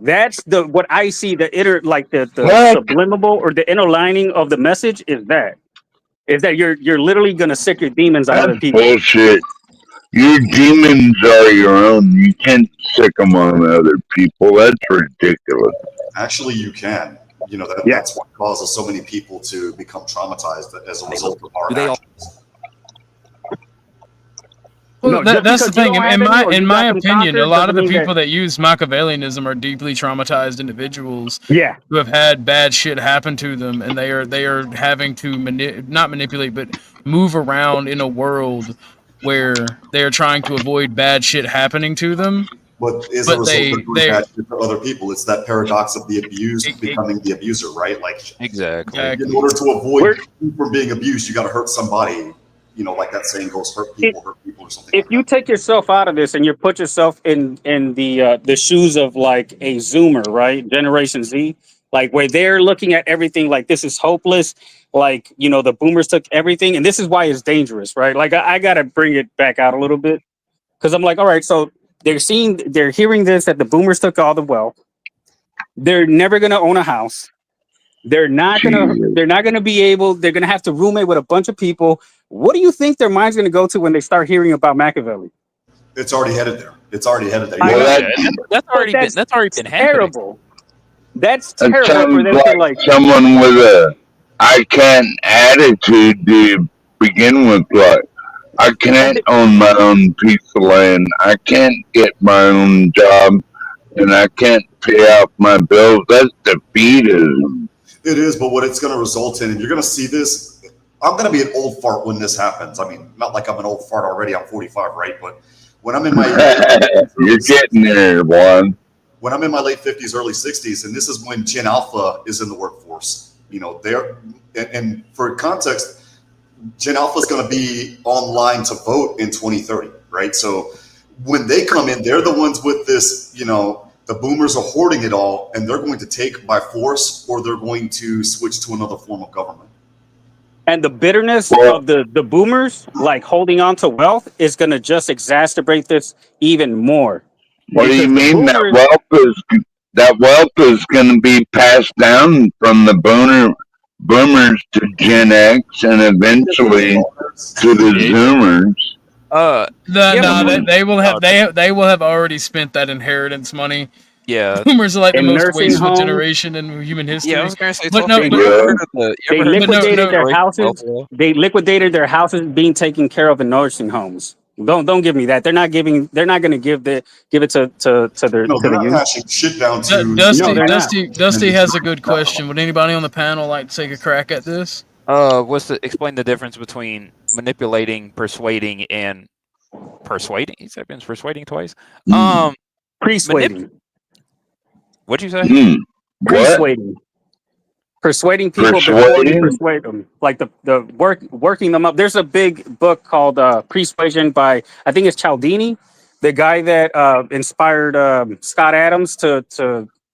That's the what I see. The inner, like the What? subliminal or the inner lining of the message is that you're literally gonna sick your demons on That's other people. bullshit. Your demons are your own. You can't sick them on other people. That's ridiculous. Actually, you can. You know, Yeah. that's what causes so many people to become traumatized as a result of our Do they all- actions. Well, No, just that's the because you thing. don't In have my any or in you my got them opinion, a conquered lot of doesn't the mean that. people that use Machiavellianism are deeply traumatized individuals Yeah. who have had bad shit happen to them, and they are having to not manipulate, but move around in a world where they are trying to avoid bad shit happening to them. But as a But result of doing they bad shit to other people, it's that paradox of the abused becoming the abuser, right? Like, Exactly. in order to avoid you from being abused, you got to hurt somebody. You know, like that saying goes, hurt people, or something. If you take yourself out of this and you put yourself in the shoes of like a Zoomer, right, Generation Z, like where they're looking at everything like this is hopeless, like you know the Boomers took everything, and this is why it's dangerous, right? Like I gotta bring it back out a little bit because I'm like, all right, so they're hearing this that the Boomers took all the wealth. They're never gonna own a house. They're not gonna be able. They're gonna have to roommate with a bunch of people. What do you think their mind's gonna go to when they start hearing about Machiavelli? It's already headed there. It's already headed there. I know. That's already But been happening. terrible. That's That terrible for sounds them like to like. someone with a I can't attitude to begin with. Like, I can't own my own piece of land. I can't get my own job, and I can't pay off my bills. That's defeatism. It is, but what it's going to result in, and you're going to see this. I'm going to be an old fart when this happens. I mean, not like I'm an old fart already. I'm 45, right? But when I'm in my You're getting there, one. when I'm in my late 50s, early 60s, and this is when Gen Alpha is in the workforce. You know, and for context, Gen Alpha is going to be online to vote in 2030, right? So when they come in, they're the ones with this, you know, the Boomers are hoarding it all, and they're going to take by force, or they're going to switch to another form of government. And the bitterness of the Boomers, like holding on to wealth, is going to just exacerbate this even more. What do you Because the mean Boomers, that wealth is going to be passed down from the boomers to Gen X and eventually to the Zoomers? They will have already spent that inheritance money. Yeah, Boomers are like the in most nursing wasteful homes. generation in human history. Yeah, I was gonna say, but no, They, but, they liquidated their houses. They liquidated their houses being taken care of in nursing homes. Don't give me that. They're not going to give it to their No, to they're the not youth. passing shit down to. Dusty has a good question. Would anybody on the panel like to take a crack at this? Explain the difference between manipulating, persuading, and persuading? He said it's persuading twice. Persuading. What'd you say? Persuading. Persuading people before you persuade them, like the working them up. There's a big book called Persuasion by, I think it's Cialdini, the guy that inspired Scott Adams to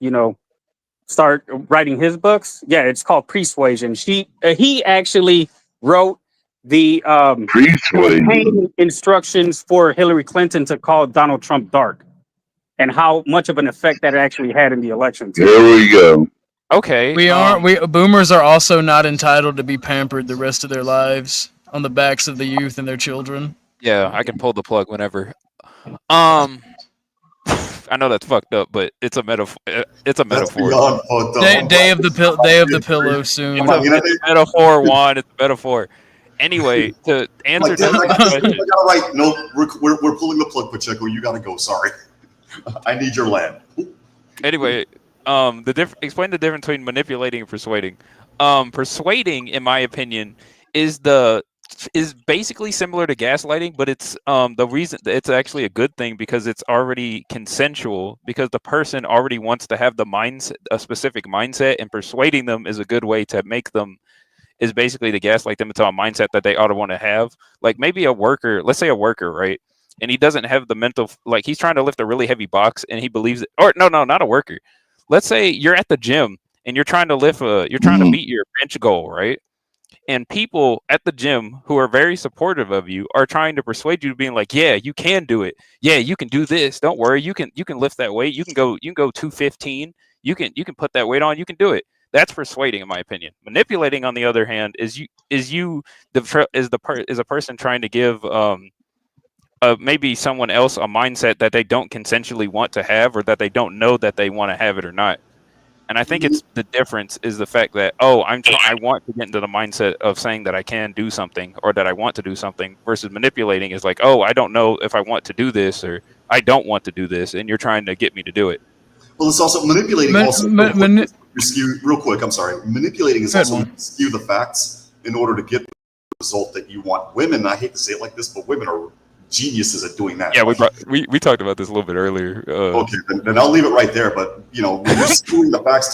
you know start writing his books. Yeah, it's called Persuasion. He actually wrote the campaign instructions for Hillary Clinton to call Donald Trump dark, and how much of an effect that actually had in the election. Here we go. Okay. Boomers are also not entitled to be pampered the rest of their lives on the backs of the youth and their children. Yeah, I can pull the plug whenever. I know that's fucked up, but it's a metaphor. It's a metaphor. Day of the pillow soon. It's a metaphor, Juan. It's a metaphor. Anyway, to answer question. Right, no, we're pulling the plug, Pacheco. You got to go. Sorry, I need your land. Anyway, explain the difference between manipulating and persuading. Persuading, in my opinion, is basically similar to gaslighting, but it's the reason it's actually a good thing because it's already consensual, because the person already wants to have a specific mindset, and persuading them is a good way to make them, is basically to gaslight them into a mindset that they ought to want to have. Like maybe a worker, let's say a worker, right? And he doesn't have the mental, like he's trying to lift a really heavy box and he believes it, or no, not a worker. Let's say you're at the gym and you're trying to beat your bench goal, right? And people at the gym who are very supportive of you are trying to persuade you to being like, yeah, you can do it. Yeah, you can do this. Don't worry. You can lift that weight. You can go 215. You can put that weight on. You can do it. That's persuading, in my opinion. Manipulating, on the other hand, is a person trying to give maybe someone else a mindset that they don't consensually want to have, or that they don't know that they want to have it or not. And I think it's the difference is the fact that, I want to get into the mindset of saying that I can do something, or that I want to do something, versus manipulating is like, I don't know if I want to do this, or I don't want to do this, and you're trying to get me to do it. Well, it's also manipulating. Real quick, I'm sorry. Manipulating is also skew the facts in order to get the result that you want. Women, I hate to say it like this, but women are geniuses at doing that. Yeah, we talked about this a little bit earlier. Okay, then I'll leave it right there. But when you're skewing the facts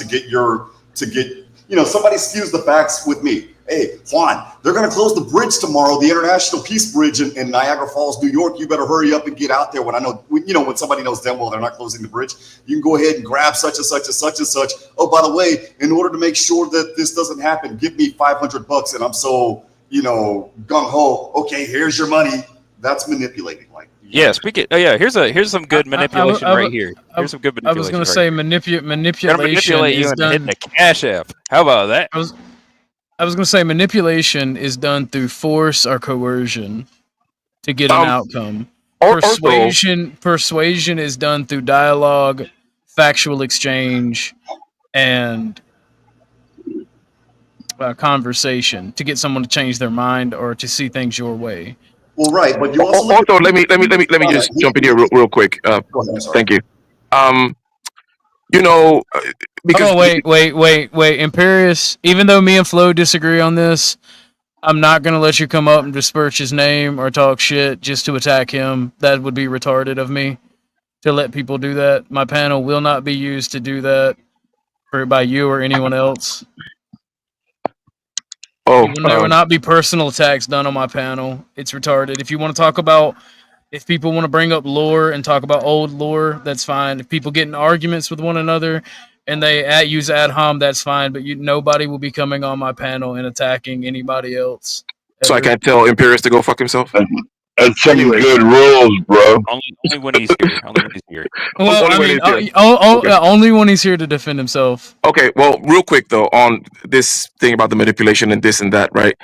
somebody skews the facts with me. Hey, Juan, they're going to close the bridge tomorrow, the International Peace Bridge in Niagara Falls, New York. You better hurry up and get out there. When somebody knows damn well they're not closing the bridge, you can go ahead and grab such and such and such and such. Oh, by the way, in order to make sure that this doesn't happen, give me $500, and I'm so gung ho. Okay, here's your money. That's manipulating. Yeah, here's some good manipulation right here. Here's some good manipulation. I was going to say manipulation manipulate you is into done. hitting the Cashapp. How about that? I was going to say manipulation is done through force or coercion to get an outcome. Persuasion is done through dialogue, factual exchange, and conversation to get someone to change their mind or to see things your way. Well, right, but you also let me just jump in here real quick. Thank you. Because wait, Imperious. Even though me and Flo disagree on this, I'm not gonna let you come up and disperse his name or talk shit just to attack him. That would be retarded of me to let people do that. My panel will not be used to do that by you or anyone else. There will not be personal attacks done on my panel. It's retarded. If you want to talk about, if people want to bring up lore and talk about old lore, that's fine. If people get in arguments with one another and they use ad hom, that's fine. But nobody will be coming on my panel and attacking anybody else. So I can't tell Imperious to go fuck himself? That's some good rules, bro. Only when he's here. Well, only when he's here to defend himself. Okay, well, real quick though, on this thing about the manipulation and this and that, right?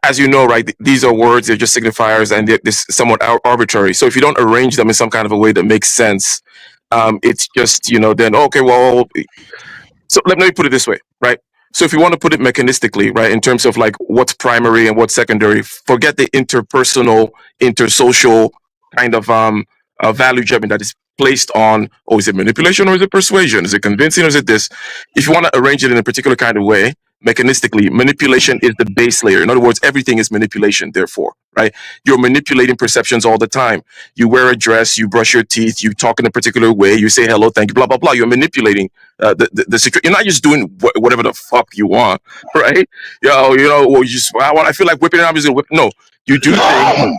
As you know, right, these are words, they're just signifiers, and they're somewhat arbitrary. So if you don't arrange them in some kind of a way that makes sense, it's just, then, okay, well, so let me put it this way, right? So if you want to put it mechanistically, right, in terms of like what's primary and what's secondary, forget the interpersonal, intersocial kind of value judgment that is placed on, is it manipulation or is it persuasion? Is it convincing or is it this? If you want to arrange it in a particular kind of way, mechanistically, manipulation is the base layer. In other words, everything is manipulation, therefore, right? You're manipulating perceptions all the time. You wear a dress, you brush your teeth, you talk in a particular way, you say hello, thank you, blah, blah, blah. You're manipulating the secret. You're not just doing whatever the fuck you want, right? I feel like whipping it, I'm just gonna whip. No, you do things.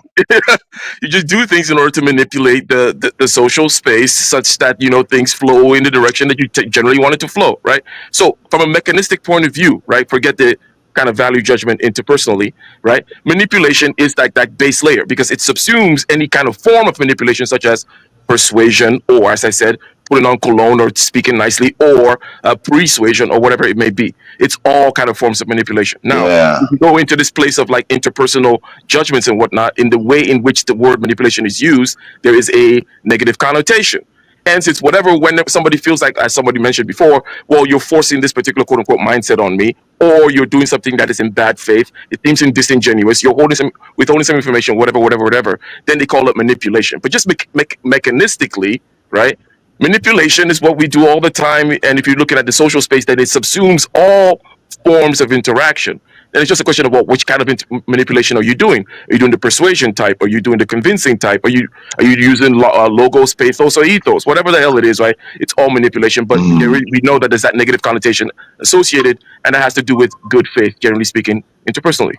You just do things in order to manipulate the social space such that, things flow in the direction that you generally want it to flow, right? So from a mechanistic point of view, right, forget the kind of value judgment interpersonally, right? Manipulation is like that base layer because it subsumes any kind of form of manipulation such as persuasion or, as I said, putting on cologne or speaking nicely or persuasion or whatever it may be. It's all kind of forms of manipulation. Now, if you go into this place of like interpersonal judgments and whatnot, in the way in which the word manipulation is used, there is a negative connotation. Hence, it's whatever, when somebody feels like, as somebody mentioned before, well, you're forcing this particular quote-unquote mindset on me, or you're doing something that is in bad faith, it seems disingenuous, you're withholding some information, whatever, then they call it manipulation. But just mechanistically, right, manipulation is what we do all the time, and if you're looking at the social space, that it subsumes all forms of interaction. Then it's just a question of which kind of manipulation are you doing? Are you doing the persuasion type? Are you doing the convincing type? Are you using logos, pathos, or ethos? Whatever the hell it is, right? It's all manipulation, but we know that there's that negative connotation associated, and that has to do with good faith, generally speaking, interpersonally.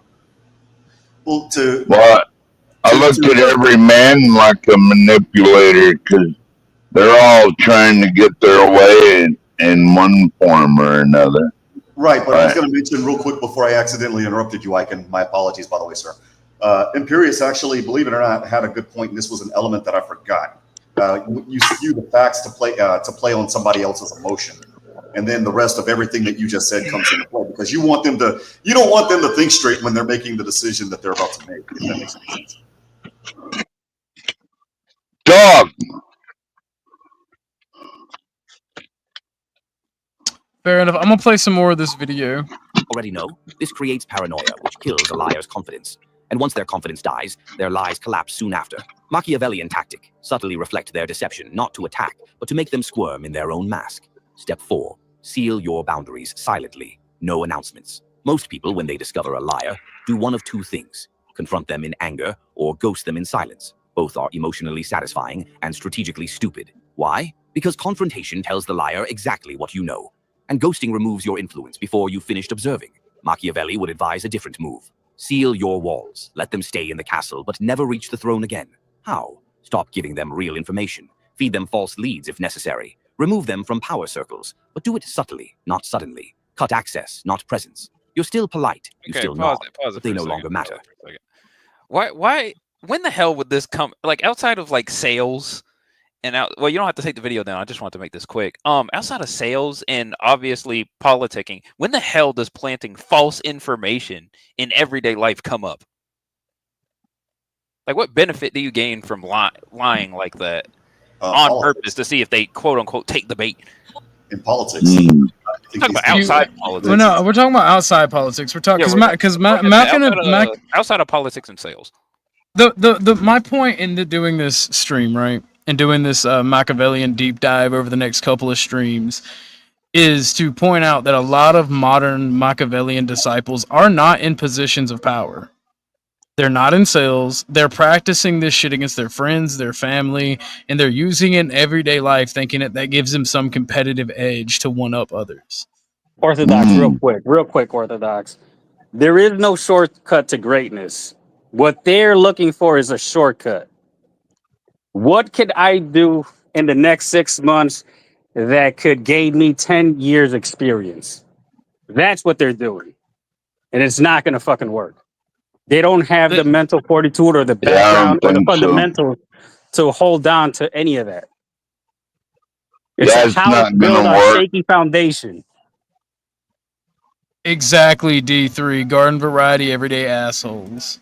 Well, I look at every man like a manipulator because they're all trying to get their way in one form or another. Right, but I was going to mention real quick before I accidentally interrupted you, Ike, my apologies, by the way, sir. Imperius actually, believe it or not, had a good point, and this was an element that I forgot. You skew the facts to play on somebody else's emotion, and then the rest of everything that you just said comes into play because you don't want them to think straight when they're making the decision that they're about to make. If that makes any sense. Dog. Fair enough. I'm gonna play some more of this video. Already know, this creates paranoia, which kills a liar's confidence. And once their confidence dies, their lies collapse soon after. Machiavellian tactic, subtly reflect their deception, not to attack, but to make them squirm in their own mask. Step 4, seal your boundaries silently. No announcements. Most people, when they discover a liar, do one of two things. Confront them in anger or ghost them in silence. Both are emotionally satisfying and strategically stupid. Why? Because confrontation tells the liar exactly what you know. And ghosting removes your influence before you've finished observing. Machiavelli would advise a different move. Seal your walls. Let them stay in the castle, but never reach the throne again. How? Stop giving them real information. Feed them false leads if necessary. Remove them from power circles, but do it subtly, not suddenly. Cut access, not presence. You're still polite. You still nod, but they no longer matter. Why? When the hell would this come? Like outside of like sales, and well, you don't have to take the video down. I just want to make this quick. Outside of sales and obviously politicking, when the hell does planting false information in everyday life come up? Like, what benefit do you gain from lying like that on purpose to see if they quote unquote take the bait? In politics, talking about outside politics. Well, no, we're talking about outside politics. We're talking outside of politics and sales. My point in doing this stream, right, and doing this Machiavellian deep dive over the next couple of streams, is to point out that a lot of modern Machiavellian disciples are not in positions of power. They're not in sales. They're practicing this shit against their friends, their family, and they're using it in everyday life, thinking that gives them some competitive edge to one up others. Orthodox, real quick, Orthodox. There is no shortcut to greatness. What they're looking for is a shortcut. What could I do in the next 6 months that could gain me 10 years experience? That's what they're doing. And it's not going to fucking work. They don't have the mental fortitude or the background or the fundamentals to hold on to any of that. It's a house built on shaky foundation. Exactly, D3. Garden variety, everyday assholes.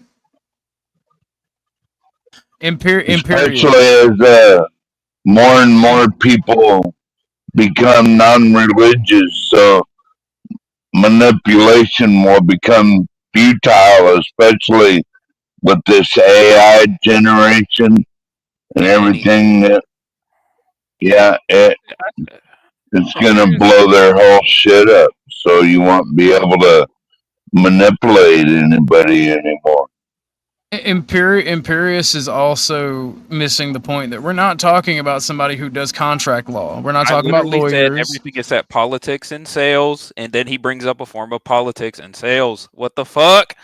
Especially as more and more people become non-religious, so manipulation will become futile, especially with this AI generation and everything. It's gonna blow their whole shit up. So you won't be able to manipulate anybody anymore. Imperius is also missing the point that we're not talking about somebody who does contract law. We're not talking about lawyers. Said everything is at politics and sales, and then he brings up a form of politics and sales. What the fuck?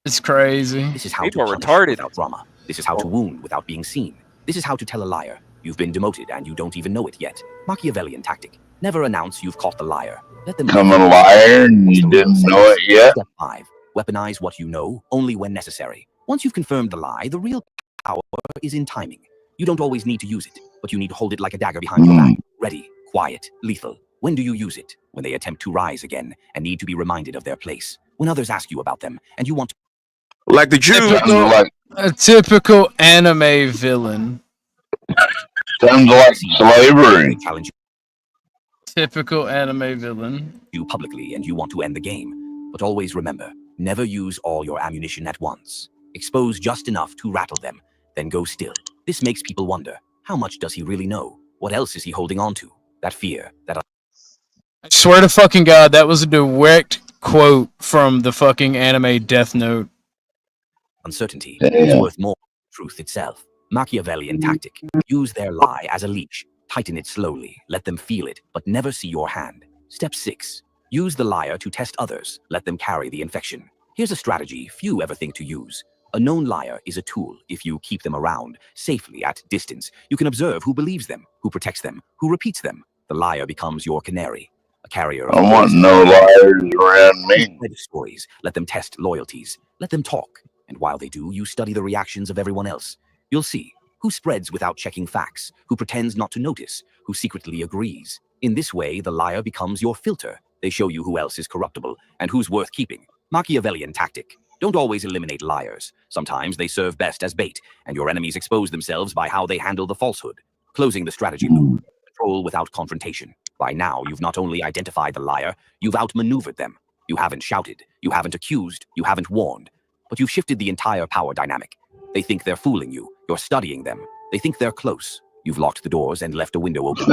It's crazy. This is how to punish without drama. This is how to wound without being seen. This is how to tell a liar. You've been demoted and you don't even know it yet. Machiavellian tactic. Never announce you've caught the liar. Let them become a liar and you didn't know it yet. Step 5. Weaponize what you know only when necessary. Once you've confirmed the lie, the real power is in timing. You don't always need to use it, but you need to hold it like a dagger behind your back. Ready, quiet, lethal. When do you use it? When they attempt to rise again and need to be reminded of their place. When others ask you about them and you want to... Like the Jew. A typical anime villain. Sounds like slavery. Typical anime villain. You publicly and you want to end the game. But always remember, never use all your ammunition at once. Expose just enough to rattle them, then go still. This makes people wonder, how much does he really know? What else is he holding on to? That fear, that... I swear to fucking God, that was a direct quote from the fucking anime Death Note. Uncertainty is worth more than truth itself. Machiavellian tactic. Use their lie as a leash. Tighten it slowly. Let them feel it, but never see your hand. Step 6. Use the liar to test others. Let them carry the infection. Here's a strategy few ever think to use. A known liar is a tool. If you keep them around, safely at distance, you can observe who believes them, who protects them, who repeats them. The liar becomes your canary, a carrier I of want poison. no liars around me. Spread stories. Let them test loyalties. Let them talk. And while they do, you study the reactions of everyone else. You'll see who spreads without checking facts, who pretends not to notice, who secretly agrees. In this way, the liar becomes your filter. They show you who else is corruptible and who's worth keeping. Machiavellian tactic. Don't always eliminate liars. Sometimes they serve best as bait, and your enemies expose themselves by how they handle the falsehood. Closing the strategy loop. Control without confrontation. By now, you've not only identified the liar, you've outmaneuvered them. You haven't shouted, you haven't accused, you haven't warned, but you've shifted the entire power dynamic. They think they're fooling you. You're studying them. They think they're close. You've locked the doors and left a window open.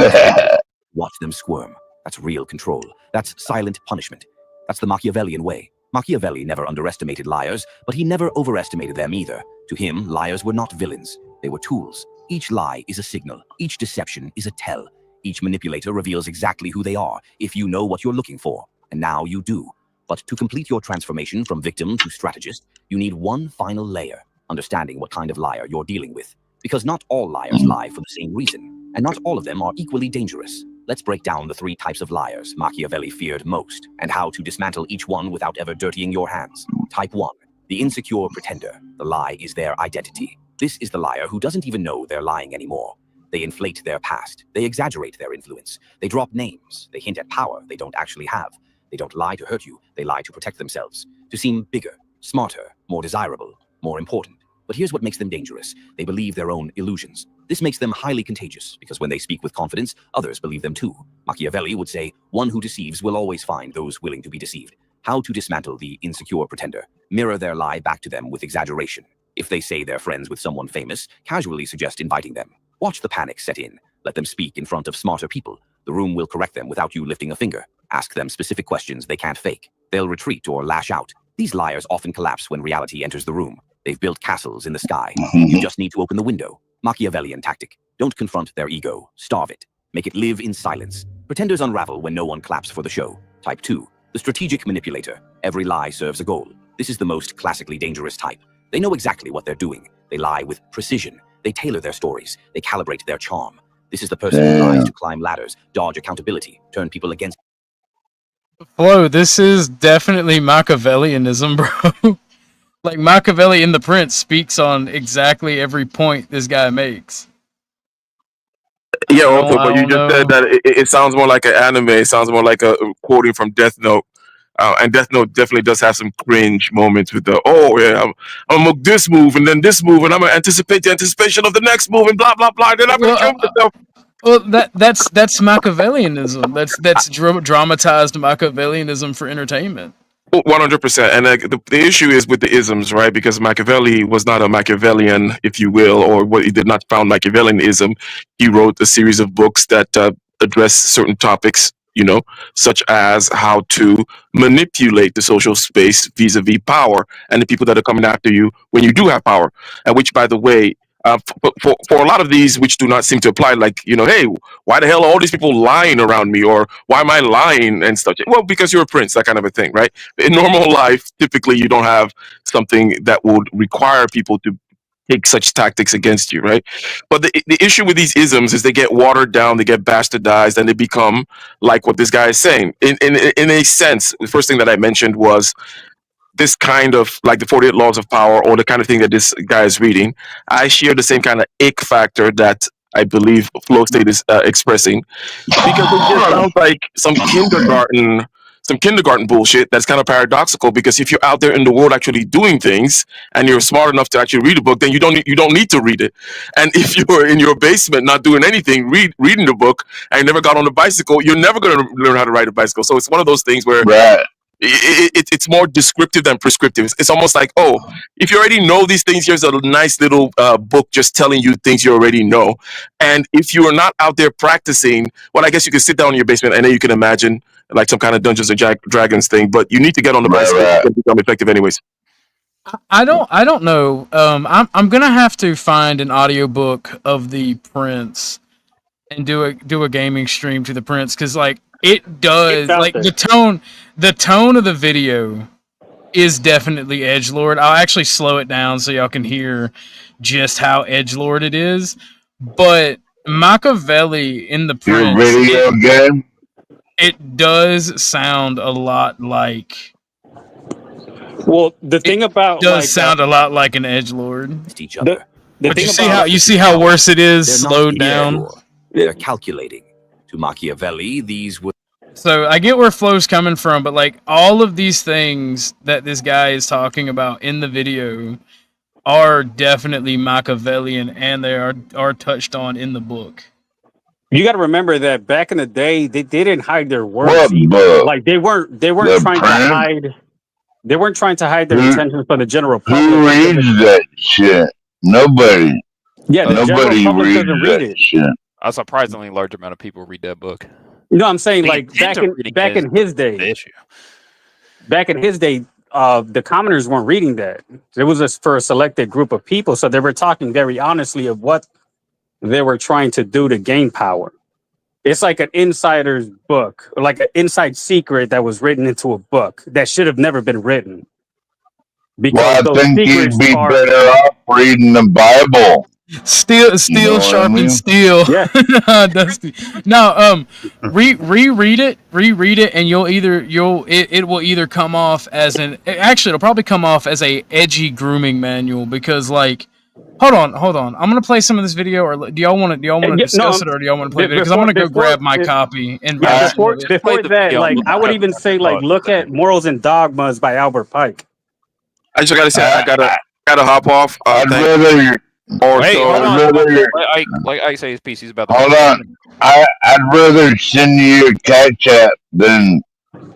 Watch them squirm. That's real control. That's silent punishment. That's the Machiavellian way. Machiavelli never underestimated liars, but he never overestimated them either. To him, liars were not villains. They were tools. Each lie is a signal. Each deception is a tell. Each manipulator reveals exactly who they are, if you know what you're looking for. And now you do. But to complete your transformation from victim to strategist, you need one final layer, understanding what kind of liar you're dealing with. Because not all liars lie for the same reason, and not all of them are equally dangerous. Let's break down the 3 types of liars Machiavelli feared most, and how to dismantle each one without ever dirtying your hands. Type 1. The insecure pretender. The lie is their identity. This is the liar who doesn't even know they're lying anymore. They inflate their past. They exaggerate their influence. They drop names. They hint at power they don't actually have. They don't lie to hurt you. They lie to protect themselves, to seem bigger, smarter, more desirable, more important. But here's what makes them dangerous. They believe their own illusions. This makes them highly contagious, because when they speak with confidence, others believe them too. Machiavelli would say, one who deceives will always find those willing to be deceived. How to dismantle the insecure pretender. Mirror their lie back to them with exaggeration. If they say they're friends with someone famous, casually suggest inviting them. Watch the panic set in. Let them speak in front of smarter people. The room will correct them without you lifting a finger. Ask them specific questions they can't fake. They'll retreat or lash out. These liars often collapse when reality enters the room. They've built castles in the sky. You just need to open the window. Machiavellian tactic. Don't confront their ego. Starve it. Make it live in silence. Pretenders unravel when no one claps for the show. Type 2. The strategic manipulator. Every lie serves a goal. This is the most classically dangerous type. They know exactly what they're doing. They lie with precision. They tailor their stories. They calibrate their charm. This is the person who lies to climb ladders, dodge accountability, turn people against. Flo, this is definitely Machiavellianism, bro. Like, Machiavelli in The Prince speaks on exactly every point this guy makes. Yeah, also, but you just said that it sounds more like an anime. It sounds more like a quoting from Death Note. And Death Note definitely does have some cringe moments with the, oh yeah, I'm gonna make this move and then this move and I'm gonna anticipate the anticipation of the next move and blah blah blah. Then I'm gonna kill myself. Well, that's Machiavellianism. That's dramatized Machiavellianism for entertainment. 100%. And the issue is with the isms, right? Because Machiavelli was not a Machiavellian, if you will, or what he did not found Machiavellianism. He wrote a series of books that address certain topics, you know, such as how to manipulate the social space vis-a-vis power and the people that are coming after you when you do have power. And which, by the way, for a lot of these which do not seem to apply, like, you know, hey, why the hell are all these people lying around me, or why am I lying and stuff? Well, because you're a prince, that kind of a thing, right? In normal life, typically you don't have something that would require people to take such tactics against you, right? But the issue with these isms is they get watered down, they get bastardized, and they become like what this guy is saying. In a sense, the first thing that I mentioned was this kind of like the 48 laws of power, or the kind of thing that this guy is reading. I share the same kind of ick factor that I believe Flow State is expressing, because it just sounds like some kindergarten bullshit that's kind of paradoxical. Because if you're out there in the world actually doing things and you're smart enough to actually read a book, then you don't need to read it. And if you're in your basement not doing anything, reading the book, and you never got on a bicycle, you're never going to learn how to ride a bicycle. So it's one of those things where it's more descriptive than prescriptive. It's almost like, oh, if you already know these things, here's a nice little book just telling you things you already know. And if you are not out there practicing, well, I guess you can sit down in your basement and then you can imagine like some kind of Dungeons and Dragons thing. But you need to get on the bicycle to become effective, anyways. I don't know. I'm gonna have to find an audiobook of The Prince and do a gaming stream to The Prince, because like it does, like the tone of the video is definitely edgelord. I'll actually slow it down so y'all can hear just how edgelord it is. But Machiavelli in the Your Prince. video game? It does sound a lot like. Well, the thing about does sound a lot like an edgelord. Each other. But you see how worse it is They're not slowed down. insecure. They're calculating. To Machiavelli, these were So I get where Flo's coming from, but like all of these things that this guy is talking about in the video are definitely Machiavellian, and they are touched on in the book. You got to remember that back in the day, they didn't hide their words. What either. book? Like they weren't The trying to Prince? hide. They weren't trying to hide their Who- intentions from the general public. Who reads that shit? Nobody. Yeah, the general Nobody public reads doesn't read that it. shit. A surprisingly large amount of people read that book. You know what I'm saying? The Like intent of reading back is in his the day, issue. the commoners weren't reading that. It was just for a selected group of people, so they were talking very honestly of what they were trying to do to gain power. It's like an insider's book, or like an inside secret that was written into a book that should have never been written. Because Well, I those think you'd secrets be are better off reading the Bible. Steel You know what I sharpens mean? steel. Yeah. Dusty. No, reread it, and it will either come off as it'll probably come off as a edgy grooming manual, because like, hold on, I'm gonna play some of this video, or do y'all want to discuss it, or do y'all want to play it? Because I'm gonna go grab my copy and read some before of it. that, like I would even say, like, look at Morals and Dogmas by Albert Pike. I just gotta say, I gotta hop off. I'd rather. Hey, hold on. I'd rather. Like I say his piece, he's about to. Hold on. I'd rather send you a Cashapp than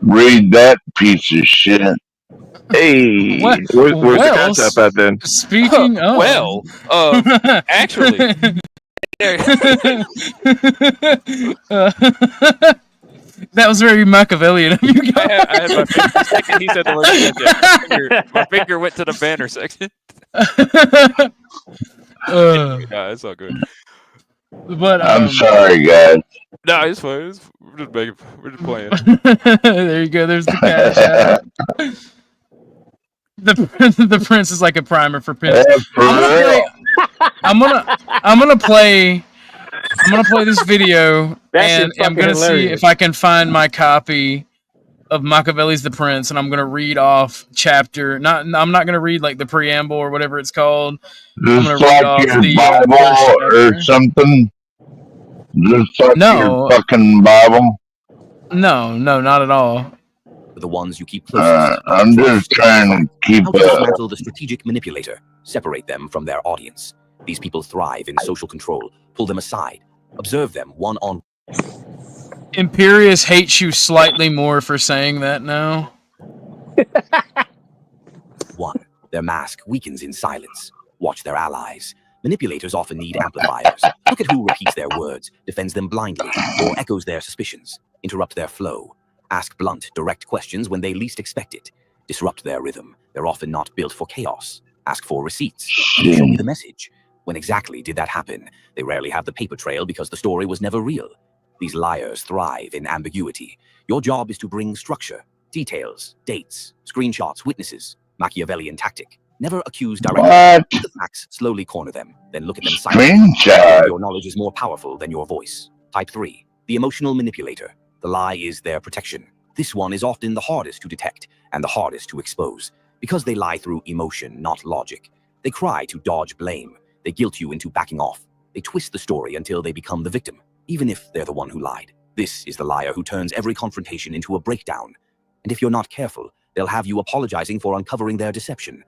read that piece of shit. Hey, What? where's the Well, Cashapp at then? Speaking of, Well, actually, that was very Machiavellian of you guys. I had my finger, the second he said the word Cashapp, my finger went to the banner section. Nah, it's all good. But I'm sorry, guys. No, it's fine. We're just playing. There you go. There's the Cashapp. The Prince is like a primer for Prince. I'm gonna play this video, and I'm gonna see if I can find my copy of Machiavelli's The Prince, and I'm gonna read off chapter. I'm not gonna read like the preamble or whatever it's called. I'm Just gonna read off like your the Bible first or chapter. something. Just like No. your fucking Bible. No, not at all. the ones you keep closest. I'm just trying to keep How to dismantle the strategic manipulator, separate them from their audience. These people thrive in social control. Pull them aside. Observe them one on. Imperius hates you slightly more for saying that now. One, their mask weakens in silence. Watch their allies. Manipulators often need amplifiers. Look at who repeats their words, defends them blindly, or echoes their suspicions. Interrupt their flow. Ask blunt, direct questions when they least expect it. Disrupt their rhythm. They're often not built for chaos. Ask for receipts. Can you show me the message? When exactly did that happen? They rarely have the paper trail because the story was never real. These liars thrive in ambiguity. Your job is to bring structure, details, dates, screenshots, witnesses. Machiavellian tactic. Never accuse directly. Let the facts slowly corner them, then look at them silently. Your knowledge is more powerful than your voice. Type 3. The emotional manipulator. The lie is their protection. This one is often the hardest to detect and the hardest to expose because they lie through emotion, not logic. They cry to dodge blame. They guilt you into backing off. They twist the story until they become the victim, even if they're the one who lied. This is the liar who turns every confrontation into a breakdown. And if you're not careful, they'll have you apologizing for uncovering their deception.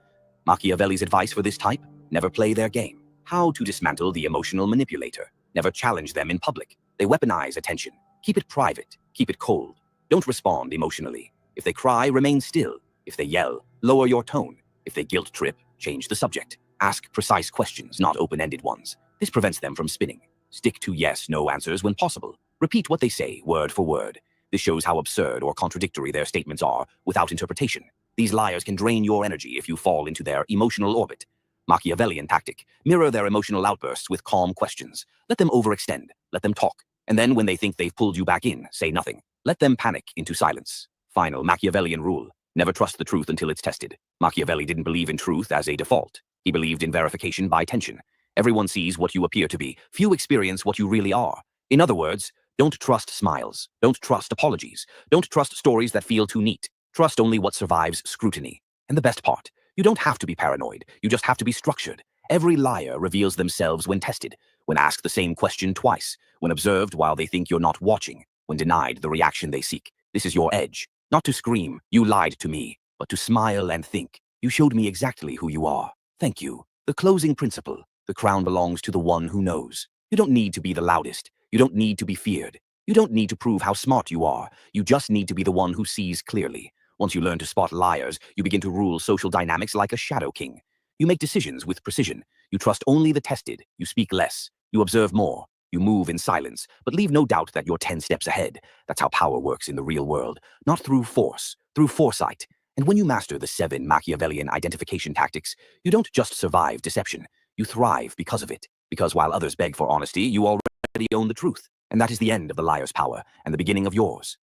Machiavelli's advice for this type? Never play their game. How to dismantle the emotional manipulator. Never challenge them in public. They weaponize attention. Keep it private. Keep it cold. Don't respond emotionally. If they cry, remain still. If they yell, lower your tone. If they guilt trip, change the subject. Ask precise questions, not open-ended ones. This prevents them from spinning. Stick to yes/no answers when possible. Repeat what they say, word for word. This shows how absurd or contradictory their statements are without interpretation. These liars can drain your energy if you fall into their emotional orbit. Machiavellian tactic. Mirror their emotional outbursts with calm questions. Let them overextend. Let them talk. And then when they think they've pulled you back in, say nothing. Let them panic into silence. Final Machiavellian rule. Never trust the truth until it's tested. Machiavelli didn't believe in truth as a default. He believed in verification by tension. Everyone sees what you appear to be. Few experience what you really are. In other words, don't trust smiles. Don't trust apologies. Don't trust stories that feel too neat. Trust only what survives scrutiny. And the best part, you don't have to be paranoid. You just have to be structured. Every liar reveals themselves when tested, when asked the same question twice, when observed while they think you're not watching, when denied the reaction they seek. This is your edge. Not to scream, "You lied to me," but to smile and think, "You showed me exactly who you are. Thank you." The closing principle. The crown belongs to the one who knows. You don't need to be the loudest. You don't need to be feared. You don't need to prove how smart you are. You just need to be the one who sees clearly. Once you learn to spot liars, you begin to rule social dynamics like a shadow king. You make decisions with precision. You trust only the tested. You speak less. You observe more. You move in silence, but leave no doubt that you're 10 steps ahead. That's how power works in the real world. Not through force, through foresight. And when you master the 7 Machiavellian identification tactics, you don't just survive deception. You thrive because of it. Because while others beg for honesty, you already own the truth. And that is the end of the liar's power and the beginning of yours.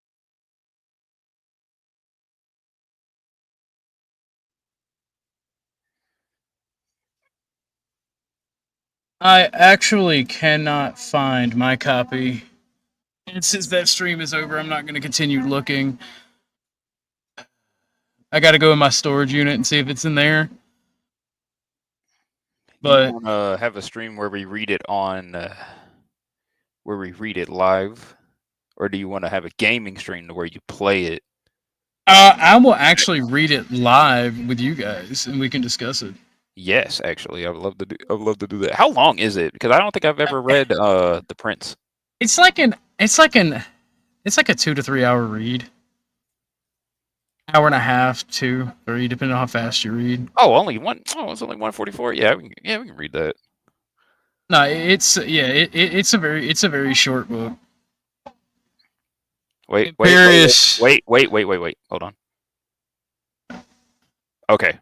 I actually cannot find my copy. And since that stream is over, I'm not going to continue looking. I got to go in my storage unit and see if it's in there. But you want to have a stream where we read it on, where we read it live, or do you want to have a gaming stream where you play it? I will actually read it live with you guys, and we can discuss it. Yes, actually, I would love to do. I would love to do that. How long is it? Because I don't think I've ever read The Prince. It's like a 2 to 3 hour read. Hour and a half, 2, 3, depending on how fast you read. Oh, only one. Oh, it's only 144. Yeah, we can read that. No, it's a very short book. Wait. Hold on. Okay.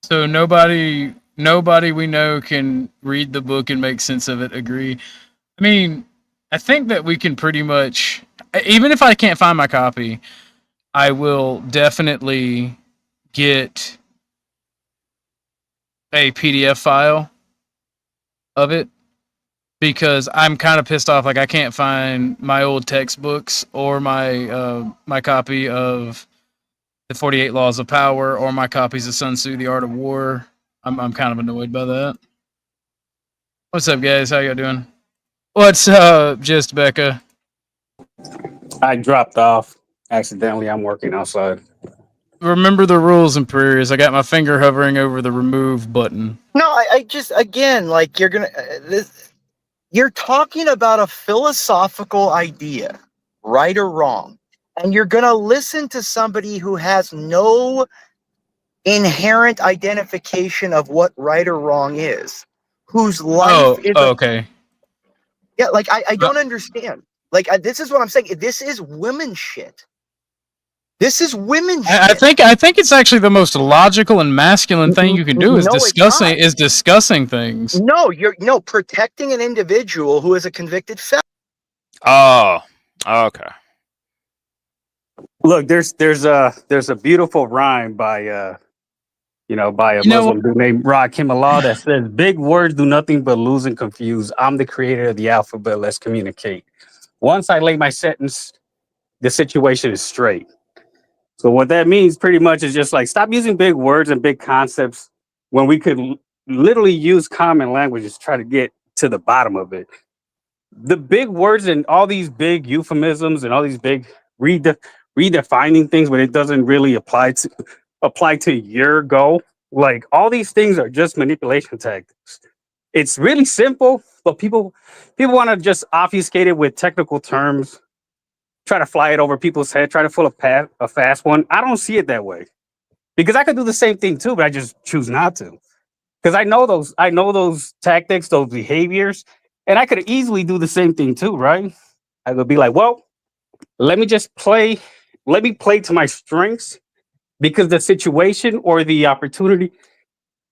So nobody we know can read the book and make sense of it. Agree? I mean, I think that we can pretty much, even if I can't find my copy, I will definitely get a PDF file of it, because I'm kind of pissed off. Like, I can't find my old textbooks or my my copy of the 48 Laws of Power or my copies of Sun Tzu, The Art of War. I'm kind of annoyed by that. What's up, guys? How y'all doing? What's up, Just Becca? I dropped off accidentally. I'm working outside. Remember the rules, Imperius. I got my finger hovering over the remove button. No, I just, again, like, you're gonna you're talking about a philosophical idea, right or wrong, and you're gonna listen to somebody who has no inherent identification of what right or wrong is, whose life is okay. Yeah, like, I don't understand. Like, this is what I'm saying. This is women shit. This is women shit. I think it's actually the most logical and masculine thing you can do is discussing things. No, you're protecting an individual who is a convicted felon. Oh, okay. Look, there's a beautiful rhyme by a Muslim dude named Rakim Allah that says, "Big words do nothing but lose and confuse. I'm the creator of the alphabet. Let's communicate." Once I lay my sentence, the situation is straight. So what that means pretty much is just like, stop using big words and big concepts when we could literally use common language to try to get to the bottom of it. The big words and all these big euphemisms and all these big redefining things when it doesn't really apply to your goal. Like, all these things are just manipulation tactics. It's really simple, but people want to just obfuscate it with technical terms, try to fly it over people's head, try to pull a fast one. I don't see it that way, because I could do the same thing too, but I just choose not to, because I know those tactics, those behaviors, and I could easily do the same thing too, right? I could be like, well, let me play to my strengths, because the situation or the opportunity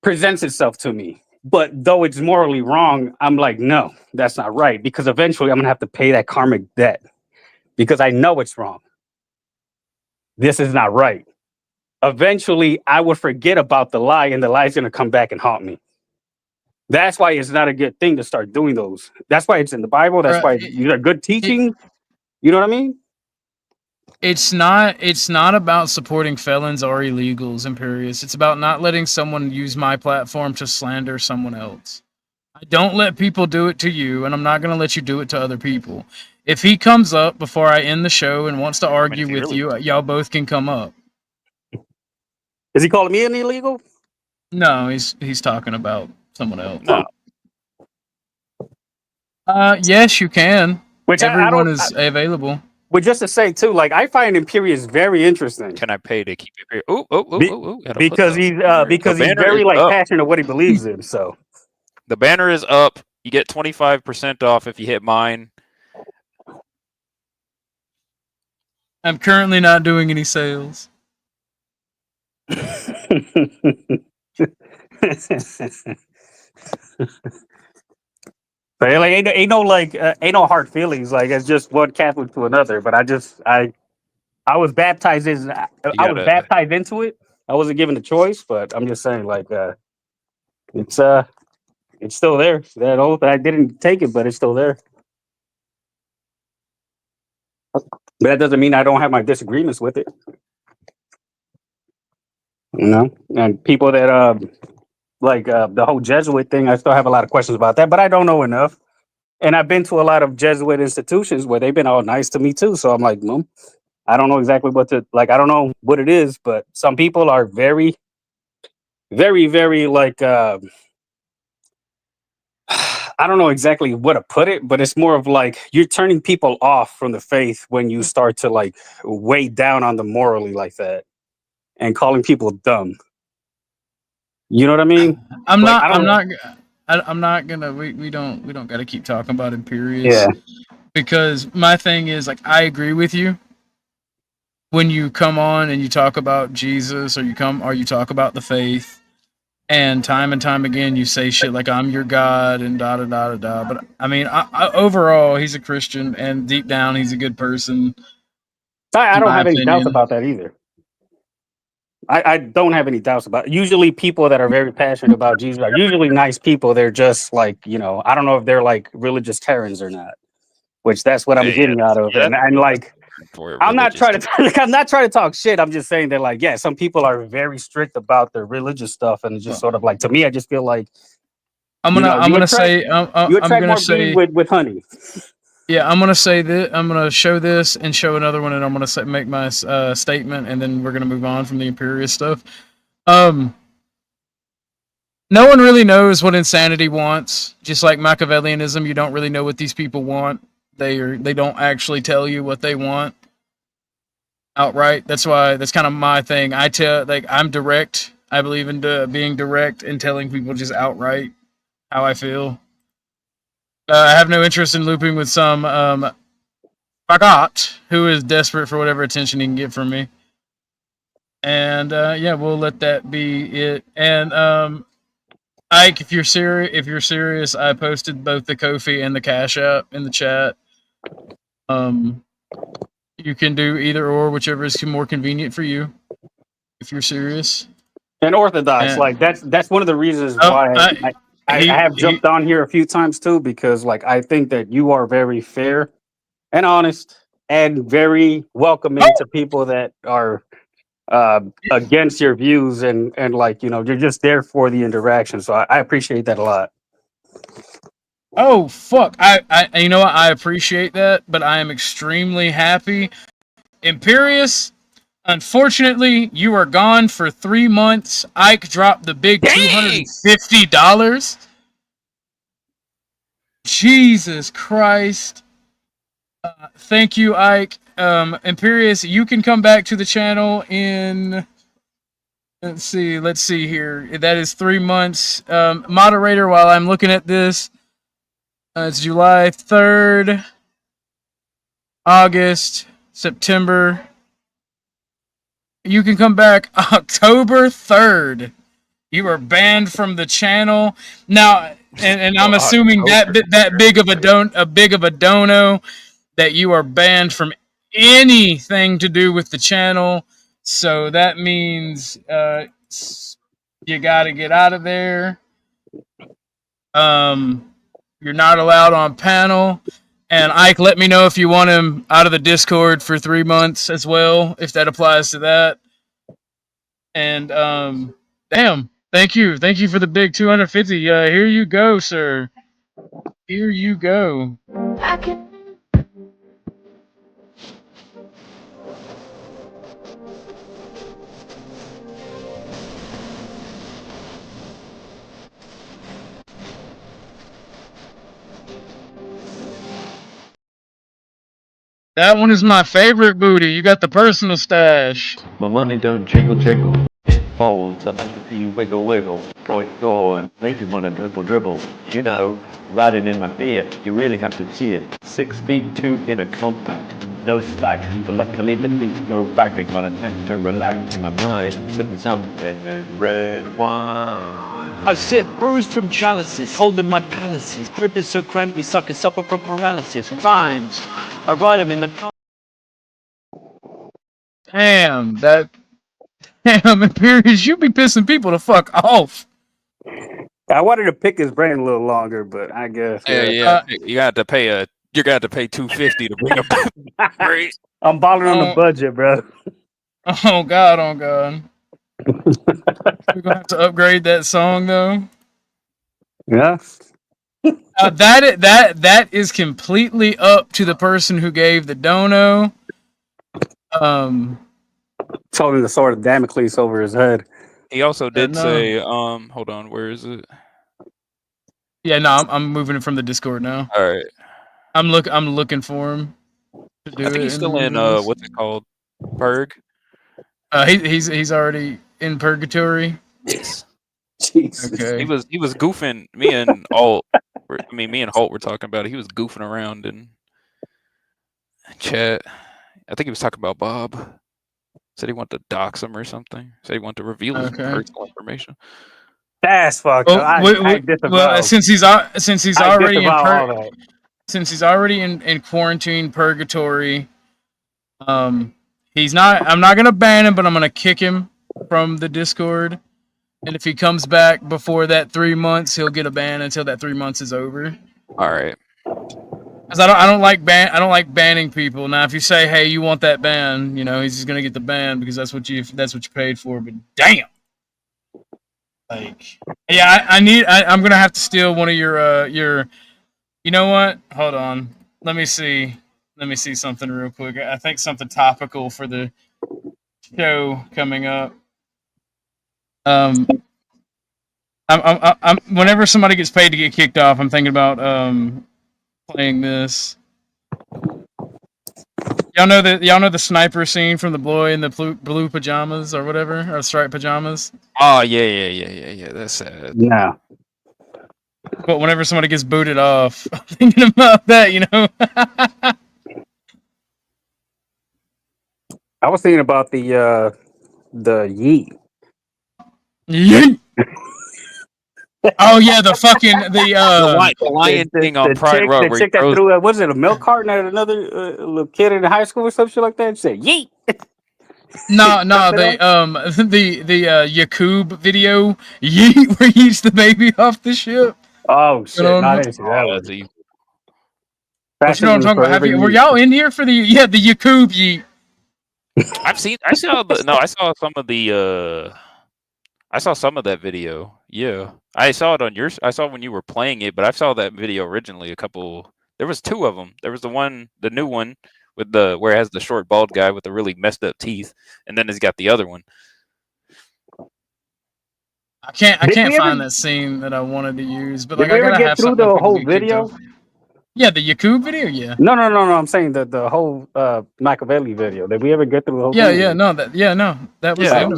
presents itself to me. But though it's morally wrong, I'm like, no, that's not right, because eventually I'm gonna have to pay that karmic debt, because I know it's wrong. This is not right. eventually I would forget about the lie, and the lie is going to come back and haunt me. That's why it's not a good thing to start doing those. That's why it's in the Bible. That's why you're a good teaching. You know what I mean? It's not about supporting felons or illegals, Imperius. It's about not letting someone use my platform to slander someone else. I don't let people do it to you, and I'm not going to let you do it to other people. If he comes up before I end the show and wants to argue with you, y'all both can come up. Is he calling me an illegal? No, he's talking about someone else. No. Yes, you can. Which everyone is available. But just to say too, like I find Imperius very interesting. Can I pay to keep it here? Because he's very like passionate what he believes in. So the banner is up. You get 25% off if you hit mine. I'm currently not doing any sales. But like, ain't no hard feelings. Like it's just one Catholic to another. But I was baptized baptized into it. I wasn't given the choice, but I'm just saying like it's still there. That oath, I didn't take it, but it's still there. But that doesn't mean I don't have my disagreements with it. You know, and people that the whole Jesuit thing, I still have a lot of questions about that, but I don't know enough. And I've been to a lot of Jesuit institutions where they've been all nice to me too. So I'm like, I don't know exactly what to like. I don't know what it is, but some people are very, very, very like. I don't know exactly what to put it, but it's more of like you're turning people off from the faith when you start to like weigh down on them morally like that and calling people dumb. You know what I mean? I'm not gonna. We don't got to keep talking about Imperius. Yeah. Because my thing is like I agree with you. When you come on and you talk about Jesus or you talk about the faith, and time again you say shit like I'm your God and da da da da da. But I mean, I overall he's a Christian and deep down he's a good person. I don't have any doubts about that either. I don't have any doubts about it. Usually people that are very passionate about Jesus are usually nice people. They're just like, I don't know if they're like religious Karens or not, which that's what I'm getting out of it. And like, I'm not trying to talk shit. I'm just saying that like, yeah, some people are very strict about their religious stuff. And it's just sort of like, to me, I just feel like I'm gonna say with honey. Yeah, I'm gonna say that. I'm gonna show this and show another one, and I'm gonna make my statement, and then we're gonna move on from the Imperius stuff. No one really knows what insanity wants. Just like Machiavellianism, you don't really know what these people want. They don't actually tell you what they want outright. That's kind of my thing. I'm direct. I believe in being direct and telling people just outright how I feel. I have no interest in looping with some fagot who is desperate for whatever attention he can get from me. And yeah, we'll let that be it. And Ike, if you're serious, I posted both the Ko-fi and the Cashapp in the chat. You can do either or, whichever is more convenient for you. If you're serious. And Orthodox, like that's one of the reasons why I have jumped on here a few times too, because like I think that you are very fair and honest and very welcoming to people that are against your views and like you're just there for the interaction. So I appreciate that a lot. Oh fuck! I you know what? I appreciate that, but I am extremely happy. Imperius, unfortunately, you are gone for 3 months. Ike dropped the big $250. Jesus Christ! Thank you, Ike. Imperius, you can come back to the channel in. Let's see here. That is 3 months. Moderator, while I'm looking at this. It's July 3rd, August, September. You can come back October 3rd. You are banned from the channel now, and I'm assuming that big of a dono that you are banned from anything to do with the channel. So that means you got to get out of there. You're not allowed on panel. And Ike, let me know if you want him out of the Discord for 3 months as well, if that applies to that. And damn, thank you for the big 250. Here you go, sir. Here you go. That one is my favorite booty. You got the personal stash. My money don't jiggle jiggle. It folds up you wiggle wiggle. Go and make you wanna dribble dribble. You know, riding in my beer, you really have to see it. 6 feet 2 in a compact. No slack, but luckily let me go back on an actor, relax my mind. Sipping something red wine. I sit bruised from chalices, holding my palaces. Grip is so cramped, we suck and suffer from paralysis. Rhymes, I write them in the Damn, Imperius, you be pissing people the fuck off. I wanted to pick his brain a little longer, but I guess You got to pay you got to pay $250 to bring up. Great. I'm balling on the budget, bro. Oh god. We're gonna have to upgrade that song though. Yeah. That is completely up to the person who gave the dono. Holding the sword of Damocles over his head. He also did say, hold on, where is it? Yeah, no, I'm moving it from the Discord now. All right. I'm looking for him to do I think he's still in what's it called? Purg? He's already in purgatory. Yes. Jesus. Okay. He was goofing. Me and Holt were talking about it. He was goofing around in chat. I think he was talking about Bob. Said he wanted to dox him or something. Said he wanted to reveal his personal information. That's fucked up. Well, since he's already in quarantine purgatory, he's not. I'm not gonna ban him, but I'm gonna kick him from the Discord. And if he comes back before that 3 months, he'll get a ban until that 3 months is over. All right. Because I don't like banning people. Now, if you say, hey, you want that ban, he's just gonna get the ban because that's what you paid for. But damn. Like, yeah, I'm gonna have to steal one of your. You know what? Hold on. Let me see something real quick. I think something topical for the show coming up. I'm whenever somebody gets paid to get kicked off, I'm thinking about playing this. Y'all know the sniper scene from the boy in the blue pajamas or whatever, or striped pajamas. Oh yeah. That's sad. No. But whenever somebody gets booted off, I'm thinking about that. I was thinking about the yeet. Yeet. Oh yeah, the lion thing on Pride Road. The chick that threw was it a milk carton at another little kid in high school or some shit like that? She said yeet. No, the Yakub video, yeet, where he eats the baby off the ship. Oh shit! I didn't see that one. But you know what I'm talking about? Were y'all in here for the Yakub yeet? I saw some of the. I saw some of that video. Yeah, I saw it on yours. I saw when you were playing it, but I saw that video originally. There was 2 of them. There was the new one with where it has the short bald guy with the really messed up teeth, and then he's got the other one. I can't find that scene that I wanted to use, but Did like we I ever gotta get have through something the that whole can be kicked video? off. Yeah, the Yakub video. Yeah. No. I'm saying the whole Machiavelli video. Did we ever get through the whole? thing? That was. Yeah,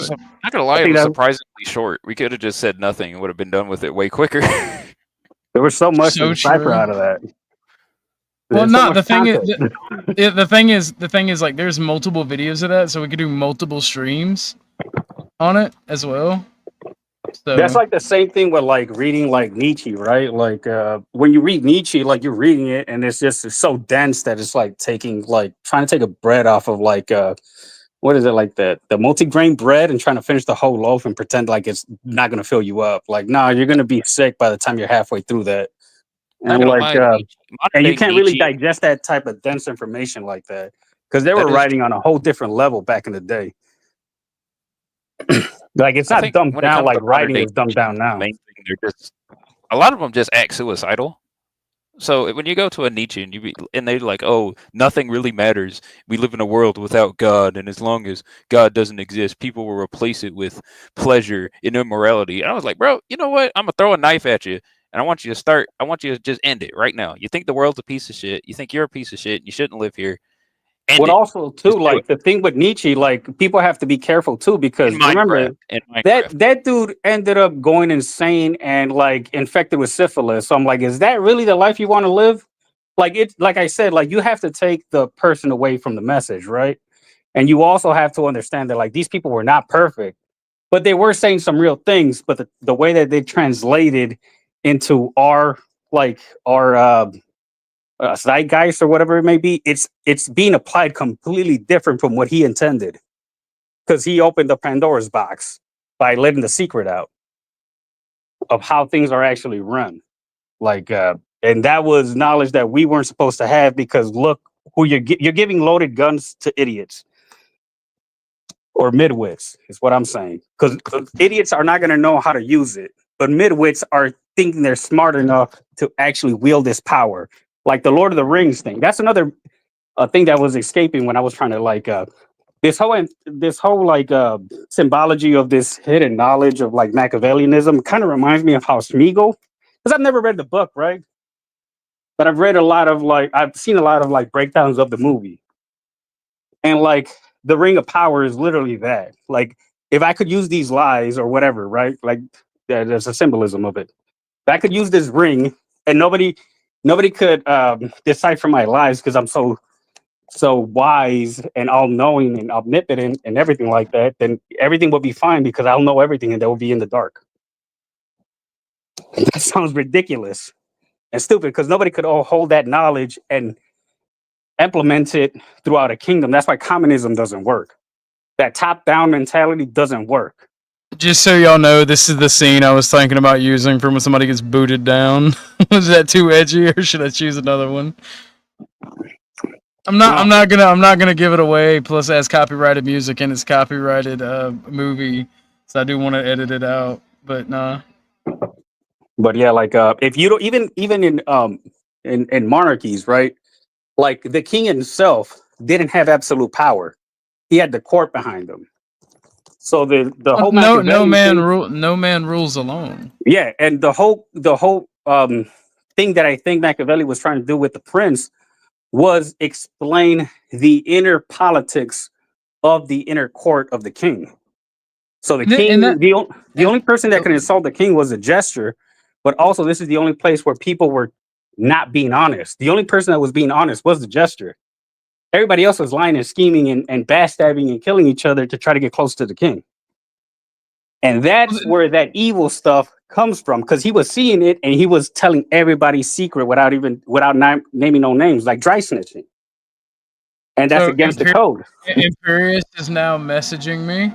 not gonna lie, it was surprisingly short. We could have just said nothing and would have been done with it way quicker. There was so much to decipher out of that. Well, no. The thing is, like, there's multiple videos of that, so we could do multiple streams on it as well. So That's like the same thing with like reading like Nietzsche, right? Like when you read Nietzsche, like you're reading it and it's so dense that it's like trying to take a breath off of like what is it like the multi-grain bread and trying to finish the whole loaf and pretend like it's not going to fill you up. Like, nah, you're going to be sick by the time you're halfway through that. Not And gonna like, lie, modern and you day can't really Nietzsche. digest that type of dense information like that because they were That is writing on true. a whole different level back in the day. Like, it's I not think dumbed when it down comes like to modern writing day is dumbed Nietzsche, down the now. main thing they're just a lot of them just act suicidal. So when you go to a Nietzsche and they're like, "Oh, nothing really matters. We live in a world without God, and as long as God doesn't exist, people will replace it with pleasure and immorality." And I was like, "Bro, you know what? I'm gonna throw a knife at you, and I want you to start. I want you to just end it right now. You think the world's a piece of shit. You think you're a piece of shit. And you shouldn't live here. End What it. also too, Just do it." like the thing with Nietzsche, like people have to be careful too In because Minecraft. remember In that Minecraft. that dude ended up going insane and like infected with syphilis. So I'm like, is that really the life you want to live? Like it's like I said, like you have to take the person away from the message, right? And you also have to understand that like these people were not perfect, but they were saying some real things. But the way that they translated into our like our zeitgeist or whatever it may be, it's being applied completely different from what he intended because he opened the Pandora's box by letting the secret out of how things are actually run. Like, and that was knowledge that we weren't supposed to have because look who you're giving loaded guns to idiots or midwits is what I'm saying. Because idiots are not going to know how to use it, but midwits are thinking they're smart enough to actually wield this power. Like the Lord of the Rings thing. That's another thing that was escaping when I was trying to like this whole like symbology of this hidden knowledge of like Machiavellianism kind of reminds me of how Smeagol, because I've never read the book, right? But I've read a lot of like I've seen a lot of like breakdowns of the movie, and like the Ring of Power is literally that. Like if I could use these lies or whatever, right? Like there's a symbolism of it. If I could use this ring, and nobody could decipher my lies because I'm so wise and all knowing and omnipotent and everything like that, then everything will be fine because I'll know everything and they will be in the dark. That sounds ridiculous and stupid because nobody could all hold that knowledge and implement it throughout a kingdom. That's why communism doesn't work. That top down mentality doesn't work. Just so y'all know, this is the scene I was thinking about using for when somebody gets booted down. Was that too edgy, or should I choose another one? I'm not gonna give it away. Plus, it has copyrighted music and it's copyrighted movie, so I do want to edit it out. But nah. But yeah, like if you don't even in monarchies, right? Like the king himself didn't have absolute power. He had the court behind him. So the whole No Machiavelli thing, man rules alone. yeah, and the whole thing that I think Machiavelli was trying to do with the prince was explain the inner politics of the inner court of the king. So the king, the only person that could insult the king was a jester, but also this is the only place where people were not being honest. The only person that was being honest was the jester. Everybody else was lying and scheming and backstabbing and killing each other to try to get close to the king. And that's where that evil stuff comes from, because he was seeing it and he was telling everybody's secret without naming no names, like dry snitching. And that's So against the code. Imperius is now messaging me.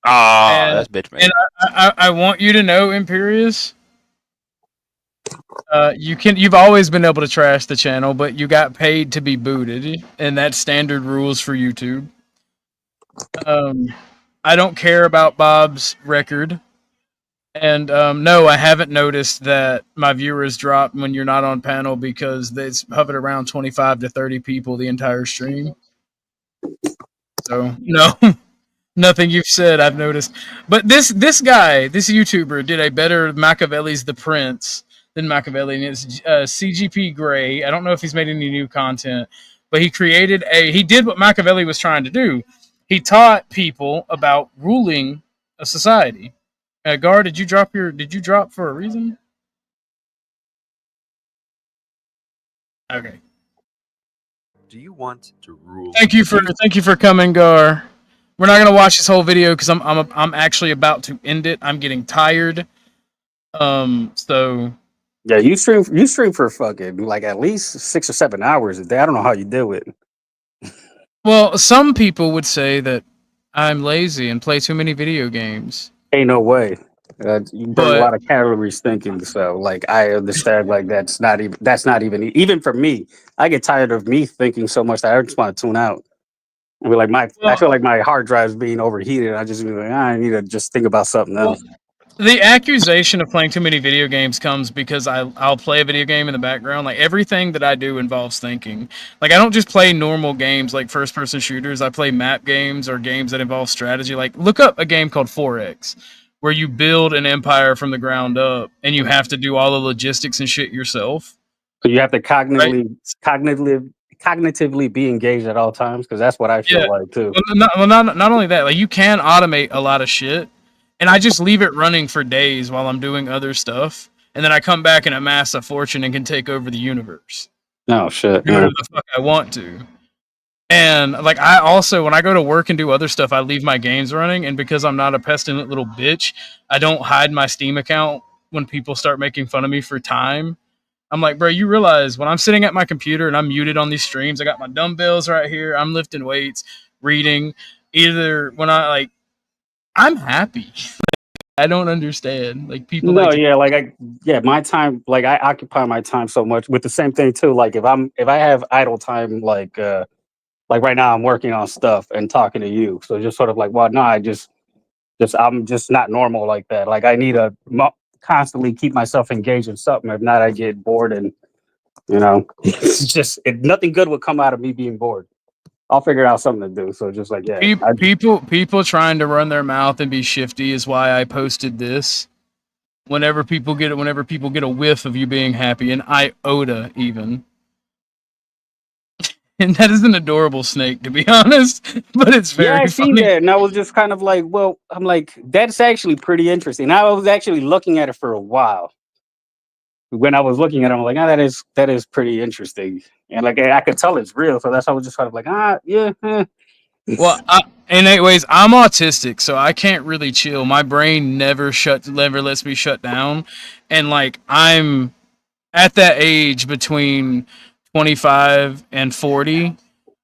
That's bitch man. And I want you to know, Imperius, you've always been able to trash the channel, but you got paid to be booted, and that's standard rules for YouTube. I don't care about Bob's record, and no, I haven't noticed that my viewers drop when you're not on panel because it's hovered around 25 to 30 people the entire stream. So no. Nothing you've said I've noticed. But this guy, this YouTuber, did a better Machiavelli's The Prince than Machiavelli, and it's CGP Grey. I don't know if he's made any new content, but he did what Machiavelli was trying to do. He taught people about ruling a society. Gar, did you drop for a reason? Okay. Do you want to rule? Thank you for coming, Gar. We're not gonna watch this whole video because I'm actually about to end it. I'm getting tired. So yeah, you stream for fucking like at least 6 or 7 hours a day. I don't know how you do it. Well, some people would say that I'm lazy and play too many video games. Ain't no way. You burn a But lot of calories thinking. So, like, I understand. Like, that's not even for me. I get tired of me thinking so much that I just want to tune out. I mean, I feel like my hard drive's being overheated. I just be like, I need to just think about something else. the accusation of playing too many video games comes because I'll play a video game in the background. Like everything that I do involves thinking. Like I don't just play normal games like first person shooters. I play map games or games that involve strategy. Like look up a game called 4X where you build an empire from the ground up and you have to do all the logistics and shit yourself. So you have to cognitively be engaged at all times because that's what I feel like too. Not only that, like you can automate a lot of shit, and I just leave it running for days while I'm doing other stuff, and then I come back and amass a fortune and can take over the universe. Oh shit! Do whatever the fuck I want to. And like I also, when I go to work and do other stuff, I leave my games running, and because I'm not a pestilent little bitch, I don't hide my Steam account when people start making fun of me for time. I'm like, bro, you realize when I'm sitting at my computer and I'm muted on these streams, I got my dumbbells right here. I'm lifting weights, reading. Either when I'm happy. I don't understand. Like people No, like yeah, my time, like I occupy my time so much with the same thing too. Like if I have idle time, like right now I'm working on stuff and talking to you. So just sort of like, well, no, I'm just not normal like that. Like I need to constantly keep myself engaged in something. If not, I get bored and it's just nothing good would come out of me being bored. I'll figure out something to do. So just like people trying to run their mouth and be shifty is why I posted this. Whenever people get a whiff of you being happy, an iota even. And that is an adorable snake, to be honest. But it's very I seen funny. that, and I was just kind of like, well, I'm like, that's actually pretty interesting. I was actually looking at it for a while. When I was looking at it, I'm like, that is pretty interesting, and like I could tell it's real. So that's why I was just kind of like, yeah. Well, in 8 ways, I'm autistic, so I can't really chill. My brain never lets me shut down, and like I'm at that age between 25 and 40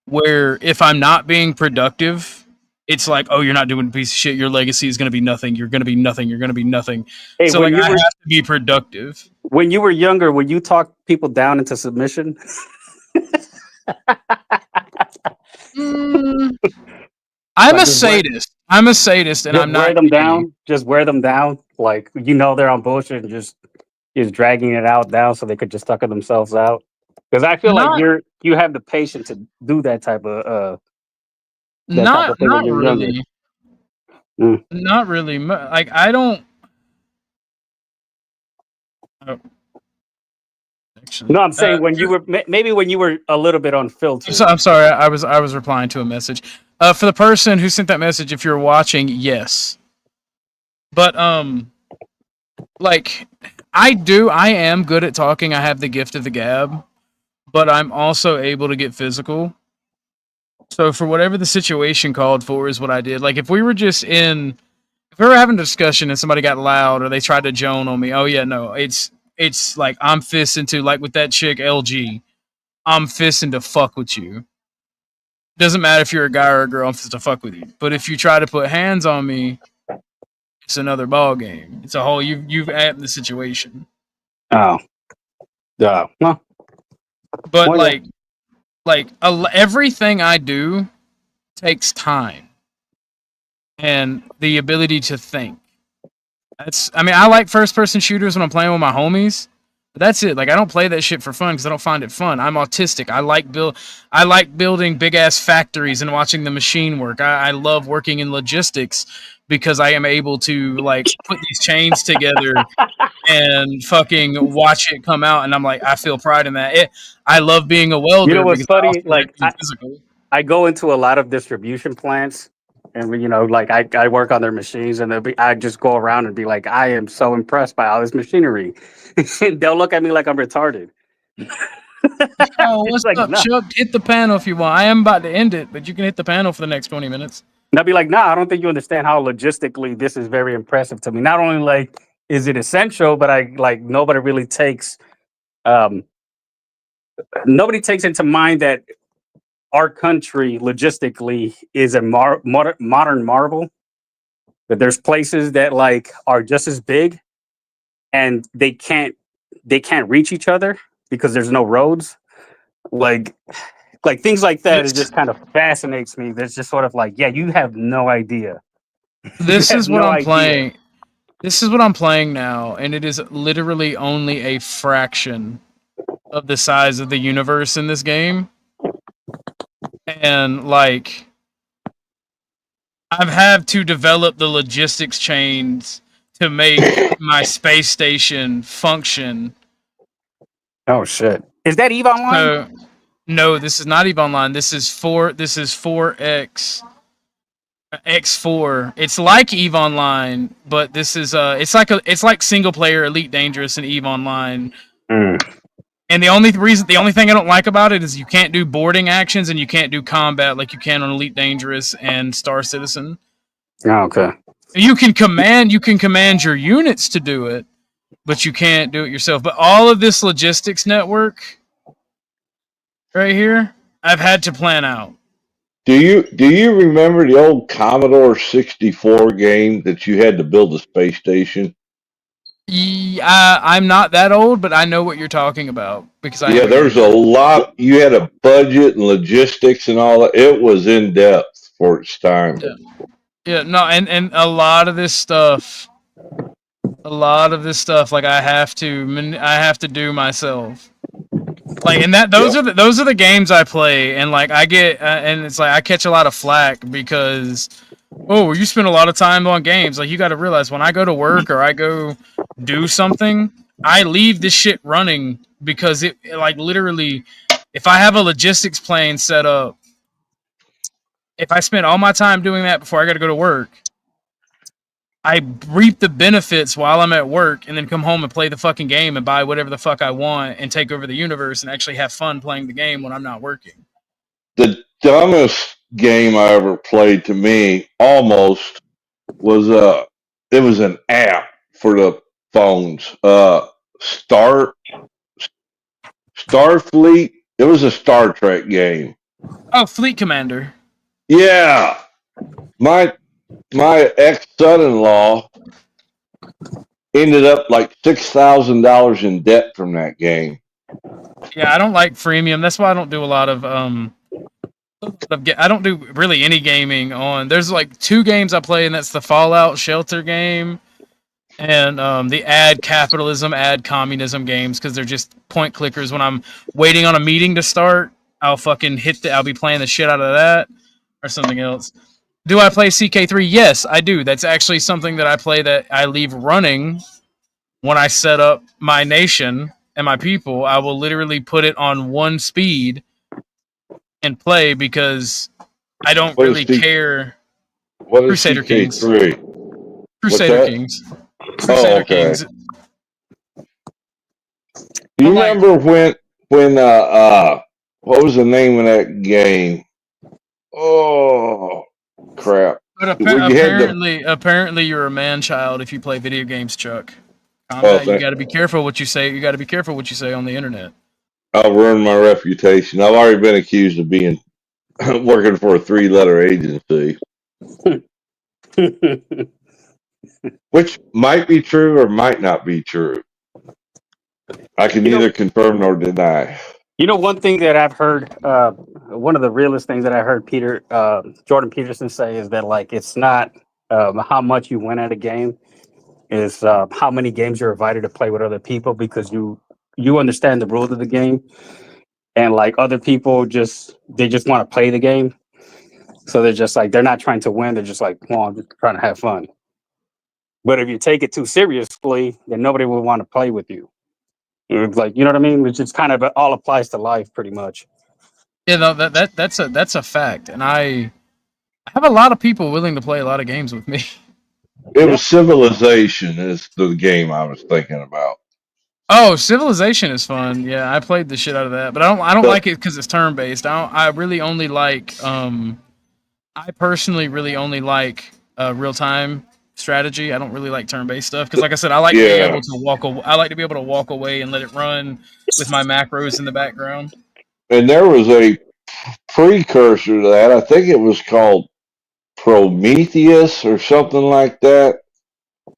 where if I'm not being productive, it's like, oh, you're not doing a piece of shit. Your legacy is going to be nothing. You're going to be nothing. You're going to be nothing. Hey, so like, I have to be productive. When you were younger, would you talk people down into submission? I'm a sadist. I'm a sadist, and I'm not. Wear them down. Just wear them down. Like they're on bullshit and just dragging it out down so they could just sucker themselves out. Because I feel like you have the patience to do that type of not really. Not really. Like I don't. Oh. Actually, no, I'm saying when you were a little bit unfiltered. I'm sorry. I was replying to a message. For the person who sent that message, if you're watching, yes. But like I am good at talking. I have the gift of the gab, but I'm also able to get physical. So for whatever the situation called for is what I did. Like if we were having a discussion and somebody got loud or they tried to joan on me, oh yeah, no, it's like I'm fisting to, like with that chick LG, I'm fisting to fuck with you. Doesn't matter if you're a guy or a girl, I'm fisting to fuck with you. But if you try to put hands on me, it's another ball game. It's a whole you've added the situation. Oh, yeah. Well, but everything I do takes time and the ability to think. I like first person shooters when I'm playing with my homies, but that's it. Like I don't play that shit for fun because I don't find it fun. I'm autistic. I like building big ass factories and watching the machine work. I love working in logistics because I am able to like put these chains together and fucking watch it come out, and I'm like, I feel pride in that. I love being a welder. You know what's funny? Like I go into a lot of distribution plants, and like I work on their machines, and I just go around and be like, I am so impressed by all this machinery. They'll look at me like I'm retarded. Oh, what's up, Chuck? Hit the panel if you want. I am about to end it, but you can hit the panel for the next 20 minutes. And I'll be like, I don't think you understand how logistically this is very impressive to me. Not only like is it essential, but nobody really takes into mind that our country logistically is a modern marvel. That there's places that like are just as big, and they can't reach each other because there's no roads. Like things like that. It just kind of fascinates me. There's just sort of like, yeah, you have no idea. This have is what no I'm idea. playing. This is what I'm playing now, and it is literally only a fraction of the size of the universe in this game. And like, I've had to develop the logistics chains to make my space station function. Oh shit! Is that Eve Online? No, this is not Eve Online. This is 4X. X4. It's like Eve Online, but this is it's like single player Elite Dangerous and Eve Online. And the only thing I don't like about it is you can't do boarding actions and you can't do combat like you can on Elite Dangerous and Star Citizen. Oh, okay. You can command your units to do it, but you can't do it yourself. But all of this logistics network right here, I've had to plan out. Do you remember the old Commodore 64 game that you had to build a space station? I'm not that old, but I know what you're talking about because there's a lot. You had a budget and logistics and all that. It was in depth for its time. Yeah, no, and a lot of this stuff, like I have to do myself. Like, and those are the games I play, and like I get, and it's like I catch a lot of flack because, oh, you spend a lot of time on games. Like, you got to realize when I go to work or I go do something, I leave this shit running because it like literally, if I have a logistics plane set up, if I spend all my time doing that before I got to go to work, I reap the benefits while I'm at work and then come home and play the fucking game and buy whatever the fuck I want and take over the universe and actually have fun playing the game when I'm not working. The dumbest game I ever played to me almost was it was an app for the phones. Starfleet. It was a Star Trek game. Oh, Fleet Commander. Yeah. My ex-son-in-law ended up like $6,000 in debt from that game. Yeah, I don't like freemium. That's why I don't do a lot of I don't do really any gaming on. There's like 2 games I play, and that's the Fallout Shelter game and the ad capitalism, ad communism games, because they're just point clickers. When I'm waiting on a meeting to start, I'll fucking I'll be playing the shit out of that or something else. Do I play CK3? Yes, I do. That's actually something that I play that I leave running when I set up my nation and my people. I will literally put it on 1 speed and play because I don't really care. What is Crusader Kings. CK3? Crusader Kings. Oh, okay. Kings. Do you remember when what was the name of that game? Oh crap! But apparently you're a man child if you play video games, Chuck. Combat, you got to be careful what you say. You got to be careful what you say on the internet. I'll ruin my reputation. I've already been accused of being working for a 3-letter agency, which might be true or might not be true. I can neither confirm nor deny. You know, one thing that I've heard, one of the realest things that I heard Jordan Peterson say is that like it's not how much you win at a game, is how many games you're invited to play with other people, because you understand the rules of the game, and like other people just want to play the game, so they're just like, they're not trying to win, they're just like, well, I'm just trying to have fun. But if you take it too seriously, then nobody will want to play with you. It's like, you know what I mean? Which is kind of all applies to life, pretty much. Yeah, no, that's a fact, and I have a lot of people willing to play a lot of games with me. It was Civilization is the game I was thinking about. Oh, Civilization is fun. Yeah, I played the shit out of that, but I don't like it because it's turn based. I really only like I personally really only like real time strategy. I don't really like turn based stuff because, like I said, I like to be able to walk. I like to be able to walk away and let it run with my macros in the background. And there was a precursor to that. I think it was called Prometheus or something like that.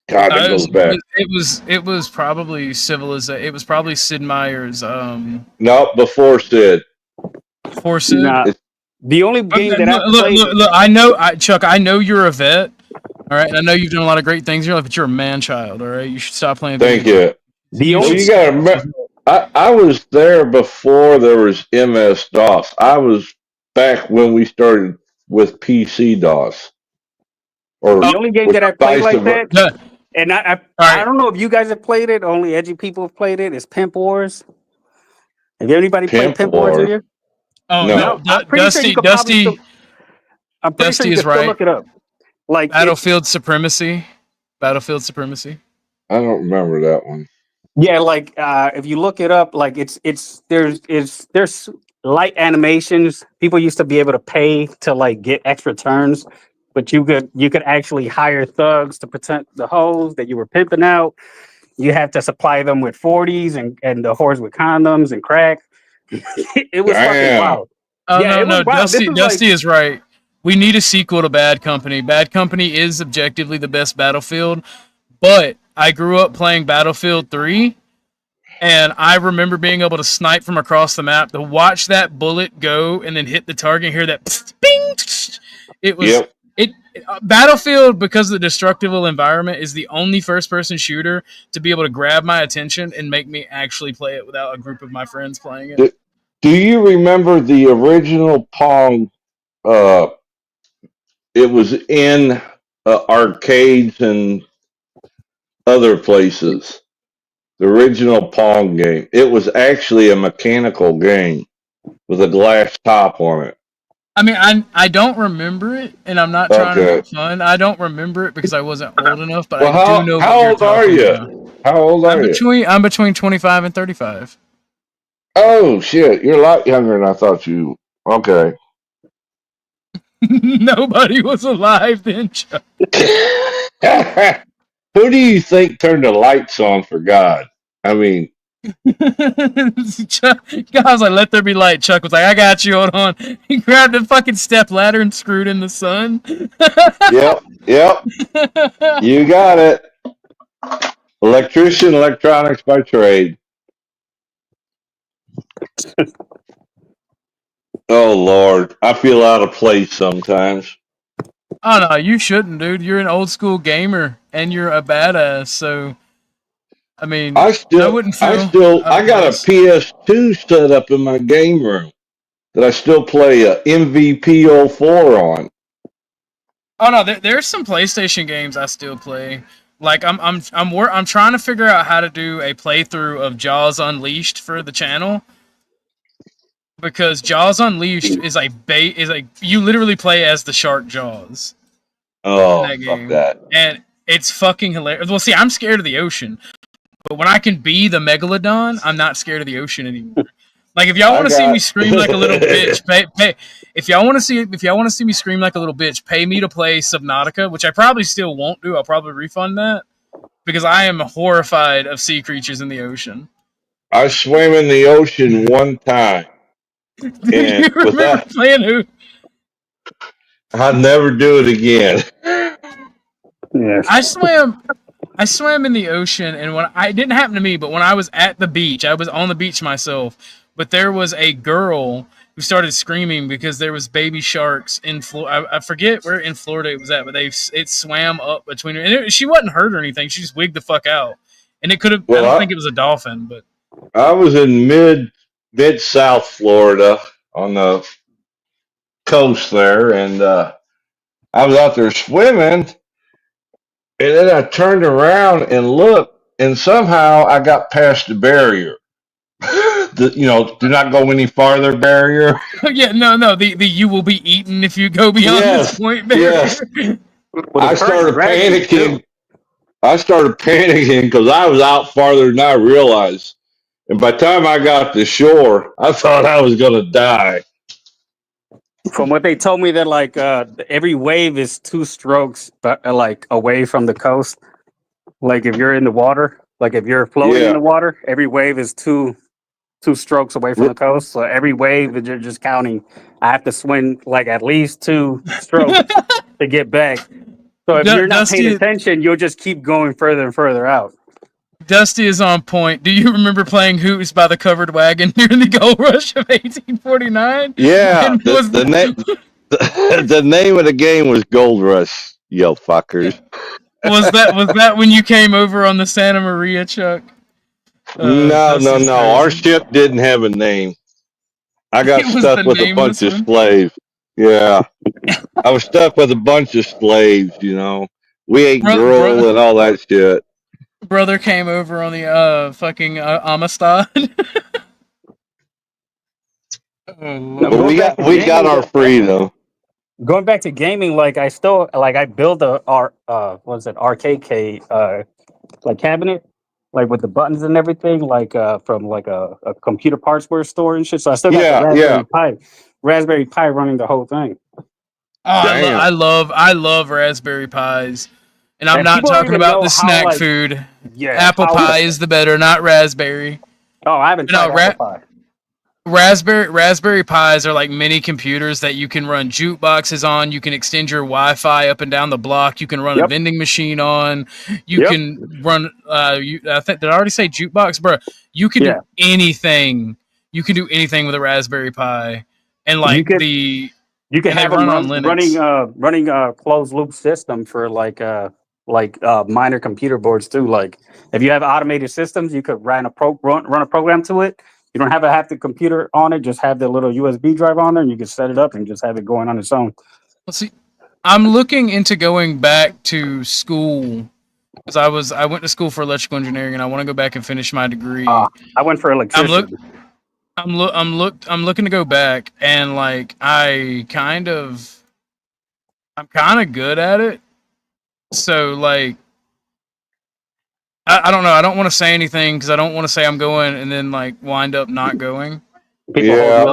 God, that goes back. It was probably civilization. It was probably Sid Meier's. No, before Sid. Before Sid. Nah, the only game that I played. Look, I know, Chuck. I know you're a vet. All right, and I know you've done a lot of great things in your life, but you're a man child. All right, you should stop playing. Thank you. The Well, only you got to remember, I was there before there was MS DOS. I was back when we started with PC DOS. Or the only game that I played vice like versa. that, and I don't know if you guys have played it. Only edgy people have played it. Is Pimp Wars. Have anybody played Pimp Wars in here? Oh No. no, I'm pretty sure you could probably still, I'm pretty sure Dusty you is could still right. look it up. Like Battlefield Supremacy. Battlefield Supremacy. I don't remember that one. Yeah, like if you look it up, like there's light animations. People used to be able to pay to like get extra turns, but you could actually hire thugs to protect the hoes that you were pimping out. You have to supply them with 40s and the whores with condoms and crack. It was fucking Damn. wild. Oh Yeah, no, it was no, wild. This Dusty is is right. We need a sequel to Bad Company. Bad Company is objectively the best Battlefield, but I grew up playing Battlefield 3, and I remember being able to snipe from across the map, to watch that bullet go and then hit the target and hear that bing. It was Battlefield, because of the destructible environment, is the only first-person shooter to be able to grab my attention and make me actually play it without a group of my friends playing it. Do you remember the original Pong? It was in arcades and other places. The original Pong game. It was actually a mechanical game with a glass top on it. I mean, I don't remember it, and I'm not trying to make fun. I don't remember it because I wasn't old enough, but Well, I do know how what you're old are talking you? about. How old are you? I'm between 25 and 35. Oh shit, you're a lot younger than I thought you. Okay. Nobody was alive then, Chuck. Who do you think turned the lights on for God? I mean, Chuck, I was like, "Let there be light." Chuck was like, "I got you. Hold on." He grabbed the fucking step ladder and screwed in the sun. yep. You got it. Electrician, electronics by trade. Oh Lord, I feel out of place sometimes. Oh no, you shouldn't, dude. You're an old school gamer and you're a badass. So, I mean, I got a PS2 set up in my game room that I still play MVP 04 on. Oh no, there's some PlayStation games I still play. Like I'm trying to figure out how to do a playthrough of Jaws Unleashed for the channel, because Jaws Unleashed is you literally play as the shark Jaws. Oh, in that fuck game. that! And it's fucking hilarious. Well, see, I'm scared of the ocean, but when I can be the megalodon, I'm not scared of the ocean anymore. Like if y'all want to see me scream like a little bitch, pay. If y'all want to see me scream like a little bitch, pay me to play Subnautica, which I probably still won't do. I'll probably refund that because I am horrified of sea creatures in the ocean. I swam in the ocean one time, and you remember playing who? I'd never do it again. Yeah. I swam in the ocean, and it didn't happen to me, but when I was at the beach, I was on the beach myself, but there was a girl who started screaming because there was baby sharks in Florida. I forget where in Florida it was at, but it swam up between her, and she wasn't hurt or anything. She just wigged the fuck out, and it could have. Well, I don't think it was a dolphin, but I was in mid South Florida on the coast there, and I was out there swimming, and then I turned around and looked, and somehow I got past the barrier. Do not go any farther barrier. yeah, no, the you will be eaten if you go beyond this point barrier. Yes. I started panicking because I was out farther than I realized. And by the time I got to shore, I thought I was going to die. From what they told me, that like every wave is 2 strokes, but like away from the coast. Like if you're in the water, like if you're floating in the water, every wave is 2 2 strokes away from the coast. So every wave that you're just counting, I have to swim like at least 2 strokes to get back. So if you're not paying attention, you'll just keep going further and further out. Dusty is on point. Do you remember playing Hoops by the Covered Wagon during the gold rush of 1849? Yeah, the name of the game was Gold Rush, you fuckers. Was that when you came over on the Santa Maria, Chuck? No. Our ship didn't have a name. I got stuck with a bunch of slaves. Yeah. I was stuck with a bunch of slaves, you know. We ate gruel and all that shit. Brother came over on the fucking Amistad. But we got our freedom. Going back to gaming, like I built arcade like cabinet, like with the buttons and everything, like from like a computer partsware store and shit. So I still got the Raspberry Pi running the whole thing. Oh, I love Raspberry Pis. And I'm not talking about the snack food. Yeah, apple pie is the better, not raspberry. Oh, I haven't tried apple pie. Raspberry Pis are like mini computers that you can run jukeboxes on. You can extend your Wi-Fi up and down the block. You can run a vending machine on. You can run. I think did I already say jukebox, bro? You can do anything. You can do anything with a Raspberry Pi, and like you can have them running a closed loop system for like minor computer boards too. Like if you have automated systems, you could run a program to it. You don't have the computer on it. Just have the little USB drive on there, and you can set it up and just have it going on its own. Let's see. I'm looking into going back to school because I went to school for electrical engineering, and I want to go back and finish my degree. I went for electrician. I'm looking to go back, and like I'm kind of good at it. So like. I don't know. I don't want to say anything because I don't want to say I'm going and then like wind up not going. I'll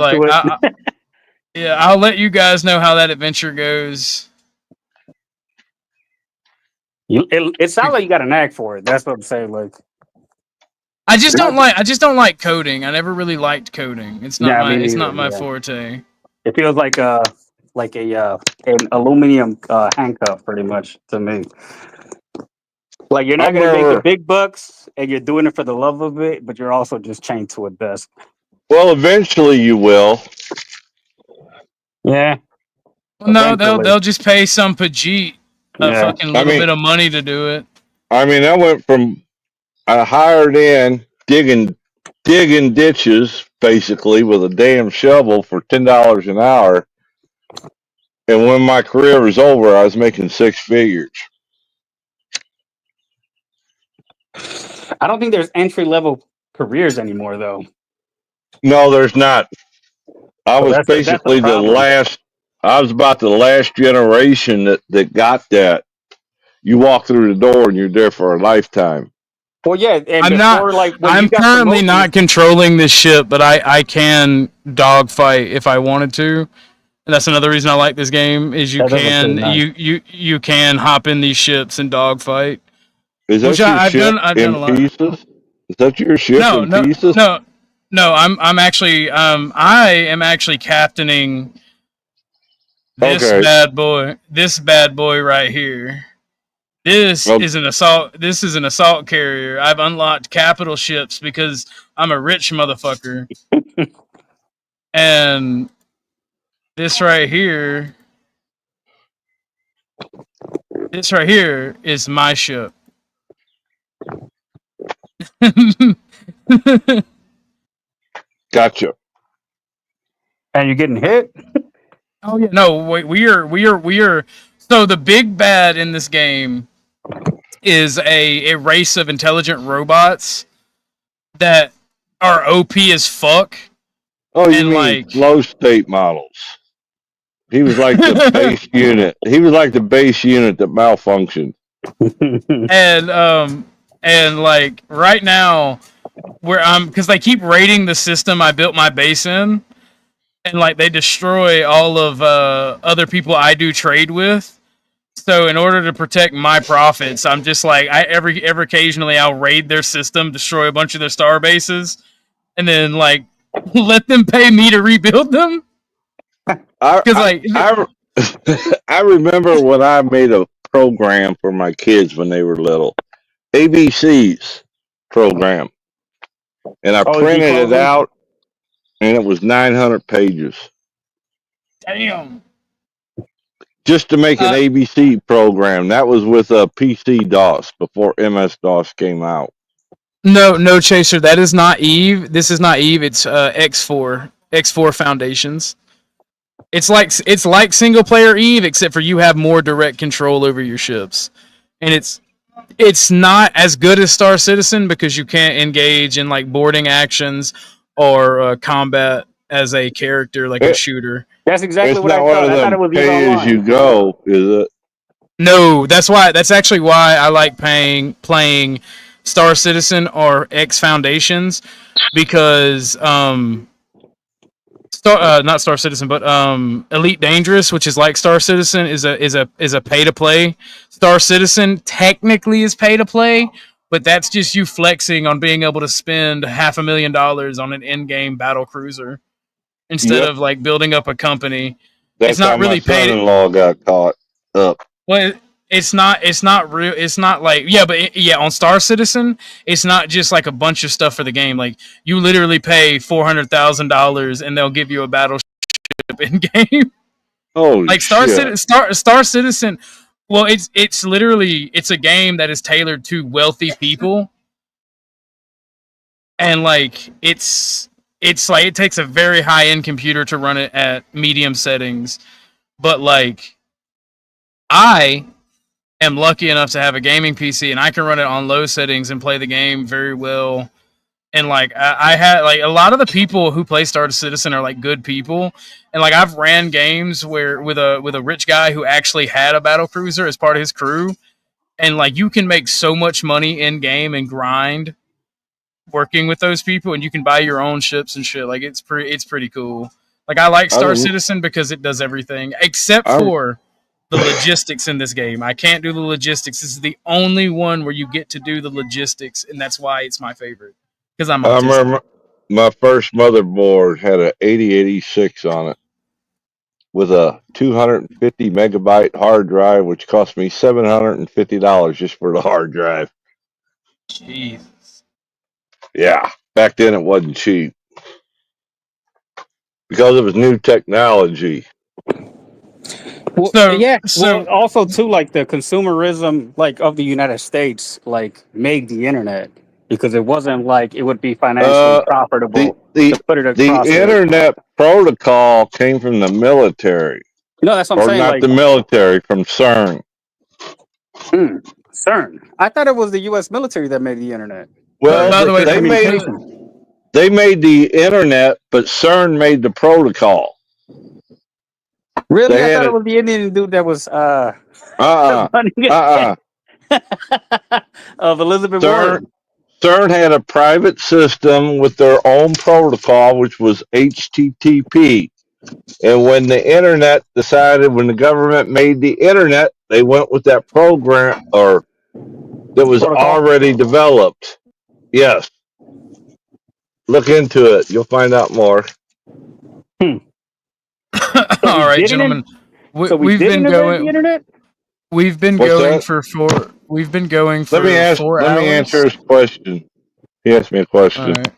let you guys know how that adventure goes. It sounds like you got a knack for it. That's what I'm saying. Like, I just don't like coding. I never really liked coding. It's not my forte. It feels like an aluminum handcuff, pretty much to me. Like you're not going to make the big bucks, and you're doing it for the love of it, but you're also just chained to it best. Well, eventually you will. Yeah. Well, no, they'll just pay some Pajit a fucking little bit of money to do it. I mean, I hired in digging ditches basically with a damn shovel for $10 an hour, and when my career was over, I was making 6 figures. I don't think there's entry level careers anymore, though. No, there's not. I was basically the last. I was about the last generation that got that. You walk through the door and you're there for a lifetime. Well, yeah. I'm currently not controlling this ship, but I can dogfight if I wanted to. And that's another reason I like this game is you can hop in these ships and dogfight. Is that your ship in pieces? Is that your ship in pieces? No. I'm actually I am actually captaining this bad boy. This bad boy right here. This is an assault carrier. I've unlocked capital ships because I'm a rich motherfucker. And this right here is my ship. Gotcha. And you're getting hit? Oh yeah. No, wait, we are so the big bad in this game is a race of intelligent robots that are OP as fuck. Oh, you mean low state models. He was like the base unit. He was like the base unit that malfunctioned. And like right now where because they keep raiding the system I built my base in, and like they destroy all of other people I do trade with. So in order to protect my profits, I'm just like every occasionally I'll raid their system, destroy a bunch of their star bases, and then like let them pay me to rebuild them. Because like I remember when I made a program for my kids when they were little, ABC's program, and I Oh, printed it decoding. out, and it was 900 pages damn. just to make an ABC program. That was with a PC DOS before MS DOS came out. No, Chaser. That is not Eve. This is not Eve. It's X4 Foundations. It's like single player Eve, except for you have more direct control over your ships, and it's not as good as Star Citizen because you can't engage in like boarding actions or combat as a character like a shooter. That's exactly It's what I not one thought. of I thought it them was Eve pay as you Online. go, is it? No, that's actually why I like playing Star Citizen or X Foundations because not Star Citizen, but Elite Dangerous, which is like Star Citizen, is a pay to play. Star Citizen technically is pay to play, but that's just you flexing on being able to spend $500,000 on an in-game battle cruiser instead Yep. of like building up a company. That's It's not how my really paid. son-in-law got caught up. Well, it's not real. It's not like on Star Citizen, it's not just like a bunch of stuff for the game. Like you literally pay $400,000 and they'll give you a battleship in game. Holy Like shit! Star Citizen. Well, it's literally it's a game that is tailored to wealthy people, and like it's like it takes a very high end computer to run it at medium settings, but like I am lucky enough to have a gaming PC and I can run it on low settings and play the game very well. And like I had like a lot of the people who play Star Citizen are like good people, and like I've ran games where with a rich guy who actually had a battle cruiser as part of his crew, and like you can make so much money in game and grind working with those people, and you can buy your own ships and shit. Like it's pretty cool. Like I like Star Citizen because it does everything except for the logistics in this game. I can't do the logistics. This is the only one where you get to do the logistics, and that's why it's my favorite. Because I'm I autistic. remember my first motherboard had a 8086 on it with a 250 megabyte hard drive, which cost me $750 just for the hard drive. Jeez. Yeah, back then it wasn't cheap because it was new technology. Well, well, also too, like the consumerism, like of the United States, like made the internet because it wasn't like it would be financially profitable to put it The across. internet protocol came from the military. No, that's what I'm or saying. not Like the military, from CERN. CERN. I thought it was the U.S. military that made the internet. Well, By the way, they made the internet, but CERN made the protocol. Really, They I had thought a- it was the Indian dude that was running it. Of Elizabeth Warren. CERN had a private system with their own protocol, which was HTTP. And when the internet decided, when the government made the internet, they went with that program or that was already developed. Yes. Look into it. You'll find out more. All right, gentlemen. We've been going. The internet? We've been What's going that? for 4. We've been going for Let me 4 hours. Let me answer his question. He asked me a question. All right.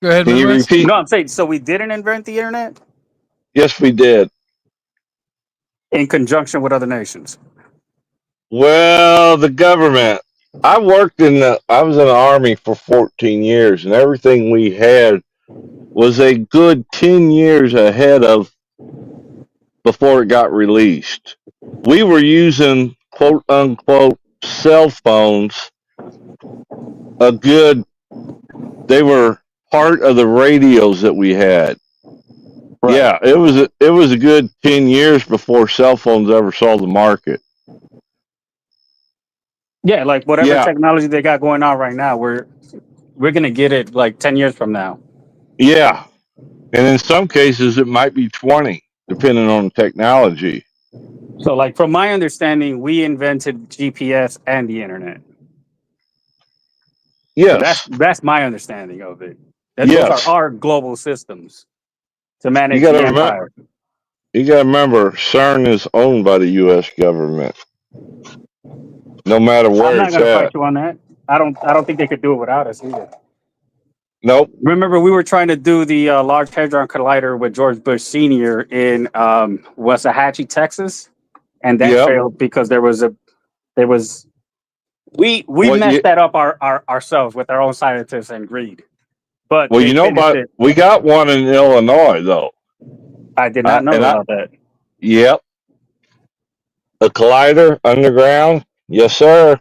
Go ahead, Can you Midwest. repeat? No, I'm saying, so we didn't invent the internet Yes, we did. in conjunction with other nations. Well, the government. I was in the Army for 14 years, and everything we had was a good 10 years ahead of before it got released. We were using quote unquote cell phones. They were part of the radios that we had. Right. Yeah, it was a good 10 years before cell phones ever saw the market. Yeah, like whatever technology they got going on right now, we're gonna get it like 10 years from now. Yeah. And in some cases it might be 20, depending on the technology. So like from my understanding, we invented GPS and the internet. Yes. That's my understanding of it. That Yes. those are our global systems to manage You got the to empire. remember, CERN is owned by the U.S. government, no matter I'm where not it's going to fight at. you on that. I don't think they could do it without us either. Nope. Remember, we were trying to do the Large Hadron Collider with George Bush Sr. in Waxahachie, Texas, and that Yep. failed because we Well, messed that up ourselves with our own scientists and greed. But well, they you know, finished but it. we got one in Illinois, though. I did not know about that. Yep. A collider underground. Yes, sir.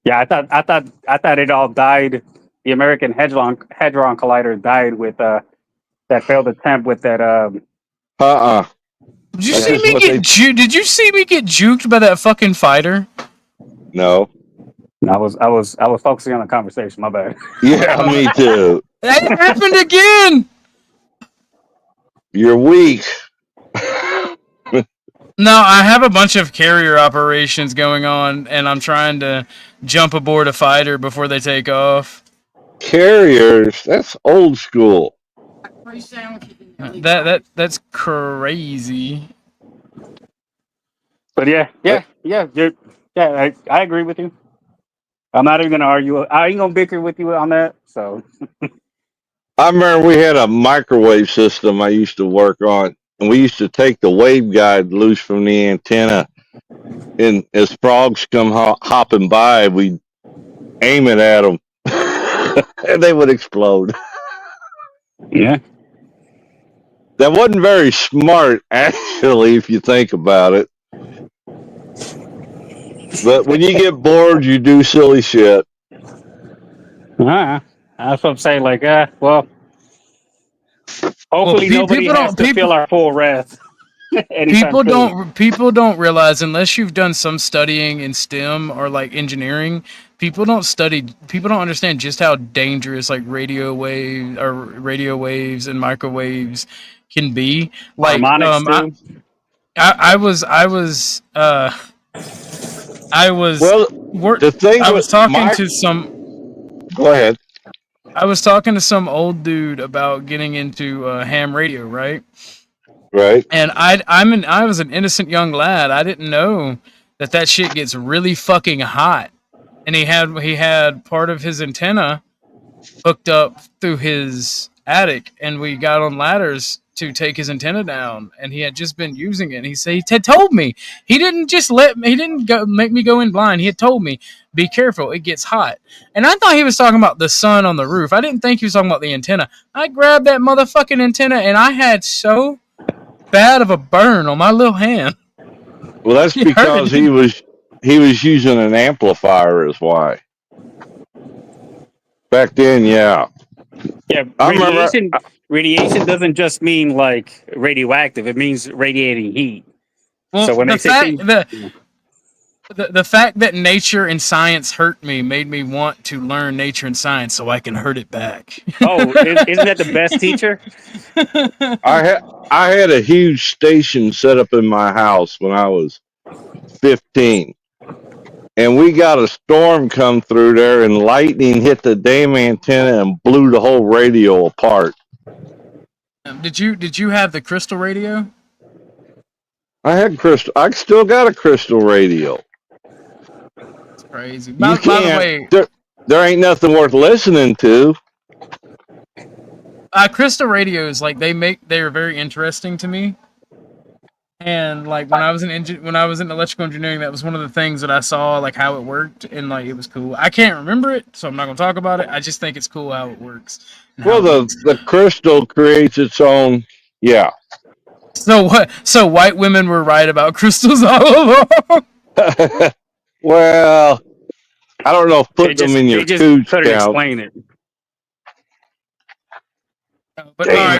Yeah, I thought it all died. The American Hadron Collider died with that failed attempt with that. Did you That's see just me what get Did you see me get juked by that fucking fighter? No. I was focusing on the conversation. My bad. Yeah, me too. That happened again. You're weak. No, I have a bunch of carrier operations going on, and I'm trying to jump aboard a fighter before they take off. Carriers. That's old school. That's crazy. But yeah, I agree with you. I'm not even gonna argue. I ain't gonna bicker with you on that. So I remember we had a microwave system I used to work on, and we used to take the waveguide loose from the antenna, and as frogs come hopping by, we'd aim it at them, and they would explode. Yeah. That wasn't very smart, actually, if you think about it. But when you get bored, you do silly shit. that's what I'm saying. Like, well, hopefully nobody has to feel our full wrath. anytime soon. People don't realize, unless you've done some studying in STEM or like engineering, people don't understand just how dangerous like radio waves and microwaves can be. Like Harmonics too. I was talking to some. Go ahead. I was talking to some old dude about getting into ham radio, right? Right. And I was an innocent young lad. I didn't know that shit gets really fucking hot. And he had part of his antenna hooked up through his attic, and we got on ladders to take his antenna down, and he had just been using it. And he had told me. He didn't just make me go in blind. He had told me, be careful, it gets hot. And I thought he was talking about the sun on the roof. I didn't think he was talking about the antenna. I grabbed that motherfucking antenna, and I had so bad of a burn on my little hand. Well, that's because he was using an amplifier, is why. Back then, yeah. Yeah, radiation doesn't just mean like radioactive. It means radiating heat. Well, so when the they say fact the fact that nature and science hurt me made me want to learn nature and science so I can hurt it back. Oh, isn't that the best teacher? I had a huge station set up in my house when I was 15. And we got a storm come through there, and lightning hit the damn antenna and blew the whole radio apart. Did you have the crystal radio? I had crystal. I still got a crystal radio. That's crazy. By the way, there ain't nothing worth listening to. Crystal radios, like they are very interesting to me. And like when I was in electrical engineering, that was one of the things that I saw, like how it worked, and like it was cool. I can't remember it, so I'm not gonna talk about it. I just think it's cool how it works. Well, the crystal creates its own. Yeah. So what? So white women were right about crystals all along. Well, I don't know if put them in your food count. Explain it. But all right,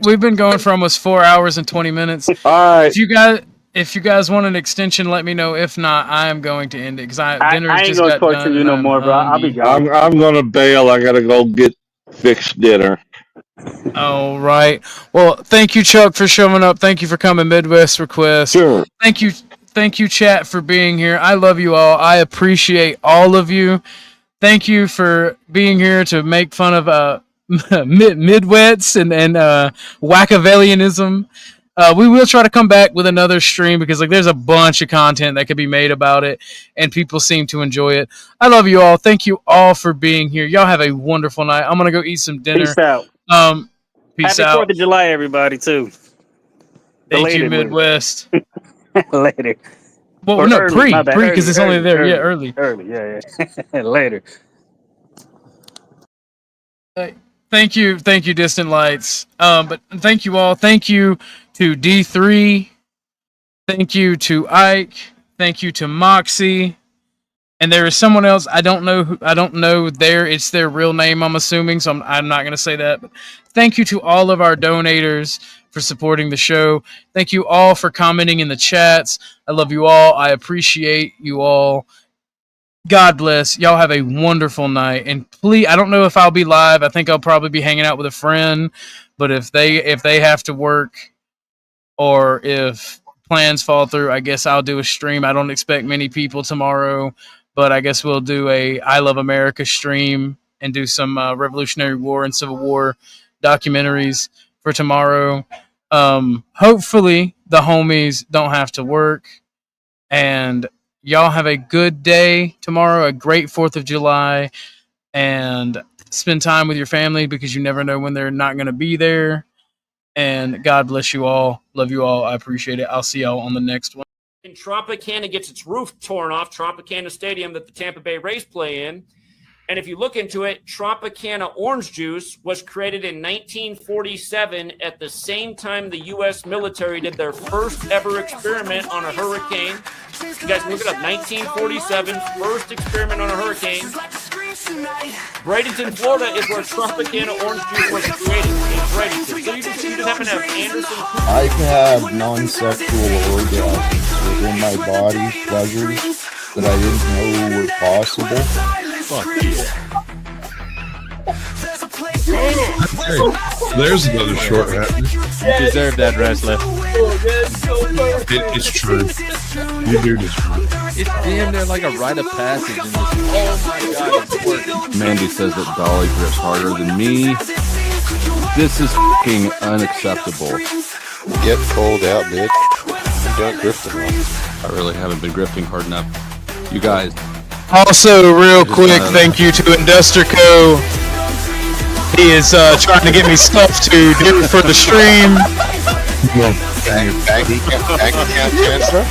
we've been going for almost 4 hours and 20 minutes. All right. If you guys want an extension, let me know. If not, I am going to end it because dinner I ain't just gonna got torture done. you no more, bro. I'll be gone. I'm gonna bail. I gotta go get fixed dinner. All right. Well, thank you, Chuck, for showing up. Thank you for coming, Midwest Request. Sure. Thank Thank you, chat, for being here. I love you all. I appreciate all of you. Thank you for being here to make fun of midwets and Wackiavellianism. We will try to come back with another stream because like there's a bunch of content that could be made about it, and people seem to enjoy it. I love you all. Thank you all for being here. Y'all have a wonderful night. I'm gonna go eat some dinner. Peace out. Peace Happy out. 4th of July, everybody, too. Thank you, Belated one. Midwest. Later. Well, Or no, early, my bad. because it's only there. Yeah, early. Early, yeah. Later. Thank you, Distant Lights. But thank you all. Thank you to D3. Thank you to Ike. Thank you to Moxie. And there is someone else. I don't know. It's their real name, I'm assuming. So I'm not going to say that. But thank you to all of our donators for supporting the show. Thank you all for commenting in the chats. I love you all. I appreciate you all. God bless. Y'all have a wonderful night. And please, I don't know if I'll be live. I think I'll probably be hanging out with a friend. But if they have to work or if plans fall through, I guess I'll do a stream. I don't expect many people tomorrow, but I guess we'll do a I Love America stream and do some Revolutionary War and Civil War documentaries for tomorrow. Hopefully the homies don't have to work, and y'all have a good day tomorrow, a great 4th of July, and spend time with your family because you never know when they're not going to be there. And God bless you all. Love you all. I appreciate it. I'll see y'all on the next one. And Tropicana gets its roof torn off, Tropicana Stadium that the Tampa Bay Rays play in. And if you look into it, Tropicana orange juice was created in 1947 at the same time the U.S. military did their first ever experiment on a hurricane. You guys look it up, 1947, first experiment on a hurricane. Bradenton, Florida is where Tropicana orange juice was created, in Bradenton. So you just happen to have Anderson. I can have non-sexual orgasms within my body, pleasures that I didn't know were possible. Fuck yeah. There's another short hat. You deserve that, wrestler. It's true. You do this. It's damn near like a rite of passage in this. Oh my god, it's working. Mandy says that Dolly grips harder than me. This is fucking unacceptable. Get pulled out, bitch. You don't grift enough. I really haven't been grifting hard enough. You guys. Also, real quick, thank you to Industrico. He is trying to get me stuff to do for the stream. Bank account transfer?